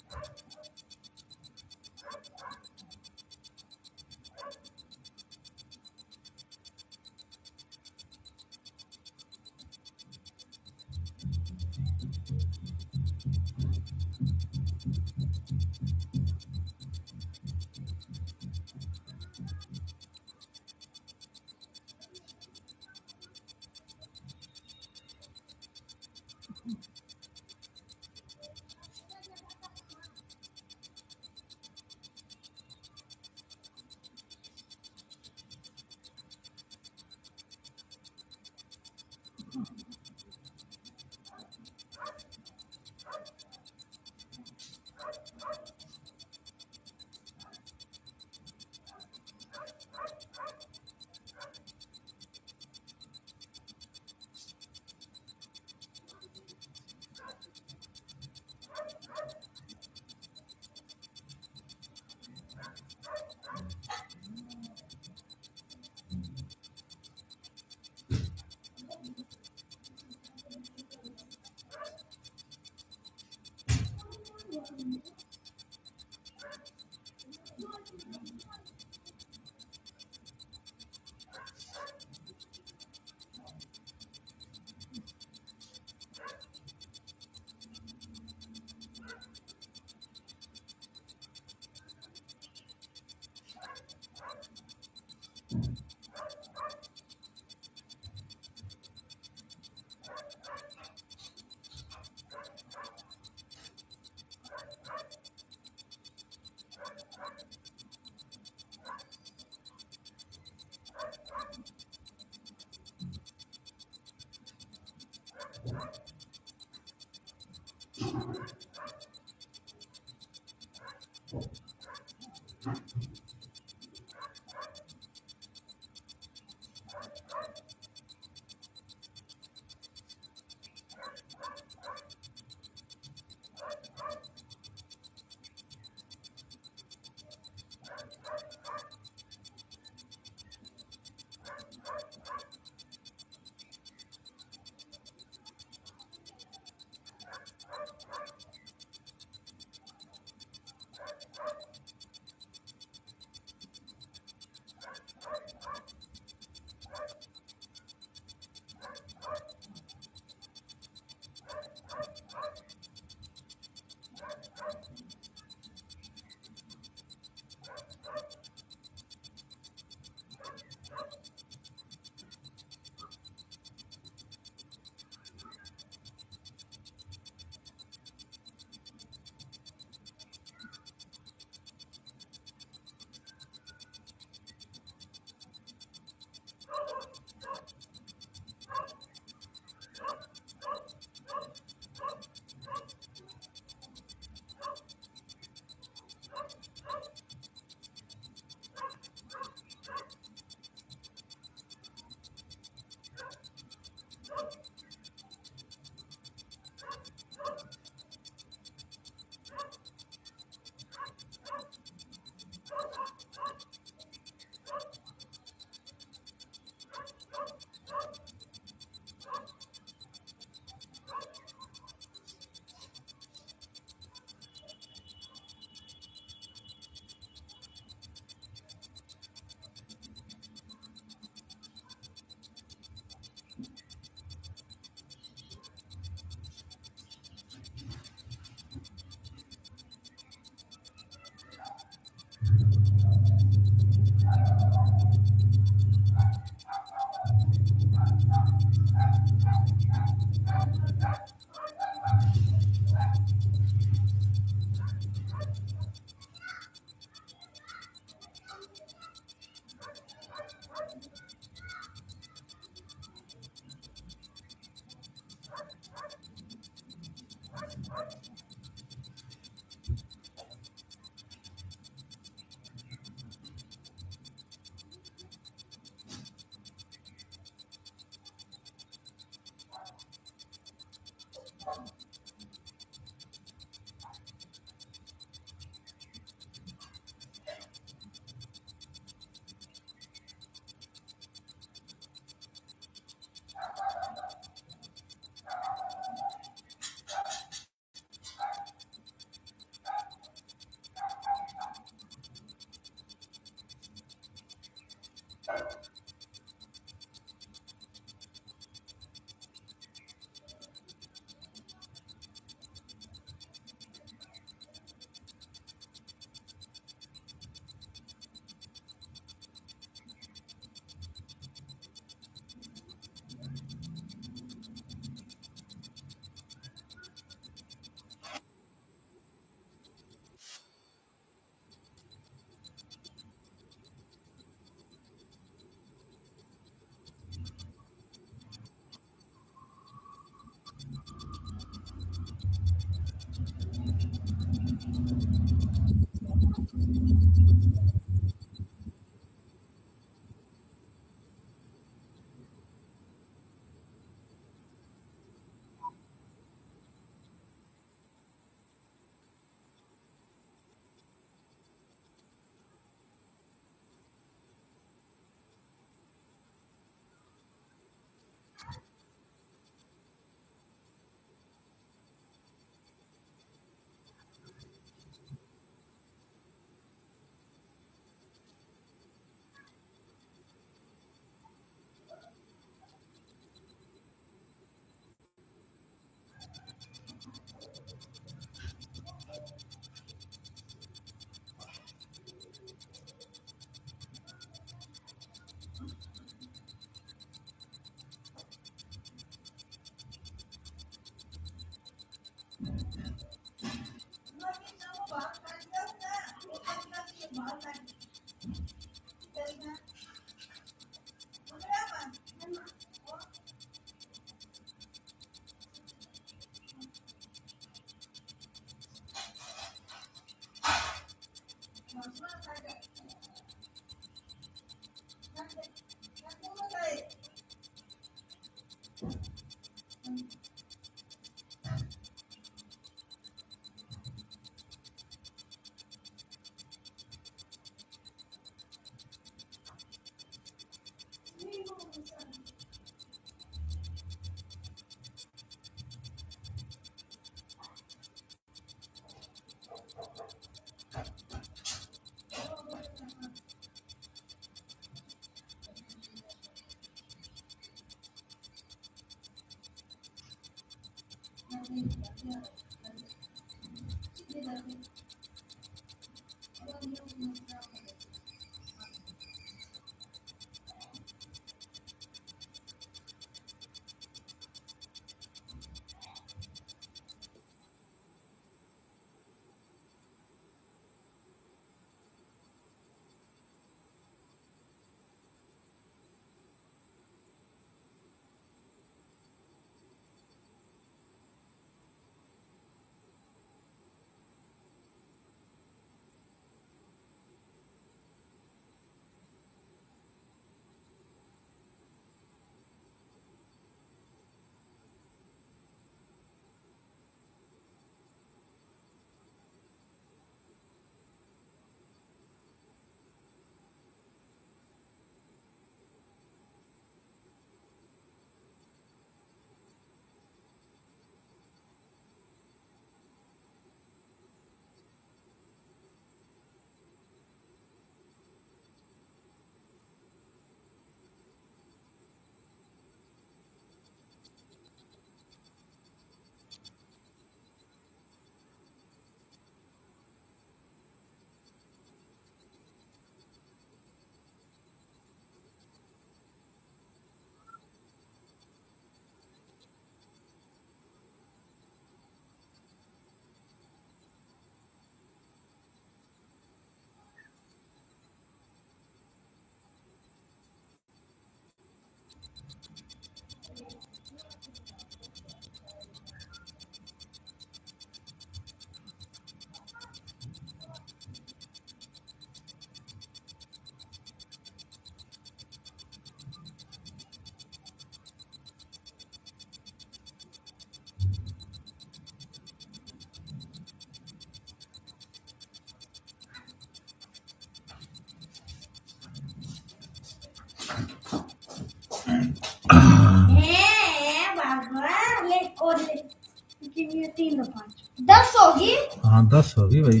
10 होगी। हाँ 10 होगी भाई,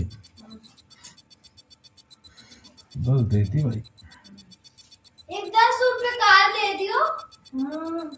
10 देती भाई। एक 10 रुपए कार दे दियो। हाँ,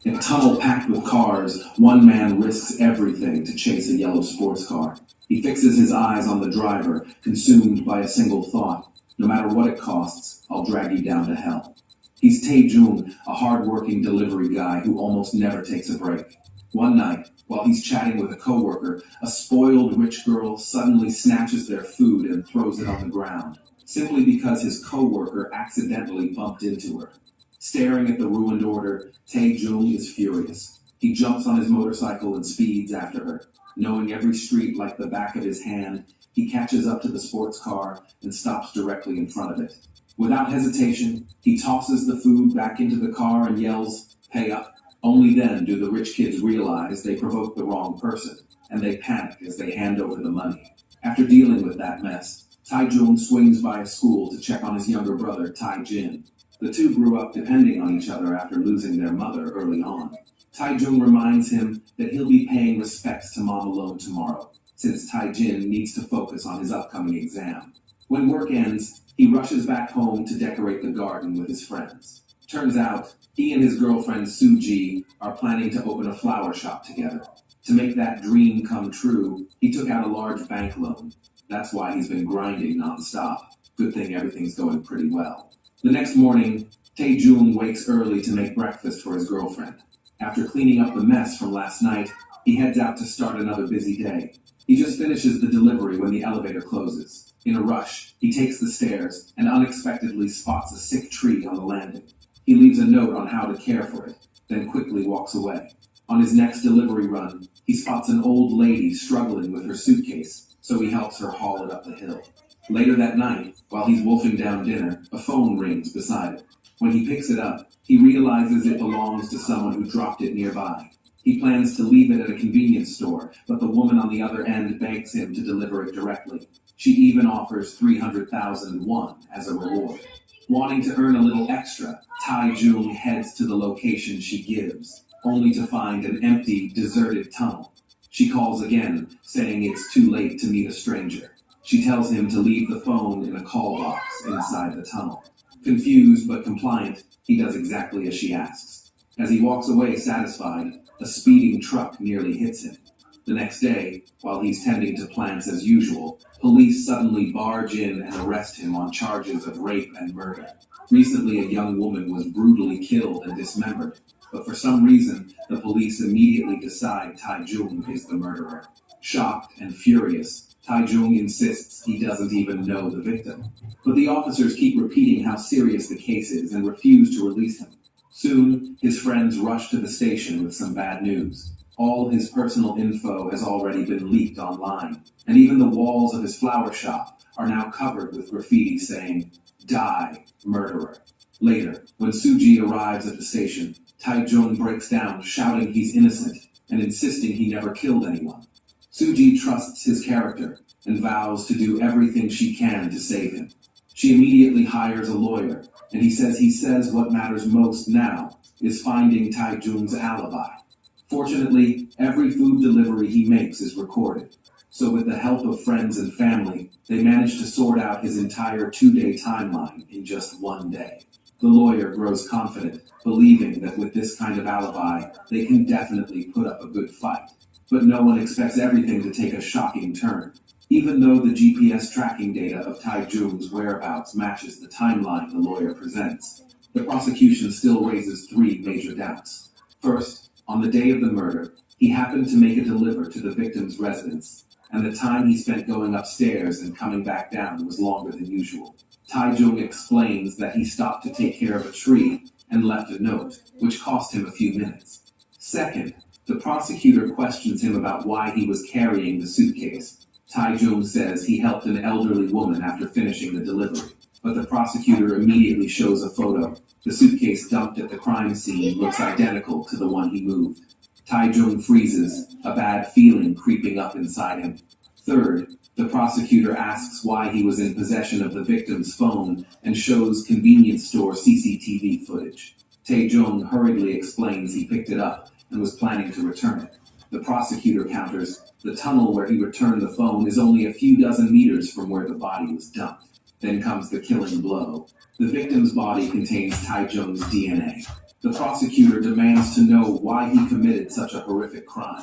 In a tunnel packed with cars, one man risks everything to chase a yellow sports car. He fixes his eyes on the driver, consumed by a single thought. No matter what it costs, I'll drag you down to hell. He's Tae-jung, a hard-working delivery guy who almost never takes a break. One night, while he's chatting with a coworker, a spoiled rich girl suddenly snatches their food and throws it on the ground, simply because his coworker accidentally bumped into her. Staring at the ruined order, Tae-jung is furious. He jumps on his motorcycle and speeds after her. Knowing every street like the back of his hand, he catches up to the sports car and stops directly in front of it. Without hesitation, he tosses the food back into the car and yells, "Pay up." Only then do the rich kids realize they provoked the wrong person, and they panic as they hand over the money. After dealing with that mess, Tae-jung swings by a school to check on his younger brother, Tae-jin. The two grew up depending on each other after losing their mother early on. Tae-jung reminds him that he'll be paying respects to Mom alone tomorrow, since Tae-jin needs to focus on his upcoming exam. When work ends, he rushes back home to decorate the garden with his friends. Turns out, he and his girlfriend Soo-ji are planning to open a flower shop together. To make that dream come true, he took out a large bank loan. That's why he's been grinding nonstop. Good thing everything's going pretty well. The next morning, Tae-jung wakes early to make breakfast for his girlfriend. After cleaning up the mess from last night, he heads out to start another busy day. He just finishes the delivery when the elevator closes. In a rush, he takes the stairs and unexpectedly spots a sick tree on the landing. He leaves a note on how to care for it, then quickly walks away. On his next delivery run, he spots an old lady struggling with her suitcase, so he helps her haul it up the hill. Later that night, while he's wolfing down dinner, a phone rings beside him. When he picks it up, he realizes it belongs to someone who dropped it nearby. He plans to leave it at a convenience store, but the woman on the other end begs him to deliver it directly. She even offers 300,000 won as a reward. Wanting to earn a little extra, Tae-jung heads to the location she gives, only to find an empty, deserted tunnel. She calls again, saying it's too late to meet a stranger. She tells him to leave the phone in a call box inside the tunnel. Confused but compliant, he does exactly as she asks. As he walks away satisfied, a speeding truck nearly hits him. The next day, while he's tending to plants as usual, police suddenly barge in and arrest him on charges of rape and murder. Recently, a young woman was brutally killed and dismembered, but for some reason, the police immediately decide Tae-jung is the murderer. Shocked and furious, Tae-jung insists he doesn't even know the victim. But the officers keep repeating how serious the case is and refuse to release him. Soon, his friends rush to the station with some bad news. All his personal info has already been leaked online, and even the walls of his flower shop are now covered with graffiti saying, "Die, murderer." Later, when Soo-ji arrives at the station, Tae-jung breaks down shouting he's innocent and insisting he never killed anyone. Soo-ji trusts his character and vows to do everything she can to save him. She immediately hires a lawyer, and he says what matters most now is finding Tae-jung's alibi. Fortunately, every food delivery he makes is recorded, so with the help of friends and family, they manage to sort out his entire 2-day timeline in just one day. The lawyer grows confident, believing that with this kind of alibi, they can definitely put up a good fight. But no one expects everything to take a shocking turn. Even though the GPS tracking data of Tae-jung's whereabouts matches the timeline the lawyer presents, the prosecution still raises 3 major doubts. First, on the day of the murder, he happened to make a delivery to the victim's residence, and the time he spent going upstairs and coming back down was longer than usual. Tae-jung explains that he stopped to take care of a tree and left a note, which cost him a few minutes. Second, the prosecutor questions him about why he was carrying the suitcase. Tae-jung says he helped an elderly woman after finishing the delivery, but the prosecutor immediately shows a photo. The suitcase dumped at the crime scene looks identical to the one he moved. Tae-jung freezes, a bad feeling creeping up inside him. Third, the prosecutor asks why he was in possession of the victim's phone and shows convenience store CCTV footage. Tae-jung hurriedly explains he picked it up and was planning to return it. The prosecutor counters, the tunnel where he returned the phone is only a few dozen meters from where the body was dumped. Then comes the killing blow. The victim's body contains Tai Jung's DNA. The prosecutor demands to know why he committed such a horrific crime.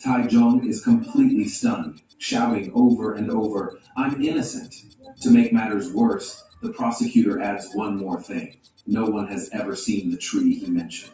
Tai Jung is completely stunned, shouting over and over, "I'm innocent." To make matters worse, the prosecutor adds one more thing. No one has ever seen the tree he mentioned.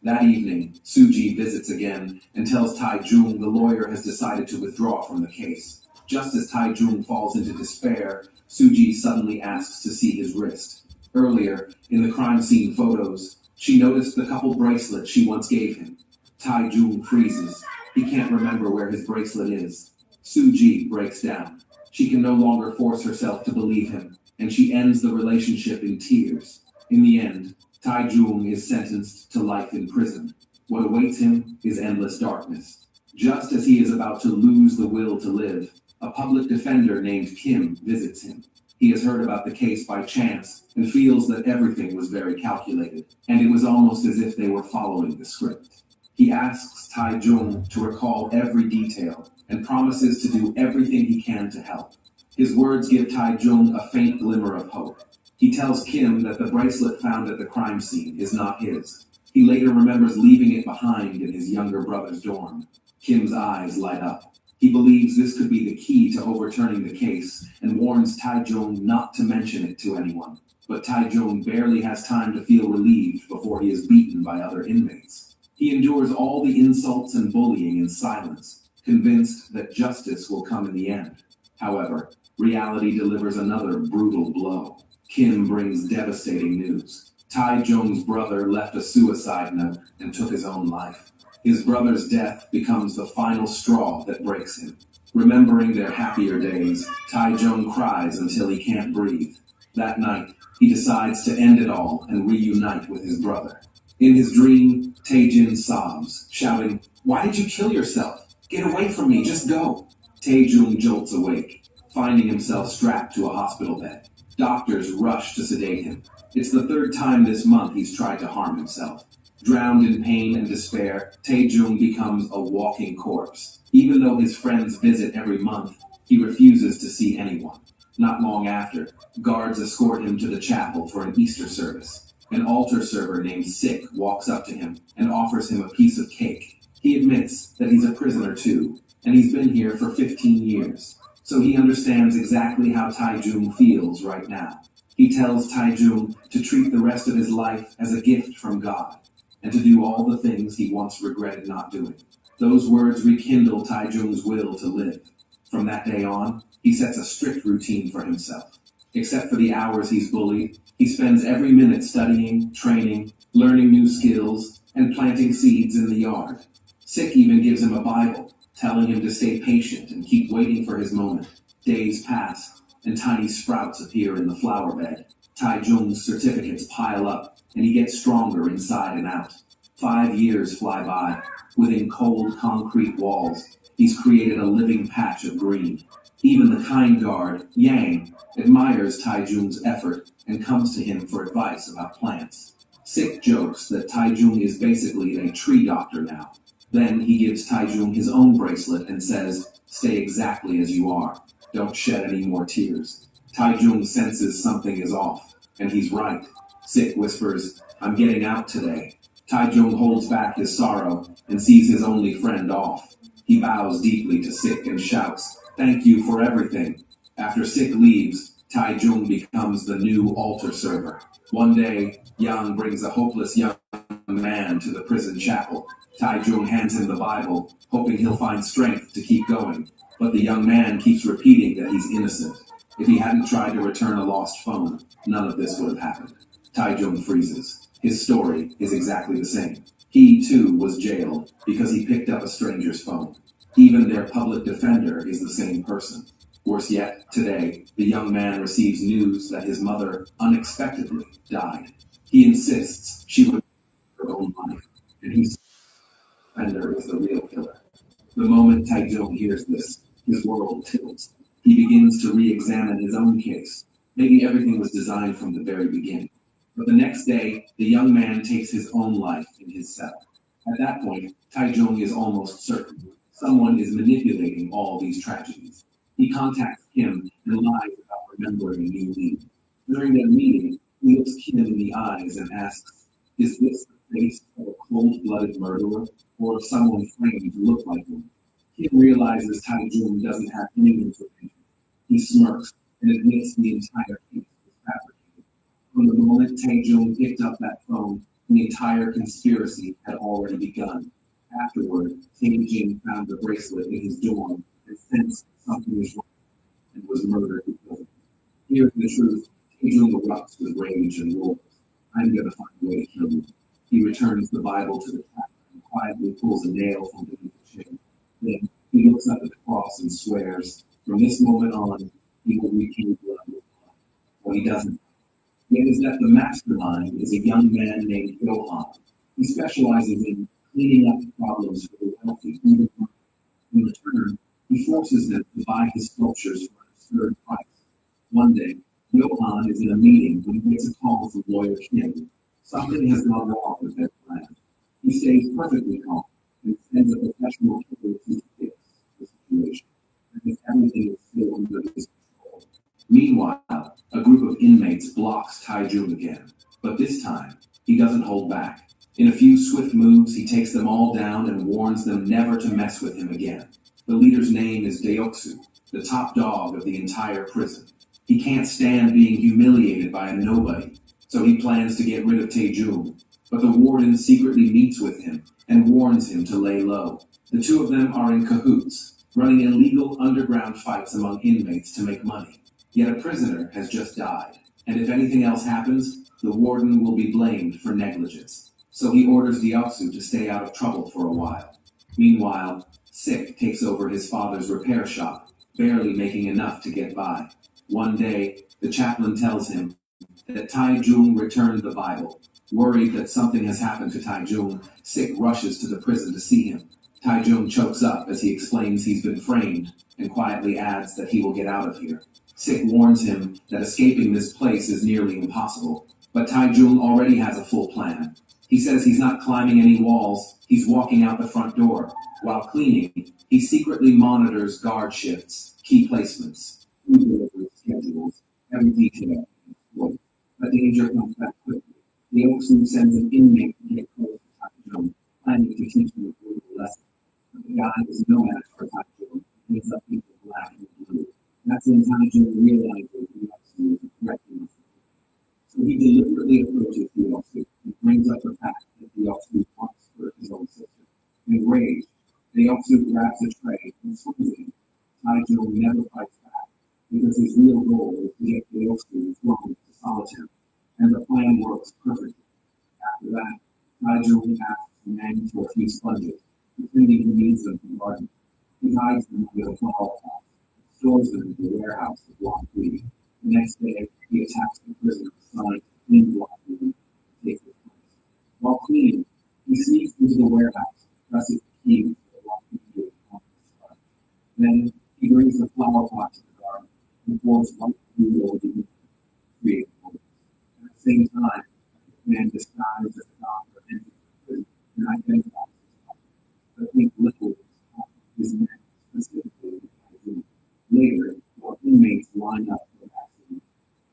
That evening, Suji visits again and tells Tai Jung the lawyer has decided to withdraw from the case. Just as Tai Jung falls into despair, Suji suddenly asks to see his wrist. Earlier, in the crime scene photos, she noticed the couple bracelet she once gave him. Tai Jung freezes. He can't remember where his bracelet is. Suji breaks down. She can no longer force herself to believe him, and she ends the relationship in tears. In the end, Tai Jung is sentenced to life in prison. What awaits him is endless darkness. Just as he is about to lose the will to live, a public defender named Kim visits him. He has heard about the case by chance and feels that everything was very calculated, and it was almost as if they were following the script. He asks Tai Jung to recall every detail and promises to do everything he can to help. His words give Tai Jung a faint glimmer of hope. He tells Kim that the bracelet found at the crime scene is not his. He later remembers leaving it behind in his younger brother's dorm. Kim's eyes light up. He believes this could be the key to overturning the case and warns Tai Jung not to mention it to anyone. But Tai Jung barely has time to feel relieved before he is beaten by other inmates. He endures all the insults and bullying in silence, convinced that justice will come in the end. However, reality delivers another brutal blow. Kim brings devastating news. Tai Jung's brother left a suicide note and took his own life. His brother's death becomes the final straw that breaks him. Remembering their happier days, Tai Jung cries until he can't breathe. That night, he decides to end it all and reunite with his brother. In his dream, Taejin sobs, shouting, "Why did you kill yourself? Get away from me, just go." Taejung jolts awake, finding himself strapped to a hospital bed. Doctors rush to sedate him. It's the third time this month he's tried to harm himself. Drowned in pain and despair, Taejung becomes a walking corpse. Even though his friends visit every month, he refuses to see anyone. Not long after, guards escort him to the chapel for an Easter service. An altar server named Sik walks up to him and offers him a piece of cake. He admits that he's a prisoner too, and he's been here for 15 years. So he understands exactly how Tai Jung feels right now. He tells Tai Jung to treat the rest of his life as a gift from God, and to do all the things he once regretted not doing. Those words rekindle Tai Jung's will to live. From that day on, he sets a strict routine for himself. Except for the hours he's bullied, he spends every minute studying, training, learning new skills, and planting seeds in the yard. Sik even gives him a Bible, telling him to stay patient and keep waiting for his moment. Days pass, and tiny sprouts appear in the flower bed. Tai Jung's certificates pile up, and he gets stronger inside and out. 5 years fly by. Within cold concrete walls, he's created a living patch of green. Even the kind guard, Yang, admires Tai Jung's effort and comes to him for advice about plants. Sik jokes that Tai Jung is basically a tree doctor now. Then he gives Tai Jung his own bracelet and says, "Stay exactly as you are. Don't shed any more tears." Tai Jung senses something is off, and he's right. Sik whispers, "I'm getting out today." Tai Jung holds back his sorrow and sees his only friend off. He bows deeply to Sik and shouts, "Thank you for everything." After Sik leaves, Tai Jung becomes the new altar server. One day, Yang brings a hopeless young man to the prison chapel. Tai Jung hands him the Bible, hoping he'll find strength to keep going. But the young man keeps repeating that he's innocent. If he hadn't tried to return a lost phone, none of this would have happened. Tai Jung freezes. His story is exactly the same. He, too, was jailed because he picked up a stranger's phone. Even their public defender is the same person. Worse yet, today, the young man receives news that his mother unexpectedly died. He insists she would take her own life, and he's the defender is the real killer. The moment Tai Jung hears this, his world tilts. He begins to re-examine his own case. Maybe everything was designed from the very beginning. But the next day, the young man takes his own life in his cell. At that point, Taizong is almost certain someone is manipulating all these tragedies. He contacts Kim and lies about remembering a new lead. During their meeting, he looks Kim in the eyes and asks, "Is this the face of a cold-blooded murderer, or of someone framed to look like one?" Kim realizes Taizong doesn't have any information. He smirks and admits the entire case was fabricated. From the moment Taizong picked up that phone, the entire conspiracy had already begun. Afterward, Tae-jin found the bracelet in his dorm and sensed something was wrong and was murdered because of it. Hearing the truth, Tae-jin erupts with rage and roars. "I'm gonna find a way to kill you." He returns the Bible to the cat and quietly pulls a nail from beneath the chair. Then he looks up at the cross and swears, from this moment on, he will repay blood with blood. But he doesn't. It is that the mastermind is a young man named Johan. He specializes in cleaning up problems for the wealthy. In return, he forces them to buy his sculptures for an absurd price. One day, Johan is in a meeting when he gets a call from lawyer Kim. Something has gone wrong with their plan. He stays perfectly calm and sends a professional killer to fix the situation, because everything is still under his control. Meanwhile, a group of inmates blocks Tae-jun again, but this time, he doesn't hold back. In a few swift moves, he takes them all down and warns them never to mess with him again. The leader's name is Deoksu, the top dog of the entire prison. He can't stand being humiliated by a nobody, so he plans to get rid of Tae-jun. But the warden secretly meets with him and warns him to lay low. The two of them are in cahoots, running illegal underground fights among inmates to make money. Yet a prisoner has just died, and if anything else happens, the warden will be blamed for negligence. So he orders Deoksu to stay out of trouble for a while. Meanwhile, Sik takes over his father's repair shop, barely making enough to get by. One day, the chaplain tells him that Tae-jun returned the Bible. Worried that something has happened to Tae-jun, Sik rushes to the prison to see him. Tae-jun chokes up as he explains he's been framed and quietly adds that he will get out of here. Sik warns him that escaping this place is nearly impossible, but Tae-jun already has a full plan. He says he's not climbing any walls, he's walking out the front door. While cleaning, he secretly monitors guard shifts, key placements, food delivery schedules, every detail. A danger comes back quickly. Deoksu sends an inmate to get close to Tae-jun, planning to teach him a brutal lesson. But the guy is no match for Tae-jun, and ends up being black and blue. That's when Tae-jun realizes Deoksu is a threat to him. So he deliberately approaches Deoksu and brings up the fact that Deoksu wants for his own sister. Enraged, Deoksu grabs a tray and swings at him. Tae-jun never fights back, because his real goal is to get Deoksu thrown to solitary, and the plan works perfectly. After that, Tae-jun asks the man for a few sponges, pretending he needs them from garden. He hides them with a flower pot, stores them in the warehouse of Block 3. The next day, he attacks the prisoner assigned to clean Block 3 and takes his place. While cleaning, he sneaks into the warehouse, presses the key to the Block 3 gate on his side. Then, he brings the flower pot to the garden and pours white glue over the unit, creating holes. At the same time, the man disguised as a doctor enters the prison and identifies his father. The pink liquid is meant specifically to Tae-jun. Later, while inmates line up for accident,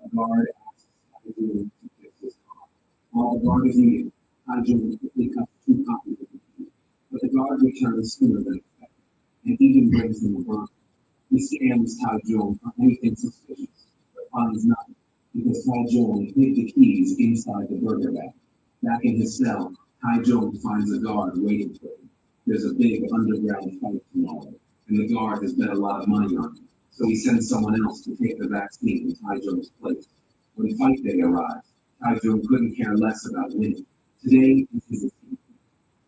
a guard asks Tae-jun to fix his car. While the guard is eating, Tae-jun quickly cuts 2 copies of the key, but the guard returns sooner than expected, and even brings him a burger. He scans Tae-jun for anything suspicious, but finds nothing, because Tae-jun hid the keys inside the burger bag. Back in his cell, Tae-jun finds a guard waiting for him. There's a big underground fight tomorrow, and the guard has bet a lot of money on him, so he sends someone else to take the vaccine in Tae-jun's place. When fight day arrives, Tae-jun couldn't care less about winning. Today is his escape.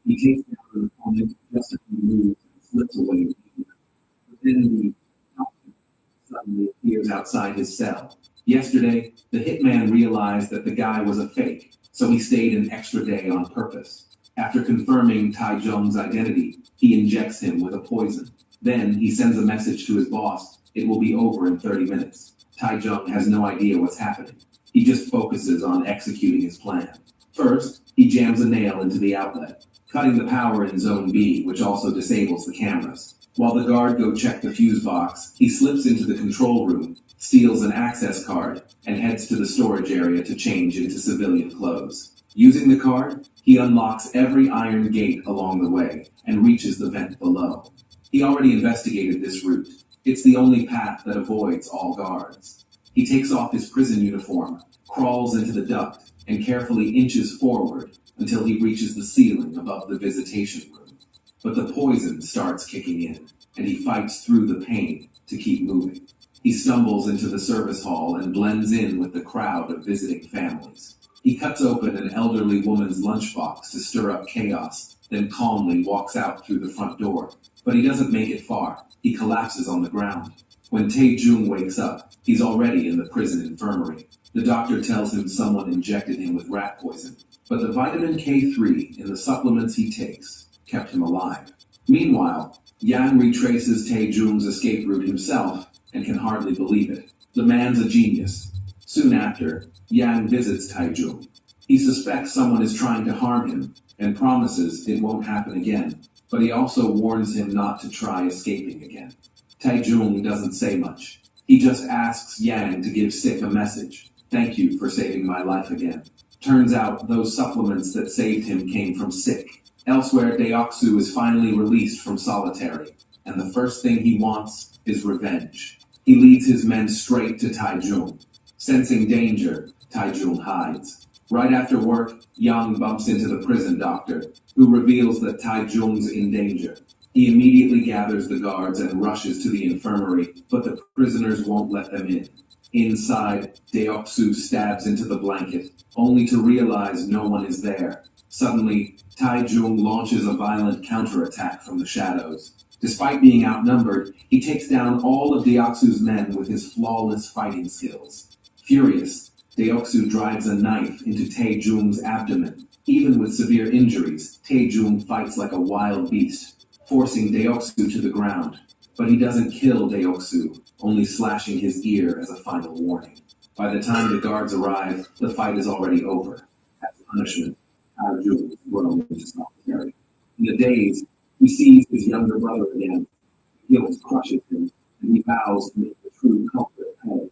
He takes down an opponent just a few moves and slips away with the winner. But then the doctor suddenly appears outside his cell. Yesterday, the hitman realized that the guy was a fake, so he stayed an extra day on purpose. After confirming Tae-jung's identity, he injects him with a poison. Then he sends a message to his boss. It will be over in 30 minutes. Tai Jung has no idea what's happening. He just focuses on executing his plan. First, he jams a nail into the outlet, cutting the power in Zone B, which also disables the cameras. While the guard go check the fuse box, he slips into the control room, steals an access card, and heads to the storage area to change into civilian clothes. Using the card, he unlocks every iron gate along the way and reaches the vent below. He already investigated this route. It's the only path that avoids all guards. He takes off his prison uniform, crawls into the duct, and carefully inches forward until he reaches the ceiling above the visitation room. But the poison starts kicking in, and he fights through the pain to keep moving. He stumbles into the service hall and blends in with the crowd of visiting families. He cuts open an elderly woman's lunchbox to stir up chaos, then calmly walks out through the front door. But he doesn't make it far. He collapses on the ground. When Tai Jung wakes up, he's already in the prison infirmary. The doctor tells him someone injected him with rat poison, but the vitamin K3 in the supplements he takes kept him alive. Meanwhile, Yang retraces Tai Jung's escape route himself and can hardly believe it. The man's a genius. Soon after, Yang visits Tai Jung. He suspects someone is trying to harm him and promises it won't happen again, but he also warns him not to try escaping again. Tai Jung doesn't say much. He just asks Yang to give Sik a message. Thank you for saving my life again. Turns out those supplements that saved him came from Sik. Elsewhere, Deoksu is finally released from solitary, and the first thing he wants is revenge. He leads his men straight to Tai Jung. Sensing danger, Tai Jung hides. Right after work, Yang bumps into the prison doctor, who reveals that Tai Jung's in danger. He immediately gathers the guards and rushes to the infirmary, but the prisoners won't let them in. Inside, Deoksu stabs into the blanket, only to realize no one is there. Suddenly, Tai Jung launches a violent counterattack from the shadows. Despite being outnumbered, he takes down all of Deoksu's men with his flawless fighting skills. Furious, Deoksu drives a knife into Tai Jung's abdomen. Even with severe injuries, Tai Jung fights like a wild beast, forcing Deoksu to the ground. But he doesn't kill Deoksu, only slashing his ear as a final warning. By the time the guards arrive, the fight is already over. As punishment, Tai Jung is thrown into solitary. In the daze, he sees his younger brother again. Guilt crushes him, and he vows to make the true culprit pay.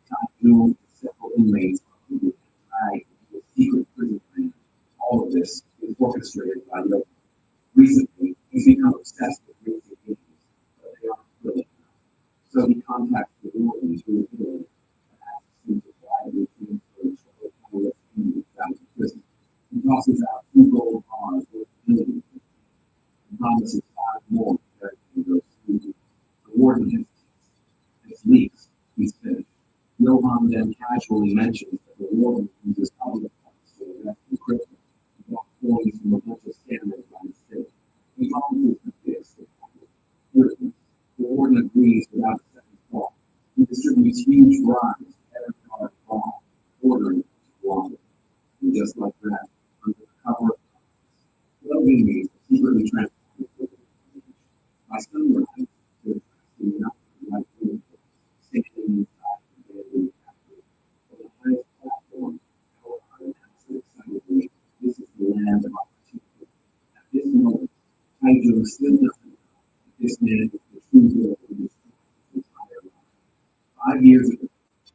Tai Jung and several inmates are dragged into a secret prison plan. All of this is orchestrated by Yohan. Recently, he's become obsessed with racing games, but they aren't thrilling enough. So he contacts the warden to reveal it and asks him to quietly transfer troubled powerless inmates out of prison. He tosses out 2 gold bars worth millions and promises 5 more to everything goes smoothly. The warden hesitates. As leaks, he's finished. Yohan then casually mentions that the warden uses public funds to invest in crypto and block coins from a bunch of scammers by mistake. He promises to fix the problem. The warden agrees without a second thought. He distributes huge bribes to every card involved, ordering them to launder. And just like that, under the cover of darkness, 12 inmates are secretly transported to the beach. By sunrise, they're dressed in nothing like uniforms, standing inside the deadly factory. On the highest platform, Yohan announces excitedly, this is the land of opportunity. At this moment, Tai Jung still doesn't know that this man is the true villain in his entire life. 5 years ago,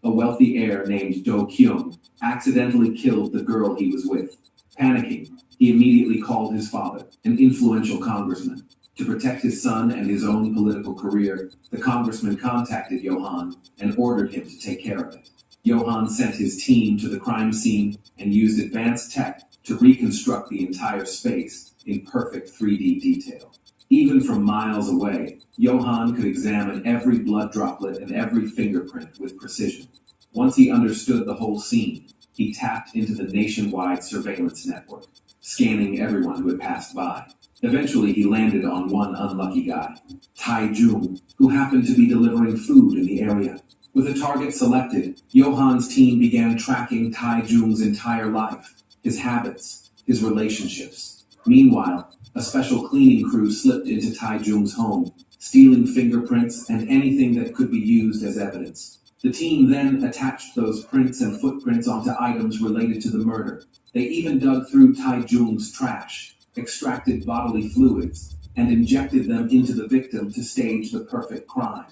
a wealthy heir named Do Kyung accidentally killed the girl he was with. Panicking, he immediately called his father, an influential congressman. To protect his son and his own political career, the congressman contacted Yohan and ordered him to take care of it. Yohan sent his team to the crime scene and used advanced tech to reconstruct the entire space in perfect 3D detail. Even from miles away, Yohan could examine every blood droplet and every fingerprint with precision. Once he understood the whole scene, he tapped into the nationwide surveillance network, scanning everyone who had passed by. Eventually, he landed on one unlucky guy, Tai Jung, who happened to be delivering food in the area. With a target selected, Yohan's team began tracking Tai Jung's entire life, his habits, his relationships. Meanwhile, a special cleaning crew slipped into Tai Jung's home, stealing fingerprints and anything that could be used as evidence. The team then attached those prints and footprints onto items related to the murder. They even dug through Tai Jung's trash, extracted bodily fluids, and injected them into the victim to stage the perfect crime.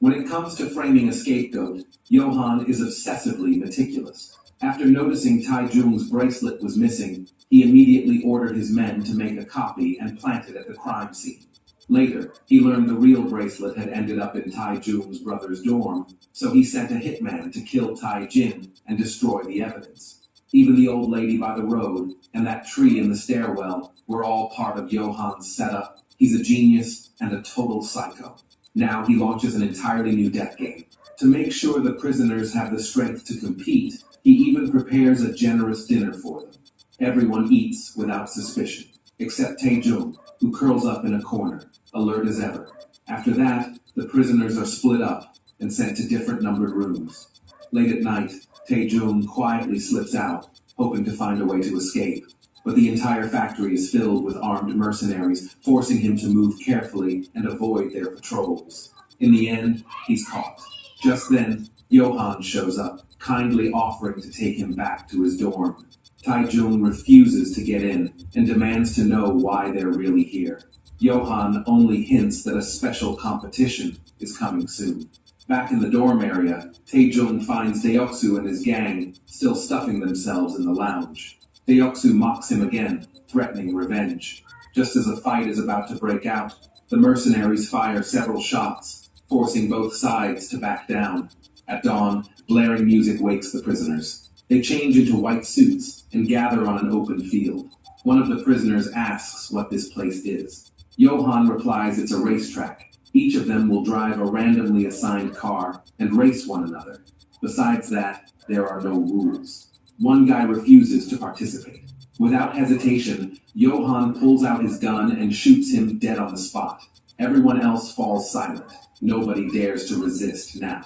When it comes to framing a scapegoat, Johan is obsessively meticulous. After noticing Tai Jung's bracelet was missing, he immediately ordered his men to make a copy and plant it at the crime scene. Later, he learned the real bracelet had ended up in Tai Jung's brother's dorm, so he sent a hitman to kill Tai Jin and destroy the evidence. Even the old lady by the road and that tree in the stairwell were all part of Johan's setup. He's a genius and a total psycho. Now he launches an entirely new death game. To make sure the prisoners have the strength to compete, he even prepares a generous dinner for them. Everyone eats without suspicion, except Tae Jung, who curls up in a corner, alert as ever. After that, the prisoners are split up and sent to different numbered rooms. Late at night, Tae Jung quietly slips out, hoping to find a way to escape. But the entire factory is filled with armed mercenaries, forcing him to move carefully and avoid their patrols. In the end, he's caught. Just then, Johan shows up, kindly offering to take him back to his dorm. Tai Jung refuses to get in and demands to know why they're really here. Johan only hints that a special competition is coming soon. Back in the dorm area, Tae Jung finds Deoksu and his gang still stuffing themselves in the lounge. Deoksu mocks him again, threatening revenge. Just as a fight is about to break out, the mercenaries fire several shots, forcing both sides to back down. At dawn, blaring music wakes the prisoners. They change into white suits and gather on an open field. One of the prisoners asks what this place is. Johan replies it's a racetrack. Each of them will drive a randomly assigned car and race one another. Besides that, there are no rules. One guy refuses to participate. Without hesitation, Johan pulls out his gun and shoots him dead on the spot. Everyone else falls silent. Nobody dares to resist now.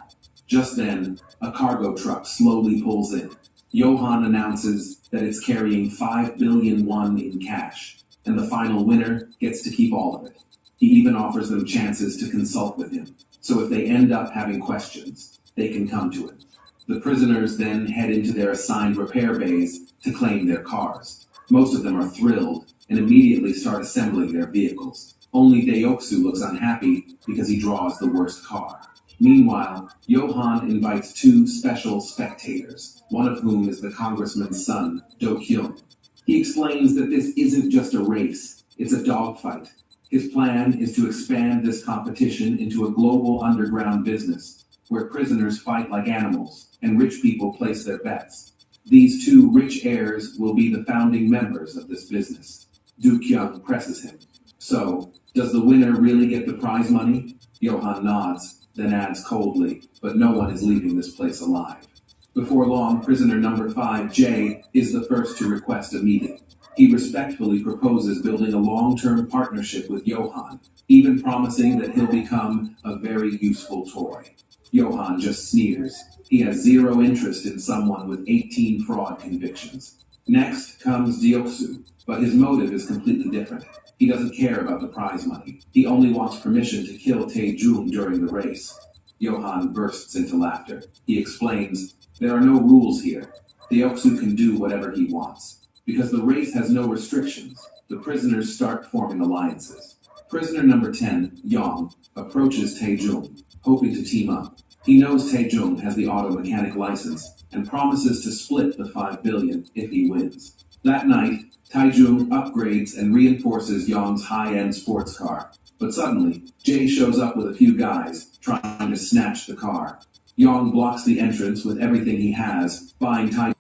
Just then, a cargo truck slowly pulls in. Johan announces that it's carrying 5 billion won in cash, and the final winner gets to keep all of it. He even offers them chances to consult with him, so if they end up having questions, they can come to him. The prisoners then head into their assigned repair bays to claim their cars. Most of them are thrilled and immediately start assembling their vehicles. Only Deoksu looks unhappy because he draws the worst car. Meanwhile, Johan invites two special spectators, one of whom is the congressman's son, Do-kyung. He explains that this isn't just a race, it's a dogfight. His plan is to expand this competition into a global underground business, where prisoners fight like animals and rich people place their bets. These two rich heirs will be the founding members of this business. Do-kyung presses him. So, does the winner really get the prize money? Johan nods, then adds coldly, but no one is leaving this place alive. Before long, prisoner number 5, Jay, is the first to request a meeting. He respectfully proposes building a long-term partnership with Johan, even promising that he'll become a very useful toy. Johan just sneers. He has zero interest in someone with 18 fraud convictions. Next comes Deoksu, but his motive is completely different. He doesn't care about the prize money. He only wants permission to kill Tae Jung during the race. Johan bursts into laughter. He explains, there are no rules here. Deoksu can do whatever he wants. Because the race has no restrictions, the prisoners start forming alliances. Prisoner number 10, Yong, approaches Tae Jung, hoping to team up. He knows Tae Jung has the auto mechanic license and promises to split the 5 billion if he wins. That night, Tae Jung upgrades and reinforces Yong's high-end sports car. But suddenly, Jay shows up with a few guys, trying to snatch the car. Yong blocks the entrance with everything he has, buying Tae.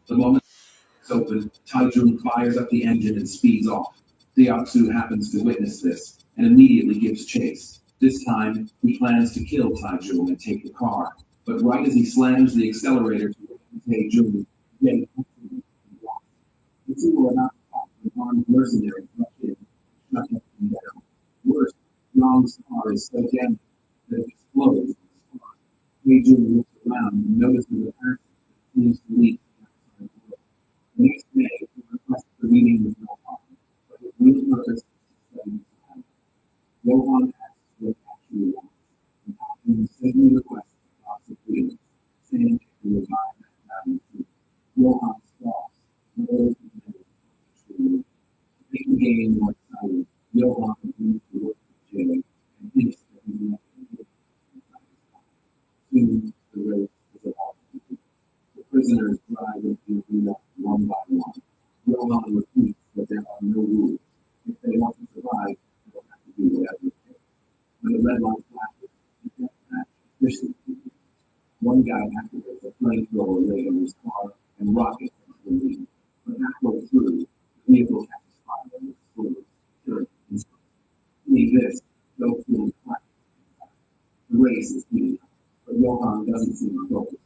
The moment it's open, Tae Jung fires up the engine and speeds off. Deoksu happens to witness this, and immediately gives chase. This time, he plans to kill Tae Jung and take the car. But right as he slams the accelerator to Tae Jung, Jay the two are not caught with armed mercenaries rush in, shutting him down. Worse, Yong's car is so damaged that it explodes in the spark. Tae Jung looks around and notices a person seems to leak the outside world. The next day, he requests a meeting Johan asked what actually wants, and Captain suddenly requested lots of freedom, saying it would revive that magnitude. Johan's thoughts rolled in the middle of the tree. To make the game more exciting, Johan agreed to work with Jay and hissed that he left him inside his house. Soon, the race was about to begin. The prisoners drive into the arena one by one. Johan repeats that there are no rules. If they want to survive, they'll have to do whatever it takes. When the red light flashes, the death match officially begins. One guy activates a flamethrower laid on his car and rockets into the lead. But halfway through, the vehicle catches fire and explodes, killing instantly. Seeing this, Joe feels flat. The race is heating up, but Johan doesn't seem focused.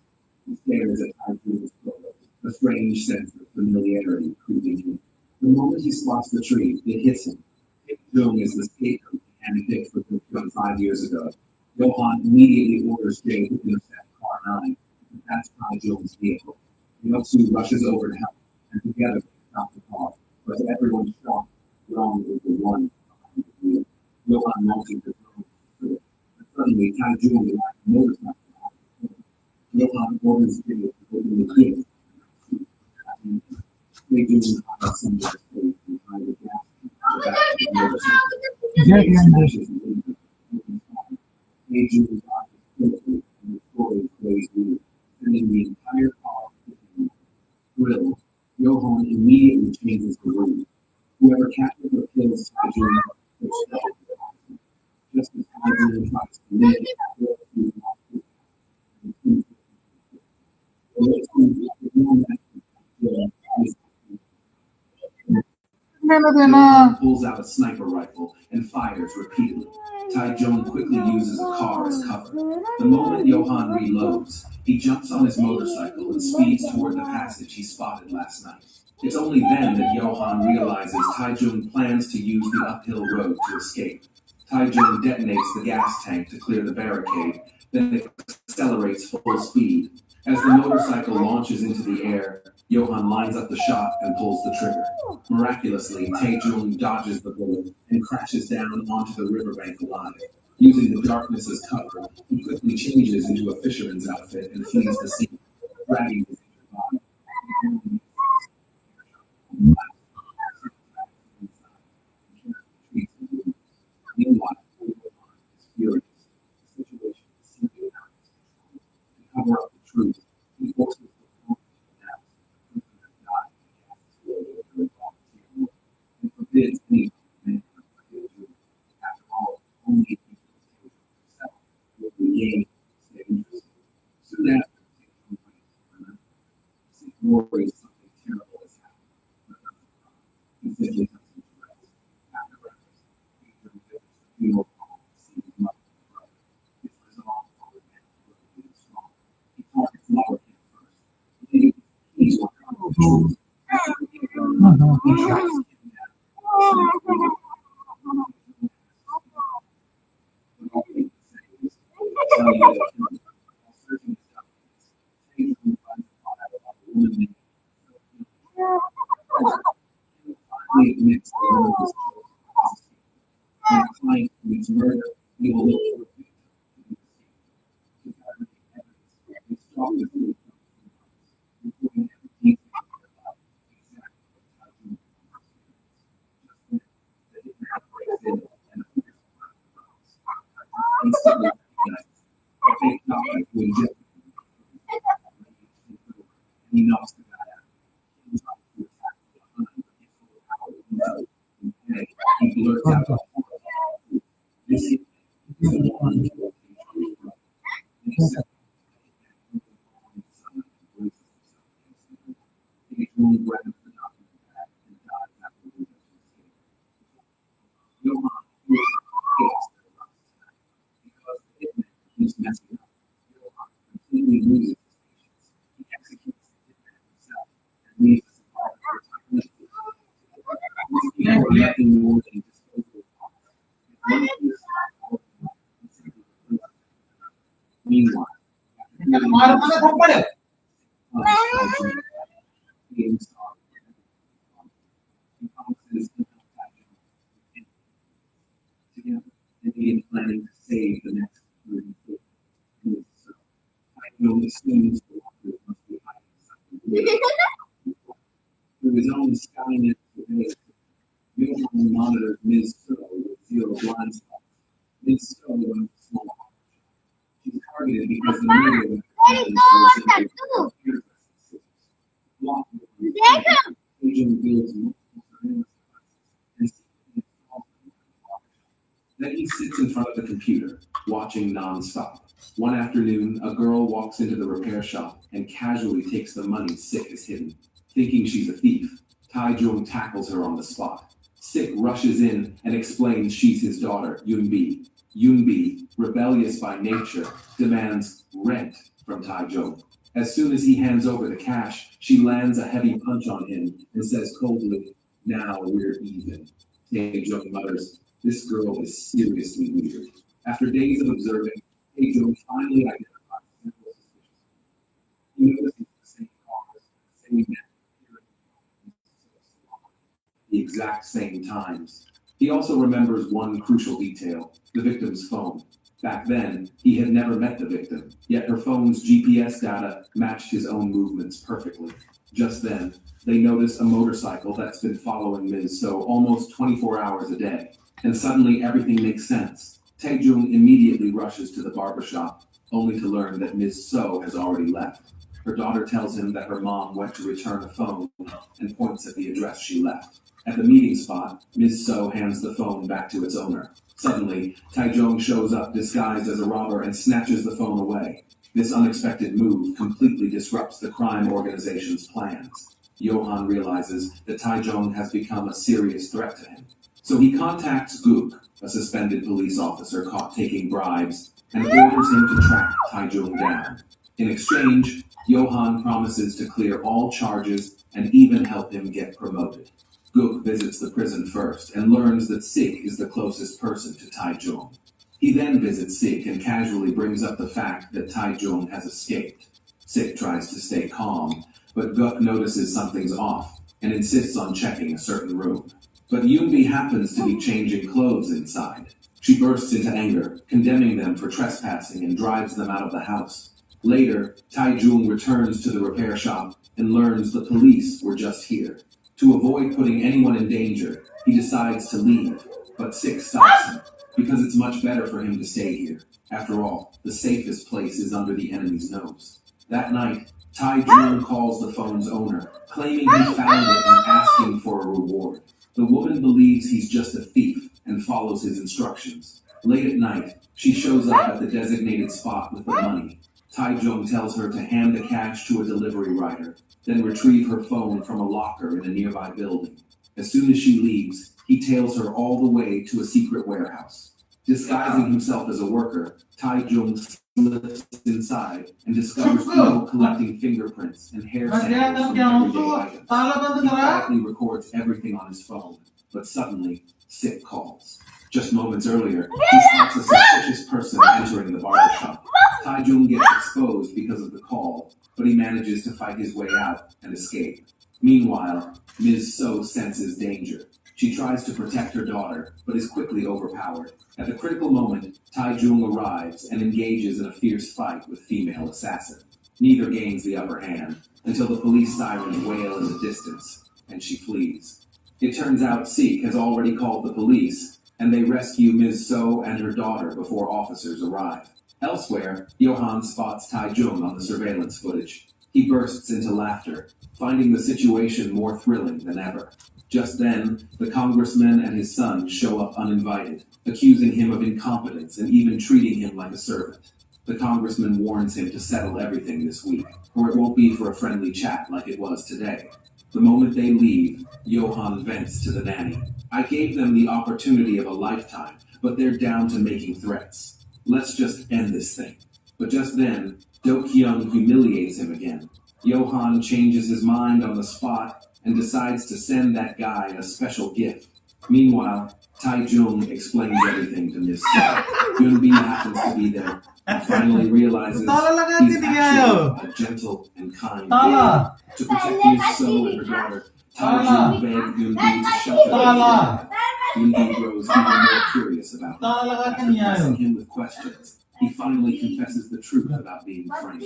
He stares at Typhoon's photo, a strange sense of familiarity creeping in. The moment he spots the tree, it hits him. Jung is the scapegoat he handpicked for from 5 years ago. Johan immediately orders Jay to intercept Car 9, and that's Tai Jung's vehicle. Yosu rushes over to help, and together they stop the car. But to everyone's shock, Wrong is the one behind the wheel. Johan launching the drone through it, but suddenly Tai Jung rides a motorcycle out of the corner. Johan orders Jay to open the gate. They do not some space behind the gas. They do not quickly and the story plays through, sending the entire car to grill. Johan immediately changes the route. Whoever captures or kills Tajun will stop the accident. Just as Tajun tries to make it, Johan pulls out a sniper rifle and fires repeatedly. Tai Jung quickly uses a car as cover. The moment Johan reloads, he jumps on his motorcycle and speeds toward the passage he spotted last night. It's only then that Johan realizes Tai Jung plans to use the uphill road to escape. Tai Jung detonates the gas tank to clear the barricade, then accelerates full speed. As the motorcycle launches into the air, Johan lines up the shot and pulls the trigger. Miraculously, Tae-jung dodges the bullet and crashes down onto the riverbank alive. Using the darkness as cover, he quickly changes into a fisherman's outfit and flees the scene, dragging his injured body. Meanwhile, Johan is furious. The situation is simply out of his control. To cover up the truth, he forces the phone to announce that the prisoner has died in the gas explosion during volunteer work, and forbids any comment on Tae-jung. After all, only if he kills Tae-jung himself will the Yang stay interested. Soon after, Tae-jung brings to He worries something terrible has happened, but doesn't cry. He simply comes to rest. After breakfast, Tae-jung visits the funeral home to see his mother and brother. His resolve for revenge grows even stronger. He targets Lower Camp first. He's what comes to choose. After he tracks him down. But all he can say is, tell you that while searching his documents, Tae-jung finds a file about a woman named he finally admits the woman was chosen as his secret. When a client commits murder, he will look for a victim to be the secret. To gather the evidence, he stalked the group for months, recording every detail of their life, exactly what Tae-jung had experienced. Just then, the hitman breaks in and appears behind the rocks. Tae-jung instantly recognizes a fake doctor who injected him with the and he knocks the guy out. He tries to attack from behind, but his full power is low. In panic, he blurts out a horrible truth. This is the one who will be true brother. In a second, the hitman moves along his side and braces himself against the door. Tae-jung grabs the document bag and dives out the window to escape. Johan feels chaos that erupts tonight. Because the hitman keeps messing up, Johan completely loses his patience. He executes the hitman himself and leaves the survivor for time. He has nothing more than disposable parts. If one piece is not powerful enough, he simply replaces it with another. Meanwhile, after hearing being sorry for everything he promises to help Tae-jung with anything. Together, begin planning to save the next 30 days. I know as soon as the walker must be hiding something. Through his own Skynet today, Johan monitors Ms. So with zero blind spots. Ms. So runs a small heart. She's targeted because the media agent builds multiple surveillance devices and then he sits in front of the computer, watching non-stop. One afternoon, a girl walks into the repair shop and casually takes the money Sik has hidden. Thinking she's a thief, Tai-jung tackles her on the spot. Sik rushes in and explains she's his daughter, Yoon-bi. Yoon-bi, rebellious by nature, demands rent from Tai-jung. As soon as he hands over the cash, she lands a heavy punch on him and says coldly, "Now we're even." Tai-jung mutters, "This girl is seriously weird." After days of observing, Tai-jung finally identifies several suspicions. He notices the same cars, the same men, the exact same times. He also remembers one crucial detail, the victim's phone. Back then, he had never met the victim, yet her phone's GPS data matched his own movements perfectly. Just then, they notice a motorcycle that's been following Ms. So almost 24 hours a day. And suddenly everything makes sense. Tai-jung immediately rushes to the barbershop, only to learn that Ms. So has already left. Her daughter tells him that her mom went to return a phone and points at the address she left. At the meeting spot, Ms. So hands the phone back to its owner. Suddenly, Tai-jung shows up disguised as a robber and snatches the phone away. This unexpected move completely disrupts the crime organization's plans. Johan realizes that Tai-jung has become a serious threat to him. So he contacts Guk, a suspended police officer caught taking bribes, and orders him to track Tai-jung down. In exchange, Johan promises to clear all charges and even help him get promoted. Guk visits the prison first and learns that Sik is the closest person to Tai-jung. He then visits Sik and casually brings up the fact that Tai-jung has escaped. Sik tries to stay calm, but Guk notices something's off and insists on checking a certain room. But Yoon-bi happens to be changing clothes inside. She bursts into anger, condemning them for trespassing and drives them out of the house. Later, Tai-jung returns to the repair shop and learns the police were just here. To avoid putting anyone in danger, he decides to leave, but Sik stops him, because it's much better for him to stay here. After all, the safest place is under the enemy's nose. That night, Tai-jung calls the phone's owner, claiming he found it and asking for a reward. The woman believes he's just a thief and follows his instructions. Late at night, she shows up at the designated spot with the money. Tai-jung tells her to hand the cash to a delivery rider, then retrieve her phone from a locker in a nearby building. As soon as she leaves, he tails her all the way to a secret warehouse. Disguising himself as a worker, Tai-jung slips inside and discovers people collecting fingerprints and hair samples from everyday items. He quietly records everything on his phone, but suddenly, Sik calls. Just moments earlier, he spots a suspicious person entering the barbershop. Tai-jung gets exposed because of the call, but he manages to fight his way out and escape. Meanwhile, Ms. So senses danger. She tries to protect her daughter, but is quickly overpowered. At the critical moment, Tai-jung arrives and engages in a fierce fight with female assassin. Neither gains the upper hand until the police sirens wail in the distance, and she flees. It turns out Sik has already called the police, and they rescue Ms. So and her daughter before officers arrive. Elsewhere, Johan spots Tai-jung on the surveillance footage. He bursts into laughter, finding the situation more thrilling than ever. Just then, the congressman and his son show up uninvited, accusing him of incompetence and even treating him like a servant. The congressman warns him to settle everything this week, or it won't be for a friendly chat like it was today. The moment they leave, Johan vents to the nanny. "I gave them the opportunity of a lifetime, but they're down to making threats. Let's just end this thing." But just then, Do-kyung humiliates him again. Johan changes his mind on the spot and decides to send that guy a special gift. Meanwhile, Tai Jung explains everything to Miss Yunbi happens to be there and finally realizes he's actually a gentle and kind man. To protect Miss So and her daughter, Tai Jung begged Yunbi to shelter them. Yunbi grows even more curious about him. After pressing him with questions, he finally confesses the truth about being framed.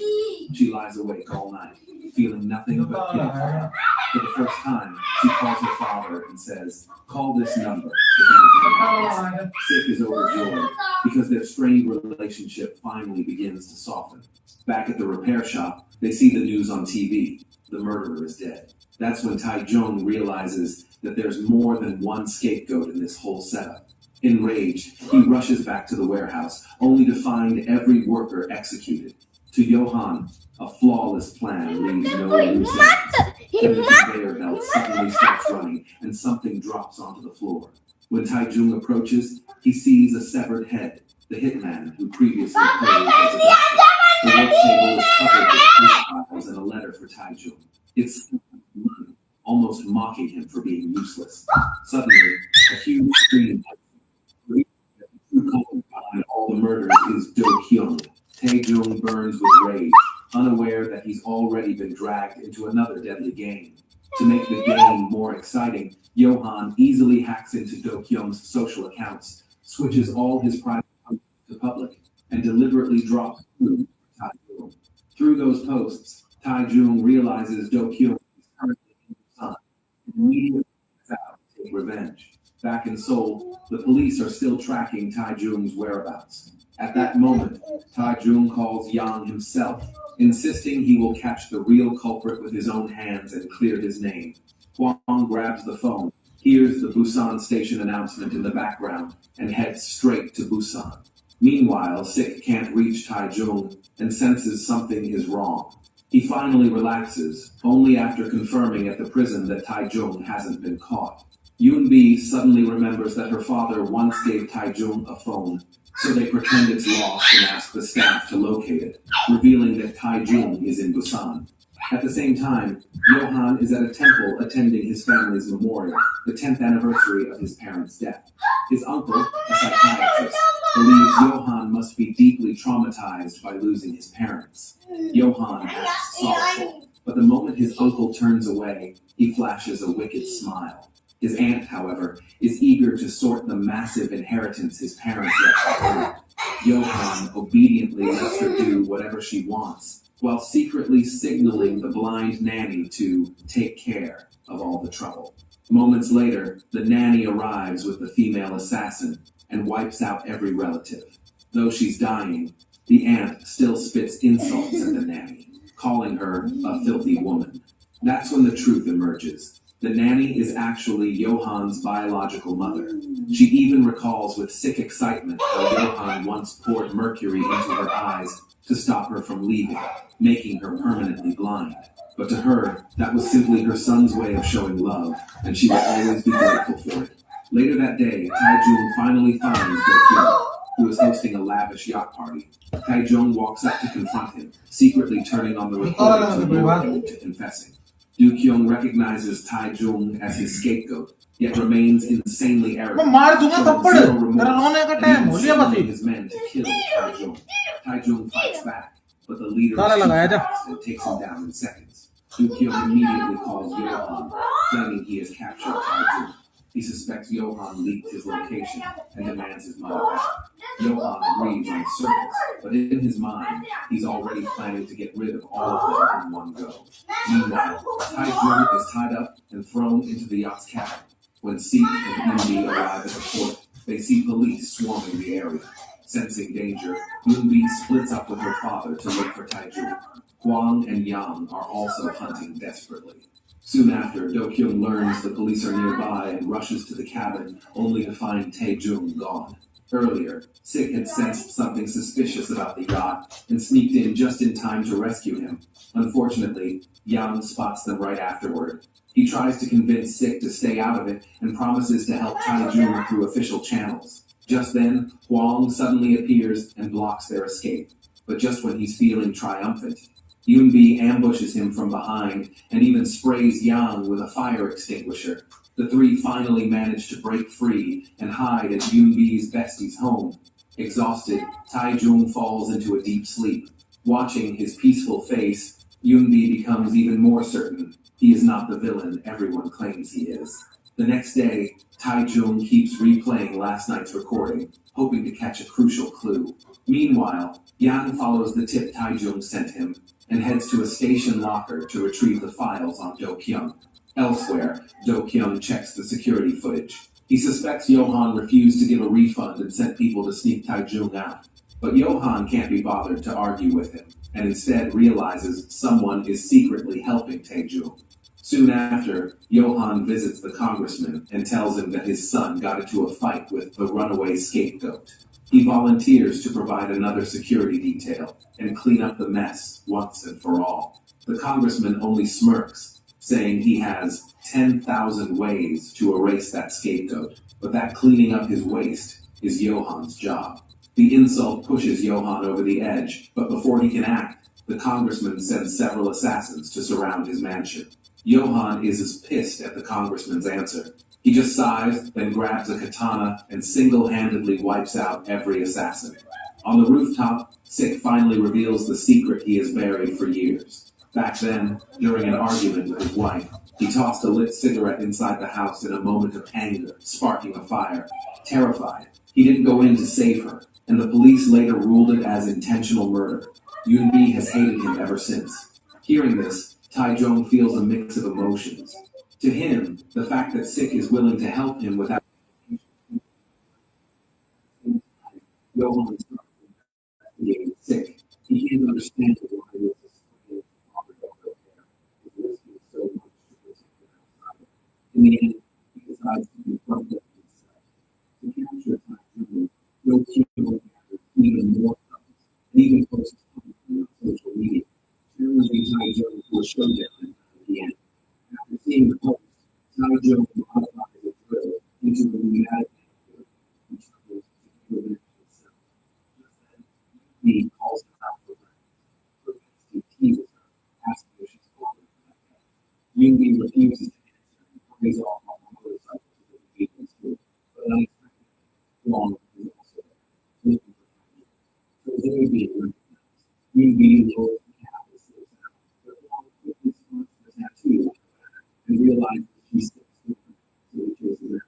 She lies awake all night, feeling nothing but pity for him. For the first time, she calls her father and says, "Call this number if anything happens." Sick is overjoyed because their strained relationship finally begins to soften. Back at the repair shop, they see the news on TV. The murderer is dead. That's when Tai Jung realizes that there's more than one scapegoat in this whole setup. Enraged, he rushes back to the warehouse, only to find every worker executed. To Johan, a flawless plan leaves no loose ends. The conveyor belt suddenly starts running, and something drops onto the floor. When Tai Jung approaches, he sees a severed head, the hitman who previously posed as a doctor. The work table is covered with police files and a letter for Tai Jung. It's almost mocking him for being useless. Suddenly, a huge screen the true culprit behind all the murders is Do Kyung. Tae Jung burns with rage, unaware that he's already been dragged into another deadly game. To make the game more exciting, Johan easily hacks into Do Kyung's social accounts, switches all his private posts to public, and deliberately drops food for Tai Jung. Through those posts, Tai Jung realizes Do Kyung is currently in Busan and immediately sets out to take revenge. Back in Seoul, the police are still tracking Tai Jung's whereabouts. At that moment, Tai Jung calls Yang himself, insisting he will catch the real culprit with his own hands and clear his name. Hwang grabs the phone, hears the Busan station announcement in the background, and heads straight to Busan. Meanwhile, Sik can't reach Tai Jung and senses something is wrong. He finally relaxes, only after confirming at the prison that Tai Jung hasn't been caught. Yunbi suddenly remembers that her father once gave Tai Jung a phone, so they pretend it's lost and ask the staff to locate it, revealing that Tai Jung is in Busan. At the same time, Johan is at a temple attending his family's memorial, the 10th anniversary of his parents' death. His uncle, a psychiatrist, believes Johan must be deeply traumatized by losing his parents. Johan acts sorrowful, but the moment his uncle turns away, he flashes a wicked smile. His aunt, however, is eager to sort the massive inheritance his parents left behind. Johan obediently lets her do whatever she wants, while secretly signaling the blind nanny to take care of all the trouble. Moments later, the nanny arrives with the female assassin and wipes out every relative. Though she's dying, the aunt still spits insults at the nanny, calling her a filthy woman. That's when the truth emerges. The nanny is actually Johan's biological mother. She even recalls with sick excitement how Johan once poured mercury into her eyes to stop her from leaving, making her permanently blind. But to her, that was simply her son's way of showing love, and she will always be grateful for it. Later that day, Tai Jung finally finds Do Kyung, who is hosting a lavish yacht party. Tai Jung walks up to confront him, secretly turning on the recorder to lure him into confessing. Do Kyung recognizes Tai Jung as his scapegoat, yet remains insanely arrogant, showing zero remorse, and even summoning his men to kill Tai Jung. Tai Jung fights back, but the leader is too fast and takes him down in seconds. Do Kyung immediately calls Johan, claiming he has captured Tai Jung. He suspects Johan leaked his location and demands his money back. Johan agrees on the surface, but in his mind, he's already planning to get rid of all of them in one go. Meanwhile, Tai Jung is tied up and thrown into the yacht's cabin. When Sik and Yunbi arrive at the port, they see police swarming the area. Sensing danger, Yunbi splits up with her father to look for Tai Jung. Hwang and Yang are also hunting desperately. Soon after, Do Kyung learns the police are nearby and rushes to the cabin, only to find Tae Jung gone. Earlier, Sik had sensed something suspicious about the yacht and sneaked in just in time to rescue him. Unfortunately, Yang spots them right afterward. He tries to convince Sik to stay out of it and promises to help Tai Jung through official channels. Just then, Hwang suddenly suddenly appears and blocks their escape. But just when he's feeling triumphant, Yoonbi ambushes him from behind and even sprays Yang with a fire extinguisher. The three finally manage to break free and hide at Yoonbi's bestie's home. Exhausted, Taejung falls into a deep sleep. Watching his peaceful face, Yoonbi becomes even more certain he is not the villain everyone claims he is. The next day, Taejung keeps replaying last night's recording, hoping to catch a crucial clue. Meanwhile, Yang follows the tip Taejung sent him and heads to a station locker to retrieve the files on Do-kyung. Elsewhere, Do-kyung checks the security footage. He suspects Johan refused to give a refund and sent people to sneak Taejung out. But Johan can't be bothered to argue with him, and instead realizes someone is secretly helping Taejung. Soon after, Johan visits the congressman and tells him that his son got into a fight with the runaway scapegoat. He volunteers to provide another security detail and clean up the mess once and for all. The congressman only smirks, saying he has 10,000 ways to erase that scapegoat, but that cleaning up his waste is Johan's job. The insult pushes Johan over the edge, but before he can act, the congressman sends several assassins to surround his mansion. Johan is as pissed at the congressman's answer. He just sighs, then grabs a katana and single-handedly wipes out every assassin. On the rooftop, Sik finally reveals the secret he has buried for years. Back then, during an argument with his wife, he tossed a lit cigarette inside the house in a moment of anger, sparking a fire. Terrified, he didn't go in to save her, and the police later ruled it as intentional murder. Yoonbi has hated him ever since. Hearing this, Taejung feels a mix of emotions. To him, the fact that Sik is willing to help him without Johan investigating Sik, he can't understand why he was afraid to offer no care. He's risking so much to protect him outside. In the end, he decides to confront them himself. To capture Taejung, Do-kyung gathers even more thugs, and even posts publicly on social media, challenging Taejung to a showdown at the end. After seeing the post, Taejung modifies the drill into a pneumatic antidote, which travels to kill himself. He calls her out for that, protesting teases her, asking if she's falling for that guy. Yoonbi refuses to answer and hurries off on a motorcycle to the vehicle school, but unexpectedly, Wong is also there, looking for Taejung. So as they being recognized, Yoonbi lowers the cap and slips out, but Wong quickly spots the tattoo on her back and realizes she sticks with her, so he chases after her.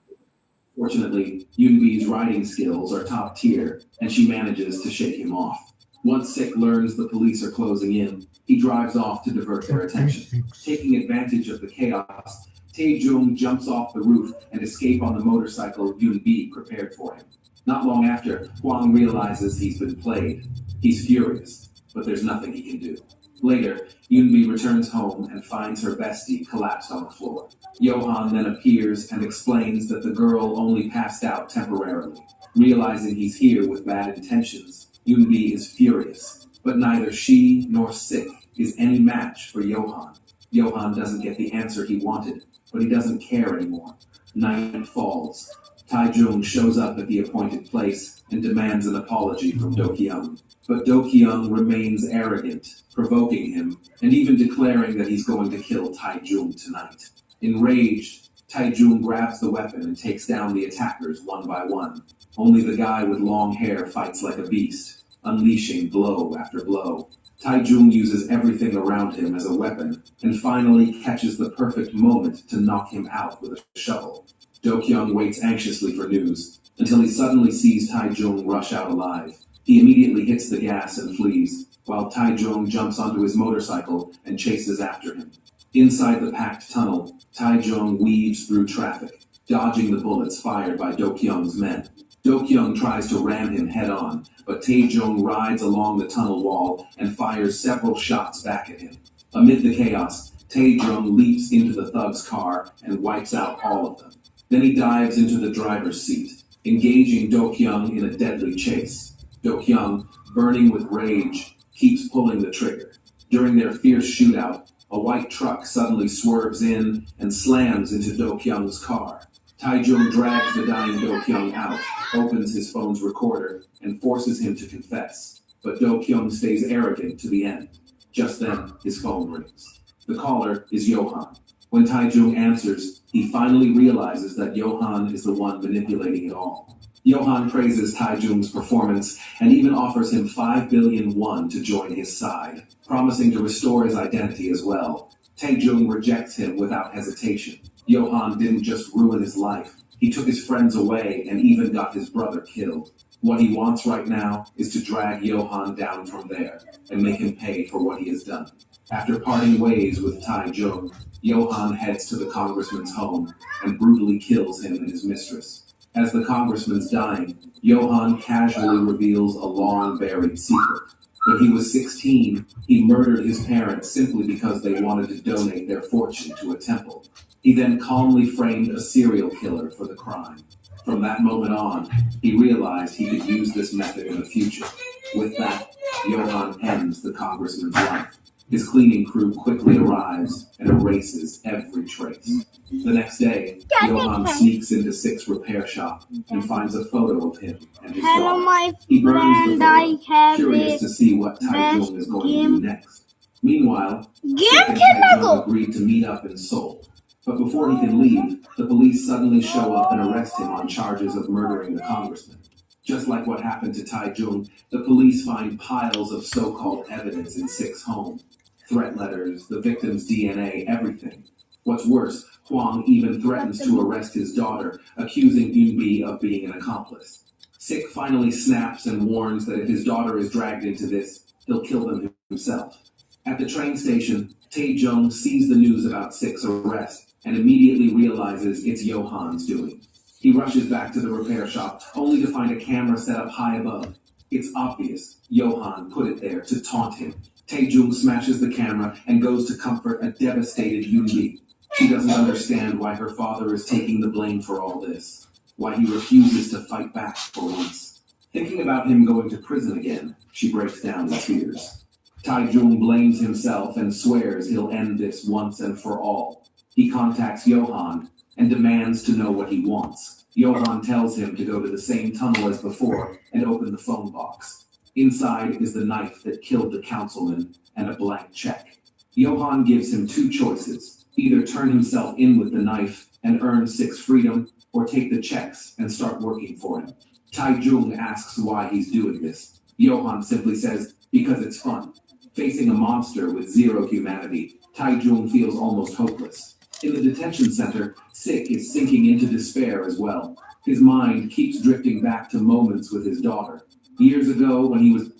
Fortunately, Yoonbi's riding skills are top tier, and she manages to shake him off. Once Sik learns the police are closing in, he drives off to divert their attention. Taking advantage of the chaos, Taejung jumps off the roof and escapes on the motorcycle Yoonbi prepared for him. Not long after, Hwang realizes he's been played. He's furious, but there's nothing he can do. Later, Yoonbi returns home and finds her bestie collapsed on the floor. Johan then appears and explains that the girl only passed out temporarily. Realizing he's here with bad intentions, Yoonbi is furious, but neither she nor Sik is any match for Johan. Johan doesn't get the answer he wanted, but he doesn't care anymore. Night falls. Taejung shows up at the appointed place and demands an apology from Do-kyung. But Do-kyung remains arrogant, provoking him, and even declaring that he's going to kill Taejung tonight. Enraged, Taejung grabs the weapon and takes down the attackers one by one. Only the guy with long hair fights like a beast, unleashing blow after blow. Taejung uses everything around him as a weapon, and finally catches the perfect moment to knock him out with a shovel. Do-kyung waits anxiously for news, until he suddenly sees Taejung rush out alive. He immediately hits the gas and flees, while Taejung jumps onto his motorcycle and chases after him. Inside the packed tunnel, Taejung weaves through traffic, dodging the bullets fired by Do-kyung's men. Do-kyung tries to ram him head-on, but Taejung rides along the tunnel wall and fires several shots back at him. Amid the chaos, Taejung leaps into the thug's car and wipes out all of them. Then he dives into the driver's seat, engaging Do-kyung in a deadly chase. Do-kyung, burning with rage, keeps pulling the trigger. During their fierce shootout, a white truck suddenly swerves in and slams into Do-kyung's car. Taejung drags the dying Do-kyung out, opens his phone's recorder, and forces him to confess. But Do-kyung stays arrogant to the end. Just then, his phone rings. The caller is Johan. When Taejung answers, he finally realizes that Johan is the one manipulating it all. Johan praises Taejung's performance and even offers him 5 billion won to join his side, promising to restore his identity as well. Taejung rejects him without hesitation. Johan didn't just ruin his life, he took his friends away and even got his brother killed. What he wants right now is to drag Johan down from there and make him pay for what he has done. After parting ways with Taejung, Johan heads to the congressman's home and brutally kills him and his mistress. As the congressman's dying, Johan casually reveals a long-buried secret. When he was 16, he murdered his parents simply because they wanted to donate their fortune to a temple. He then calmly framed a serial killer for the crime. From that moment on, he realized he could use this method in the future. With that, Johan ends the congressman's life. His cleaning crew quickly arrives and erases every trace. The next day, Johan sneaks into Sik's repair shop and finds a photo of him and his daughter. He burns the photo, curious to see what Taejung is going to do next. Meanwhile, Sik and Taejung agreed to meet up in Seoul. But before he can leave, the police suddenly show up and arrest him on charges of murdering the congressman. Just like what happened to Taejung, the police find piles of so-called evidence in Sik's home. Threat letters, the victim's DNA, everything. What's worse, Hwang even threatens to arrest his daughter, accusing Eunbi of being an accomplice. Sik finally snaps and warns that if his daughter is dragged into this, he'll kill them himself. At the train station, Taejung sees the news about Sik's arrest and immediately realizes it's Johan's doing. He rushes back to the repair shop, only to find a camera set up high above. It's obvious Johan put it there to taunt him. Taejung smashes the camera and goes to comfort a devastated Eunbi. She doesn't understand why her father is taking the blame for all this, why he refuses to fight back for once. Thinking about him going to prison again, she breaks down in tears. Taejung blames himself and swears he'll end this once and for all. He contacts Johan and demands to know what he wants. Johan tells him to go to the same tunnel as before and open the phone box. Inside is the knife that killed the councilman and a blank check. Johan gives him two choices: either turn himself in with the knife and earn Sik's freedom, or take the checks and start working for him. Taejung asks why he's doing this. Johan simply says, because it's fun. Facing a monster with zero humanity, Taejung feels almost hopeless. In the detention center, Sik is sinking into despair as well. His mind keeps drifting back to moments with his daughter. Years ago, when he was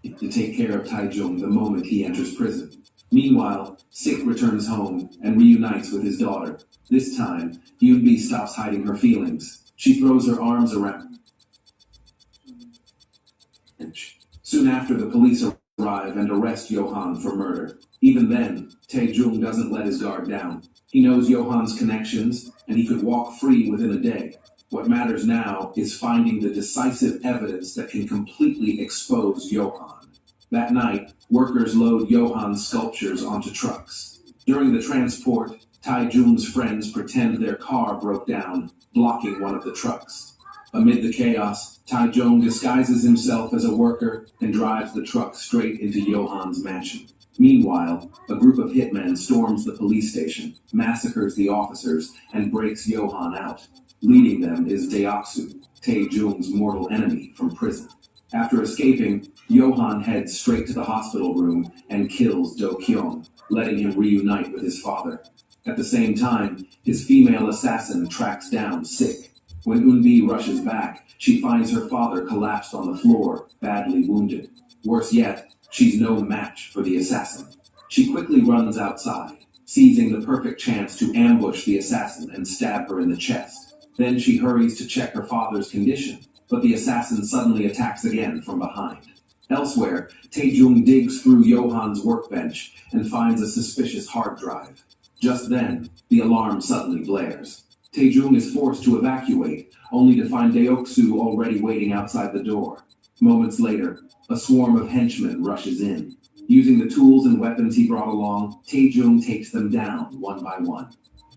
to take care of Taejung the moment he enters prison. Meanwhile, Sik returns home and reunites with his daughter. This time, Eunbi stops hiding her feelings. She throws her arms around. Soon after, the police arrive and arrest Johan for murder. Even then, Taejung doesn't let his guard down. He knows Johan's connections, and he could walk free within a day. What matters now is finding the decisive evidence that can completely expose Johan. That night, workers load Johan's sculptures onto trucks. During the transport, Taejung's friends pretend their car broke down, blocking one of the trucks. Amid the chaos, Taejung disguises himself as a worker and drives the truck straight into Johan's mansion. Meanwhile, a group of hitmen storms the police station, massacres the officers, and breaks Johan out. Leading them is Deoksu, Taejung's mortal enemy from prison. After escaping, Johan heads straight to the hospital room and kills Do-kyung, letting him reunite with his father. At the same time, his female assassin tracks down Sik. When Eunbi rushes back, she finds her father collapsed on the floor, badly wounded. Worse yet, she's no match for the assassin. She quickly runs outside, seizing the perfect chance to ambush the assassin and stab her in the chest. Then she hurries to check her father's condition, but the assassin suddenly attacks again from behind. Elsewhere, Taejung digs through Johan's workbench and finds a suspicious hard drive. Just then, the alarm suddenly blares. Taejung is forced to evacuate, only to find Deoksu already waiting outside the door. Moments later, a swarm of henchmen rushes in. Using the tools and weapons he brought along, Taejung takes them down one by one.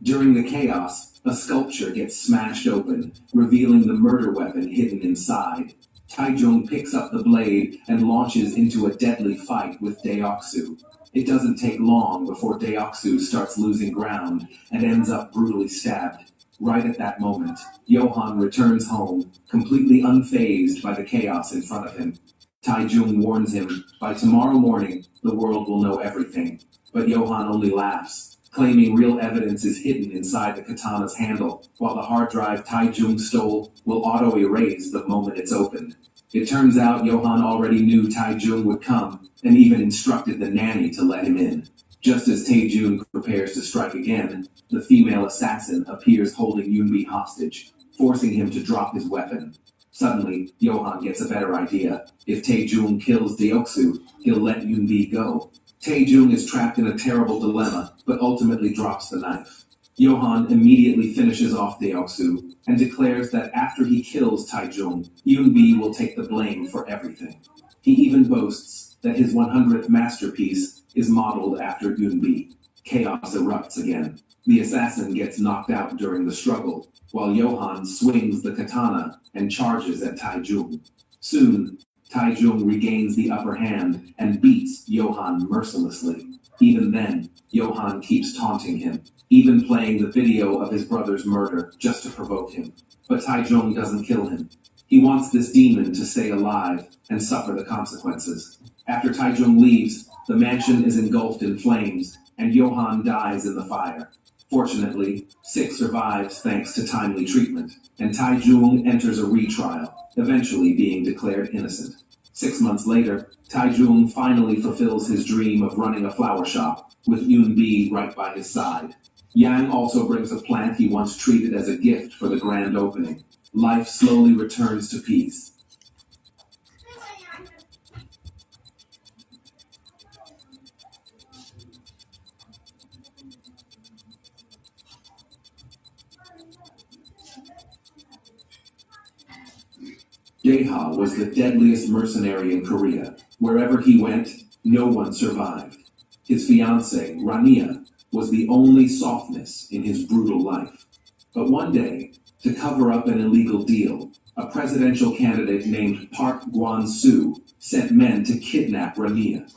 During the chaos, a sculpture gets smashed open, revealing the murder weapon hidden inside. Taejung picks up the blade and launches into a deadly fight with Deoksu. It doesn't take long before Deoksu starts losing ground and ends up brutally stabbed. Right at that moment, Johan returns home, completely unfazed by the chaos in front of him. Taejung warns him, by tomorrow morning, the world will know everything. But Johan only laughs, claiming real evidence is hidden inside the katana's handle, while the hard drive Taejung stole will auto-erase the moment it's opened. It turns out Johan already knew Taejung would come, and even instructed the nanny to let him in. Just as Taejung prepares to strike again, the female assassin appears holding Yoonbi hostage, forcing him to drop his weapon. Suddenly, Johan gets a better idea. If Taejung kills Deoksu, he'll let Yoonbi go. Taejung is trapped in a terrible dilemma, but ultimately drops the knife. Johan immediately finishes off Deoksu and declares that after he kills Taejung, Yoonbi will take the blame for everything. He even boasts that his 100th masterpiece is modeled after Yoonbi. Chaos erupts again. The assassin gets knocked out during the struggle, while Johan swings the katana and charges at Taejung. Soon, Taejung regains the upper hand and beats Johan mercilessly. Even then, Johan keeps taunting him, even playing the video of his brother's murder just to provoke him. But Taejung doesn't kill him. He wants this demon to stay alive and suffer the consequences. After Taejung leaves, the mansion is engulfed in flames, and Johan dies in the fire. Fortunately, Sik survives thanks to timely treatment, and Taejung enters a retrial, eventually being declared innocent. 6 months later, Taejung finally fulfills his dream of running a flower shop, with Yoonbi right by his side. Yang also brings a plant he once treated as a gift for the grand opening. Life slowly returns to peace. Jae-ha was the deadliest mercenary in Korea. Wherever he went, no one survived. His fiancée, Rania, was the only softness in his brutal life. But one day, to cover up an illegal deal, a presidential candidate named Park Gwon-soo sent men to kidnap Rania.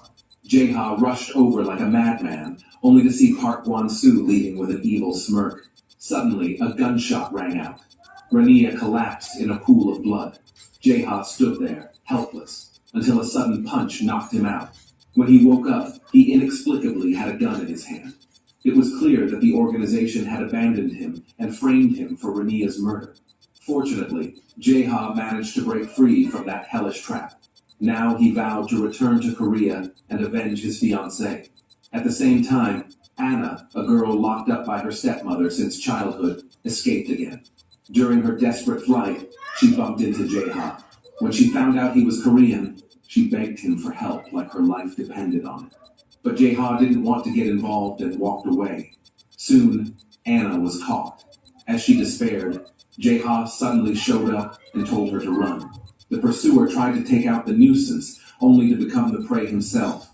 Jae-ha rushed over like a madman, only to see Park Gwon-soo leaving with an evil smirk. Suddenly, a gunshot rang out. Rania collapsed in a pool of blood. Jae-ha stood there, helpless, until a sudden punch knocked him out. When he woke up, he inexplicably had a gun in his hand. It was clear that the organization had abandoned him and framed him for Rania's murder. Fortunately, Jae-ha managed to break free from that hellish trap. Now he vowed to return to Korea and avenge his fiancée. At the same time, Anna, a girl locked up by her stepmother since childhood, escaped again. During her desperate flight, she bumped into Jae-ha. When she found out he was Korean, she begged him for help like her life depended on it. But Jae-ha didn't want to get involved and walked away. Soon, Anna was caught. As she despaired, Jae-ha suddenly showed up and told her to run. The pursuer tried to take out the nuisance, only to become the prey himself.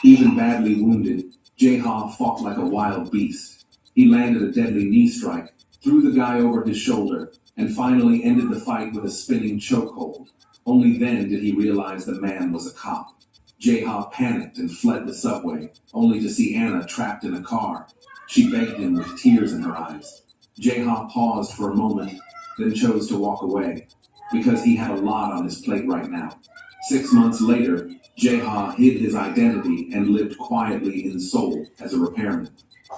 Even badly wounded, Jae-ha fought like a wild beast. He landed a deadly knee strike, threw the guy over his shoulder, and finally ended the fight with a spinning chokehold. Only then did he realize the man was a cop. Jae-ha panicked and fled the subway, only to see Anna trapped in a car. She begged him with tears in her eyes. Jae-ha paused for a moment, then chose to walk away, because he had a lot on his plate right now. 6 months later, Jae-ha hid his identity and lived quietly in Seoul as a repairman.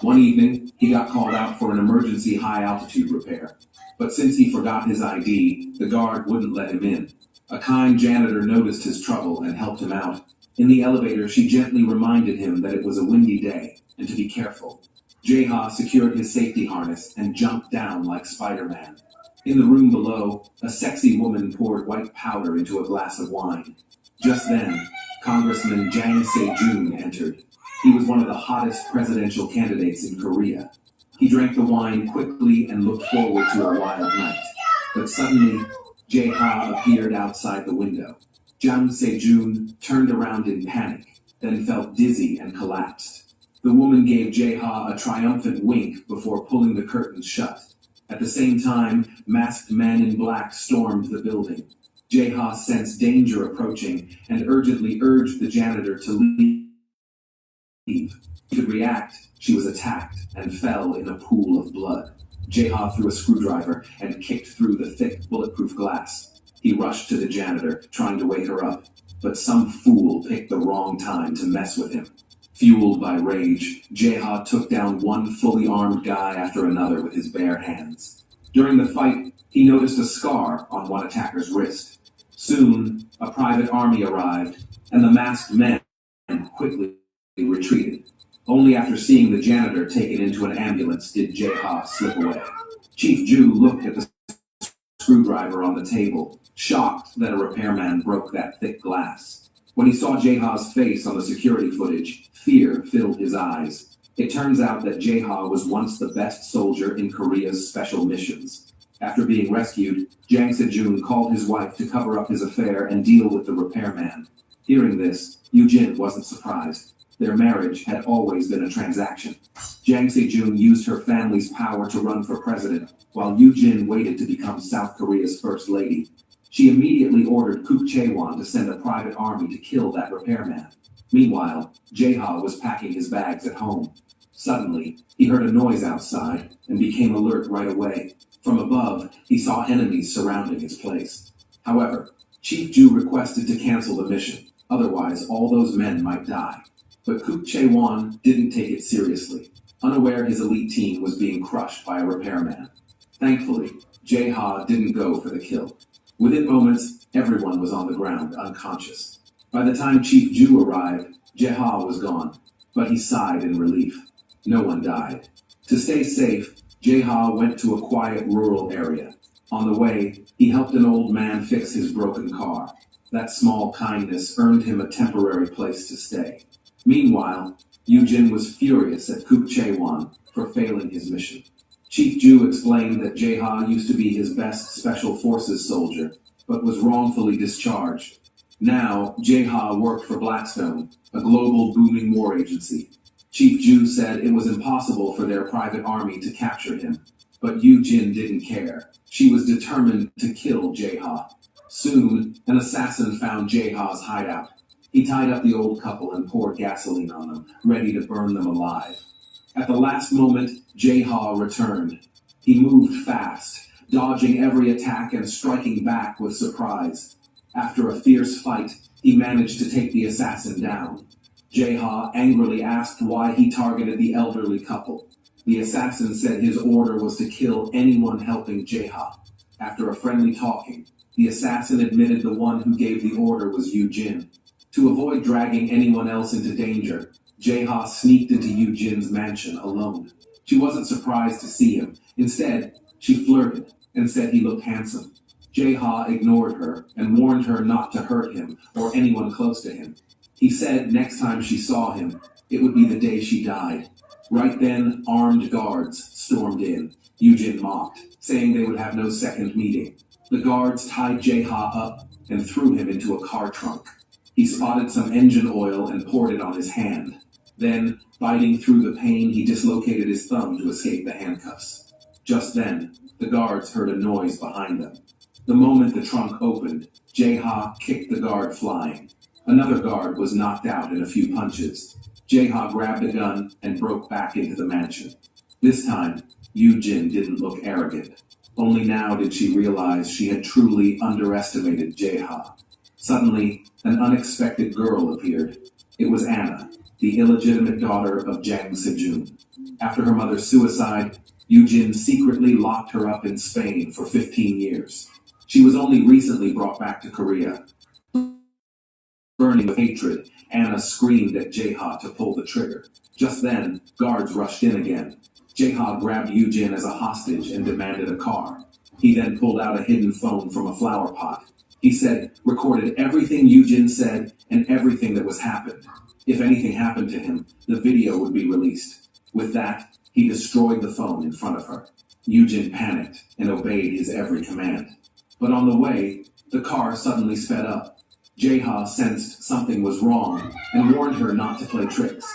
One evening, he got called out for an emergency high-altitude repair. But since he forgot his ID, the guard wouldn't let him in. A kind janitor noticed his trouble and helped him out. In the elevator, she gently reminded him that it was a windy day and to be careful. Jae-ha secured his safety harness and jumped down like Spider-Man. In the room below, a sexy woman poured white powder into a glass of wine. Just then, Congressman Jang Se-jun entered. He was one of the hottest presidential candidates in Korea. He drank the wine quickly and looked forward to a wild night. But suddenly, Jae-ha appeared outside the window. Jang Se-jun turned around in panic, then felt dizzy and collapsed. The woman gave Jae-ha a triumphant wink before pulling the curtains shut. At the same time, masked men in black stormed the building. Jae-ha sensed danger approaching and urgently urged the janitor to leave. To react, she was attacked and fell in a pool of blood. Jae-ha threw a screwdriver and kicked through the thick, bulletproof glass. He rushed to the janitor, trying to wake her up, but some fool picked the wrong time to mess with him. Fueled by rage, Jae-ha took down one fully armed guy after another with his bare hands. During the fight, he noticed a scar on one attacker's wrist. Soon, a private army arrived, and the masked men quickly retreated. Only after seeing the janitor taken into an ambulance did Jae-ha slip away. Chief Ju looked at the screwdriver on the table, shocked that a repairman broke that thick glass. When he saw Jae-ha's face on the security footage, fear filled his eyes. It turns out that Jae-ha was once the best soldier in Korea's special missions. After being rescued, Jang Se-jun called his wife to cover up his affair and deal with the repairman. Hearing this, Yoo-jin wasn't surprised. Their marriage had always been a transaction. Jang Se-jun used her family's power to run for president, while Yoo-jin waited to become South Korea's first lady. She immediately ordered Kook Chae-won to send a private army to kill that repairman. Meanwhile, Jae-ha was packing his bags at home. Suddenly, he heard a noise outside and became alert right away. From above, he saw enemies surrounding his place. However, Chief Ju requested to cancel the mission, otherwise all those men might die. But Kook Chae-won didn't take it seriously, unaware his elite team was being crushed by a repairman. Thankfully, Jae-ha didn't go for the kill. Within moments, everyone was on the ground, unconscious. By the time Chief Ju arrived, Jae-ha was gone, but he sighed in relief. No one died. To stay safe, Jae-ha went to a quiet rural area. On the way, he helped an old man fix his broken car. That small kindness earned him a temporary place to stay. Meanwhile, Yoo-jin was furious at Kook Chae-won for failing his mission. Chief Ju explained that Jae-ha used to be his best special forces soldier, but was wrongfully discharged. Now, Jae-ha worked for Blackstone, a global booming war agency. Chief Ju said it was impossible for their private army to capture him, but Yoo-jin didn't care. She was determined to kill Jae-ha. Soon, an assassin found Jae-ha's hideout. He tied up the old couple and poured gasoline on them, ready to burn them alive. At the last moment, Jae-ha returned. He moved fast, dodging every attack and striking back with surprise. After a fierce fight, he managed to take the assassin down. Jae-ha angrily asked why he targeted the elderly couple. The assassin said his order was to kill anyone helping Jae-ha. After a friendly talking, the assassin admitted the one who gave the order was Yoo-jin. To avoid dragging anyone else into danger, Jae-ha sneaked into Yoo-jin's mansion alone. She wasn't surprised to see him. Instead, she flirted and said he looked handsome. Jae-ha ignored her and warned her not to hurt him or anyone close to him. He said next time she saw him, it would be the day she died. Right then, armed guards stormed in. Yoo-jin mocked, saying they would have no second meeting. The guards tied Jae-ha up and threw him into a car trunk. He spotted some engine oil and poured it on his hand. Then, biting through the pain, he dislocated his thumb to escape the handcuffs. Just then, the guards heard a noise behind them. The moment the trunk opened, Jae-ha kicked the guard flying. Another guard was knocked out in a few punches. Jae-ha grabbed a gun and broke back into the mansion. This time, Yoo-jin didn't look arrogant. Only now did she realize she had truly underestimated Jae-ha. Suddenly, an unexpected girl appeared. It was Anna, the illegitimate daughter of Jang Se-jun. After her mother's suicide, Yoo-jin secretly locked her up in Spain for 15 years. She was only recently brought back to Korea. Burned Burning with hatred, Anna screamed at Jeha to pull the trigger. Just then, guards rushed in again. Jeha grabbed Yujin as a hostage and demanded a car. He then pulled out a hidden phone from a flower pot. He said, recorded everything Yujin said and everything that was happened. If anything happened to him, the video would be released. With that, he destroyed the phone in front of her. Yujin panicked and obeyed his every command. But on the way, the car suddenly sped up. Jeha sensed something was wrong and warned her not to play tricks.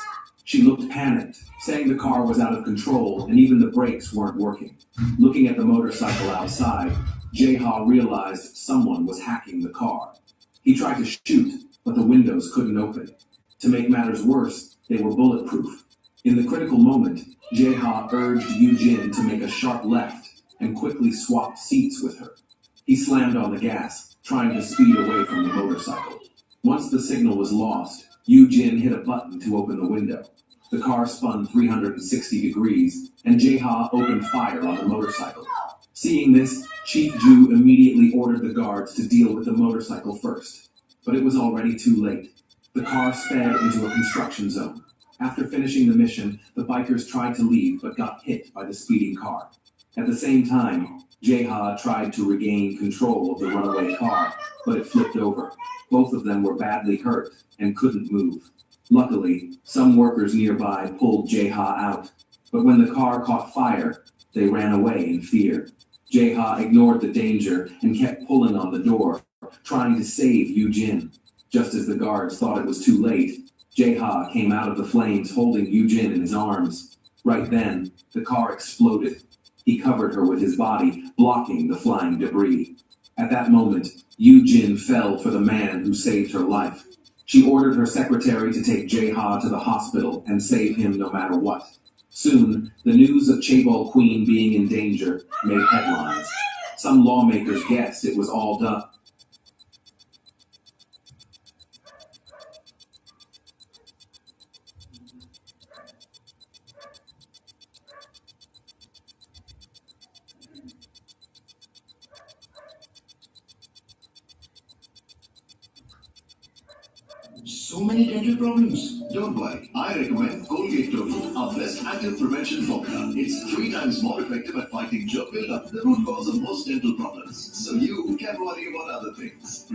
She looked panicked, saying the car was out of control and even the brakes weren't working. Looking at the motorcycle outside, Jeha realized someone was hacking the car. He tried to shoot, but the windows couldn't open. To make matters worse, they were bulletproof. In the critical moment, Jeha urged Yujin to make a sharp left and quickly swapped seats with her. He slammed on the gas, trying to speed away from the motorcycle. Once the signal was lost, Yujin hit a button to open the window. The car spun 360 degrees, and Jeha opened fire on the motorcycle. Seeing this, Chief Ju immediately ordered the guards to deal with the motorcycle first. But it was already too late. The car sped into a construction zone. After finishing the mission, the bikers tried to leave but got hit by the speeding car. At the same time, Jeha tried to regain control of the runaway car, but it flipped over. Both of them were badly hurt and couldn't move. Luckily, some workers nearby pulled Jeha out, but when the car caught fire, they ran away in fear. Jeha ignored the danger and kept pulling on the door, trying to save Yujin. Just as the guards thought it was too late, Jeha came out of the flames holding Yujin in his arms. Right then, the car exploded. He covered her with his body, blocking the flying debris. At that moment, Yujin fell for the man who saved her life. She ordered her secretary to take Jeha to the hospital and save him no matter what. Soon, the news of Chaebol Queen being in danger made headlines. Some lawmakers guessed it was all done. So many dental problems. Don't worry. I recommend Colgate Total, our best active prevention formula. It's 3 times more effective at fighting germ buildup, the root cause of most dental problems. So you can worry about other things.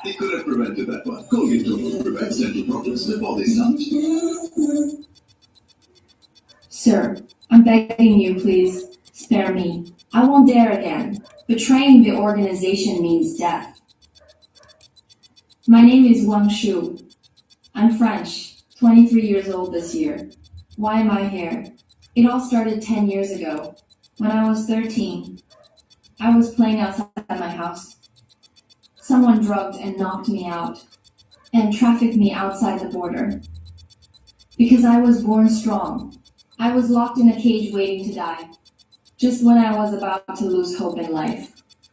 They could have prevented that one. Colgate Total prevents dental problems before they start. Sir, I'm begging you, please, spare me. I won't dare again. Betraying the organization means death. My name is Wang Shu. I'm French, 23 years old this year. Why am I here? It all started 10 years ago. When I was 13, I was playing outside my house. Someone drugged and knocked me out and trafficked me outside the border. Because I was born strong, I was locked in a cage waiting to die. Just when I was about to lose hope in life,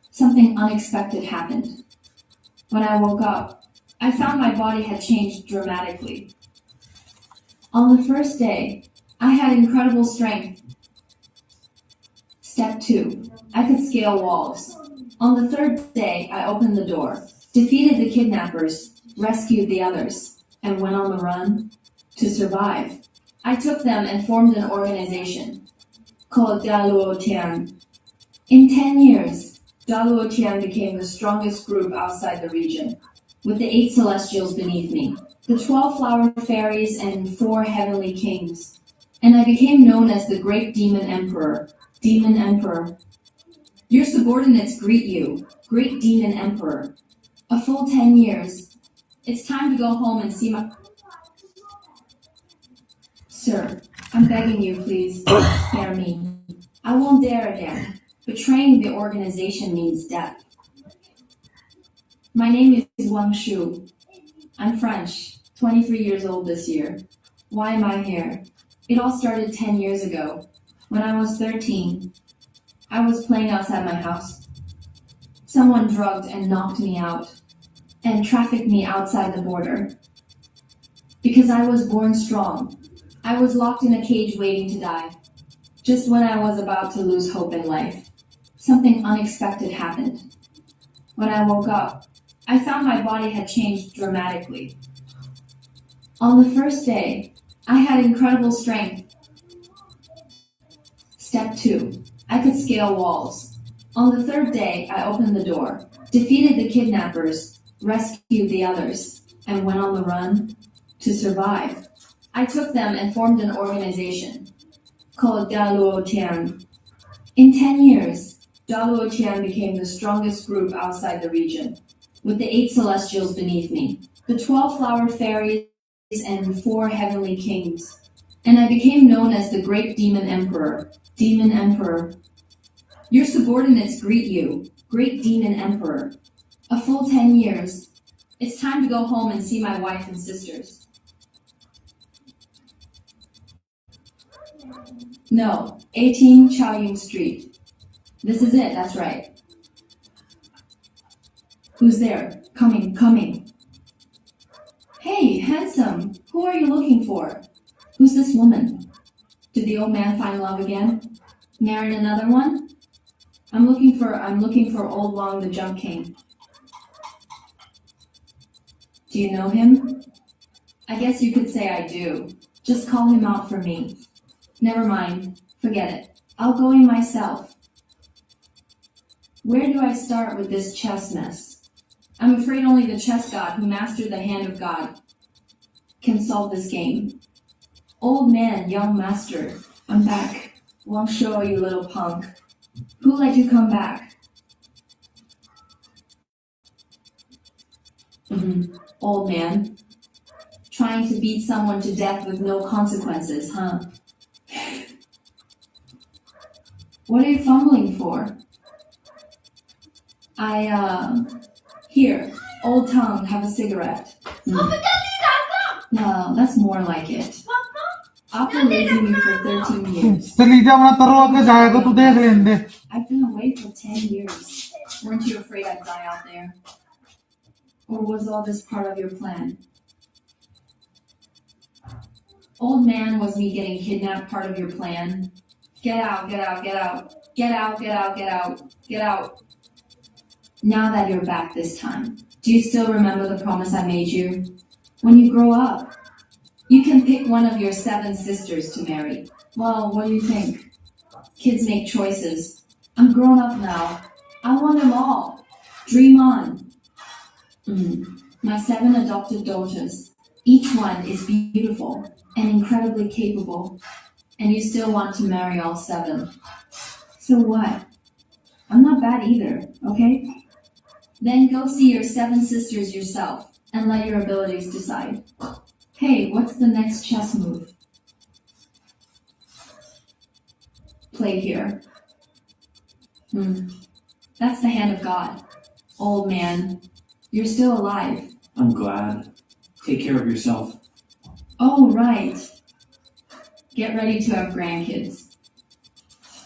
something unexpected happened. When I woke up, I found my body had changed dramatically. On the first day, I had incredible strength. Step 2, I could scale walls. On the third day, I opened the door, defeated the kidnappers, rescued the others, and went on the run to survive. I took them and formed an organization called Daluo Tian. In 10 years, Daluo Tian became the strongest group outside the region, with the 8 celestials beneath me, the 12 flower fairies, and 4 heavenly kings. And I became known as the Great Demon Emperor. Demon Emperor. Your subordinates greet you, Great Demon Emperor. A full 10 years. It's time to go home and see my... Sir, I'm begging you, please, spare me. I won't dare again. Betraying the organization means death. My name is Wang Shu. I'm French, 23 years old this year. Why am I here? It all started 10 years ago. When I was 13, I was playing outside my house. Someone drugged and knocked me out and trafficked me outside the border. Because I was born strong, I was locked in a cage waiting to die. Just when I was about to lose hope in life, something unexpected happened. When I woke up, I found my body had changed dramatically. On the first day, I had incredible strength. Step 2. I could scale walls. On the third day, I opened the door, defeated the kidnappers, rescued the others, and went on the run to survive. I took them and formed an organization called Daluo Tian. In 10 years, Daluo Tian became the strongest group outside the region, with the 8 celestials beneath me, the 12 flower fairies, and 4 heavenly kings. And I became known as the Great Demon Emperor. Demon Emperor. Your subordinates greet you, Great Demon Emperor. A full 10 years. It's time to go home and see my wife and sisters. No, 18 Chaoying Street. This is it, that's right. Who's there? Coming. Hey, handsome, who are you looking for? Who's this woman? Did the old man find love again? Married another one? I'm looking for old Wang the Jump King. Do you know him? I guess you could say I do. Just call him out for me. Never mind. Forget it. I'll go in myself. Where do I start with this chess mess? I'm afraid only the chess god who mastered the hand of God can solve this game. Old man, young master, I'm back. Wang Shou, you little punk. Who let you come back? Old man. Trying to beat someone to death with no consequences, huh? What are you fumbling for? Here, old tongue, have a cigarette. No, that's more like it. After raising you for 13 years. I've been away for 10 years. Weren't you afraid I'd die out there? Or was all this part of your plan? Old man, was me getting kidnapped part of your plan? Get out. Now that you're back this time, do you still remember the promise I made you? When you grow up, you can pick one of your 7 sisters to marry. Well, what do you think? Kids make choices. I'm grown up now. I want them all. Dream on. My 7 adopted daughters. Each one is beautiful and incredibly capable. And you still want to marry all 7. So what? I'm not bad either, okay? Then go see your 7 sisters yourself and let your abilities decide. Hey, what's the next chess move? Play here. That's the hand of God. Old man, you're still alive. I'm glad. Take care of yourself. Oh, right. Get ready to have grandkids.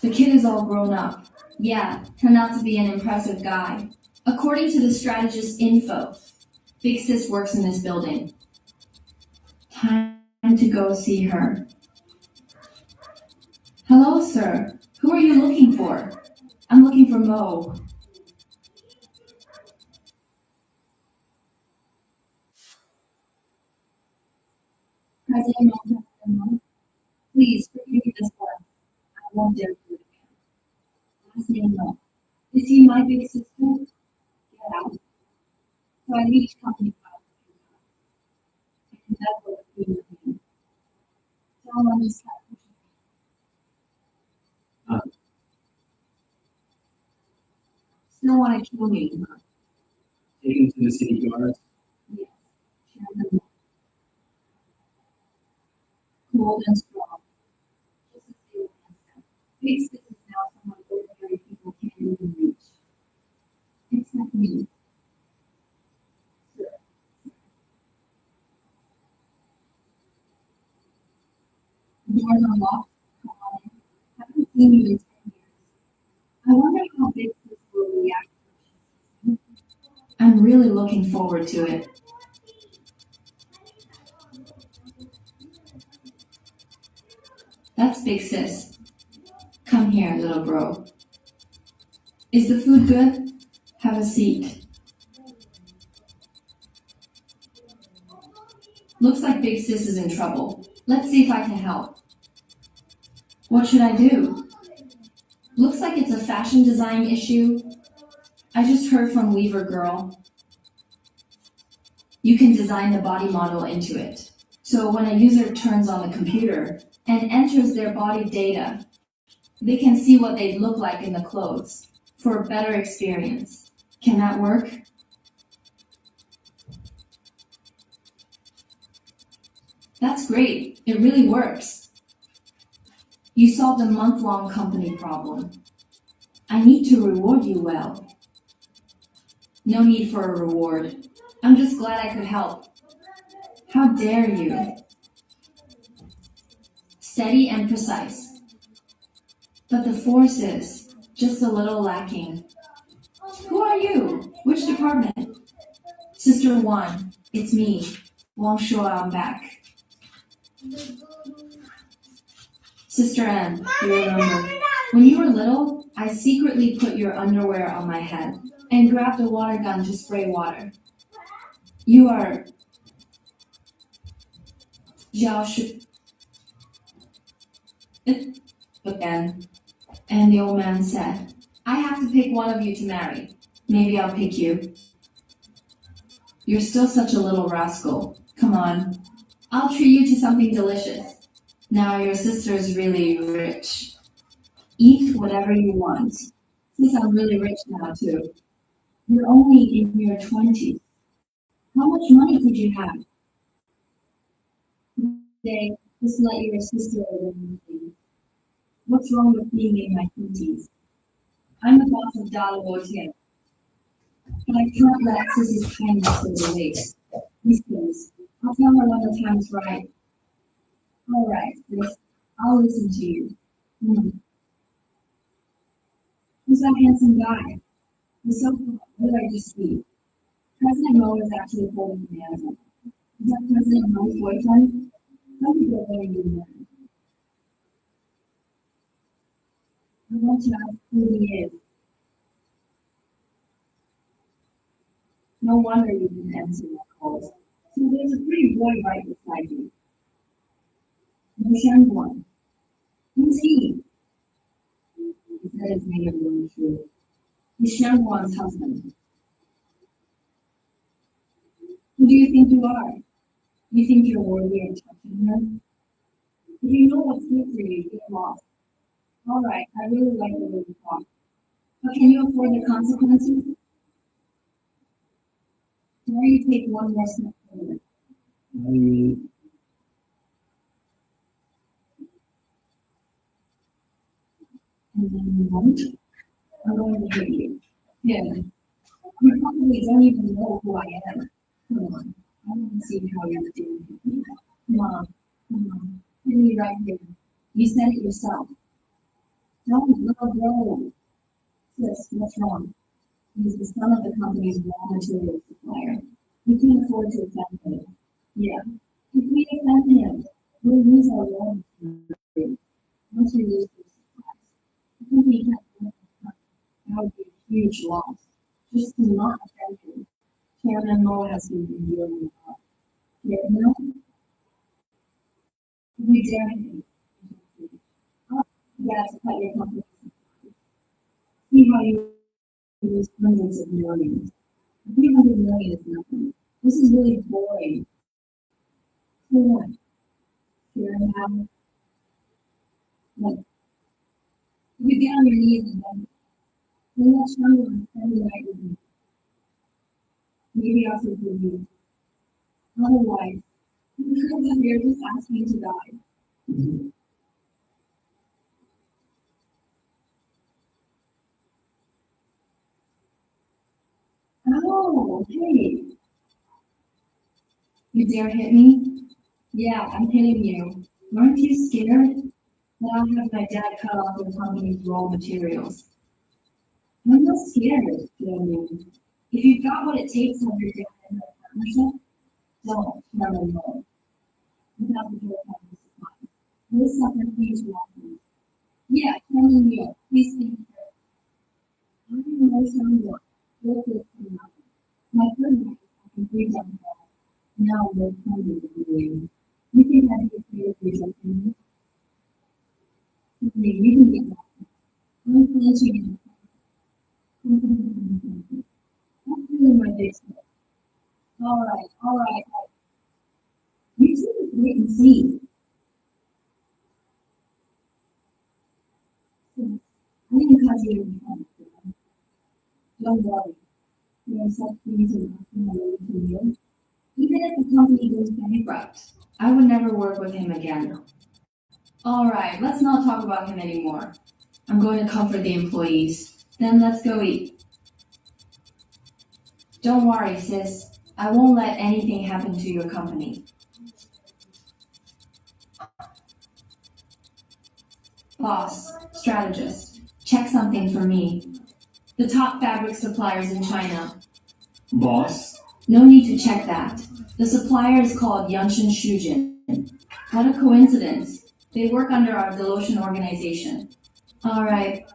The kid is all grown up. Yeah, turned out to be an impressive guy. According to the strategist info, Big Sis works in this building. Time to go see her. Hello, sir. Who are you looking for? I'm looking for Mo. President Mo, please forgive me this once. I won't dare do it again. Last name Mo. Is he my big sister? Get out. So I reached company files and that's what the queen of him. Don't let me stop. Still want to kill me, huh? Take him to the city guards. Yes. Chairman. Cold and strong. Just as they were said. Big Sis is now someone ordinary people can't even reach. Except me. Sir. The doors are locked. Come on in. Haven't seen you in 10 years. I wonder how Big Sis will react. I'm really looking forward to it. That's Big Sis. Come here, little bro. Is the food good? Have a seat. Looks like Big Sis is in trouble. Let's see if I can help. What should I do? Looks like it's a fashion design issue. I just heard from Weaver Girl. You can design the body model into it. So when a user turns on the computer and enters their body data, they can see what they look like in the clothes for a better experience. Can that work? That's great. It really works. You solved a month-long company problem. I need to reward you well. No need for a reward. I'm just glad I could help. How dare you? Steady and precise. But the force is just a little lacking. Who are you? Which department? Sister Wan, it's me. Wang Shuo, I'm back. Sister N, you remember. When you were little, I secretly put your underwear on my head and grabbed a water gun to spray water. You are Zhao Shu again. And the old man said, I have to pick one of you to marry. Maybe I'll pick you. You're still such a little rascal. Come on. I'll treat you to something delicious. Now your sister's really rich. Eat whatever you want. Since I'm really rich now too. You're only in your 20s. How much money could you have? Today, just let your sister live with me. What's wrong with being in my 20s? I'm the boss of Dalo Tian. But I can't let Sissy's kindness go to waste. These days, I'll tell her when the time's right. All right, Chris, I'll listen to you. Who's that handsome guy? He's so cool. What did I just see? President Mo is actually holding the mantle. Is that President Mo's boyfriend? How did you really do that? I want to ask who he is. No wonder you didn't answer my calls. So there's a pretty boy right beside you. The Shangguan. Who's he? He said his name is really true. He's Shangguan's husband. Who do you think you are? You think you're worthy of touching her? If you know what's good for you, get lost. All right, I really like the way you talk. But can you afford the consequences? Or you take one more step forward. And then you won't. I'm going to hit you. Yeah. You probably don't even know who I am. Come on. I want to see how you're doing. Come on. Come on. Hit me right here. You said it yourself. Don't let go. Sis, what's wrong? He's the son of the company's raw material supplier. We can't afford to offend him. Yeah. If we offend him, we'll lose our raw material. Once we lose these supplies, the company can't afford to. That would be a huge loss. Just to not offend him. Chairman Mo has been dealing with that. Yeah, no? We dare him. Yeah, to cut your company. See how you lose hundreds of millions. 300 million is nothing. This is really boring. So what? Here and now. What? You get on your knees and beg. Then let's try to spend the night with me. Maybe I'll forgive you. Otherwise, you're just asking to die. Oh, hey. You dare hit me? Yeah, I'm hitting you. Aren't you scared? That I'll have my dad cut off the company's raw materials. I'm not scared, Jeremy. If you've got what it takes to have your dad in a partnership, don't never know. Without the whole company supply. We'll suffer huge losses. Yeah, Jeremy Neal, please think carefully. I'm no someone. My third wife is having 3 young girls. Now we're coming to you. You think I can create a future for you? Maybe you can get that. I'm going to let you get that. I'm feeling my big step. All right. You two just wait and see. I didn't cause you any trouble. Don't worry. There are such things in Africa from you. Even if the company goes bankrupt, I would never work with him again. Alright, let's not talk about him anymore. I'm going to comfort the employees. Then let's go eat. Don't worry, sis. I won't let anything happen to your company. Boss, strategist, check something for me. The top fabric suppliers in China. Boss? No need to check that. The supplier is called Yanshin Shujin. What a coincidence. They work under our Delotion organization. Alright,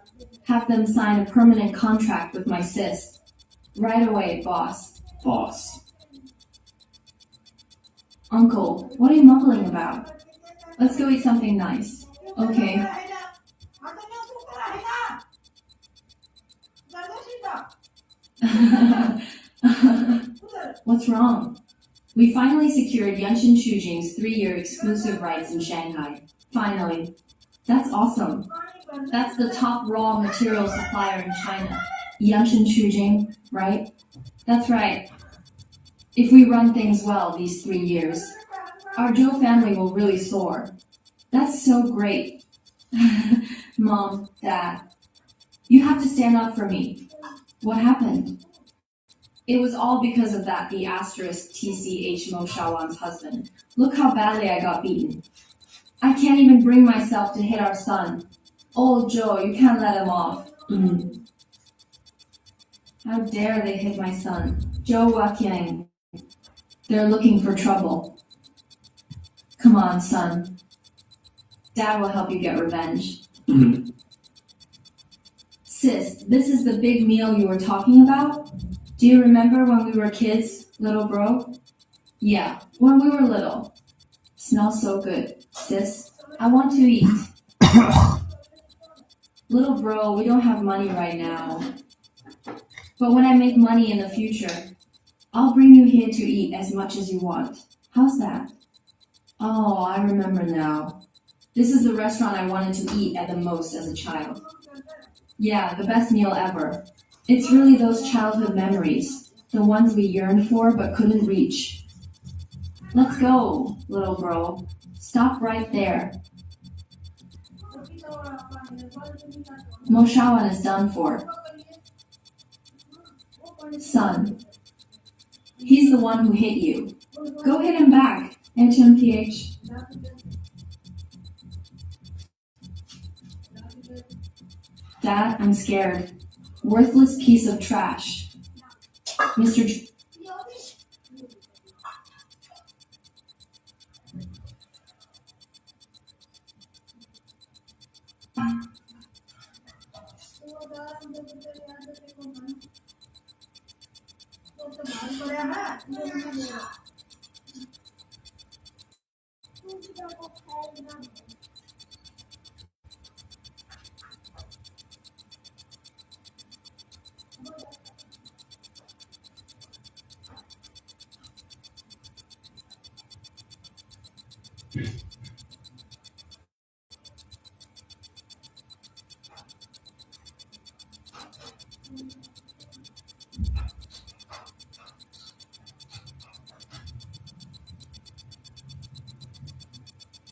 have them sign a permanent contract with my sis. Right away, boss. Boss. Uncle, what are you mumbling about? Let's go eat something nice. Okay. What's wrong? We finally secured Yanshin Shujing's 3-year exclusive rights in Shanghai. Finally. That's awesome. That's the top raw material supplier in China. Yanshin Shujing, right? That's right. If we run things well these 3 years, our Zhou family will really soar. That's so great. Mom, Dad, you have to stand up for me. What happened? It was all because of that B** TCH Mo Shawan's husband. Look how badly I got beaten. I can't even bring myself to hit our son. Oh, Joe, you can't let him off. How dare they hit my son, Zhou Waqiang. They're looking for trouble. Come on, son. Dad will help you get revenge. Sis, this is the big meal you were talking about? Do you remember when we were kids, little bro? Yeah, when we were little. Smells so good. Sis, I want to eat. Little bro, we don't have money right now. But when I make money in the future, I'll bring you here to eat as much as you want. How's that? Oh, I remember now. This is the restaurant I wanted to eat at the most as a child. Yeah, the best meal ever. It's really those childhood memories, the ones we yearned for but couldn't reach. Let's go, little bro. Stop right there. Mo Shawan is done for. Son. He's the one who hit you. Go hit him back, HMPH. Dad, I'm scared. Worthless piece of trash. Mr.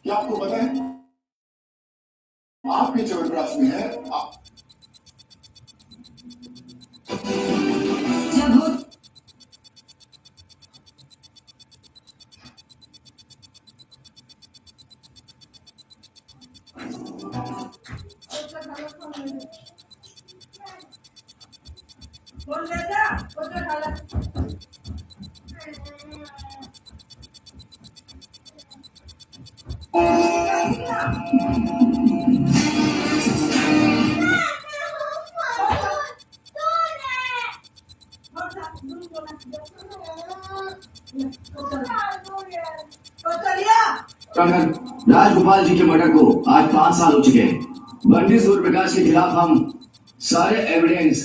क्या आपको पता है आपके चौरास में है राजगोपाल जी के murder को आज 5 साल हो चुके हैं। बंटी सूर्य प्रकाश के खिलाफ हम सारे evidence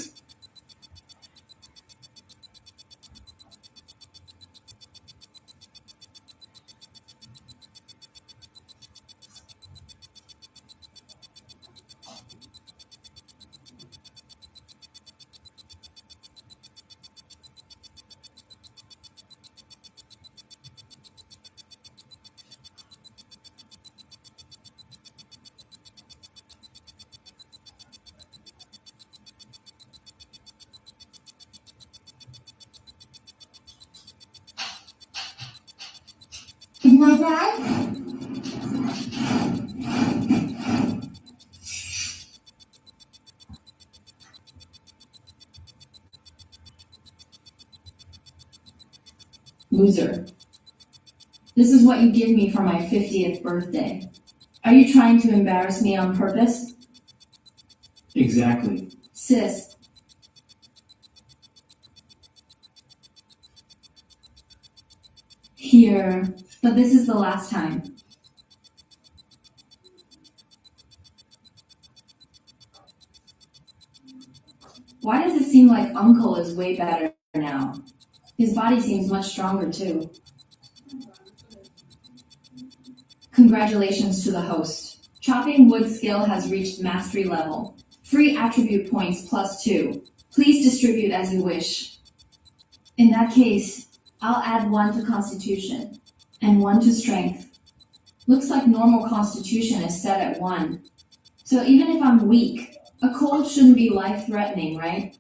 Good night, Dad. Loser. This is what you give me for my 50th birthday. Are you trying to embarrass me on purpose? Exactly. Sis. Here, but this is the last time. Why does it seem like Uncle is way better now? His body seems much stronger too. Congratulations to the host. Chopping wood skill has reached mastery level. Free attribute points +2. Please distribute as you wish. In that case, I'll add 1 to constitution and 1 to strength. Looks like normal constitution is set at 1. So even if I'm weak, a cold shouldn't be life-threatening, right?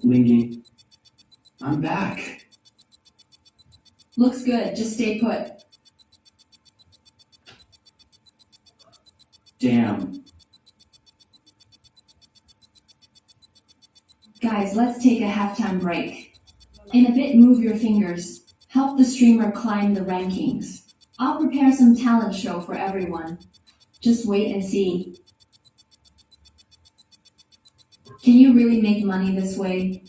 Lingy, I'm back. Looks good, just stay put. Damn. Guys, let's take a halftime break. In a bit, move your fingers. Help the streamer climb the rankings. I'll prepare some talent show for everyone. Just wait and see. Can you really make money this way?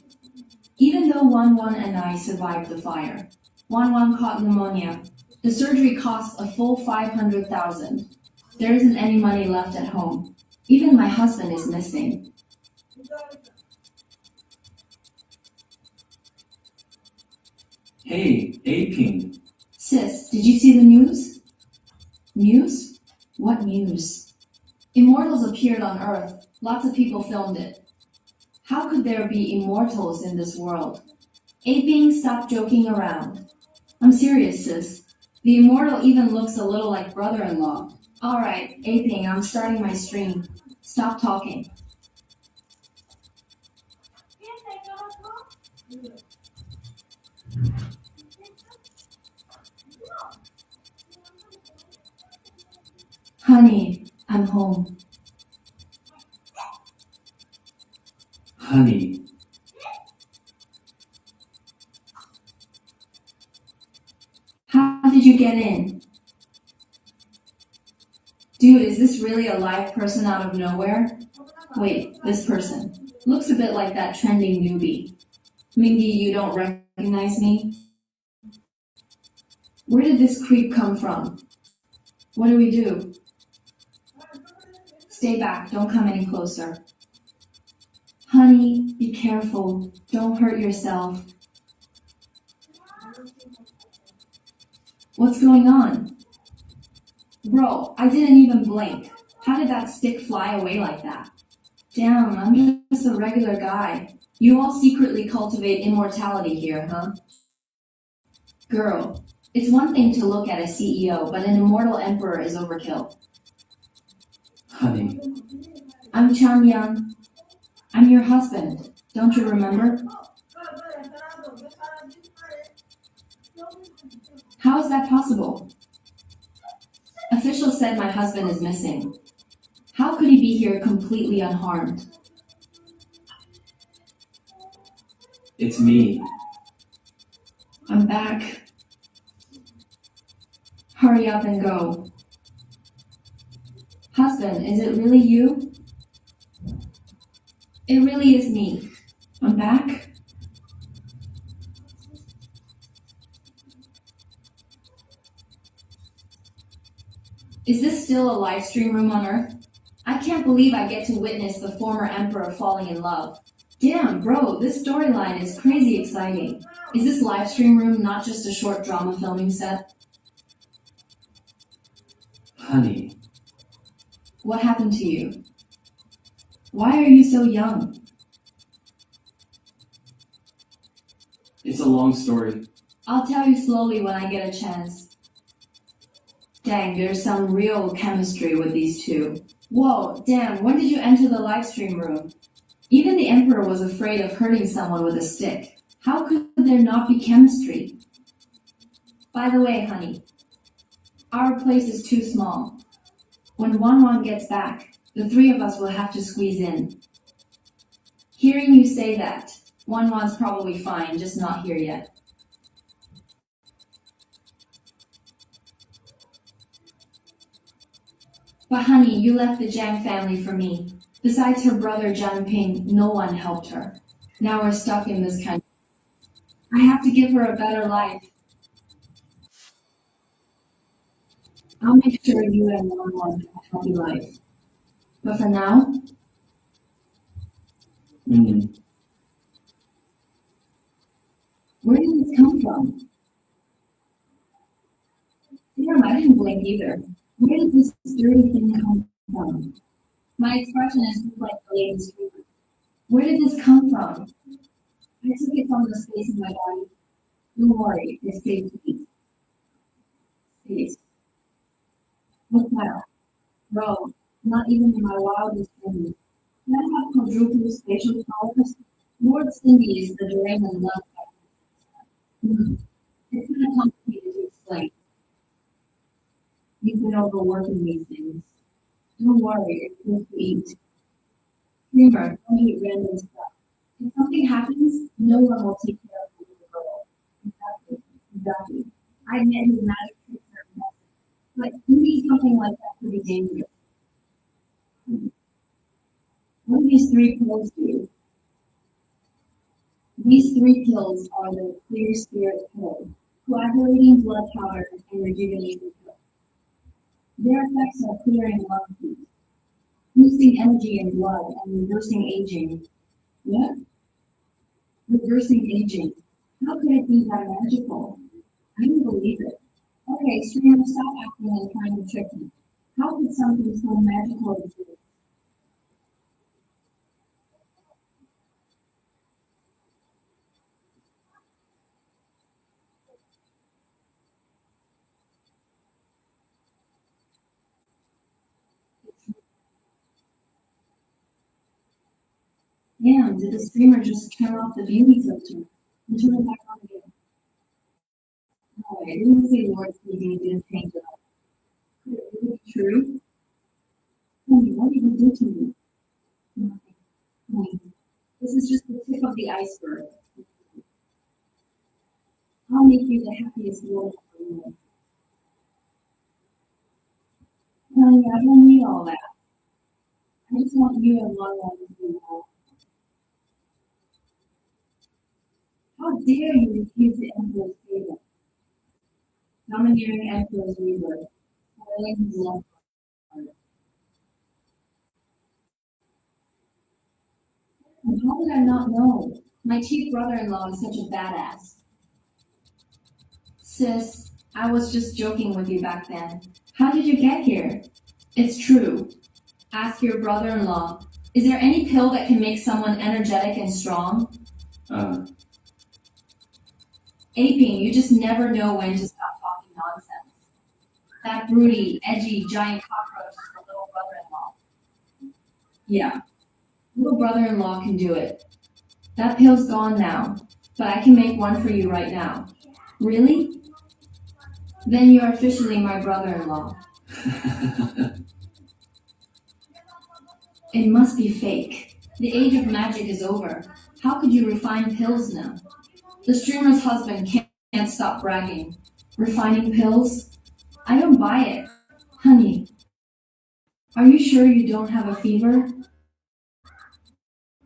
Even though Wan and I survived the fire. Wan caught pneumonia. The surgery cost a full 500,000. There isn't any money left at home. Even my husband is missing. Hey, A-King. Sis, did you see the news? News? What news? Immortals appeared on Earth. Lots of people filmed it. How could there be immortals in this world? Aping, stop joking around. I'm serious, sis. The immortal even looks a little like brother-in-law. Alright, Aping, I'm starting my stream. Stop talking. Honey, I'm home. Honey. How did you get in? Dude, is this really a live person out of nowhere? Wait, this person. Looks a bit like that trending newbie. Mingy, you don't recognize me? Where did this creep come from? What do we do? Stay back, don't come any closer. Honey, be careful. Don't hurt yourself. What's going on? Bro, I didn't even blink. How did that stick fly away like that? Damn, I'm just a regular guy. You all secretly cultivate immortality here, huh? Girl, it's one thing to look at a CEO, but an immortal emperor is overkill. Honey. I'm Chang Yang. I'm your husband. Don't you remember? How is that possible? Officials said my husband is missing. How could he be here completely unharmed? It's me. I'm back. Hurry up and go. Husband, is it really you? It really is me. I'm back. Is this still a live stream room on Earth? I can't believe I get to witness the former emperor falling in love. Damn, bro, this storyline is crazy exciting. Is this live stream room not just a short drama filming set? Honey, What happened to you? Why are you so young? it's a long story. I'll tell you slowly when I get a chance. Dang, there's some real chemistry with these two. Whoa, damn, when did you enter the live stream room? Even the Emperor was afraid of hurting someone with a stick. How could there not be chemistry? By the way, honey, our place is too small. When Wanwan gets back, the three of us will have to squeeze in. Hearing you say that, Wanwan's probably fine, just not here yet. But honey, you left the Jiang family for me. Besides her brother Jiang Ping, no one helped her. Now we're stuck in this country. I have to give her a better life. I'll make sure you and Wanwan have a healthy life. But for now, where did this come from? Damn, I didn't blink either. Where did this dirty thing come from? My expression is just like the lady's streamer. Where did this come from? I took it from the space in my body. Don't worry, it's safe to eat. Space. What's that? Bro, not even in my wildest dreams. Can I have quadruple spatial powers? Lord Cindy is the Doraemon love factor. It's kind of complicated to explain. You've been overworking these things. Don't worry, it's good to eat. Dreamer, don't eat random stuff. If something happens, no one will take care of the little girl. Exactly. I admit his magic tricks are impressive, but eating something like that could be dangerous. What do these three pills do? These three pills are the Clear Spirit pill, coagulating blood powder, and rejuvenating pill. Their effects are clearing lung heat, boosting energy in blood, and reversing aging. What? Reversing aging. How could it be that magical? I don't believe it. Okay, Streamer, stop acting and trying to trick me. How could something so magical exist? Damn, did the streamer just turn off the beauty filter and turn it back on again? No, I didn't say Lord Speedy didn't change it up. Could it really be true? Honey, what did you do to me? Nothing. Honey, this is just the tip of the iceberg. I'll make you the happiest world in the world. Honey, I don't need all that. I just want you and Lala to be well. How dare you refuse the Emperor's favor? Domineering Emperor's rebirth, spoiling his love for her. And how did I not know? My chief brother-in-law is such a badass. Sis, I was just joking with you back then. How did you get here? It's true. Ask your brother-in-law. Is there any pill that can make someone energetic and strong? Aping, you just never know when to stop talking nonsense. That broody, edgy, giant cockroach is the little brother-in-law. Yeah, little brother-in-law can do it. That pill's gone now, but I can make one for you right now. Really? Then you're officially my brother-in-law. It must be fake. The age of magic is over. How could you refine pills now? The streamer's husband can't stop bragging. Refining pills? I don't buy it. Honey, Are you sure you don't have a fever?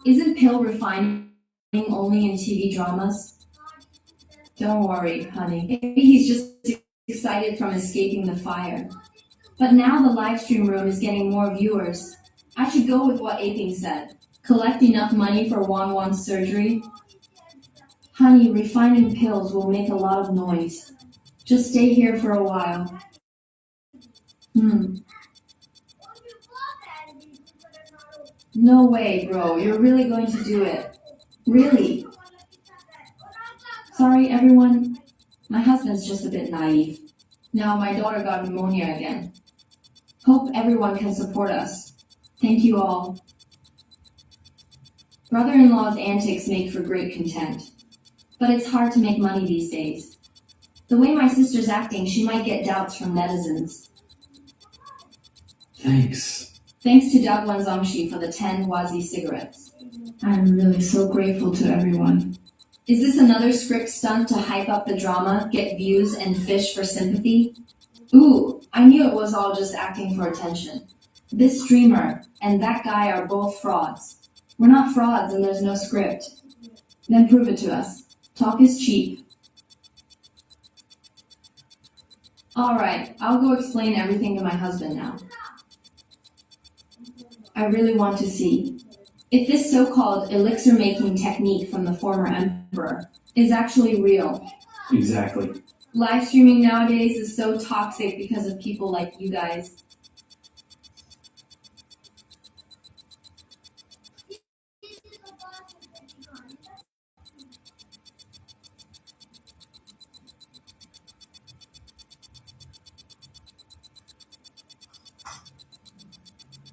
Isn't pill refining only in TV dramas? Don't worry, honey. Maybe he's just excited from escaping the fire. But now the live stream room is getting more viewers. I should go with what Aping said. Collect enough money for Wanwan's surgery. Honey, refining pills will make a lot of noise. Just stay here for a while. No way, bro. You're really going to do it. Really? Sorry, everyone. My husband's just a bit naive. Now my daughter got pneumonia again. Hope everyone can support us. Thank you all. Brother-in-law's antics make for great content. But it's hard to make money these days. The way my sister's acting, she might get doubts from netizens. Thanks. Thanks to Dagwan Zongshi for the 10 Wazi cigarettes. I'm really so grateful to everyone. Is this another script stunt to hype up the drama, get views, and fish for sympathy? Ooh, I knew it was all just acting for attention. This streamer and that guy are both frauds. We're not frauds and there's no script. Then prove it to us. Talk is cheap. Alright, I'll go explain everything to my husband now. I really want to see if this so-called elixir-making technique from the former emperor is actually real. Exactly. Live streaming nowadays is so toxic because of people like you guys.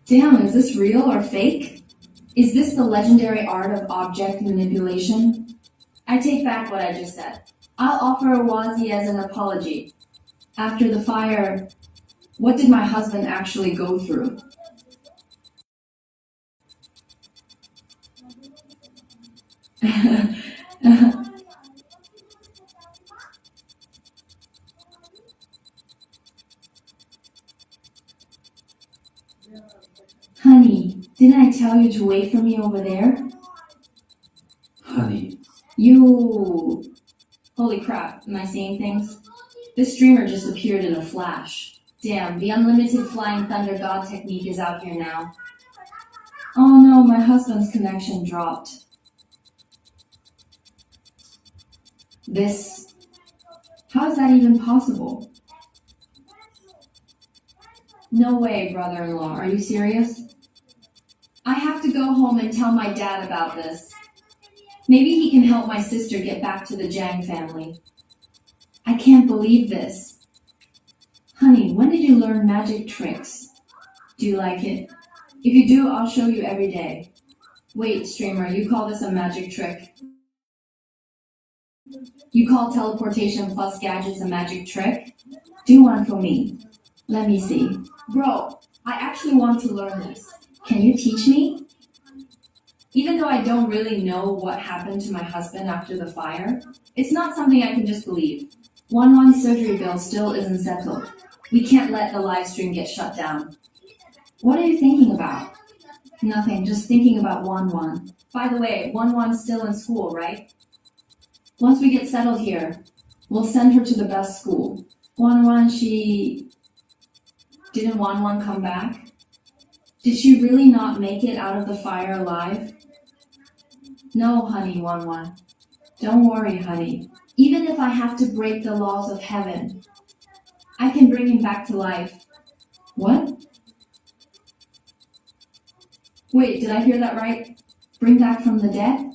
Damn, is this real or fake? Is this the legendary art of object manipulation? I take back what I just said. I'll offer a Wazi as an apology. After the fire, what did my husband actually go through? Honey, didn't I tell you to wait for me over there? Honey. You... Holy crap, am I seeing things? This streamer just appeared in a flash. Damn, the unlimited flying thunder god technique is out here now. Oh no, my husband's connection dropped. This... How is that even possible? No way, brother-in-law. Are you serious? I have to go home and tell my dad about this. Maybe he can help my sister get back to the Jiang family. I can't believe this. Honey, when did you learn magic tricks? Do you like it? If you do, I'll show you every day. Wait, streamer, you call this a magic trick? You call teleportation plus gadgets a magic trick? Do one for me. Let me see. Bro, I actually want to learn this. Can you teach me? Even though I don't really know what happened to my husband after the fire, it's not something I can just believe. Wanwan's surgery bill still isn't settled. We can't let the live stream get shut down. What are you thinking about? Nothing, just thinking about Wanwan. By the way, Wanwan's still in school, right? Once we get settled here, we'll send her to the best school. Wanwan, Didn't Wanwan come back? Did she really not make it out of the fire alive? No, honey, Wanwan. Don't worry, honey. Even if I have to break the laws of heaven, I can bring him back to life. What? Wait, did I hear that right? Bring back from the dead?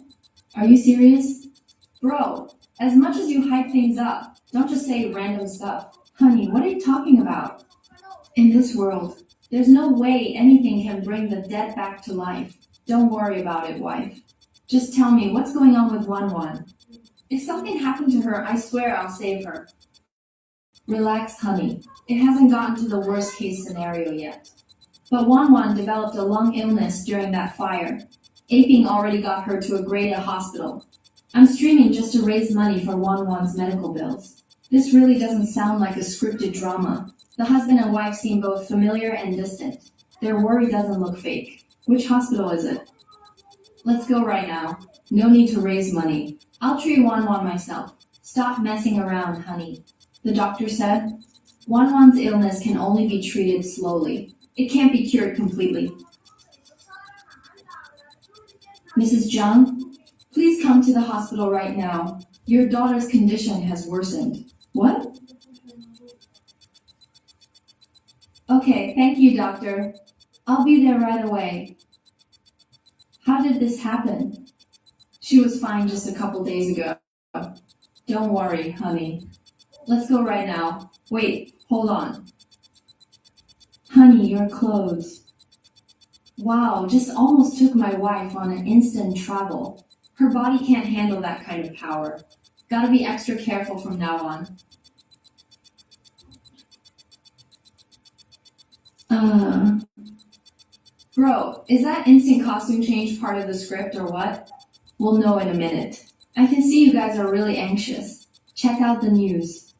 Are you serious? Bro, as much as you hype things up, don't just say random stuff. Honey, what are you talking about? In this world, there's no way anything can bring the dead back to life. Don't worry about it, wife. Just tell me what's going on with Wanwan. If something happened to her, I swear I'll save her. Relax, honey. It hasn't gotten to the worst case scenario yet. But Wanwan developed a lung illness during that fire. Aping already got her to a grade A hospital. I'm streaming just to raise money for Wanwan's medical bills. This really doesn't sound like a scripted drama. The husband and wife seem both familiar and distant. Their worry doesn't look fake. Which hospital is it? Let's go right now. No need to raise money. I'll treat Wanwan myself. Stop messing around, honey. The doctor said, Wanwan's illness can only be treated slowly. It can't be cured completely. Mrs. Zhang, please come to the hospital right now. Your daughter's condition has worsened. What? Okay, thank you, doctor. I'll be there right away. How did this happen? She was fine just a couple days ago. Don't worry, honey. Let's go right now. Wait, hold on. Honey, your clothes. Wow, just almost took my wife on an instant travel. Her body can't handle that kind of power. Gotta be extra careful from now on. Bro, is that instant costume change part of the script or what? We'll know in a minute. I can see you guys are really anxious. Check out the news.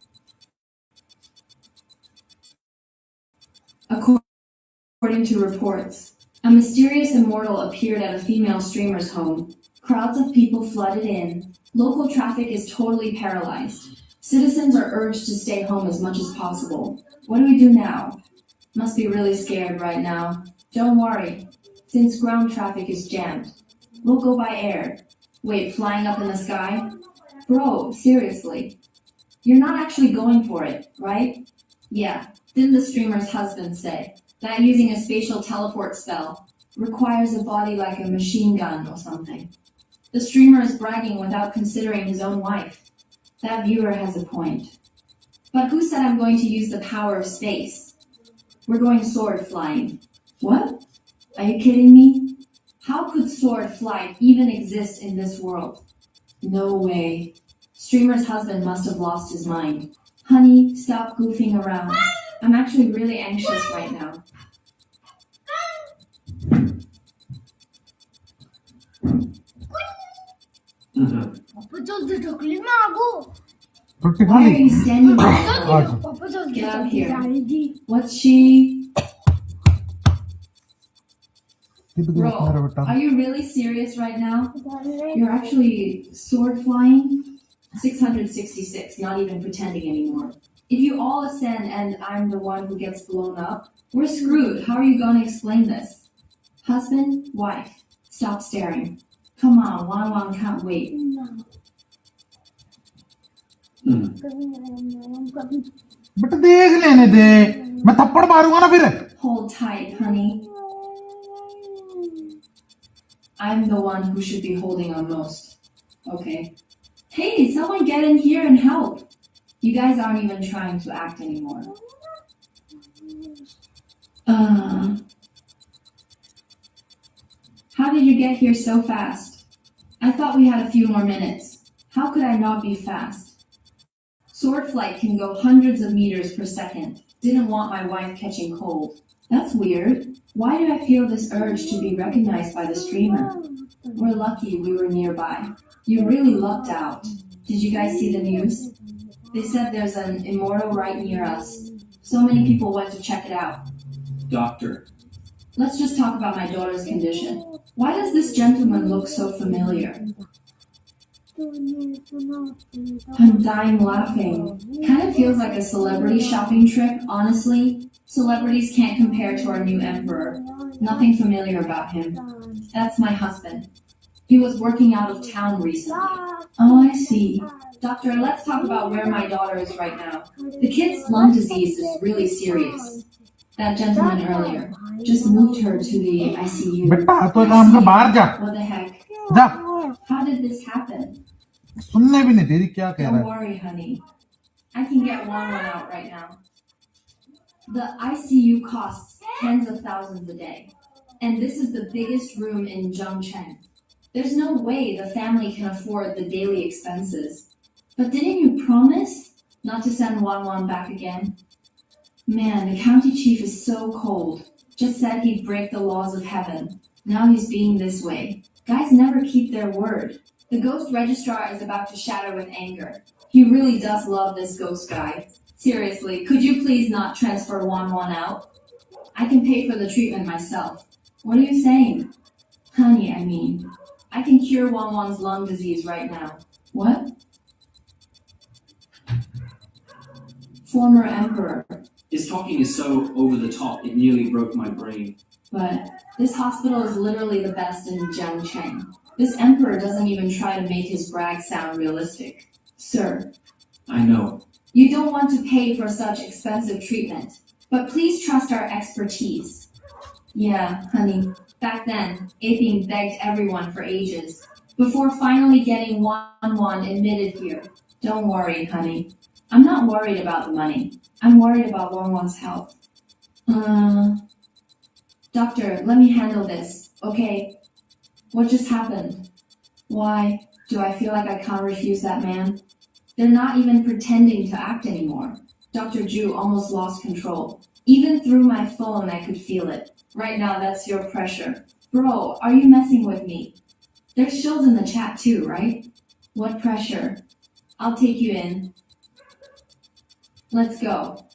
According to reports, a mysterious immortal appeared at a female streamer's home. Crowds of people flooded in. Local traffic is totally paralyzed. Citizens are urged to stay home as much as possible. What do we do now? Must be really scared right now. Don't worry, since ground traffic is jammed. We'll go by air. Wait, flying up in the sky? Bro, seriously. You're not actually going for it, right? Yeah, didn't the streamer's husband say that using a spatial teleport spell requires a body like a machine gun or something? The streamer is bragging without considering his own wife. That viewer has a point. But who said I'm going to use the power of space? We're going sword flying. What? Are you kidding me? How could sword flight even exist in this world? No way. Streamer's husband must have lost his mind. Honey, stop goofing around. I'm actually really anxious right now. Why are you standing there? Get up here. What's she? Bro, are you really serious right now? You're actually sword flying? 666, not even pretending anymore. If you all ascend and I'm the one who gets blown up, we're screwed. How are you going to explain this? Husband, wife, stop staring. Come on, Wanwan can't wait. But देख लेने दे मैं थप्पड़ मारूंगा ना फिर Hold tight, honey. I'm the one who should be holding on most. Okay. Hey, someone get in here and help. You guys aren't even trying to act anymore. How did you get here so fast? I thought we had a few more minutes. How could I not be fast? Sword flight can go hundreds of meters per second. Didn't want my wife catching cold. That's weird. Why do I feel this urge to be recognized by the streamer? We're lucky we were nearby. You really lucked out. Did you guys see the news? They said there's an immortal right near us. So many people went to check it out. Doctor. Let's just talk about my daughter's condition. Why does this gentleman look so familiar? I'm dying laughing. Kind of feels like a celebrity shopping trip, honestly. Celebrities can't compare to our new emperor. Nothing familiar about him. That's my husband. He was working out of town recently. Oh, I see. Doctor, let's talk about where my daughter is right now. The kid's lung disease is really serious. That gentleman earlier just moved her to the ICU. बेटा तो काम से बाहर जा What the heck? जा How did this happen? सुनने भी नहीं तेरी क्या कह रहा Don't है worry, honey. I can get one out right now. The ICU costs tens of thousands a day. And this is the biggest room in Zhengcheng. There's no way the family can afford the daily expenses. But didn't you promise not to send Wanwan back again? Man, the county chief is so cold. Just said he'd break the laws of heaven. Now he's being this way. Guys never keep their word. The ghost registrar is about to shatter with anger. He really does love this ghost guy. Seriously, could you please not transfer Wan out? I can pay for the treatment myself. What are you saying? Honey, I mean. I can cure Wan's lung disease right now. What? Former emperor. His talking is so over the top, it nearly broke my brain. But this hospital is literally the best in Jiangcheng. This emperor doesn't even try to make his brag sound realistic. Sir. I know. You don't want to pay for such expensive treatment, but please trust our expertise. Yeah, honey. Back then, Aping begged everyone for ages, before finally getting Wan admitted here. Don't worry, honey. I'm not worried about the money. I'm worried about Wan's health. Doctor, let me handle this, okay? What just happened? Why, do I feel like I can't refuse that man? They're not even pretending to act anymore. Dr. Zhu almost lost control. Even through my phone, I could feel it. Right now, that's your pressure. Bro, are you messing with me? There's shills in the chat too, right? What pressure? I'll take you in. Let's go.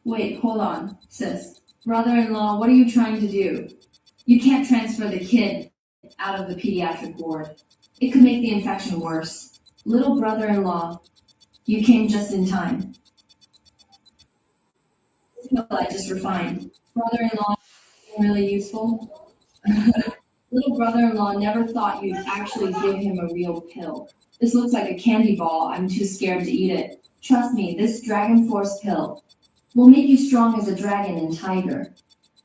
Wait, hold on, sis. Brother-in-law, what are you trying to do? You can't transfer the kid out of the pediatric ward. It could make the infection worse. Little brother-in-law, you came just in time. Well, I just refined. Brother-in-law, really useful? Little brother-in-law never thought you'd actually give him a real pill. This looks like a candy ball. I'm too scared to eat it. Trust me, this Dragon Force pill will make you strong as a dragon and tiger.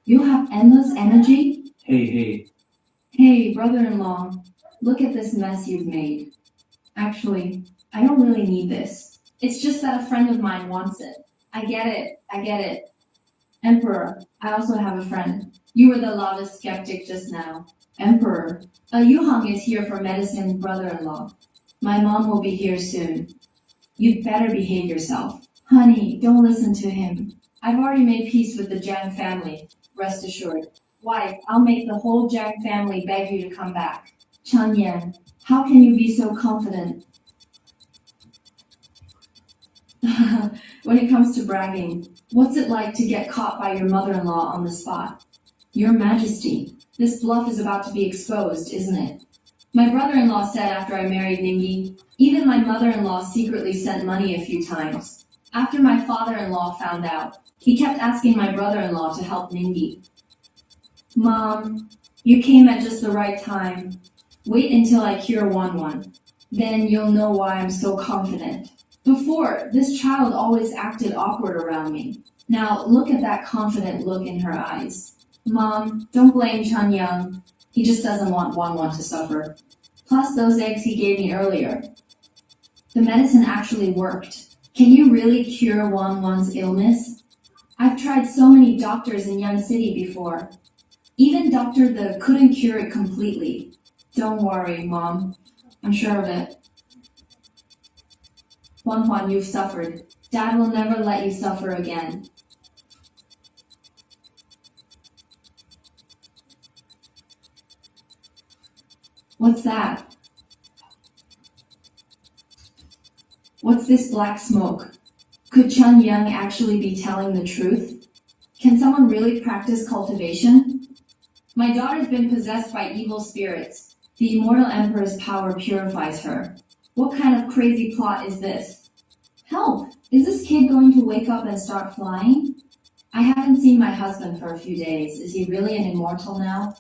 You'll have endless energy. Hey, brother-in-law, look at this mess you've made. Actually, I don't really need this. It's just that a friend of mine wants it. I get it. Emperor, I also have a friend. You were the loudest skeptic just now. Emperor, Yuhang is here for medicine, brother-in-law. My mom will be here soon. You'd better behave yourself. Honey, don't listen to him. I've already made peace with the Jiang family, rest assured. Wife, I'll make the whole Jiang family beg you to come back. Chen Yan, how can you be so confident? When it comes to bragging, what's it like to get caught by your mother-in-law on the spot? Your Majesty, this bluff is about to be exposed, isn't it? My brother-in-law said after I married Ningyi, even my mother-in-law secretly sent money a few times. After my father-in-law found out, he kept asking my brother-in-law to help Ningyi. Mom, you came at just the right time. Wait until I cure Wan. Then you'll know why I'm so confident. Before, this child always acted awkward around me. Now, look at that confident look in her eyes. Mom, don't blame Chen Yang. He just doesn't want Wan to suffer. Plus those eggs he gave me earlier. The medicine actually worked. Can you really cure Wan's illness? I've tried so many doctors in Yang City before. Even Dr. The couldn't cure it completely. Don't worry, Mom. I'm sure of it. Wan, you've suffered. Dad will never let you suffer again. What's that? What's this black smoke? Could Chen Yang actually be telling the truth? Can someone really practice cultivation? My daughter's been possessed by evil spirits. The immortal emperor's power purifies her. What kind of crazy plot is this? Help! Is this kid going to wake up and start flying? I haven't seen my husband for a few days. Is he really an immortal now?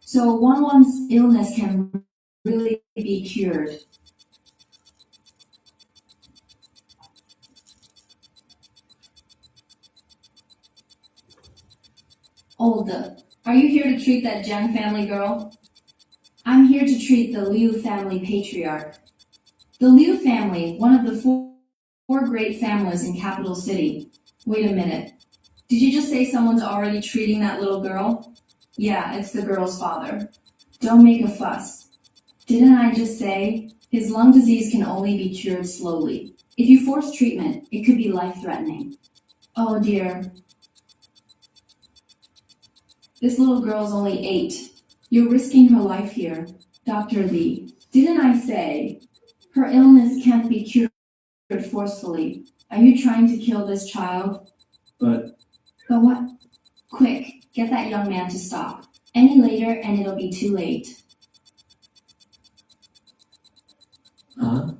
So Wan's illness can really be cured. Olga, are you here to treat that Jiang family girl? I'm here to treat the Liu family patriarch. The Liu family, one of the four great families in Capital City. Wait a minute. Did you just say someone's already treating that little girl? Yeah, it's the girl's father. Don't make a fuss. Didn't I just say his lung disease can only be cured slowly? If you force treatment, it could be life-threatening. Oh dear. This little girl's only 8. You're risking her life here. Dr. Lee, didn't I say her illness can't be cured forcefully? Are you trying to kill this child? But But what? Quick, get that young man to stop. Any later and it'll be too late. huh?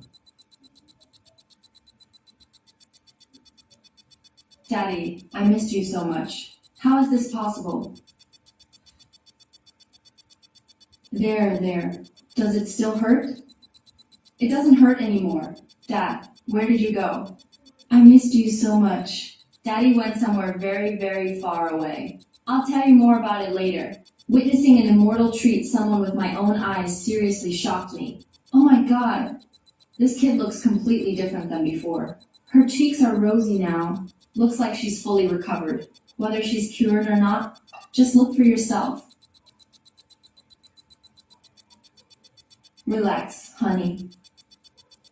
Daddy, I missed you so much. How is this possible? There. Does it still hurt? It doesn't hurt anymore. Dad, where did you go? I missed you so much. Daddy went somewhere very, very far away. I'll tell you more about it later. Witnessing an immortal treat someone with my own eyes seriously shocked me. Oh my god. This kid looks completely different than before. Her cheeks are rosy now. Looks like she's fully recovered. Whether she's cured or not, just look for yourself. Relax, honey.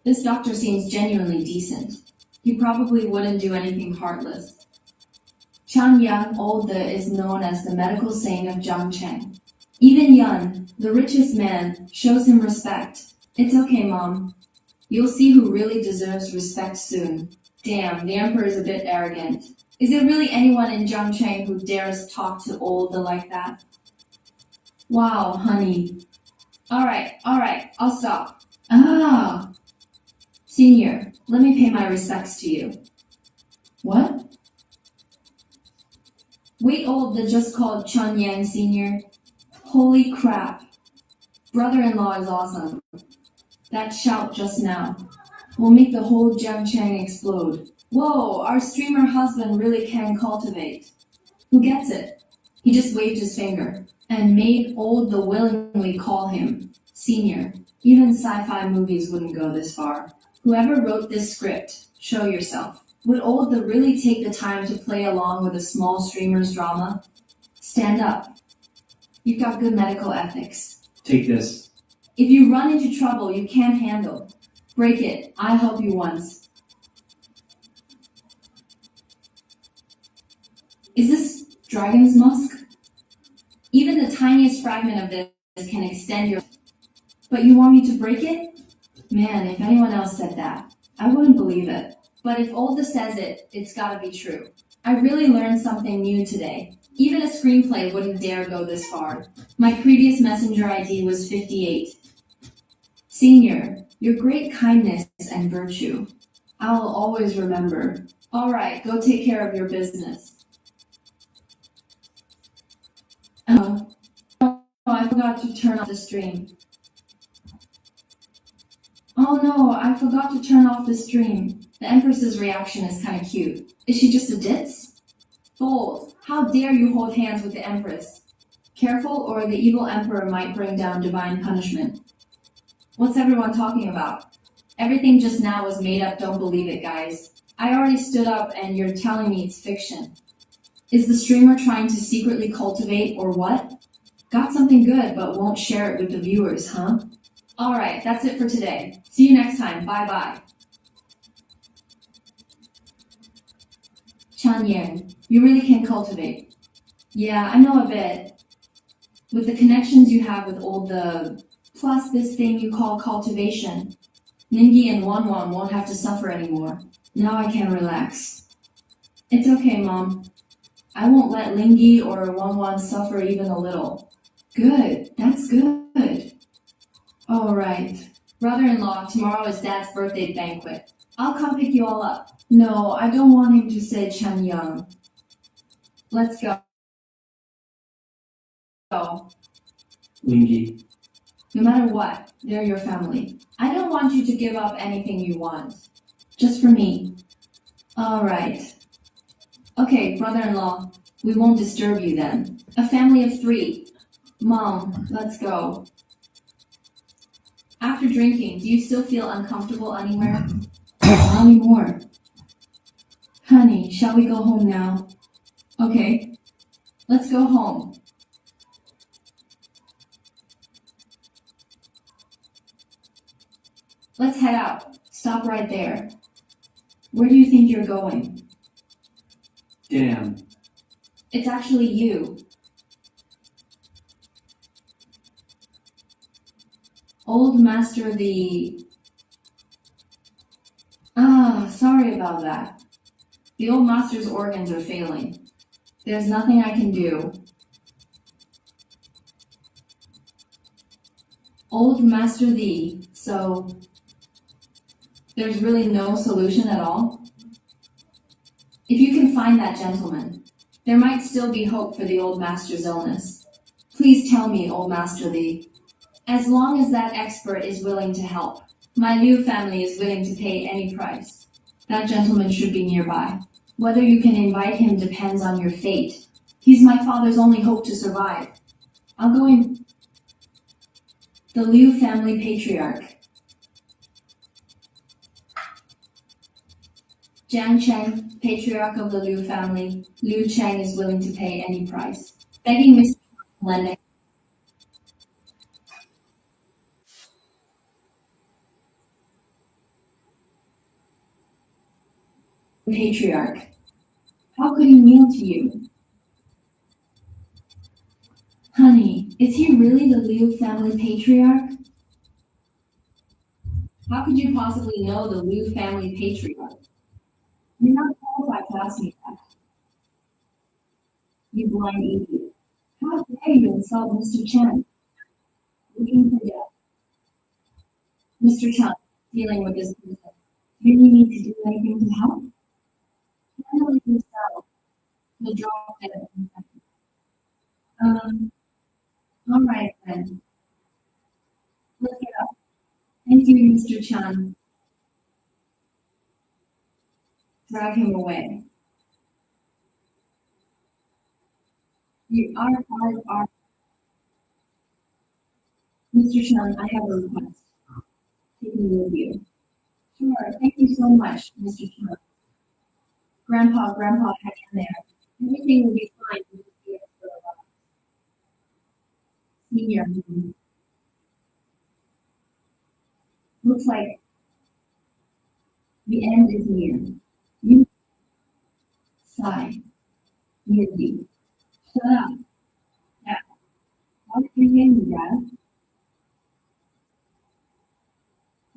This doctor seems genuinely decent. He probably wouldn't do anything heartless. Chan Yang Olde is known as the medical saint of Jiangcheng. Even Yun, the richest man, shows him respect. It's okay, Mom. You'll see who really deserves respect soon. Damn, the emperor is a bit arrogant. Is there really anyone in Jiangcheng who dares talk to Olde like that? Wow, honey. Alright, I'll stop. Ah! Senior, let me pay my respects to you. What? Wait, Olde just called Chun Yang Senior. Holy crap. Brother-in-law is awesome. That shout just now will make the whole Jiangcheng explode. Whoa, our streamer husband really can cultivate. Who gets it? He just waved his finger and made Olde willingly call him Senior. Even sci-fi movies wouldn't go this far. Whoever wrote this script, show yourself. Would Olde really take the time to play along with a small streamer's drama? Stand up. You've got good medical ethics. Take this. If you run into trouble you can't handle, break it. I help you once. Is this dragon's musk? Even the tiniest fragment of this can extend your... But you want me to break it? Man, if anyone else said that, I wouldn't believe it. But if Olde says it, it's gotta be true. I really learned something new today. Even a screenplay wouldn't dare go this far. My previous messenger ID was 58. Senior, your great kindness and virtue, I'll always remember. Alright, go take care of your business. Oh, I forgot to turn off the stream. Oh no, I forgot to turn off the stream. The Empress's reaction is kinda cute. Is she just a ditz? Bold, how dare you hold hands with the Empress? Careful or the evil Emperor might bring down divine punishment. What's everyone talking about? Everything just now was made up, don't believe it, guys. I already stood up and you're telling me it's fiction. Is the streamer trying to secretly cultivate or what? Got something good but won't share it with the viewers, huh? Alright, that's it for today. See you next time, bye-bye. Chan Yang, you really can cultivate. Yeah, I know a bit. With the connections you have with Olde, plus this thing you call cultivation, Ningyi and Wanwan won't have to suffer anymore. Now I can relax. It's okay, Mom. I won't let Lingyi or Wanwan suffer even a little. Good, that's good. Alright. Brother-in-law, tomorrow is Dad's birthday banquet. I'll come pick you all up. No, I don't want him to say Chen Yang. Let's go. Lingyi. No matter what, they're your family. I don't want you to give up anything you want. Just for me. Alright. Okay, brother-in-law, we won't disturb you then. A family of 3. Mom, let's go. After drinking, do you still feel uncomfortable anywhere? Tell me more. Honey, shall we go home now? Okay, let's go home. Let's head out. Stop right there. Where do you think you're going? Damn. It's actually you. Old Master the... sorry about that. The Old Master's organs are failing. There's nothing I can do. Old Master the... So... There's really no solution at all? If you can find that gentleman, there might still be hope for the Old Master's illness. Please tell me, Old Master the... As long as that expert is willing to help, my Liu family is willing to pay any price. That gentleman should be nearby. Whether you can invite him depends on your fate. He's my father's only hope to survive. I'll go in. The Liu family patriarch. Jiang Cheng, patriarch of the Liu family. Liu Cheng is willing to pay any price. Begging Mr. Lending. Patriarch. How could he kneel to you? Honey, is he really the Liu family patriarch? How could you possibly know the Liu family patriarch? You're not qualified to ask me that. You blind idiot. How dare you insult Mr. Chen? Looking for death. Mr. Chen, dealing with this person. Do you need to do anything to help? Handle it yourself. He'll drop dead in a second. All right then. Look it up. Thank you, Mr. Chan. Drag him away. You are part of our... Mr. Chan, I have a request. Take me with you. Sure, thank you so much, Mr. Chan. Grandpa, hang in there. Everything will be fine. We'll just be for a while. Senior. Looks like the end is near. You sigh. Nearly. Shut up. Yeah. How did you hear me, Dad?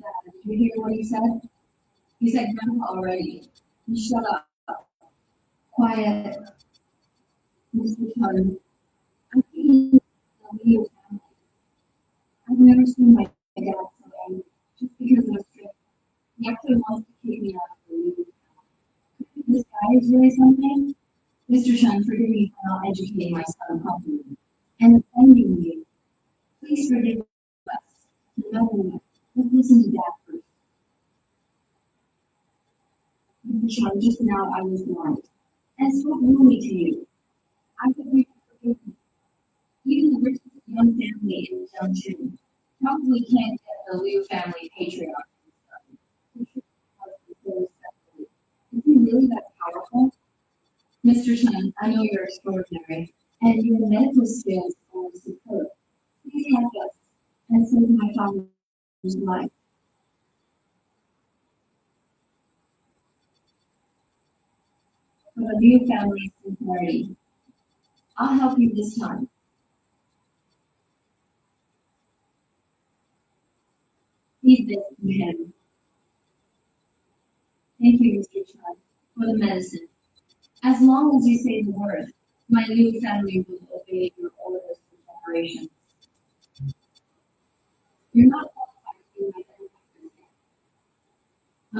Dad, did you hear what he said? He said Grandpa already. You shut up. Quiet. Mr. Chun. I think you family. I've never seen my dad so angry just because of a trip. He actually wants to kick me out of the league. This guy is really something. Mr. Chun, forgive me for not educating my son properly and offending you. Please forgive us. No matter what, let's listen to Dad first. Mr. Chun, just now I was blind. And spoke rudely to you. I could be forgiven. Even the richest young family in Jiangsu probably can't get the Liu family patriarch. Is he really that powerful? Mr. Chen, I know you're extraordinary, and your medical skills are superb. Please help us and save my father's life. For the Liu family's sincerity, I'll help you this time. Feed this to him. Thank you, Mr. Chen, for the medicine. As long as you say the word, my Liu family will obey your orders for generations. You're not qualified to be my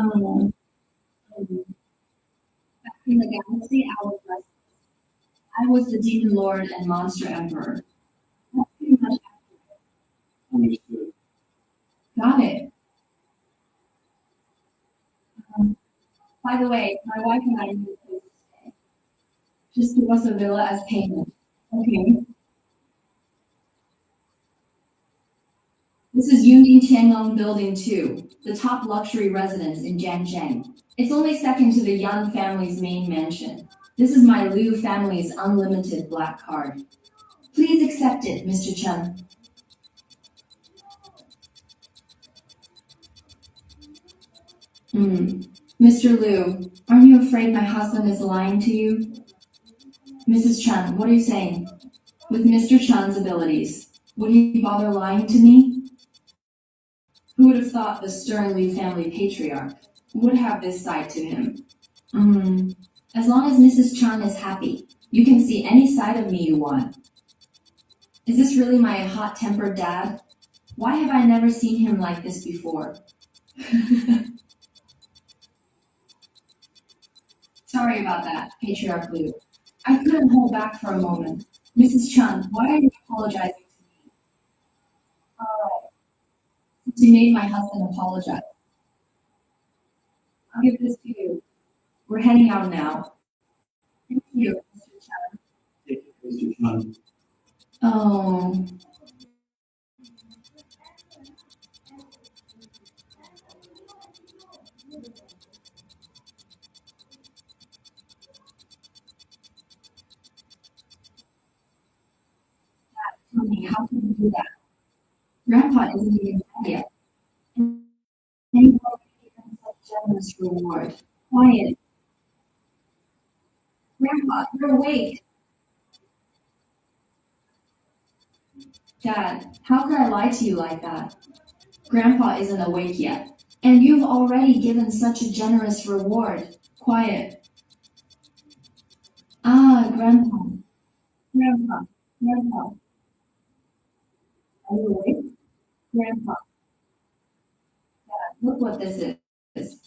benefactor. Back in the galaxy, I was restless. I was the demon lord and monster emperor. That's pretty much accurate. Understood. Got it. By the way, my wife and I need a place to stay. Just give us a villa as payment. Okay. This is Yundin Tiangong Building 2, the top luxury residence in Jiangzheng. It's only second to the Yan family's main mansion. This is my Liu family's unlimited black card. Please accept it, Mr. Chen. Mr. Liu, aren't you afraid my husband is lying to you? Mrs. Chen, what are you saying? With Mr. Chen's abilities, would he bother lying to me? Who would have thought the stern Liu family patriarch would have this side to him? As long as Mrs. Chen is happy, you can see any side of me you want. Is this really my hot-tempered dad? Why have I never seen him like this before? Sorry about that, Patriarch Liu. I couldn't hold back for a moment. Mrs. Chen, why are you apologizing to me? Alright. Since you made my husband apologize, I'll give this to you. We're heading out now. Thank you, Mr. Chen. Thank you, Mr. Chan. Oh. Tell me, how can you do that? Grandpa isn't even dead yet. And you already given such generous reward. Quiet. Grandpa, you're awake. Dad, how could I lie to you like that? Grandpa isn't awake yet. And you've already given such a generous reward. Quiet. Ah, Grandpa. Grandpa. Grandpa. Are you awake? Grandpa. Dad, look what this is.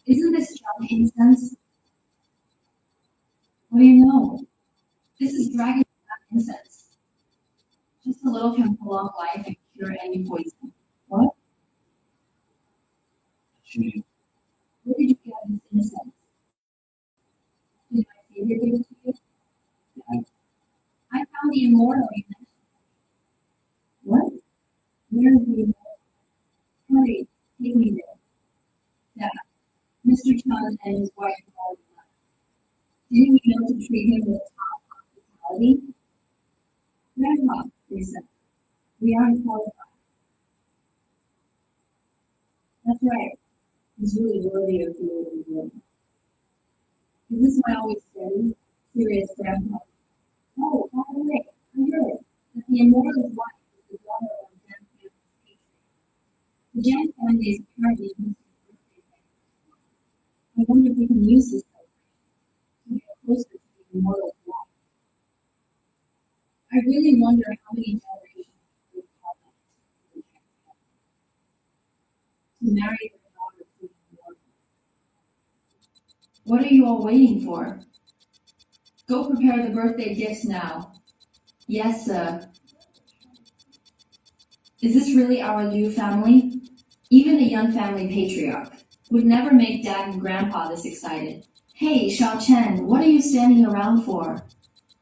Isn't this junk incense? What do you know? This is dragon incense. Just a little can prolong life and cure any poison. What? Where did you get this incense? Did my savior give it to you? Yeah. I found the immortal in it. What? Where is the immortal? Hurry, take me there. Dad, Mr. Chan and his wife have already left. Didn't you know to treat him with top hospitality? Grandpa, they said, we aren't qualified. That's right. He's really worthy of the reward. Is this my always steady, serious grandpa? Oh, by the way, I heard that the immortal's wife is the daughter of Jan family's patriarch. The Jan family is apparently hosting a birthday banquet. I wonder if we can use this celebration to get closer to the immortal's wife. I really wonder how many generations it would call that to marry their daughter to the immortal. What are you all waiting for? Go prepare the birthday gifts now. Yes, sir. Is this really our Liu family? Even a young family patriarch would never make Dad and Grandpa this excited. Hey, Xiao Chen, what are you standing around for?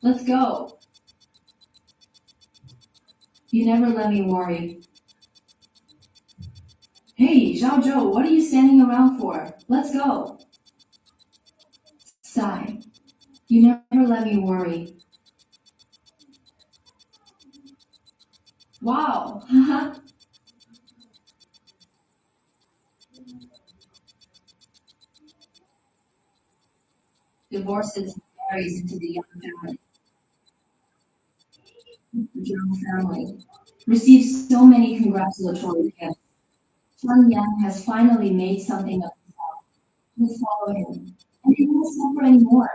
Let's go. You never let me worry. Hey, Zhao Zhou, what are you standing around for? Let's go. Sigh. You never let me worry. Wow, haha. Divorces and marries into the young family. The young family receives so many congratulatory gifts. Chen Yang has finally made something of himself. We follow him, and he won't suffer anymore.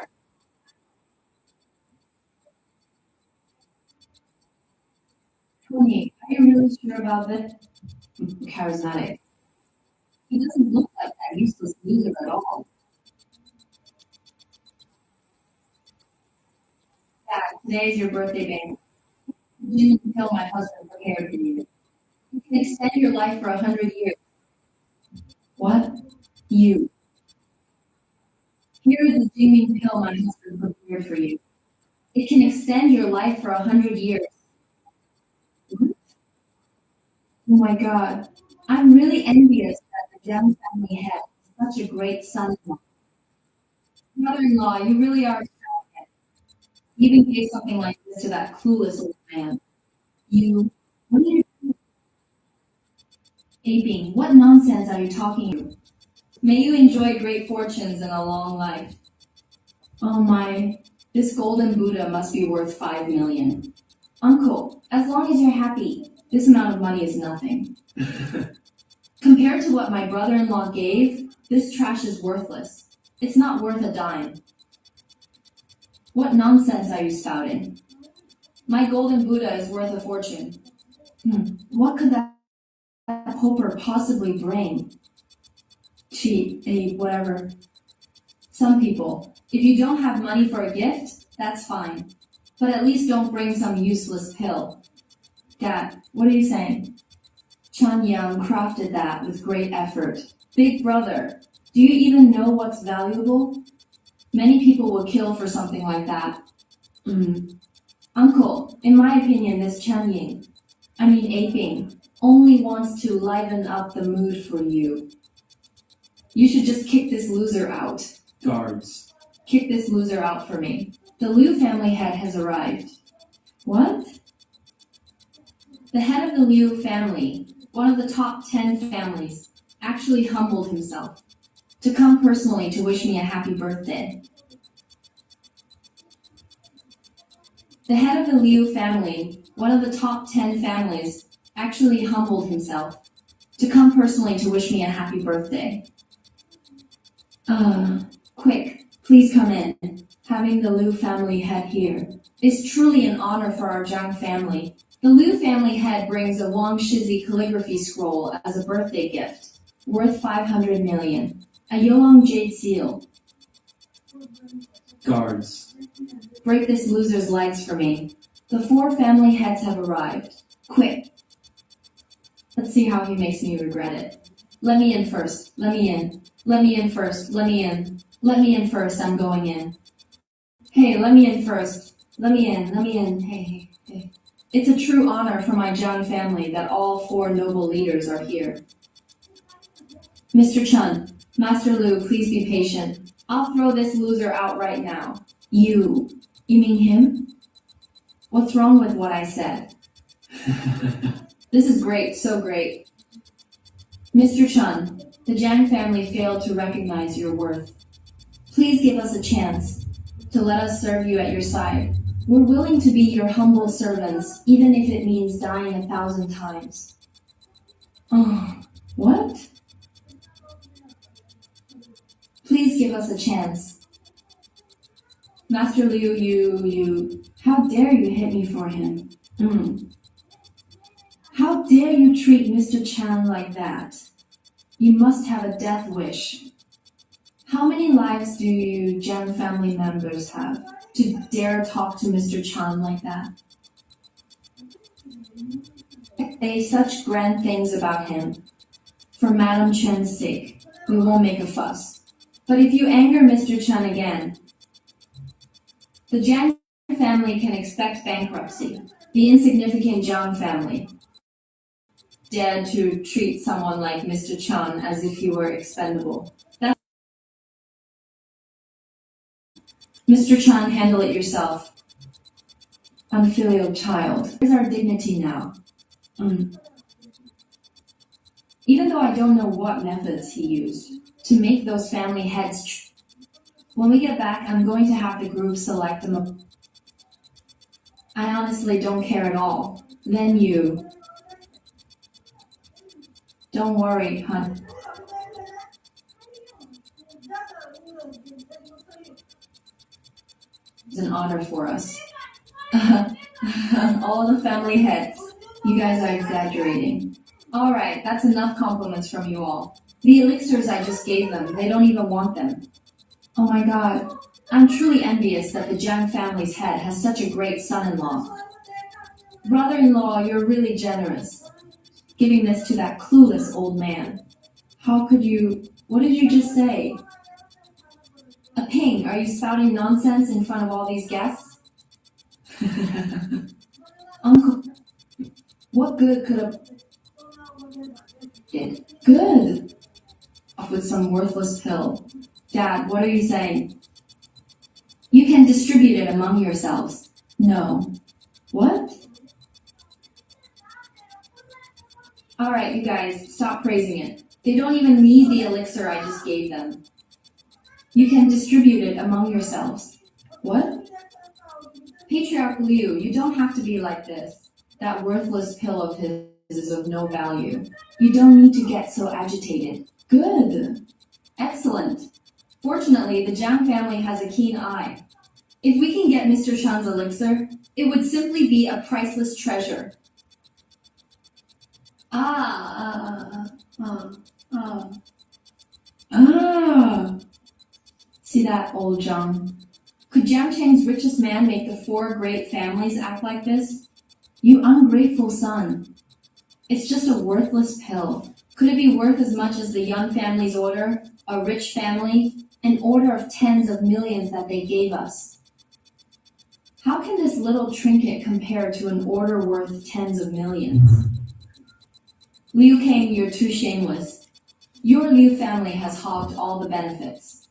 Tony, are you really sure about this? Charismatic. He doesn't look like that useless loser at all. Dad, today is your birthday banquet. You didn't tell my husband prepared for you. You can extend your life for 100 years. What? You. Here is the Jingming pill my husband prepared for you. It can extend your life for 100 years. What? Oh my God. I'm really envious that the Jiang family had such a great son-in-law. Mother-in-law, you really are extravagant. Even gave something like this to that clueless old man. You, what are you doing? Aping, what nonsense are you talking about? May you enjoy great fortunes and a long life. Oh my, this golden Buddha must be worth 5 million. Uncle, as long as you're happy, this amount of money is nothing. Compared to what my brother-in-law gave, this trash is worthless. It's not worth a dime. What nonsense are you spouting? My golden Buddha is worth a fortune. What could that Hopper possibly bring? Cheat, whatever. Some people, if you don't have money for a gift, that's fine. But at least don't bring some useless pill. Dad, what are you saying? Chan Yang crafted that with great effort. Big brother, do you even know what's valuable? Many people would kill for something like that. Uncle, in my opinion, this Chen Ying, Aping, only wants to liven up the mood for you. You should just kick this loser out. Guards. Kick this loser out for me. The Liu family head has arrived. What? The head of the Liu family, one of the top 10 families, actually humbled himself to come personally to wish me a happy birthday. The head of the Liu family, one of the top 10 families, actually humbled himself to come personally to wish me a happy birthday. Quick, please come in. Having the Liu family head here is truly an honor for our Zhang family. The Liu family head brings a Wang Shizi calligraphy scroll as a birthday gift, worth 500 million. A Yolong jade seal. Guards. Break this loser's legs for me. The 4 family heads have arrived. Quick. Let's see how he makes me regret it. Let me in first. Let me in. Let me in first. Let me in. Let me in first. I'm going in. Hey, let me in first. Let me in. Let me in. Hey. It's a true honor for my Zhang family that all 4 noble leaders are here. Mr. Chen, Master Liu, please be patient. I'll throw this loser out right now. You mean him? What's wrong with what I said? This is great, so great. Mr. Chen, the Zhang family failed to recognize your worth. Please give us a chance to let us serve you at your side. We're willing to be your humble servants, even if it means dying 1,000 times. What? Please give us a chance. Master Liu, you... How dare you hit me for him? How dare you treat Mr. Chan like that? You must have a death wish. How many lives do you Zhang family members have to dare talk to Mr. Chan like that? Say such grand things about him. For Madam Chen's sake, we won't make a fuss. But if you anger Mr. Chen again, the Zhang family can expect bankruptcy. The insignificant Zhang family dared to treat someone like Mr. Chen as if he were expendable. Mr. Chen, handle it yourself. Unfilial child. Where's our dignity now? Even though I don't know what methods he used to make those family heads. When we get back, I'm going to have the group select them. I honestly don't care at all. Then you. Don't worry, hon. It's an honor for us. All the family heads. You guys are exaggerating. Alright, that's enough compliments from you all. The elixirs I just gave them, they don't even want them. Oh my god. I'm truly envious that the Zhang family's head has such a great son-in-law. Brother-in-law, you're really generous. Giving this to that clueless old man. How could you... What did you just say? A ping, are you spouting nonsense in front of all these guests? Uncle, what good could a... Did. Good! Off with some worthless pill. Dad, what are you saying? You can distribute it among yourselves. No. What? Alright, you guys, stop praising it. They don't even need the elixir I just gave them. You can distribute it among yourselves. What? Patriarch Liu, you don't have to be like this. That worthless pill of his is of no value. You don't need to get so agitated. Good. Excellent. Fortunately, the Jiang family has a keen eye. If we can get Mr. Chan's elixir, it would simply be a priceless treasure. See that, old Zhang? Could Jiang Cheng's richest man make the 4 great families act like this? You ungrateful son. It's just a worthless pill. Could it be worth as much as the Young family's order, a rich family, an order of tens of millions that they gave us? How can this little trinket compare to an order worth tens of millions? Liu Kang, you're too shameless. Your Liu family has hogged all the benefits.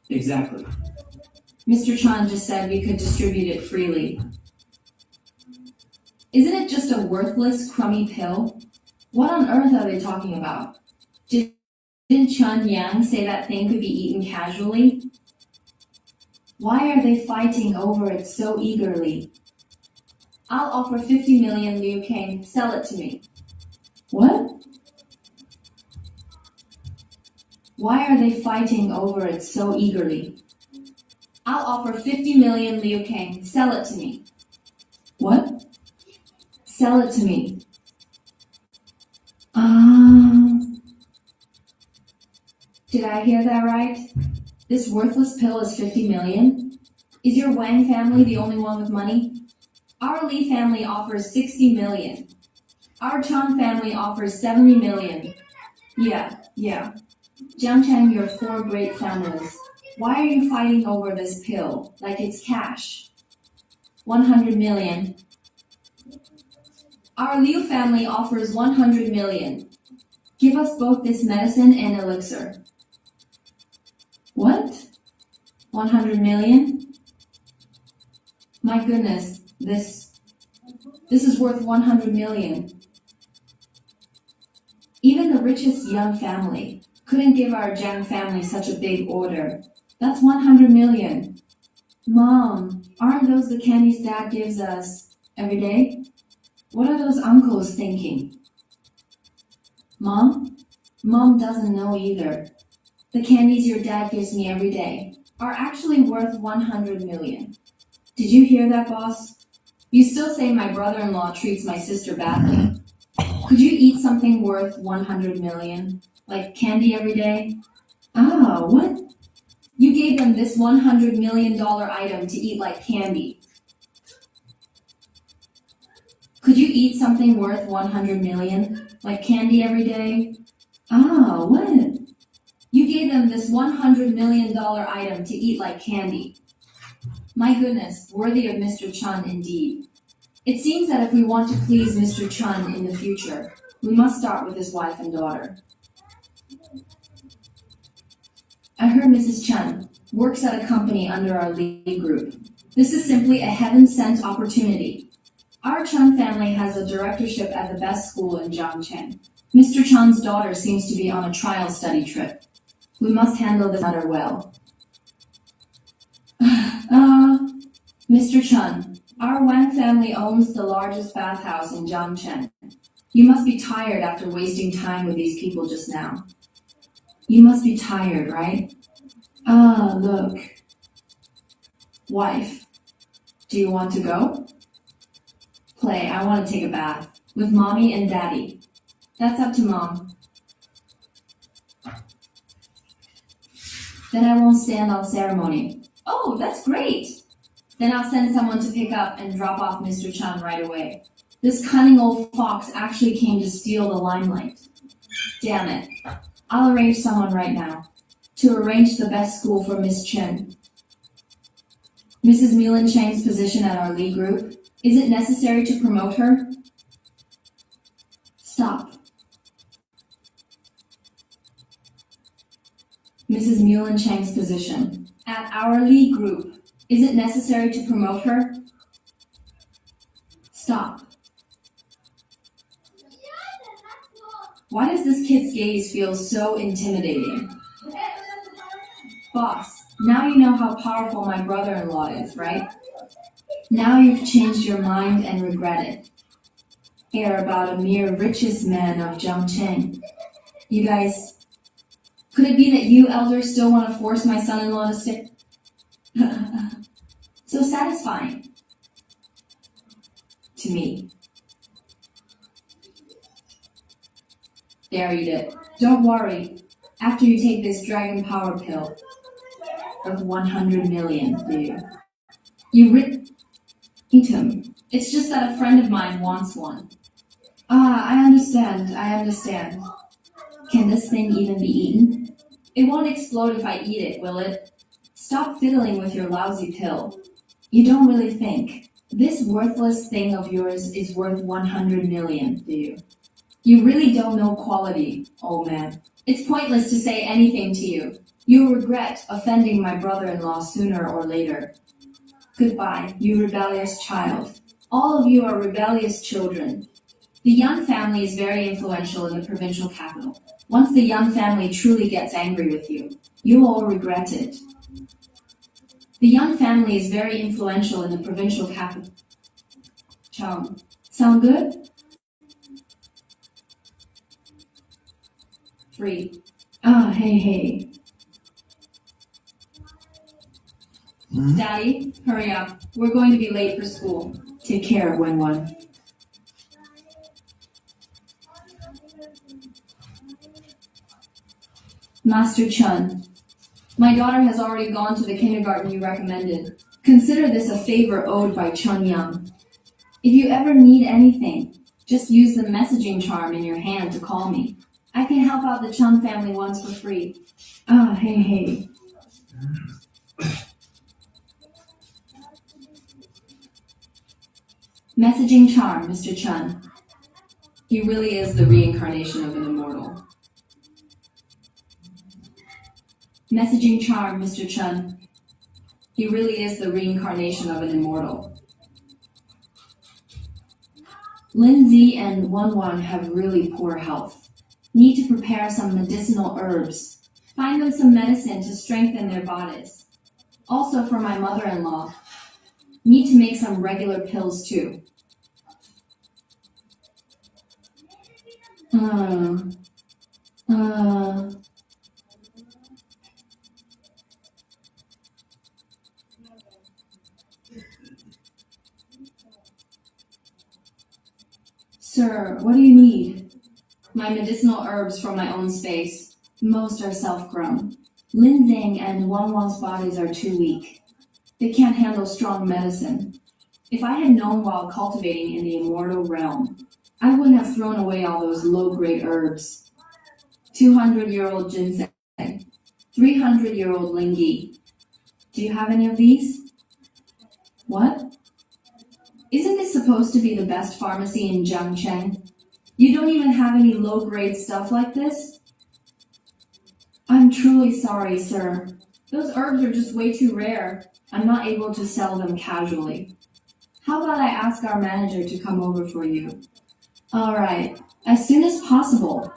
Exactly. Mr. Chan just said we could distribute it freely. Isn't it just a worthless, crummy pill? What on earth are they talking about? Didn't Chen Yang say that thing could be eaten casually? Why are they fighting over it so eagerly? I'll offer 50 million, Liu Kang. Sell it to me. What? Why are they fighting over it so eagerly? I'll offer 50 million, Liu Kang. Sell it to me. What? Sell it to me. Did I hear that right? This worthless pill is 50 million? Is your Wang family the only one with money? Our Li family offers 60 million. Our Chan family offers 70 million. Yeah. Jiang Cheng, your 4 great families. Why are you fighting over this pill, like it's cash? 100 million. Our Liu family offers 100 million. Give us both this medicine and elixir. What? 100 million? My goodness, this is worth 100 million. Even the richest Young family couldn't give our Jiang family such a big order. That's 100 million. Mom, aren't those the candies Dad gives us every day? What are those uncles thinking? Mom? Mom doesn't know either. The candies your dad gives me every day are actually worth 100 million. Did you hear that, boss? You still say my brother-in-law treats my sister badly. Could you eat something worth 100 million? Like candy every day? What? You gave them this $100 million item to eat like candy. Could you eat something worth 100 million? Like candy every day? What? You gave them this $100 million item to eat like candy. My goodness, worthy of Mr. Chun indeed. It seems that if we want to please Mr. Chun in the future, we must start with his wife and daughter. I heard Mrs. Chen works at a company under our Li group. This is simply a heaven-sent opportunity. Our Chun family has a directorship at the best school in Jiangcheng. Mr. Chun's daughter seems to be on a trial study trip. We must handle this matter well. Mr. Chun, our Wang family owns the largest bathhouse in Jiangcheng. You must be tired after wasting time with these people just now. You must be tired, right? Look. Wife, do you want to go? Play, I want to take a bath. With mommy and daddy. That's up to mom. Then I won't stand on ceremony. Oh, that's great! Then I'll send someone to pick up and drop off Mr. Chan right away. This cunning old fox actually came to steal the limelight. Damn it. I'll arrange someone right now to arrange the best school for Miss Chen. Mrs. Milan Chang's position at our Li group, is it necessary to promote her? Stop. Mrs. Milan Chang's position at our Li group, is it necessary to promote her? Stop. Why does this kid's gaze feel so intimidating? Boss, now you know how powerful my brother-in-law is, right? Now you've changed your mind and regret it. Hear about a mere richest man of Jiangcheng. You guys, could it be that you elders still want to force my son-in-law to stay? So satisfying. To me. There, eat it. Don't worry. After you take this dragon power pill, worth 100 million for you. Eat him. It's just that a friend of mine wants one. I understand. Can this thing even be eaten? It won't explode if I eat it, will it? Stop fiddling with your lousy pill. You don't really think. This worthless thing of yours is worth 100 million, do you? You really don't know quality, old man. It's pointless to say anything to you. You'll regret offending my brother-in-law sooner or later. Goodbye, you rebellious child. All of you are rebellious children. The Young family is very influential in the provincial capital. Once the Young family truly gets angry with you, you will all regret it. The Young family is very influential in the provincial capital. Chum, sound good? 3. Hey. Daddy, hurry up. We're going to be late for school. Take care, Wen-Wen. Master Chun, my daughter has already gone to the kindergarten you recommended. Consider this a favor owed by Chun Young. If you ever need anything, just use the messaging charm in your hand to call me. I can help out the Chun family once for free. Hey. Messaging charm, Mr. Chun. He really is the reincarnation of an immortal. Messaging charm, Mr. Chun. He really is the reincarnation of an immortal. Lindsay and Wen-Wen have really poor health. Need to prepare some medicinal herbs. Find them some medicine to strengthen their bodies. Also for my mother-in-law. Need to make some regular pills too. Sir, what do you need? My medicinal herbs from my own space. Most are self-grown. Linzing and Wen-Wen's bodies are too weak. They can't handle strong medicine. If I had known while cultivating in the immortal realm, I wouldn't have thrown away all those low-grade herbs. 200-year-old ginseng. 300-year-old lingi. Do you have any of these? What? Isn't this supposed to be the best pharmacy in Jiangcheng? You don't even have any low-grade stuff like this? I'm truly sorry, sir. Those herbs are just way too rare. I'm not able to sell them casually. How about I ask our manager to come over for you? All right, as soon as possible.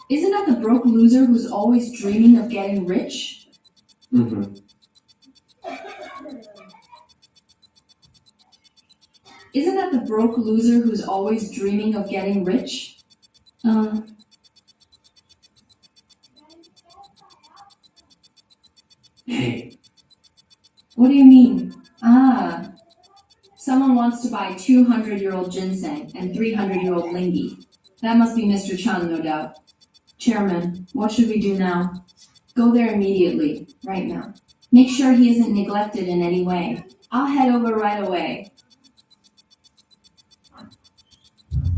Isn't that the broke loser who's always dreaming of getting rich? Isn't that the broke loser who's always dreaming of getting rich? Hey. What do you mean? Someone wants to buy 200-year-old ginseng and 300-year-old lingi. That must be Mr. Chun, no doubt. Chairman, what should we do now? Go there immediately, right now. Make sure he isn't neglected in any way. I'll head over right away.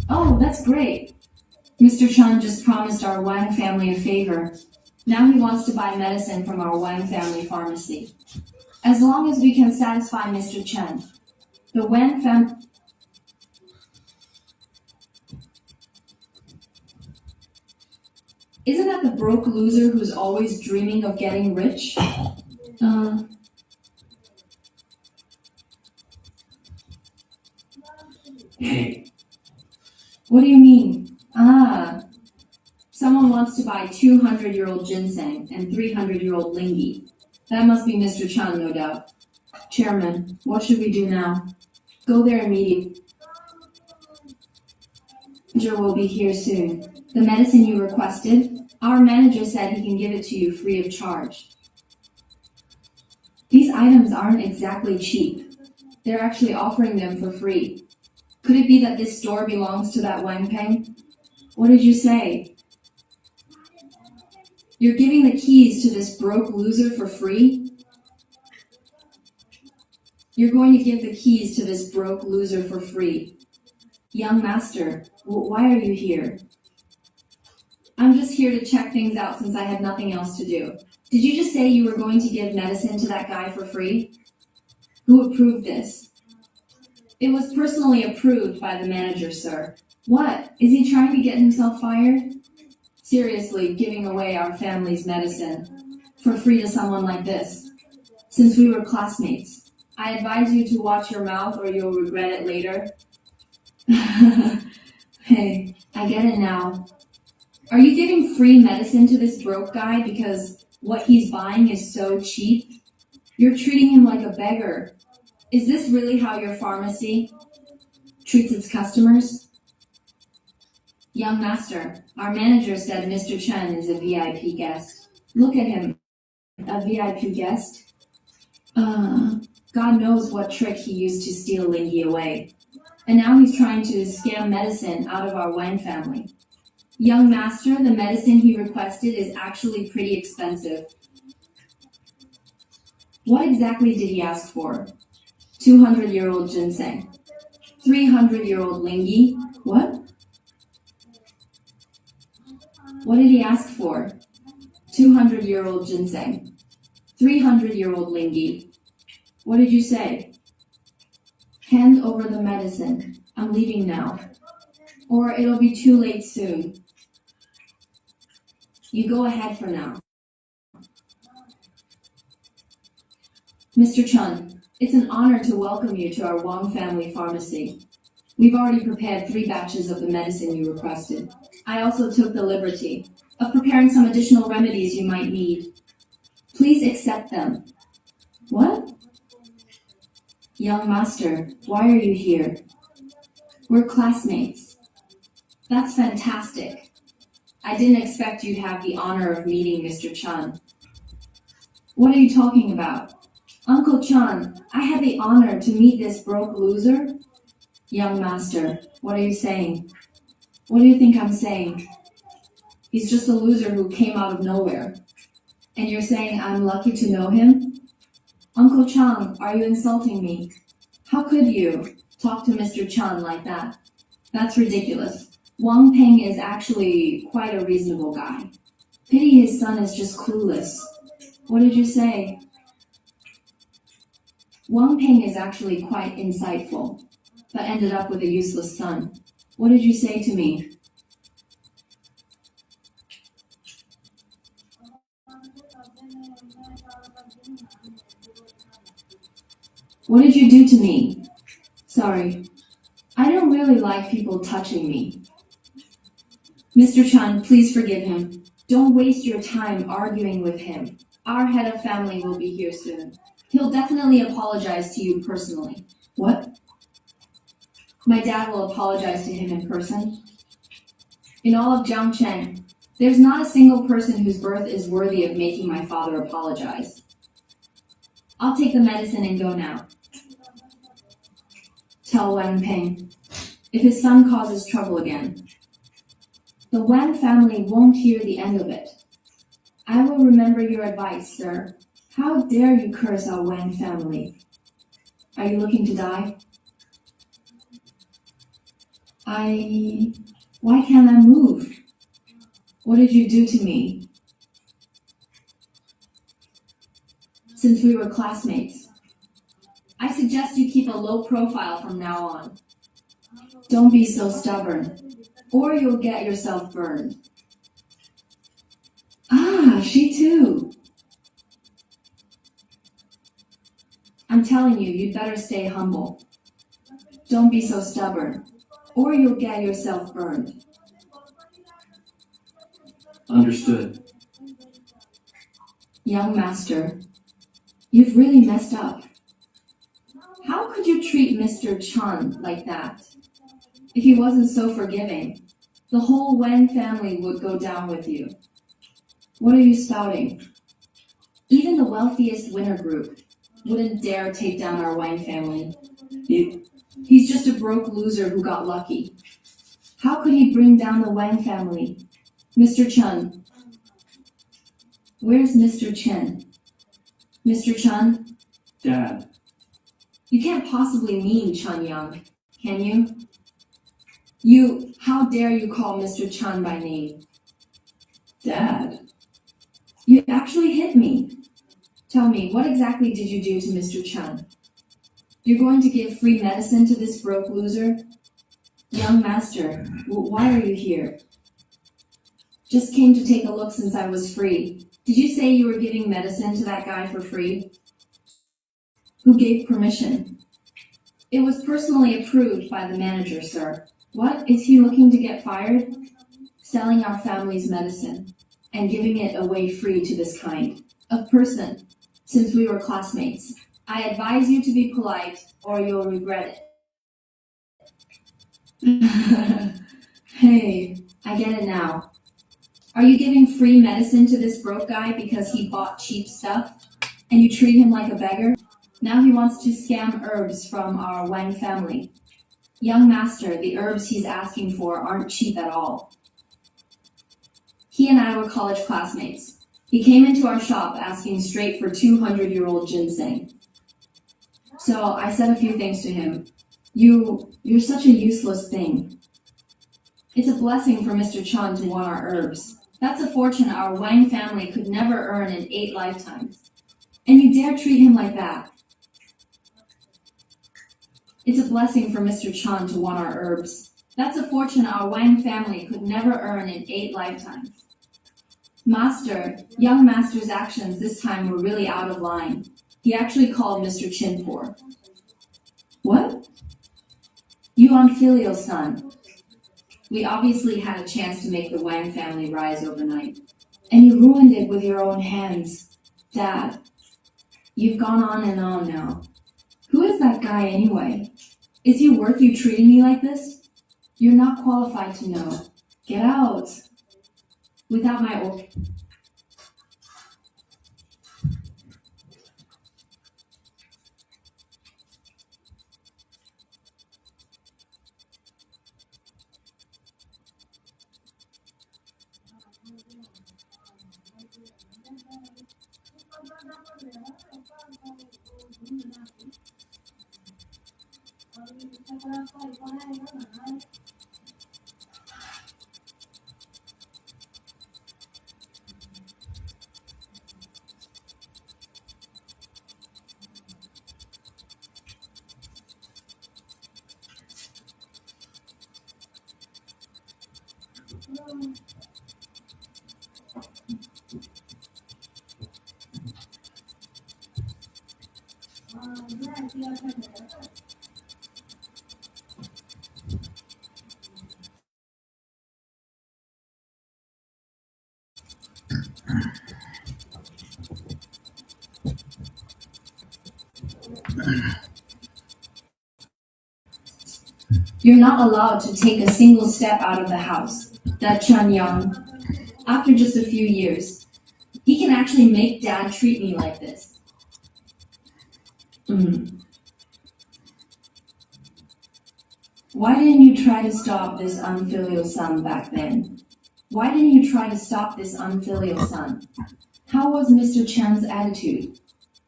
Oh, that's great. Mr. Chun just promised our Wang family a favor. Now he wants to buy medicine from our Wang family pharmacy. As long as we can satisfy Mr. Chen, the Wang family... Isn't that the broke loser who's always dreaming of getting rich? Hey, What do you mean? Someone wants to buy 200-year-old ginseng and 300-year-old lingi. That must be Mr. Chan, no doubt. Chairman, what should we do now? Go there immediately. Manager will be here soon. The medicine you requested, our manager said he can give it to you free of charge. These items aren't exactly cheap. They're actually offering them for free. Could it be that this store belongs to that Wang Peng? What did you say? You're giving the keys to this broke loser for free? You're going to give the keys to this broke loser for free. Young master, why are you here? I'm just here to check things out since I had nothing else to do. Did you just say you were going to give medicine to that guy for free? Who approved this? It was personally approved by the manager, sir. What? Is he trying to get himself fired? Seriously, giving away our family's medicine for free to someone like this. Since we were classmates, I advise you to watch your mouth or you'll regret it later. Hey, I get it now. Are you giving free medicine to this broke guy because what he's buying is so cheap? You're treating him like a beggar. Is this really how your pharmacy treats its customers? Young master, our manager said Mr. Chen is a VIP guest. Look at him. A VIP guest? God knows what trick he used to steal Lingy away. And now he's trying to scam medicine out of our Wang family. Young master, the medicine he requested is actually pretty expensive. What exactly did he ask for? 200-year-old ginseng. 300-year-old lingy. What? What did he ask for? 200-year-old ginseng. 300-year-old lingy. What did you say? Hand over the medicine. I'm leaving now. Or it'll be too late soon. You go ahead for now. Mr. Chun, it's an honor to welcome you to our Wang family pharmacy. We've already prepared 3 batches of the medicine you requested. I also took the liberty of preparing some additional remedies you might need. Please accept them. What? Young master, why are you here? We're classmates. That's fantastic. I didn't expect you'd have the honor of meeting Mr. Chan. What are you talking about? Uncle Chan, I had the honor to meet this broke loser? Young master, what are you saying? What do you think I'm saying? He's just a loser who came out of nowhere. And you're saying I'm lucky to know him? Uncle Chan, are you insulting me? How could you talk to Mr. Chan like that? That's ridiculous. Wang Peng is actually quite a reasonable guy. Pity his son is just clueless. What did you say? Wang Peng is actually quite insightful, but ended up with a useless son. What did you say to me? What did you do to me? Sorry. I don't really like people touching me. Mr. Chan, please forgive him. Don't waste your time arguing with him. Our head of family will be here soon. He'll definitely apologize to you personally. What? My dad will apologize to him in person. In all of Jiangcheng, there's not a single person whose birth is worthy of making my father apologize. I'll take the medicine and go now. Tell Wang Peng, if his son causes trouble again, the Wang family won't hear the end of it. I will remember your advice, sir. How dare you curse our Wang family? Are you looking to die? Why can't I move? What did you do to me? Since we were classmates, I suggest you keep a low profile from now on. Don't be so stubborn, or you'll get yourself burned. Ah, she too. I'm telling you, you'd better stay humble. Don't be so stubborn, or you'll get yourself burned. Understood. Young master, you've really messed up. How could you treat Mr. Chun like that? If he wasn't so forgiving, the whole Wen family would go down with you. What are you spouting? Even the wealthiest winner group wouldn't dare take down our Wang family. He's just a broke loser who got lucky. How could he bring down the Wang family? Mr. Chun. Where's Mr. Chen? Mr. Chun? Dad. You can't possibly mean Chun Yang, can you? How dare you call Mr. Chun by name? Dad. You actually hit me. Tell me, what exactly did you do to Mr. Chun? You're going to give free medicine to this broke loser? Young master, why are you here? Just came to take a look since I was free. Did you say you were giving medicine to that guy for free? Who gave permission? It was personally approved by the manager, sir. What? Is he looking to get fired? Selling our family's medicine and giving it away free to this kind of person, since we were classmates. I advise you to be polite or you'll regret it. Hey, I get it now. Are you giving free medicine to this broke guy because he bought cheap stuff and you treat him like a beggar? Now he wants to scam herbs from our Wang family. Young master, the herbs he's asking for aren't cheap at all. He and I were college classmates. He came into our shop asking straight for 200-year-old ginseng. So I said a few things to him. You're such a useless thing. It's a blessing for Mr. Chun to want our herbs. That's a fortune our Wang family could never earn in 8 lifetimes. And you dare treat him like that. It's a blessing for Mr. Chun to want our herbs. That's a fortune our Wang family could never earn in 8 lifetimes. Master, young master's actions this time were really out of line. He actually called Mr. Chin poor. What? You unfilial son. We obviously had a chance to make the Wang family rise overnight. And you ruined it with your own hands. Dad, you've gone on and on now. Who is that guy anyway? Is he worth you treating me like this? You're not qualified to know. Get out. Without my order. You're not allowed to take a single step out of the house. That Chun Yang, after just a few years, he can actually make Dad treat me like this. Why didn't you try to stop this unfilial son back then? Why didn't you try to stop this unfilial son? How was Mr. Chan's attitude?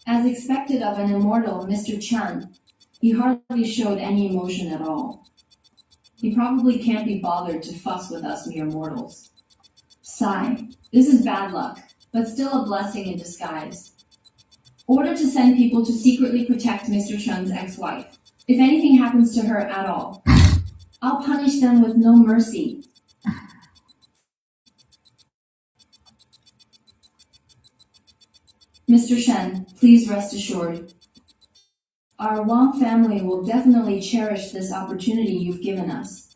As expected of an immortal Mr. Chan, he hardly showed any emotion at all. He probably can't be bothered to fuss with us mere mortals. Sigh. This is bad luck, but still a blessing in disguise. Order to send people to secretly protect Mr. Chun's ex-wife. If anything happens to her at all, I'll punish them with no mercy. Mr. Shen, please rest assured. Our Wang family will definitely cherish this opportunity you've given us.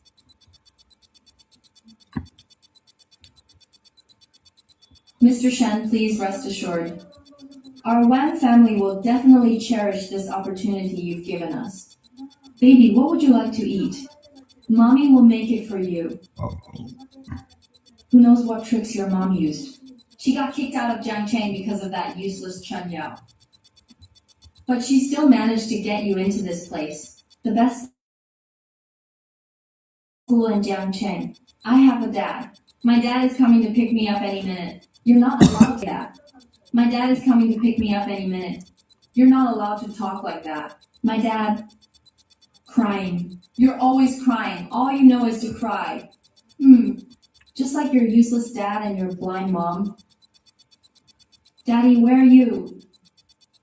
Mr. Shen, please rest assured. Our Wang family will definitely cherish this opportunity you've given us. Baby, what would you like to eat? Mommy will make it for you. Who knows what tricks your mom used? She got kicked out of Jiangcheng because of that useless Chen Yao. But she still managed to get you into this place. The best school in Jiangcheng. I have a dad. My dad is coming to pick me up any minute. You're not allowed to that. My dad is coming to pick me up any minute. You're not allowed to talk like that. My dad... Crying. You're always crying. All you know is to cry. Just like your useless dad and your blind mom. Daddy, where are you?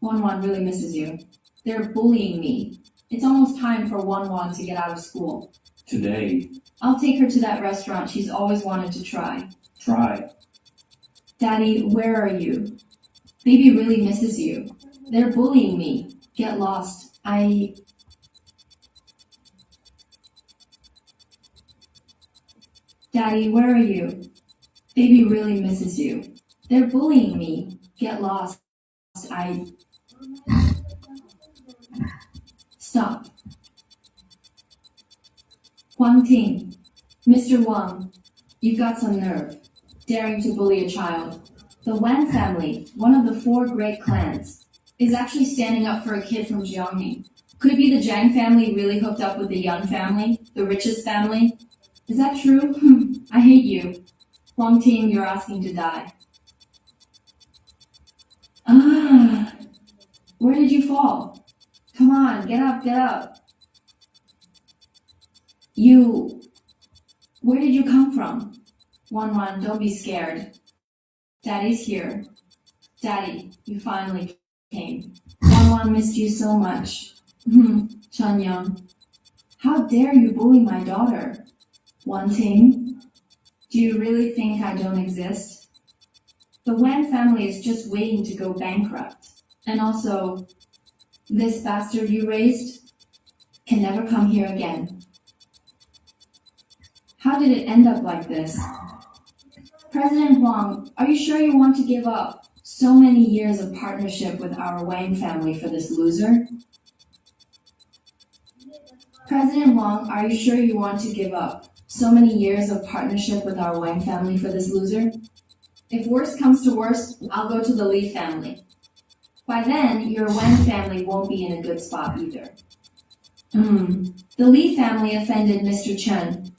Wan really misses you. They're bullying me. It's almost time for Wan to get out of school. Today. I'll take her to that restaurant she's always wanted to try. Try. Daddy, where are you? Baby really misses you. They're bullying me. Get lost. Daddy, where are you? Baby really misses you. They're bullying me. Get lost. Stop. Huang Ting. Mr. Wang, you've got some nerve. Daring to bully a child. The Wan family, one of the 4 great clans, is actually standing up for a kid from Jiangning. Could it be the Zhang family really hooked up with the Yun family, the richest family? Is that true? I hate you. Huang Ting, you're asking to die. Where did you fall? Come on, get up, get up. Where did you come from? Wan, don't be scared. Daddy's here. Daddy, you finally came. Wan missed you so much. Chen Yang. How dare you bully my daughter? Wan Ting, do you really think I don't exist? The Wan family is just waiting to go bankrupt. And also, this bastard you raised can never come here again. How did it end up like this? President Huang, are you sure you want to give up so many years of partnership with our Wang family for this loser? President Huang, are you sure you want to give up so many years of partnership with our Wang family for this loser? If worst comes to worst, I'll go to the Li family. By then, your Wang family won't be in a good spot either. The Li family offended Mr. Chen.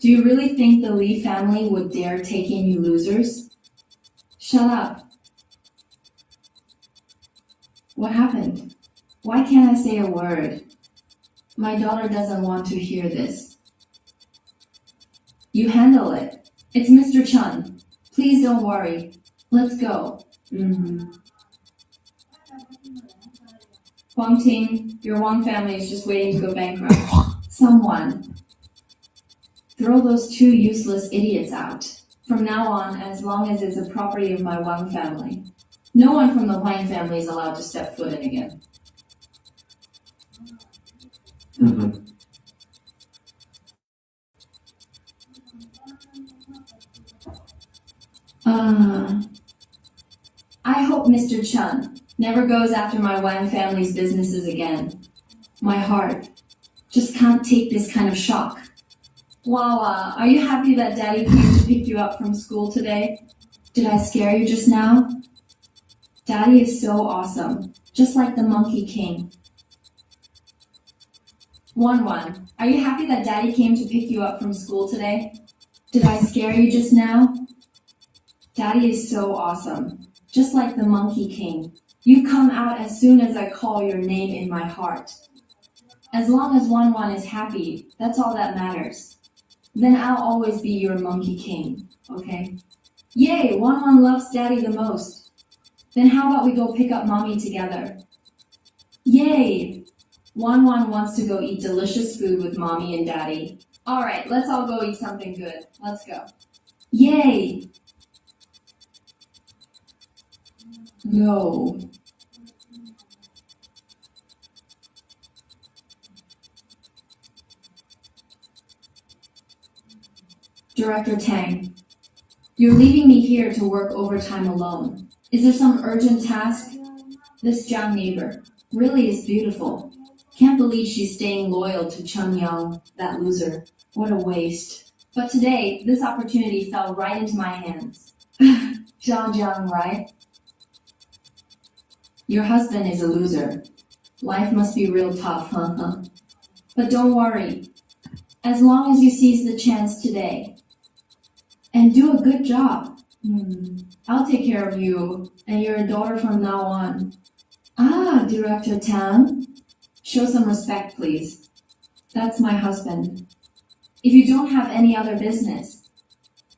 Do you really think the Li family would dare take in you losers? Shut up. What happened? Why can't I say a word? My daughter doesn't want to hear this. You handle it. It's Mr. Chen. Please don't worry. Let's go. Huang Ting, your Wang family is just waiting to go bankrupt. Someone. Throw those 2 useless idiots out. From now on, as long as it's the property of my Wang family. No one from the Wang family is allowed to step foot in again. I hope Mr. Chen never goes after my Wang family's businesses again. My heart just can't take this kind of shock. Wawa, are you happy that Daddy came to pick you up from school today? Did I scare you just now? Daddy is so awesome, just like the Monkey King. Wan, are you happy that Daddy came to pick you up from school today? Did I scare you just now? Daddy is so awesome, just like the Monkey King. You come out as soon as I call your name in my heart. As long as Wan is happy, that's all that matters. Then I'll always be your Monkey King, okay? Yay, Wan loves Daddy the most. Then how about we go pick up Mommy together? Yay! Wan wants to go eat delicious food with Mommy and Daddy. Alright, let's all go eat something good. Let's go. Yay! No. Director Tang, you're leaving me here to work overtime alone. Is there some urgent task? This Zhang neighbor really is beautiful. Can't believe she's staying loyal to Chen Yang, that loser. What a waste. But today, this opportunity fell right into my hands. Zhang Jiang, right? Your husband is a loser. Life must be real tough, huh? But don't worry. As long as you seize the chance today and do a good job, I'll take care of you and your daughter from now on. Ah, Director Tang. Show some respect, please. That's my husband. If you don't have any other business,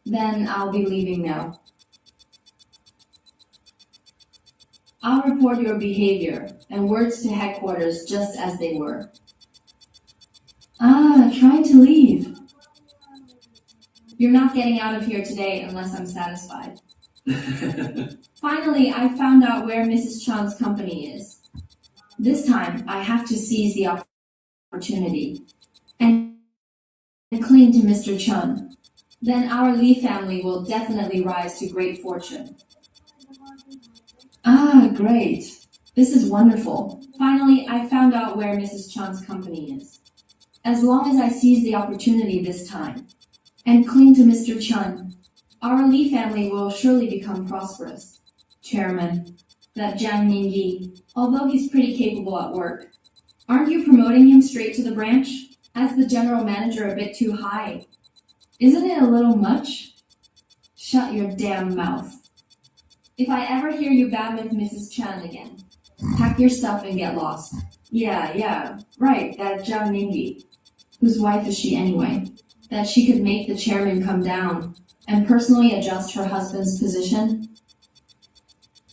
then I'll be leaving now. I'll report your behavior and words to headquarters just as they were. Ah, trying to leave. You're not getting out of here today unless I'm satisfied. Finally, I found out where Mrs. Chan's company is. This time, I have to seize the opportunity and cling to Mr. Chen. Then our Li family will definitely rise to great fortune. Ah, great. This is wonderful. Finally, I found out where Mrs. Chan's company is. As long as I seize the opportunity this time and cling to Mr. Chen, our Li family will surely become prosperous. Chairman, that Jiang Ningyi, although he's pretty capable at work, aren't you promoting him straight to the branch? As the general manager a bit too high. Isn't it a little much? Shut your damn mouth. If I ever hear you badmouth Mrs. Chen again, pack your stuff and get lost. Yeah, right, that Jiang Ningyi. Whose wife is she anyway? That she could make the chairman come down and personally adjust her husband's position?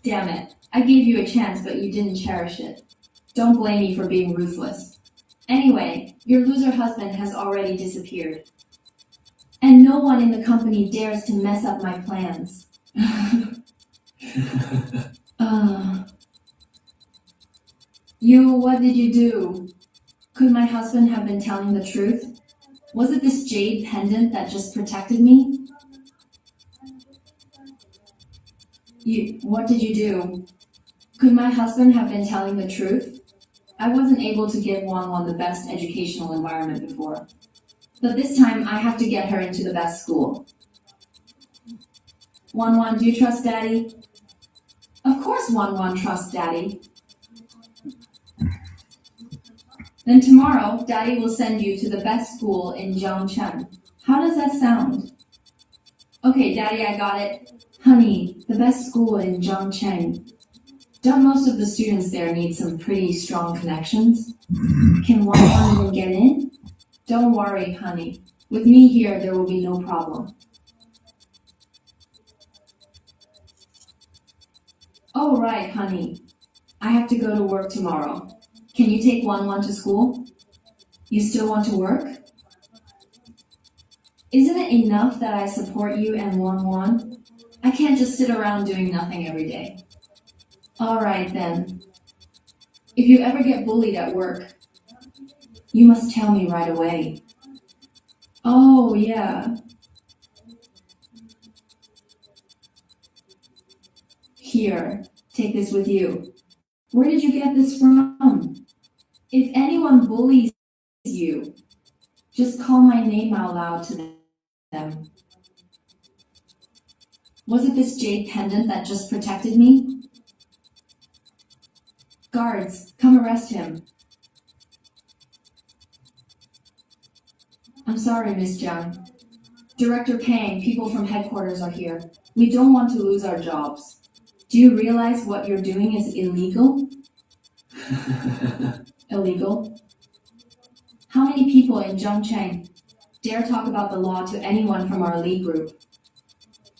Damn it, I gave you a chance but you didn't cherish it. Don't blame me for being ruthless. Anyway, your loser husband has already disappeared. And no one in the company dares to mess up my plans. What did you do? Could my husband have been telling the truth? Was it this jade pendant that just protected me? What did you do? Could my husband have been telling the truth? I wasn't able to give Wan the best educational environment before. But this time, I have to get her into the best school. Wan, do you trust Daddy? Of course Wan trusts Daddy. Then tomorrow, Daddy will send you to the best school in Zhangcheng. How does that sound? Okay, Daddy, I got it. Honey, the best school in Zhangcheng. Don't most of the students there need some pretty strong connections? Can Wan even get in? Don't worry, honey. With me here, there will be no problem. Oh, right, honey. I have to go to work tomorrow. Can you take Wan to school? You still want to work? Isn't it enough that I support you and Wan? I can't just sit around doing nothing every day. All right, then. If you ever get bullied at work, you must tell me right away. Oh, yeah. Here, take this with you. Where did you get this from? If anyone bullies you, just call my name out loud to them. Was it this jade pendant that just protected me? Guards, come arrest him. I'm sorry, Miss Jiang. Director Pang, people from headquarters are here. We don't want to lose our jobs. Do you realize what you're doing is illegal? Illegal? How many people in Zhangcheng dare talk about the law to anyone from our Li group?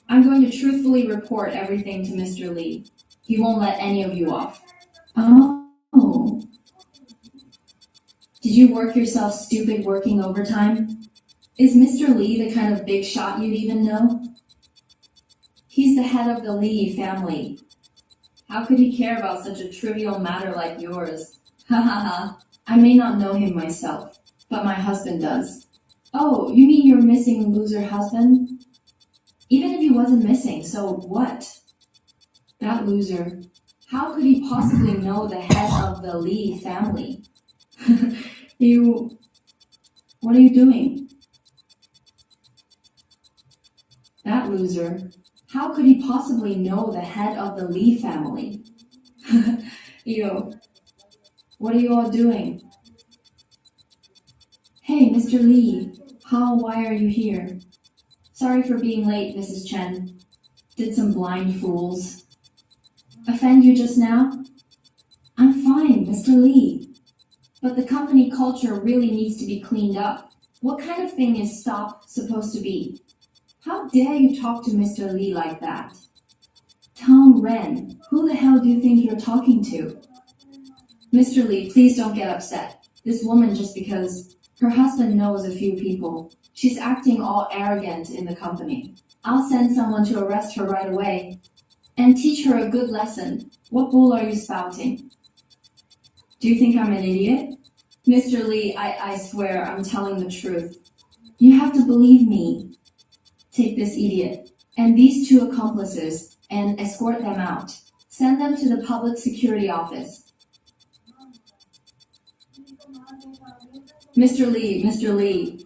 I'm going to truthfully report everything to Mr. Li. He won't let any of you off. Oh. Did you work yourself stupid working overtime? Is Mr. Li the kind of big shot you'd even know? He's the head of the Li family. How could he care about such a trivial matter like yours? Ha ha ha. I may not know him myself, but my husband does. Oh, you mean your missing loser husband? Even if he wasn't missing, so what? That loser. How could he possibly know the head of the Lee family? What are you doing? That loser. How could he possibly know the head of the Lee family? What are you all doing? Hey, Mr. Lee. Why are you here? Sorry for being late, Mrs. Chen. Did some blind fools offend you just now? I'm fine, Mr. Lee. But the company culture really needs to be cleaned up. What kind of thing is stop supposed to be? How dare you talk to Mr. Lee like that? Tang Ren, who the hell do you think you're talking to? Mr. Lee, please don't get upset. This woman, just because her husband knows a few people, she's acting all arrogant in the company. I'll send someone to arrest her right away and teach her a good lesson. What bull are you spouting? Do you think I'm an idiot? Mr. Lee, I swear I'm telling the truth. You have to believe me. Take this idiot and these two accomplices and escort them out. Send them to the public security office. Mr. Lee,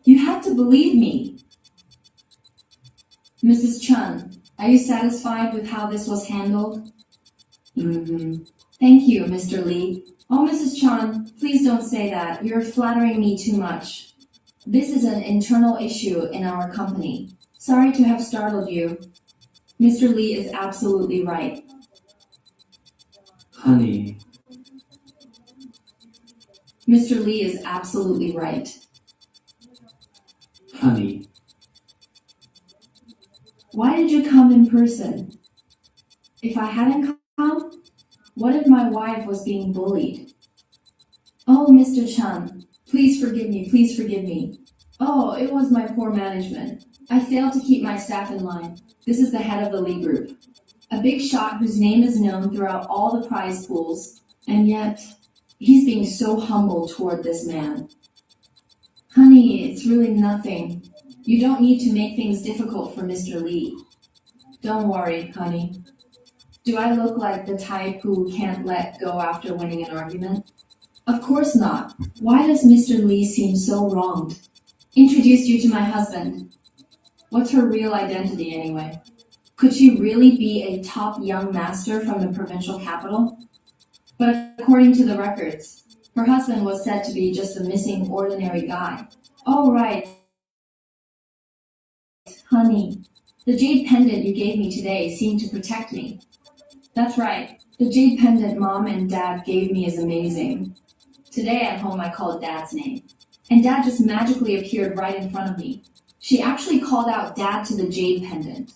you have to believe me. Mrs. Chen, are you satisfied with how this was handled? Thank you, Mr. Lee. Oh, Mrs. Chen, please don't say that. You're flattering me too much. This is an internal issue in our company. Sorry to have startled you. Mr. Lee is absolutely right. Honey, Mr. Lee is absolutely right. honey, Why did you come in person? If I hadn't come, what if my wife was being bullied? Oh, Mr. Chen, please forgive me, please forgive me. Oh, it was my poor management. I failed to keep my staff in line. This is the head of the Lee Group. A big shot whose name is known throughout all the prize pools, and yet he's being so humble toward this man. Honey, it's really nothing. You don't need to make things difficult for Mr. Lee. Don't worry, honey. Do I look like the type who can't let go after winning an argument? Of course not. Why does Mr. Lee seem so wronged? Introduce you to my husband. What's her real identity anyway? Could she really be a top young master from the provincial capital? But according to the records, her husband was said to be just a missing ordinary guy. Oh, right. Honey, the jade pendant you gave me today seemed to protect me. That's right. The jade pendant Mom and Dad gave me is amazing. Today at home I called Dad's name, and Dad just magically appeared right in front of me. She actually called out Dad to the jade pendant.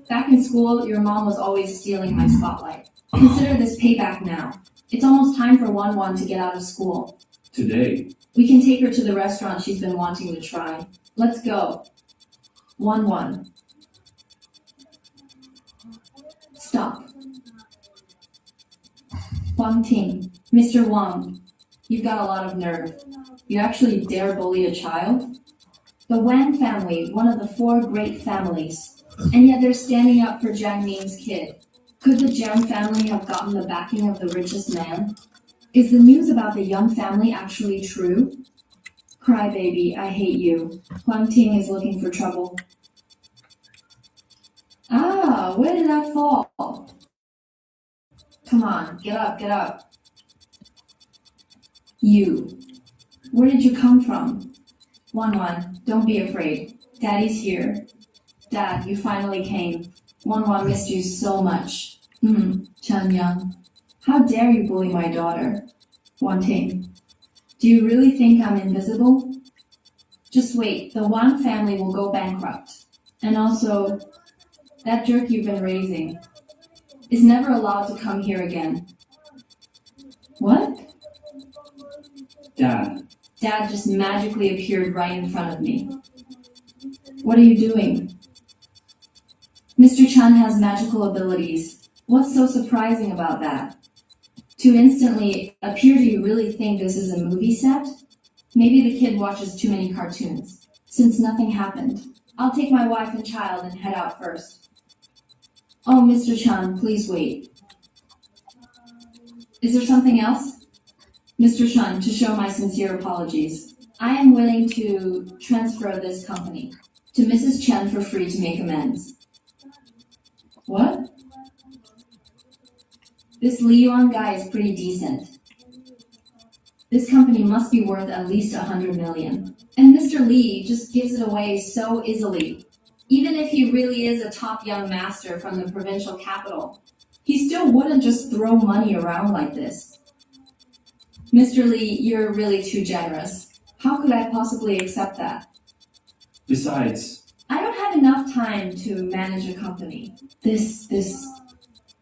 Back in school, your mom was always stealing my spotlight. Consider this payback now. It's almost time for Wan to get out of school. today. We can take her to the restaurant she's been wanting to try. Let's go. Wan. Stop. Wang Ting, Mr. Wang, you've got a lot of nerve. You actually dare bully a child? The Wan family, one of the 4 great families, and yet they're standing up for Jiang Ming's kid. Could the Jiang family have gotten the backing of the richest man? Is the news about the Young family actually true? Crybaby, I hate you. Huang Ting is looking for trouble. Ah, where did I fall? Come on, get up. You. Where did you come from? Wan, don't be afraid. Daddy's here. Dad, you finally came. Wan missed you so much. Chen Yang. How dare you bully my daughter? Wan Ting. Do you really think I'm invisible? Just wait, the Wang family will go bankrupt. And also, that jerk you've been raising is never allowed to come here again. What? Dad. Dad just magically appeared right in front of me. What are you doing? Mr. Chan has magical abilities. What's so surprising about that? To instantly appear, do you really think this is a movie set? Maybe the kid watches too many cartoons. Since nothing happened, I'll take my wife and child and head out first. Oh, Mr. Chan, please wait. Is there something else? Mr. Chun, to show my sincere apologies, I am willing to transfer this company to Mrs. Chen for free to make amends. What? This Li Yuan guy is pretty decent. This company must be worth at least 100 million. And Mr. Li just gives it away so easily. Even if he really is a top young master from the provincial capital, he still wouldn't just throw money around like this. Mr. Li, you're really too generous. How could I possibly accept that? Besides, I don't have enough time to manage a company.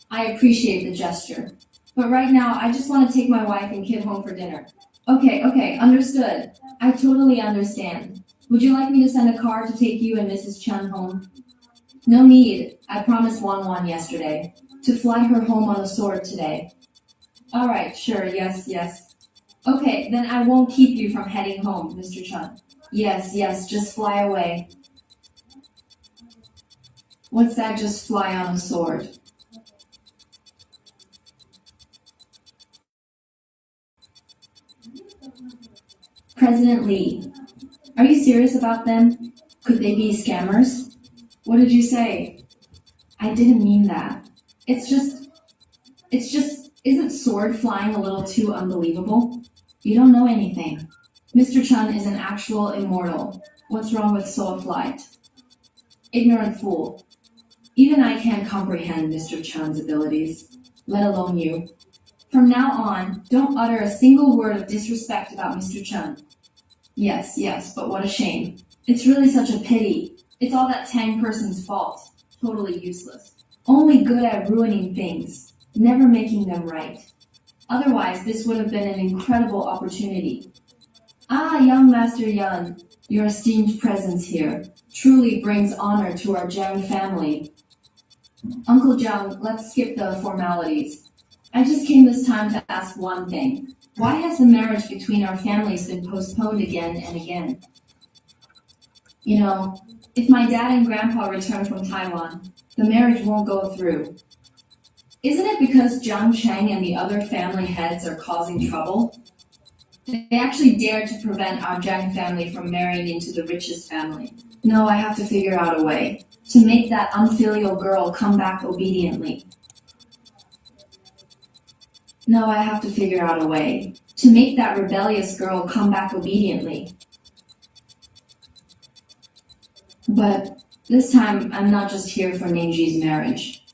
I appreciate the gesture. But right now, I just want to take my wife and kid home for dinner. Okay, understood. I totally understand. Would you like me to send a car to take you and Mrs. Chen home? No need. I promised Wan yesterday to fly her home on a sword today. Alright, sure, yes. Okay, then I won't keep you from heading home, Mr. Chen. Yes, just fly away. What's that, just fly on a sword? President Li, are you serious about them? Could they be scammers? What did you say? I didn't mean that. It's just, isn't sword flying a little too unbelievable? You don't know anything. Mr. Chun is an actual immortal. What's wrong with sword flight? Ignorant fool. Even I can't comprehend Mr. Chun's abilities, let alone you. From now on, don't utter a single word of disrespect about Mr. Chun. Yes, but what a shame. It's really such a pity. It's all that Tang person's fault. Totally useless. Only good at ruining things, never making them right. Otherwise, this would have been an incredible opportunity. Ah, young Master Yan, your esteemed presence here truly brings honor to our Jiang family. Uncle Jiang, let's skip the formalities. I just came this time to ask one thing. Why has the marriage between our families been postponed again and again? You know, if my dad and grandpa return from Taiwan, the marriage won't go through. Isn't it because Jiang Cheng and the other family heads are causing trouble? They actually dared to prevent our Jiang family from marrying into the richest family. No, I have to figure out a way to make that unfilial girl come back obediently. No, I have to figure out a way to make that rebellious girl come back obediently. But this time, I'm not just here for Ningji's marriage.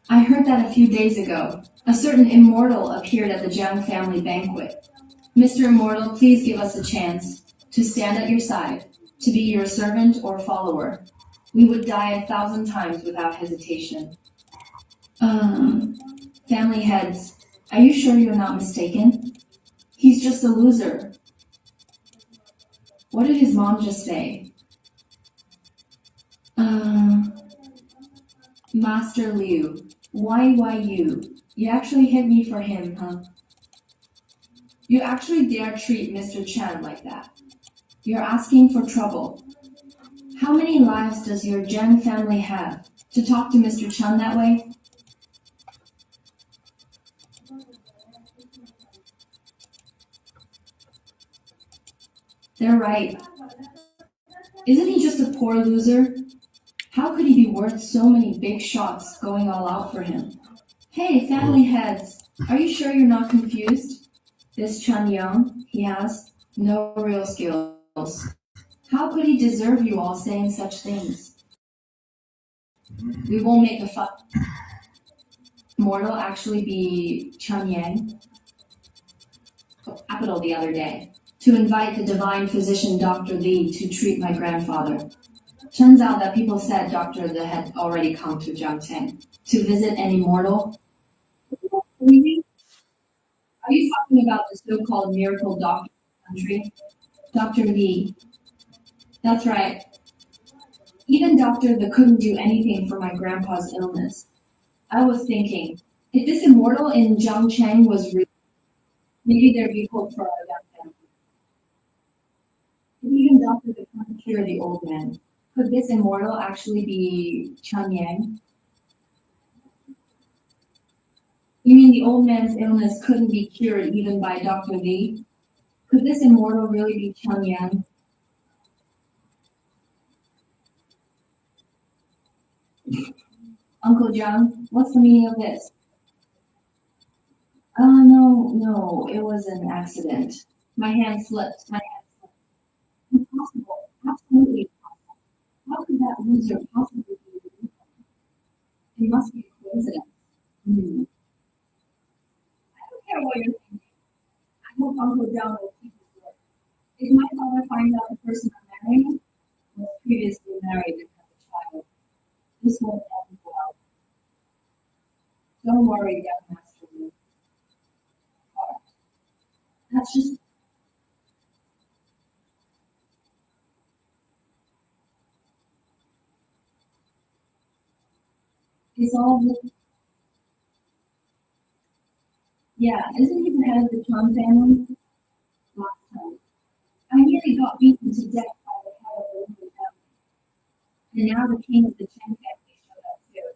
I heard that a few days ago, a certain immortal appeared at the Jiang family banquet. Mr. Immortal, please give us a chance to stand at your side, to be your servant or follower. We would die 1,000 times without hesitation. Family heads, are you sure you're not mistaken? He's just a loser. What did his mom just say? Master Liu, why you? You actually hit me for him, huh? You actually dare treat Mr. Chen like that. You're asking for trouble. How many lives does your Jiang family have to talk to Mr. Chen that way? They're right. Isn't he just a poor loser? How could he be worth so many big shots going all out for him? Hey, family heads, are you sure you're not confused? This Chen Young, he has no real skills. How could he deserve you all saying such things? We won't make a fuss. Mortal actually be Chen Yang? Capital the other day to invite the divine physician Dr. Li to treat my grandfather. Turns out that people said Dr. Li had already come to Jiangtang to visit an immortal. Really? Are you talking about the so-called miracle doctor country? Dr. Li. That's right. Even Dr. Li couldn't do anything for my grandpa's illness. I was thinking, if this immortal in Zhang Cheng was real, maybe there'd be hope for our young family. If even doctors can't cure the old man, could this immortal actually be Chang Yang? You mean the old man's illness couldn't be cured even by Dr. Li? Could this immortal really be Chang Yang? Uncle Zhang, what's the meaning of this? No, it was an accident. My hand slipped. Impossible. Absolutely impossible. How could that loser possibly be a unicorn? It must be a coincidence. I don't care what you're thinking. I hope Uncle John will keep his word. If my father finds out the person I'm marrying was previously married and has a child, this won't end well. Don't worry, young master. That's just it's all yeah, isn't he the head of the Chun family? Last time. I nearly got beaten to death by the head of the Lin family. And now the king of the Chen family showed up too.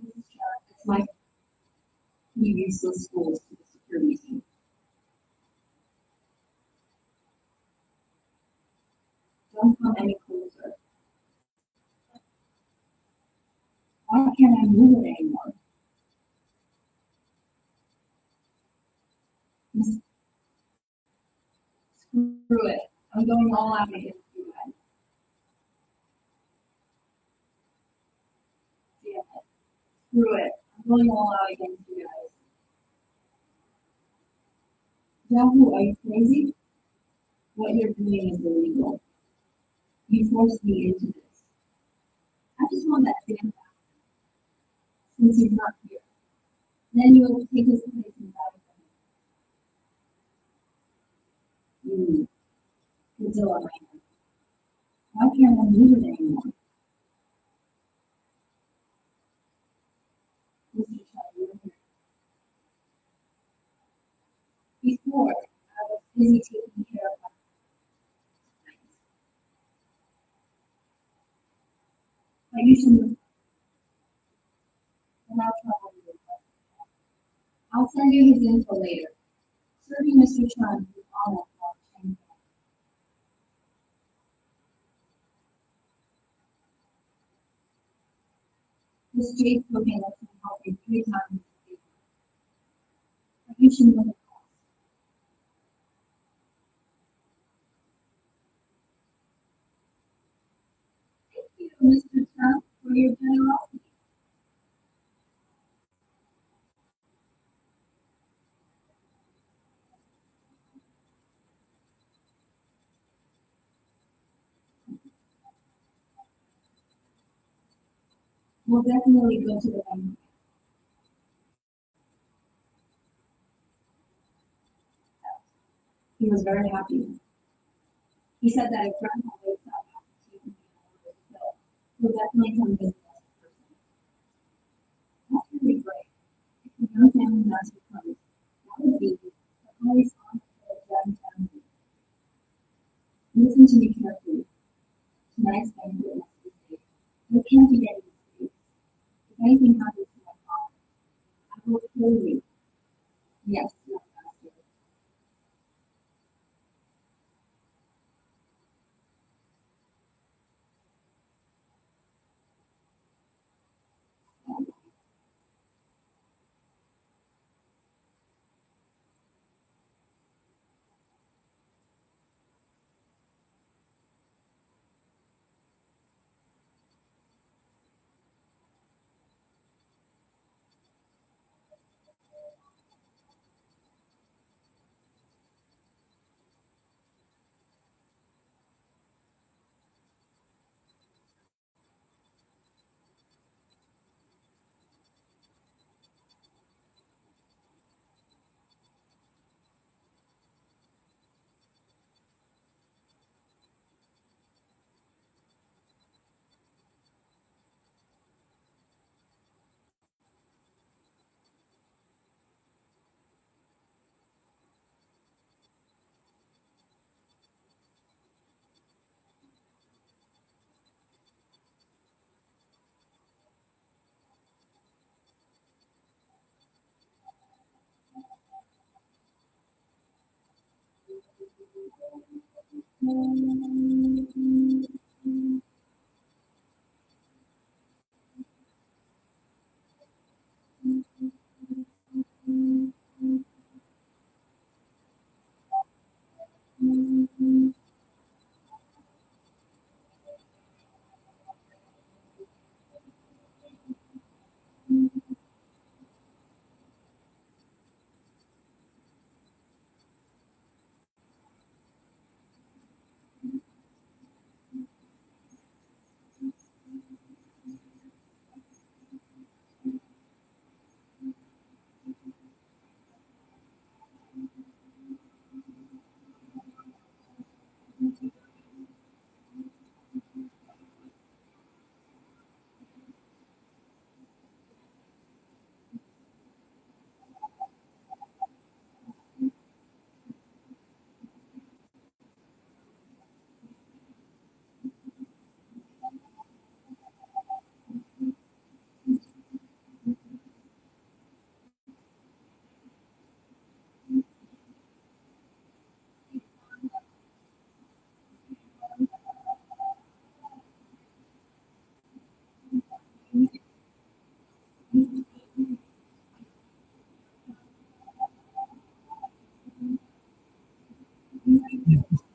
Mrs. Chun, it's my you useless fools to the security team. Don't come any closer. Why can't I move it anymore? Screw it. I'm going all out against you guys. Yeah. Screw it. I'm going all out against you guys. Yahoo, are you crazy? What you're doing is illegal. You forced me into this. I just want that damn back. Since he's not here. Then you will take his place and die for him. Godzilla, my hand. Why can't I move it anymore? Mr. Chad, you're here. Before, I was busy taking care of my but you should move. And I'll trouble you. I'll send you his info later. Serving Mr. Chun with honor for our change. This Jade token lets him help you 3 times a day. But you should know the cost. Thank you, Mr. Chun, for your generosity. We'll definitely go to the venue. He was very happy. He said that if Grandpa wakes up after taking me on the hill, he'll definitely come visit us in person. That's really great. If the young family master comes, that would be the highest honor for a young family. Listen to me carefully. Tonight's banquet must be safe. There can't be any mistakes. If anything happens to my father, I will kill you. Yes, young master.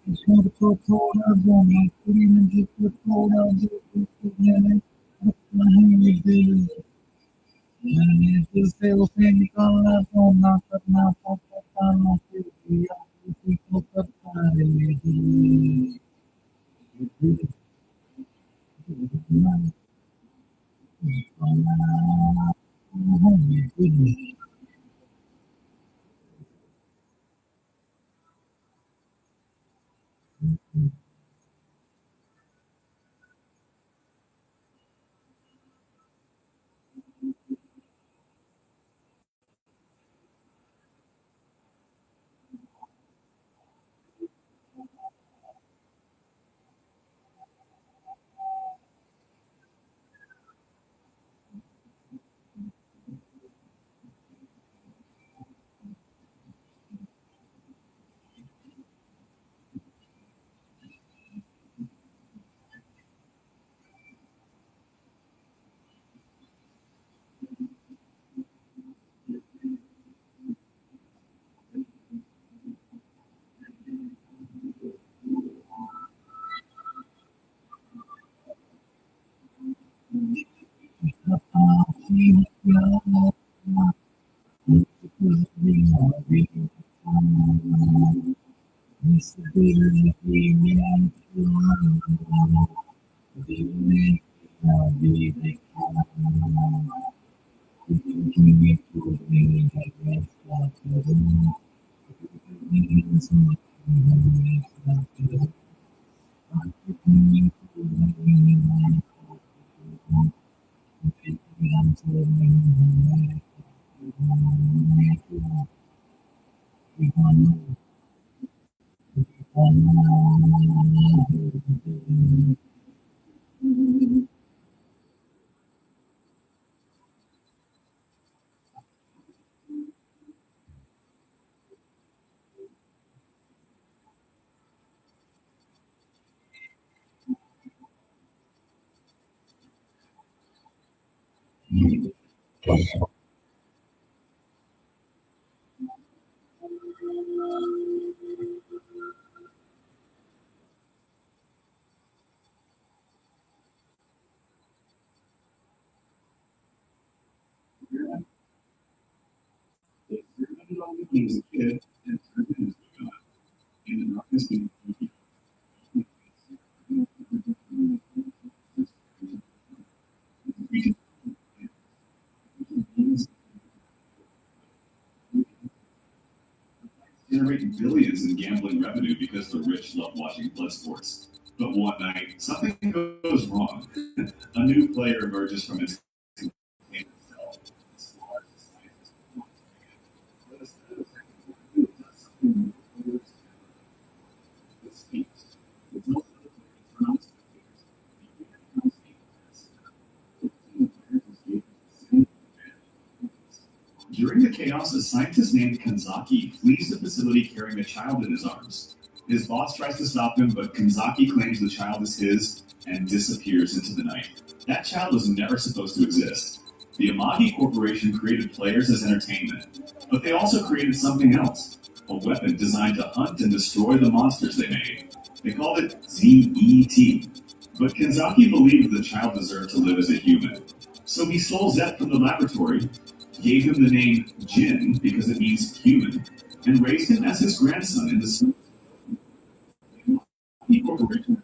ईश्वर को थोड़ा जाने पूरी मंजिल को थोड़ा जो मैंने नहीं दिल मैंने दिल से उसे निकालना तो ना करना तो पता ना फिर दिया किसी को करता है ये दिल He's a kid, and everything is good. And not this being generating billions in gambling revenue because the rich love watching blood sports. But one night, something goes wrong. A new player emerges from its containment cell. During the chaos, a scientist named Kanzaki flees the facility carrying a child in his arms. His boss tries to stop him, but Kanzaki claims the child is his and disappears into the night. That child was never supposed to exist. The Amagi Corporation created players as entertainment, but they also created something else, a weapon designed to hunt and destroy the monsters they made. They called it ZET. But Kanzaki believed the child deserved to live as a human. So he stole Zet from the laboratory, gave him the name Jin because it means human, and raised him as his grandson in the Corporation.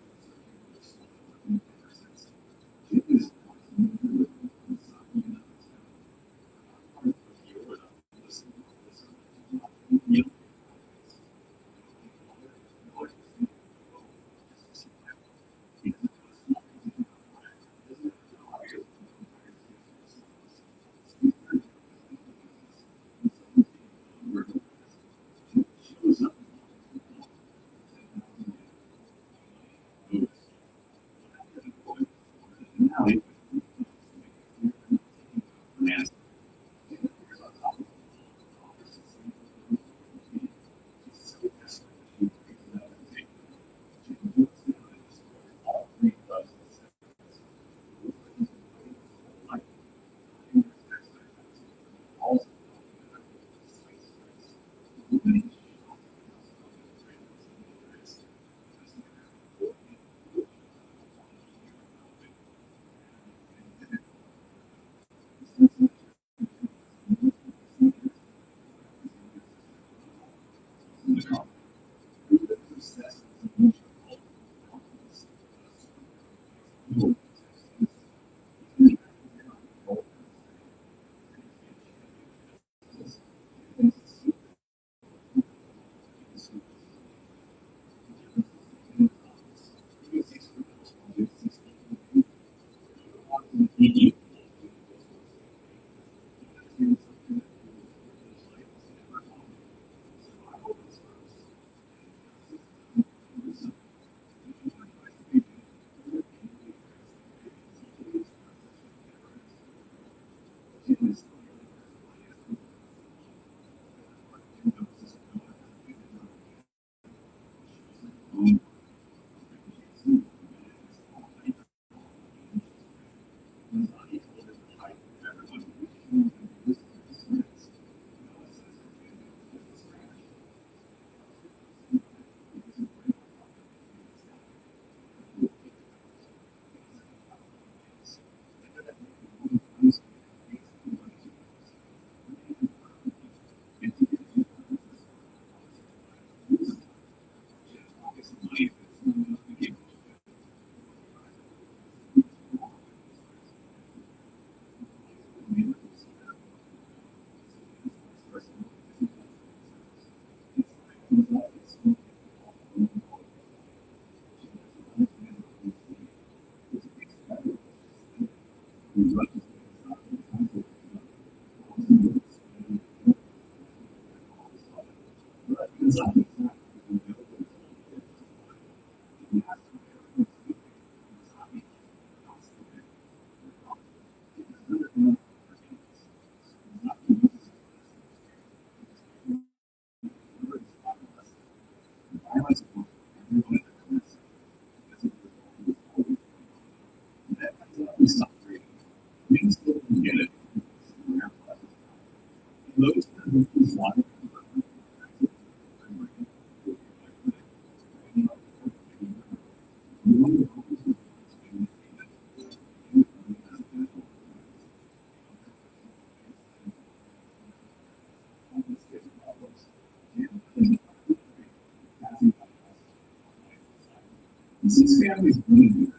These families need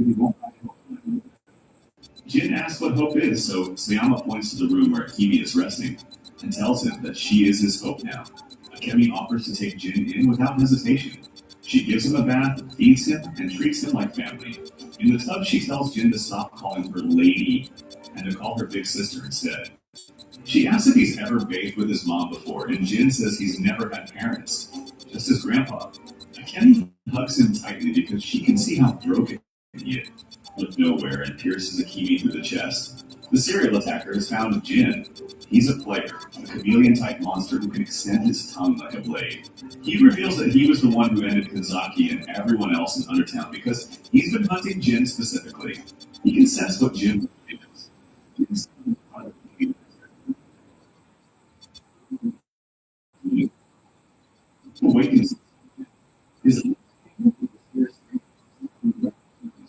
he won't find hope. Jin asks what hope is, so Sayama points to the room where Akemi is resting and tells him that she is his hope now. Akemi offers to take Jin in without hesitation. She gives him a bath, feeds him, and treats him like family. In the tub, she tells Jin to stop calling her lady and to call her big sister instead. She asks if he's ever bathed with his mom before, and Jin says he's never had parents, just his grandpa. Akemi hugs him tightly because she can see how broken he is. With nowhere and pierces Akemi through the chest. The serial attacker has found Jin. He's a player, a chameleon-type monster who can extend his tongue like a blade. He reveals that he was the one who ended Kanzaki and everyone else in Undertown because he's been hunting Jin specifically. He can sense what Jin is. Awakens his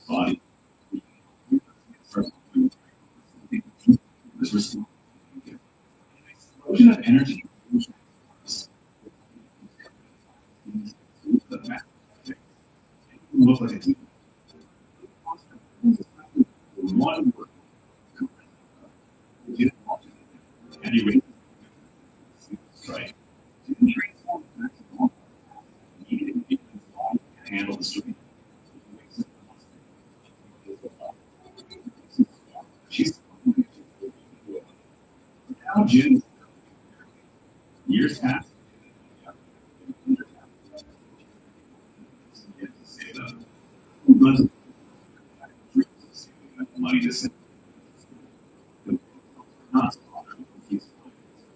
body. This response. Explosion of energy. Look like a deep. One word. And he raises strike. Didn't transform back to normal. Immediately because his body can handle the strain. She's now Jin. Years pass. Who runs money to send? Not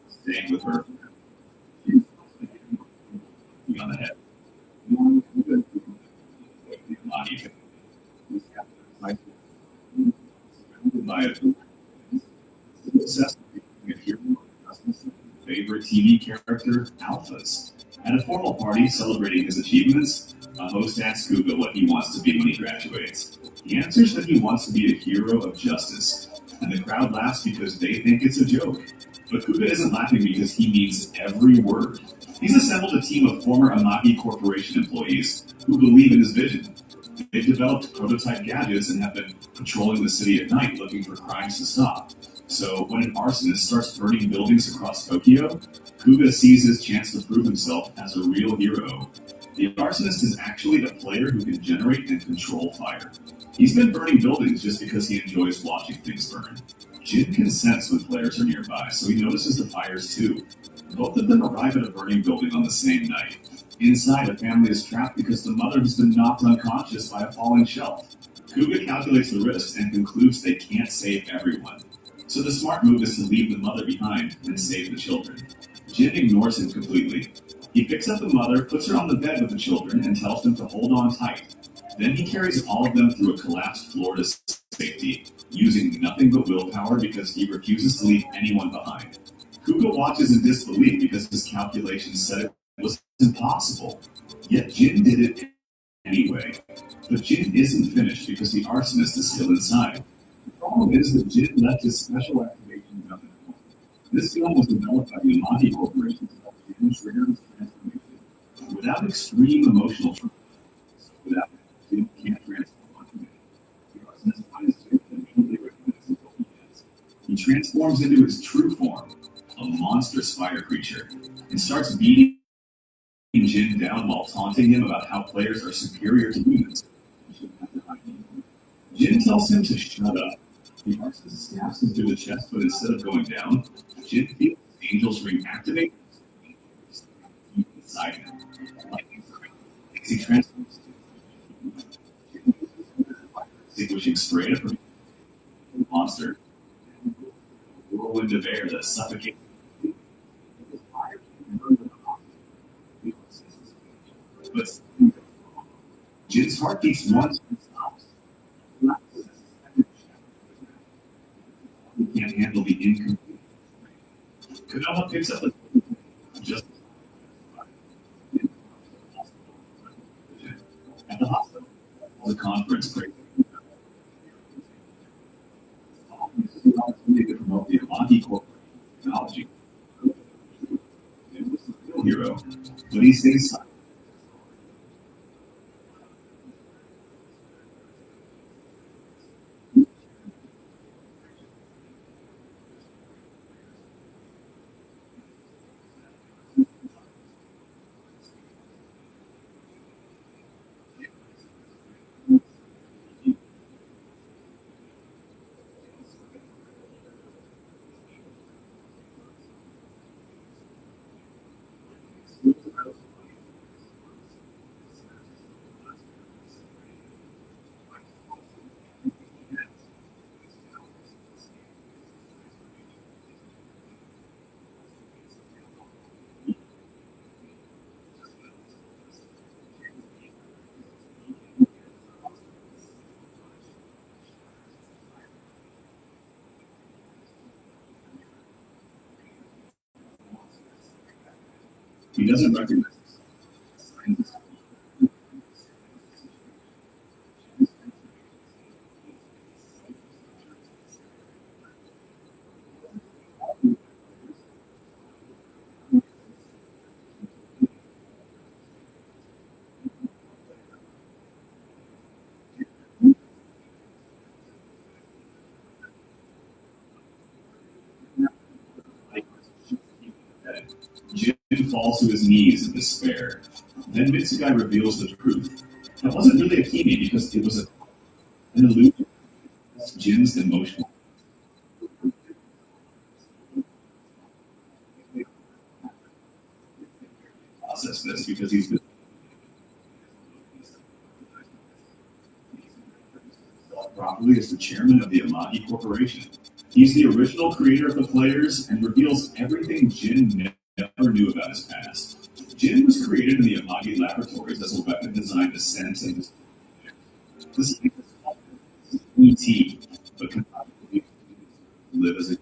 staying with her. On the head. By obsessed with hero favorite TV character, Alphas. At a formal party celebrating his achievements, a host asks Kuga what he wants to be when he graduates. He answers that he wants to be a hero of justice, and the crowd laughs because they think it's a joke. But Kuga isn't laughing because he means every word. He's assembled a team of former Amagi Corporation employees who believe in his vision. They've developed prototype gadgets and have been patrolling the city at night looking for crimes to stop. So when an arsonist starts burning buildings across Tokyo, Kuga sees his chance to prove himself as a real hero. The arsonist is actually a player who can generate and control fire. He's been burning buildings just because he enjoys watching things burn. Jin can sense when players are nearby, so he notices the fires too. Both of them arrive at a burning building on the same night. Inside, a family is trapped because the mother has been knocked unconscious by a falling shelf. Kuga calculates the risks and concludes they can't save everyone. So the smart move is to leave the mother behind and save the children. Jin ignores him completely. He picks up the mother, puts her on the bed with the children, and tells them to hold on tight. Then he carries all of them through a collapsed floor to safety, using nothing but willpower because he refuses to leave anyone behind. Kuga watches in disbelief because his calculations said it was impossible. Yet Jin did it anyway. But Jin isn't finished because the arsonist is still inside. The problem is that Jin left his special activation gun at home. This gun was developed by the Amagi Corporation to help Jin trigger his transformation. Without extreme emotional trauma, without Jin can't transform onto me. The arsonist finds Jin and immediately recognizes what he is. He transforms into his true form, a monstrous fire creature, and starts beating Jin down while taunting him about how players are superior to humans. Jin tells him to shut up. The arsonist stabs him through the chest, but instead of going down, Jin feels the angel's ring activate inside him. Lightning as he transforms extinguishing spray to protect the monster. A whirlwind of air that suffocates. But Jin's heart beats once and stops. He can't handle the incomplete. Konoha picks up the just at the hospital. The conference break. To promote the Amagi Corporation technology. It was the real hero, but he stays silent. He doesn't recognize himself. Jin falls to his knees in despair. Then Mitsugai reveals the truth. It wasn't really a Kimi because it was an illusion. Jin's emotional process this because he's been properly as the chairman of the Amagi Corporation. He's the original creator of the players and reveals everything Jin never knew about his past. Jin was created in the Amagi laboratories as a weapon designed to sense and this is ET, but can live as a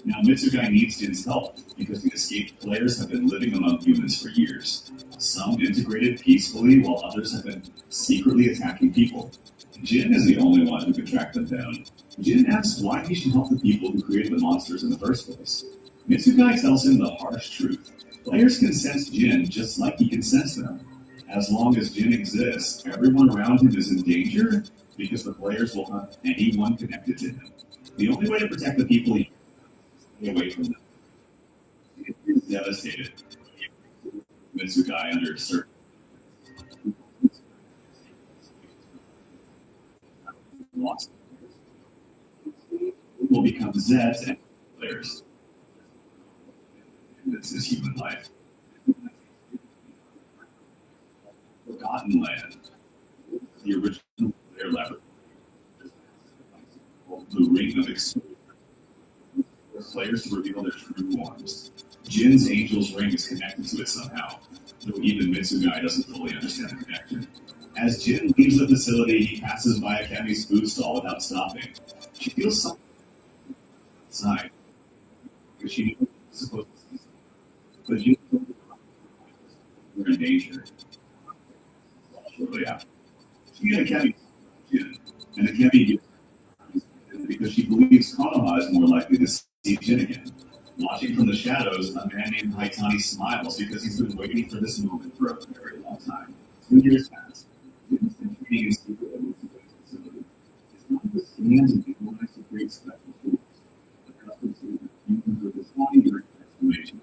now Mitsugai needs Jin's help because the escaped players have been living among humans for years. Some integrated peacefully while others have been secretly attacking people. Jin is the only one who can track them down. Jin asks why he should help the people who created the monsters in the first place. Mitsugai tells him the harsh truth. Players can sense Jin just like he can sense them. As long as Jin exists, everyone around him is in danger because the players will hunt anyone connected to him. The only way to protect the people he is away from them. He is devastated. Mitsugai under certain lost will become Zeds and players. This is human life. Forgotten Land, the original player laboratory, the ring of exposure, for players to reveal their true forms. Jin's Angel's Ring is connected to it somehow, though even Mitsugai doesn't fully understand the connection. As Jin leaves the facility, he passes by Akemi's food stall without stopping. She feels something inside, because she knew was supposed to see something. But Jin were in danger. Shortly after, she and Akemi Jin, and Akemi because she believes Konoha is more likely to see Jin again. Watching from the shadows, a man named Haitani smiles because he's been waiting for this moment for a very long time. 2 years pass. Jin's been training in secret at Mitsugai's facility. His mind was scanned and utilized to create special tools, accustomed to the fusions of his body during transformation,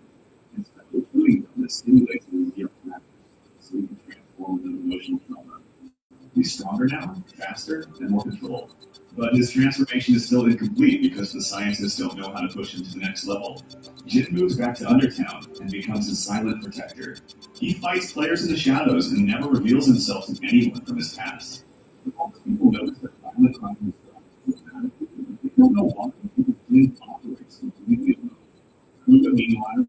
and special tuning that stimulates his young matters, so he can transform with an emotional trauma. He's stronger now, faster, and more controlled. But his transformation is still incomplete because the scientists don't know how to push him to the next level. Jin moves back to Undertown and becomes his silent protector. He fights players in the shadows and never reveals himself to anyone from his past. But all the people notice that violent crime is dramatically. They don't know why Jin operates completely alone. Kuga, meanwhile, has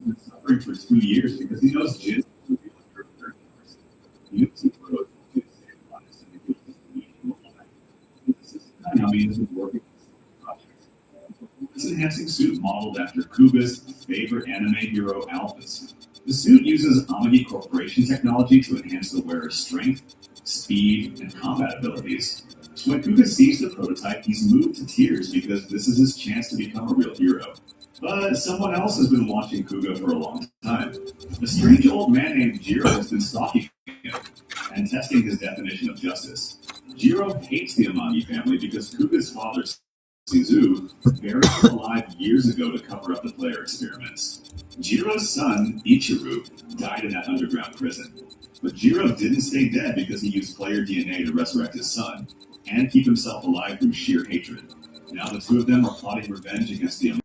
been suffering for 2 years because he knows Jin is a real person. Unity grows Jin stabilized and he feels the need to apply. Konami isn't working on this project. This enhancing suit modeled after Kuga's favorite anime hero, Alphys. The suit uses Amagi Corporation technology to enhance the wearer's strength, speed, and combat abilities. When Kuga sees the prototype, he's moved to tears because this is his chance to become a real hero. But someone else has been watching Kuga for a long time. A strange old man named Jiro has been stalking him and testing his definition of justice. Jiro hates the Amagi family because Kuga's father, Shizu, buried him alive years ago to cover up the player experiments. Jiro's son, Ichiru, died in that underground prison. But Jiro didn't stay dead because he used player DNA to resurrect his son and keep himself alive through sheer hatred. Now the two of them are plotting revenge against the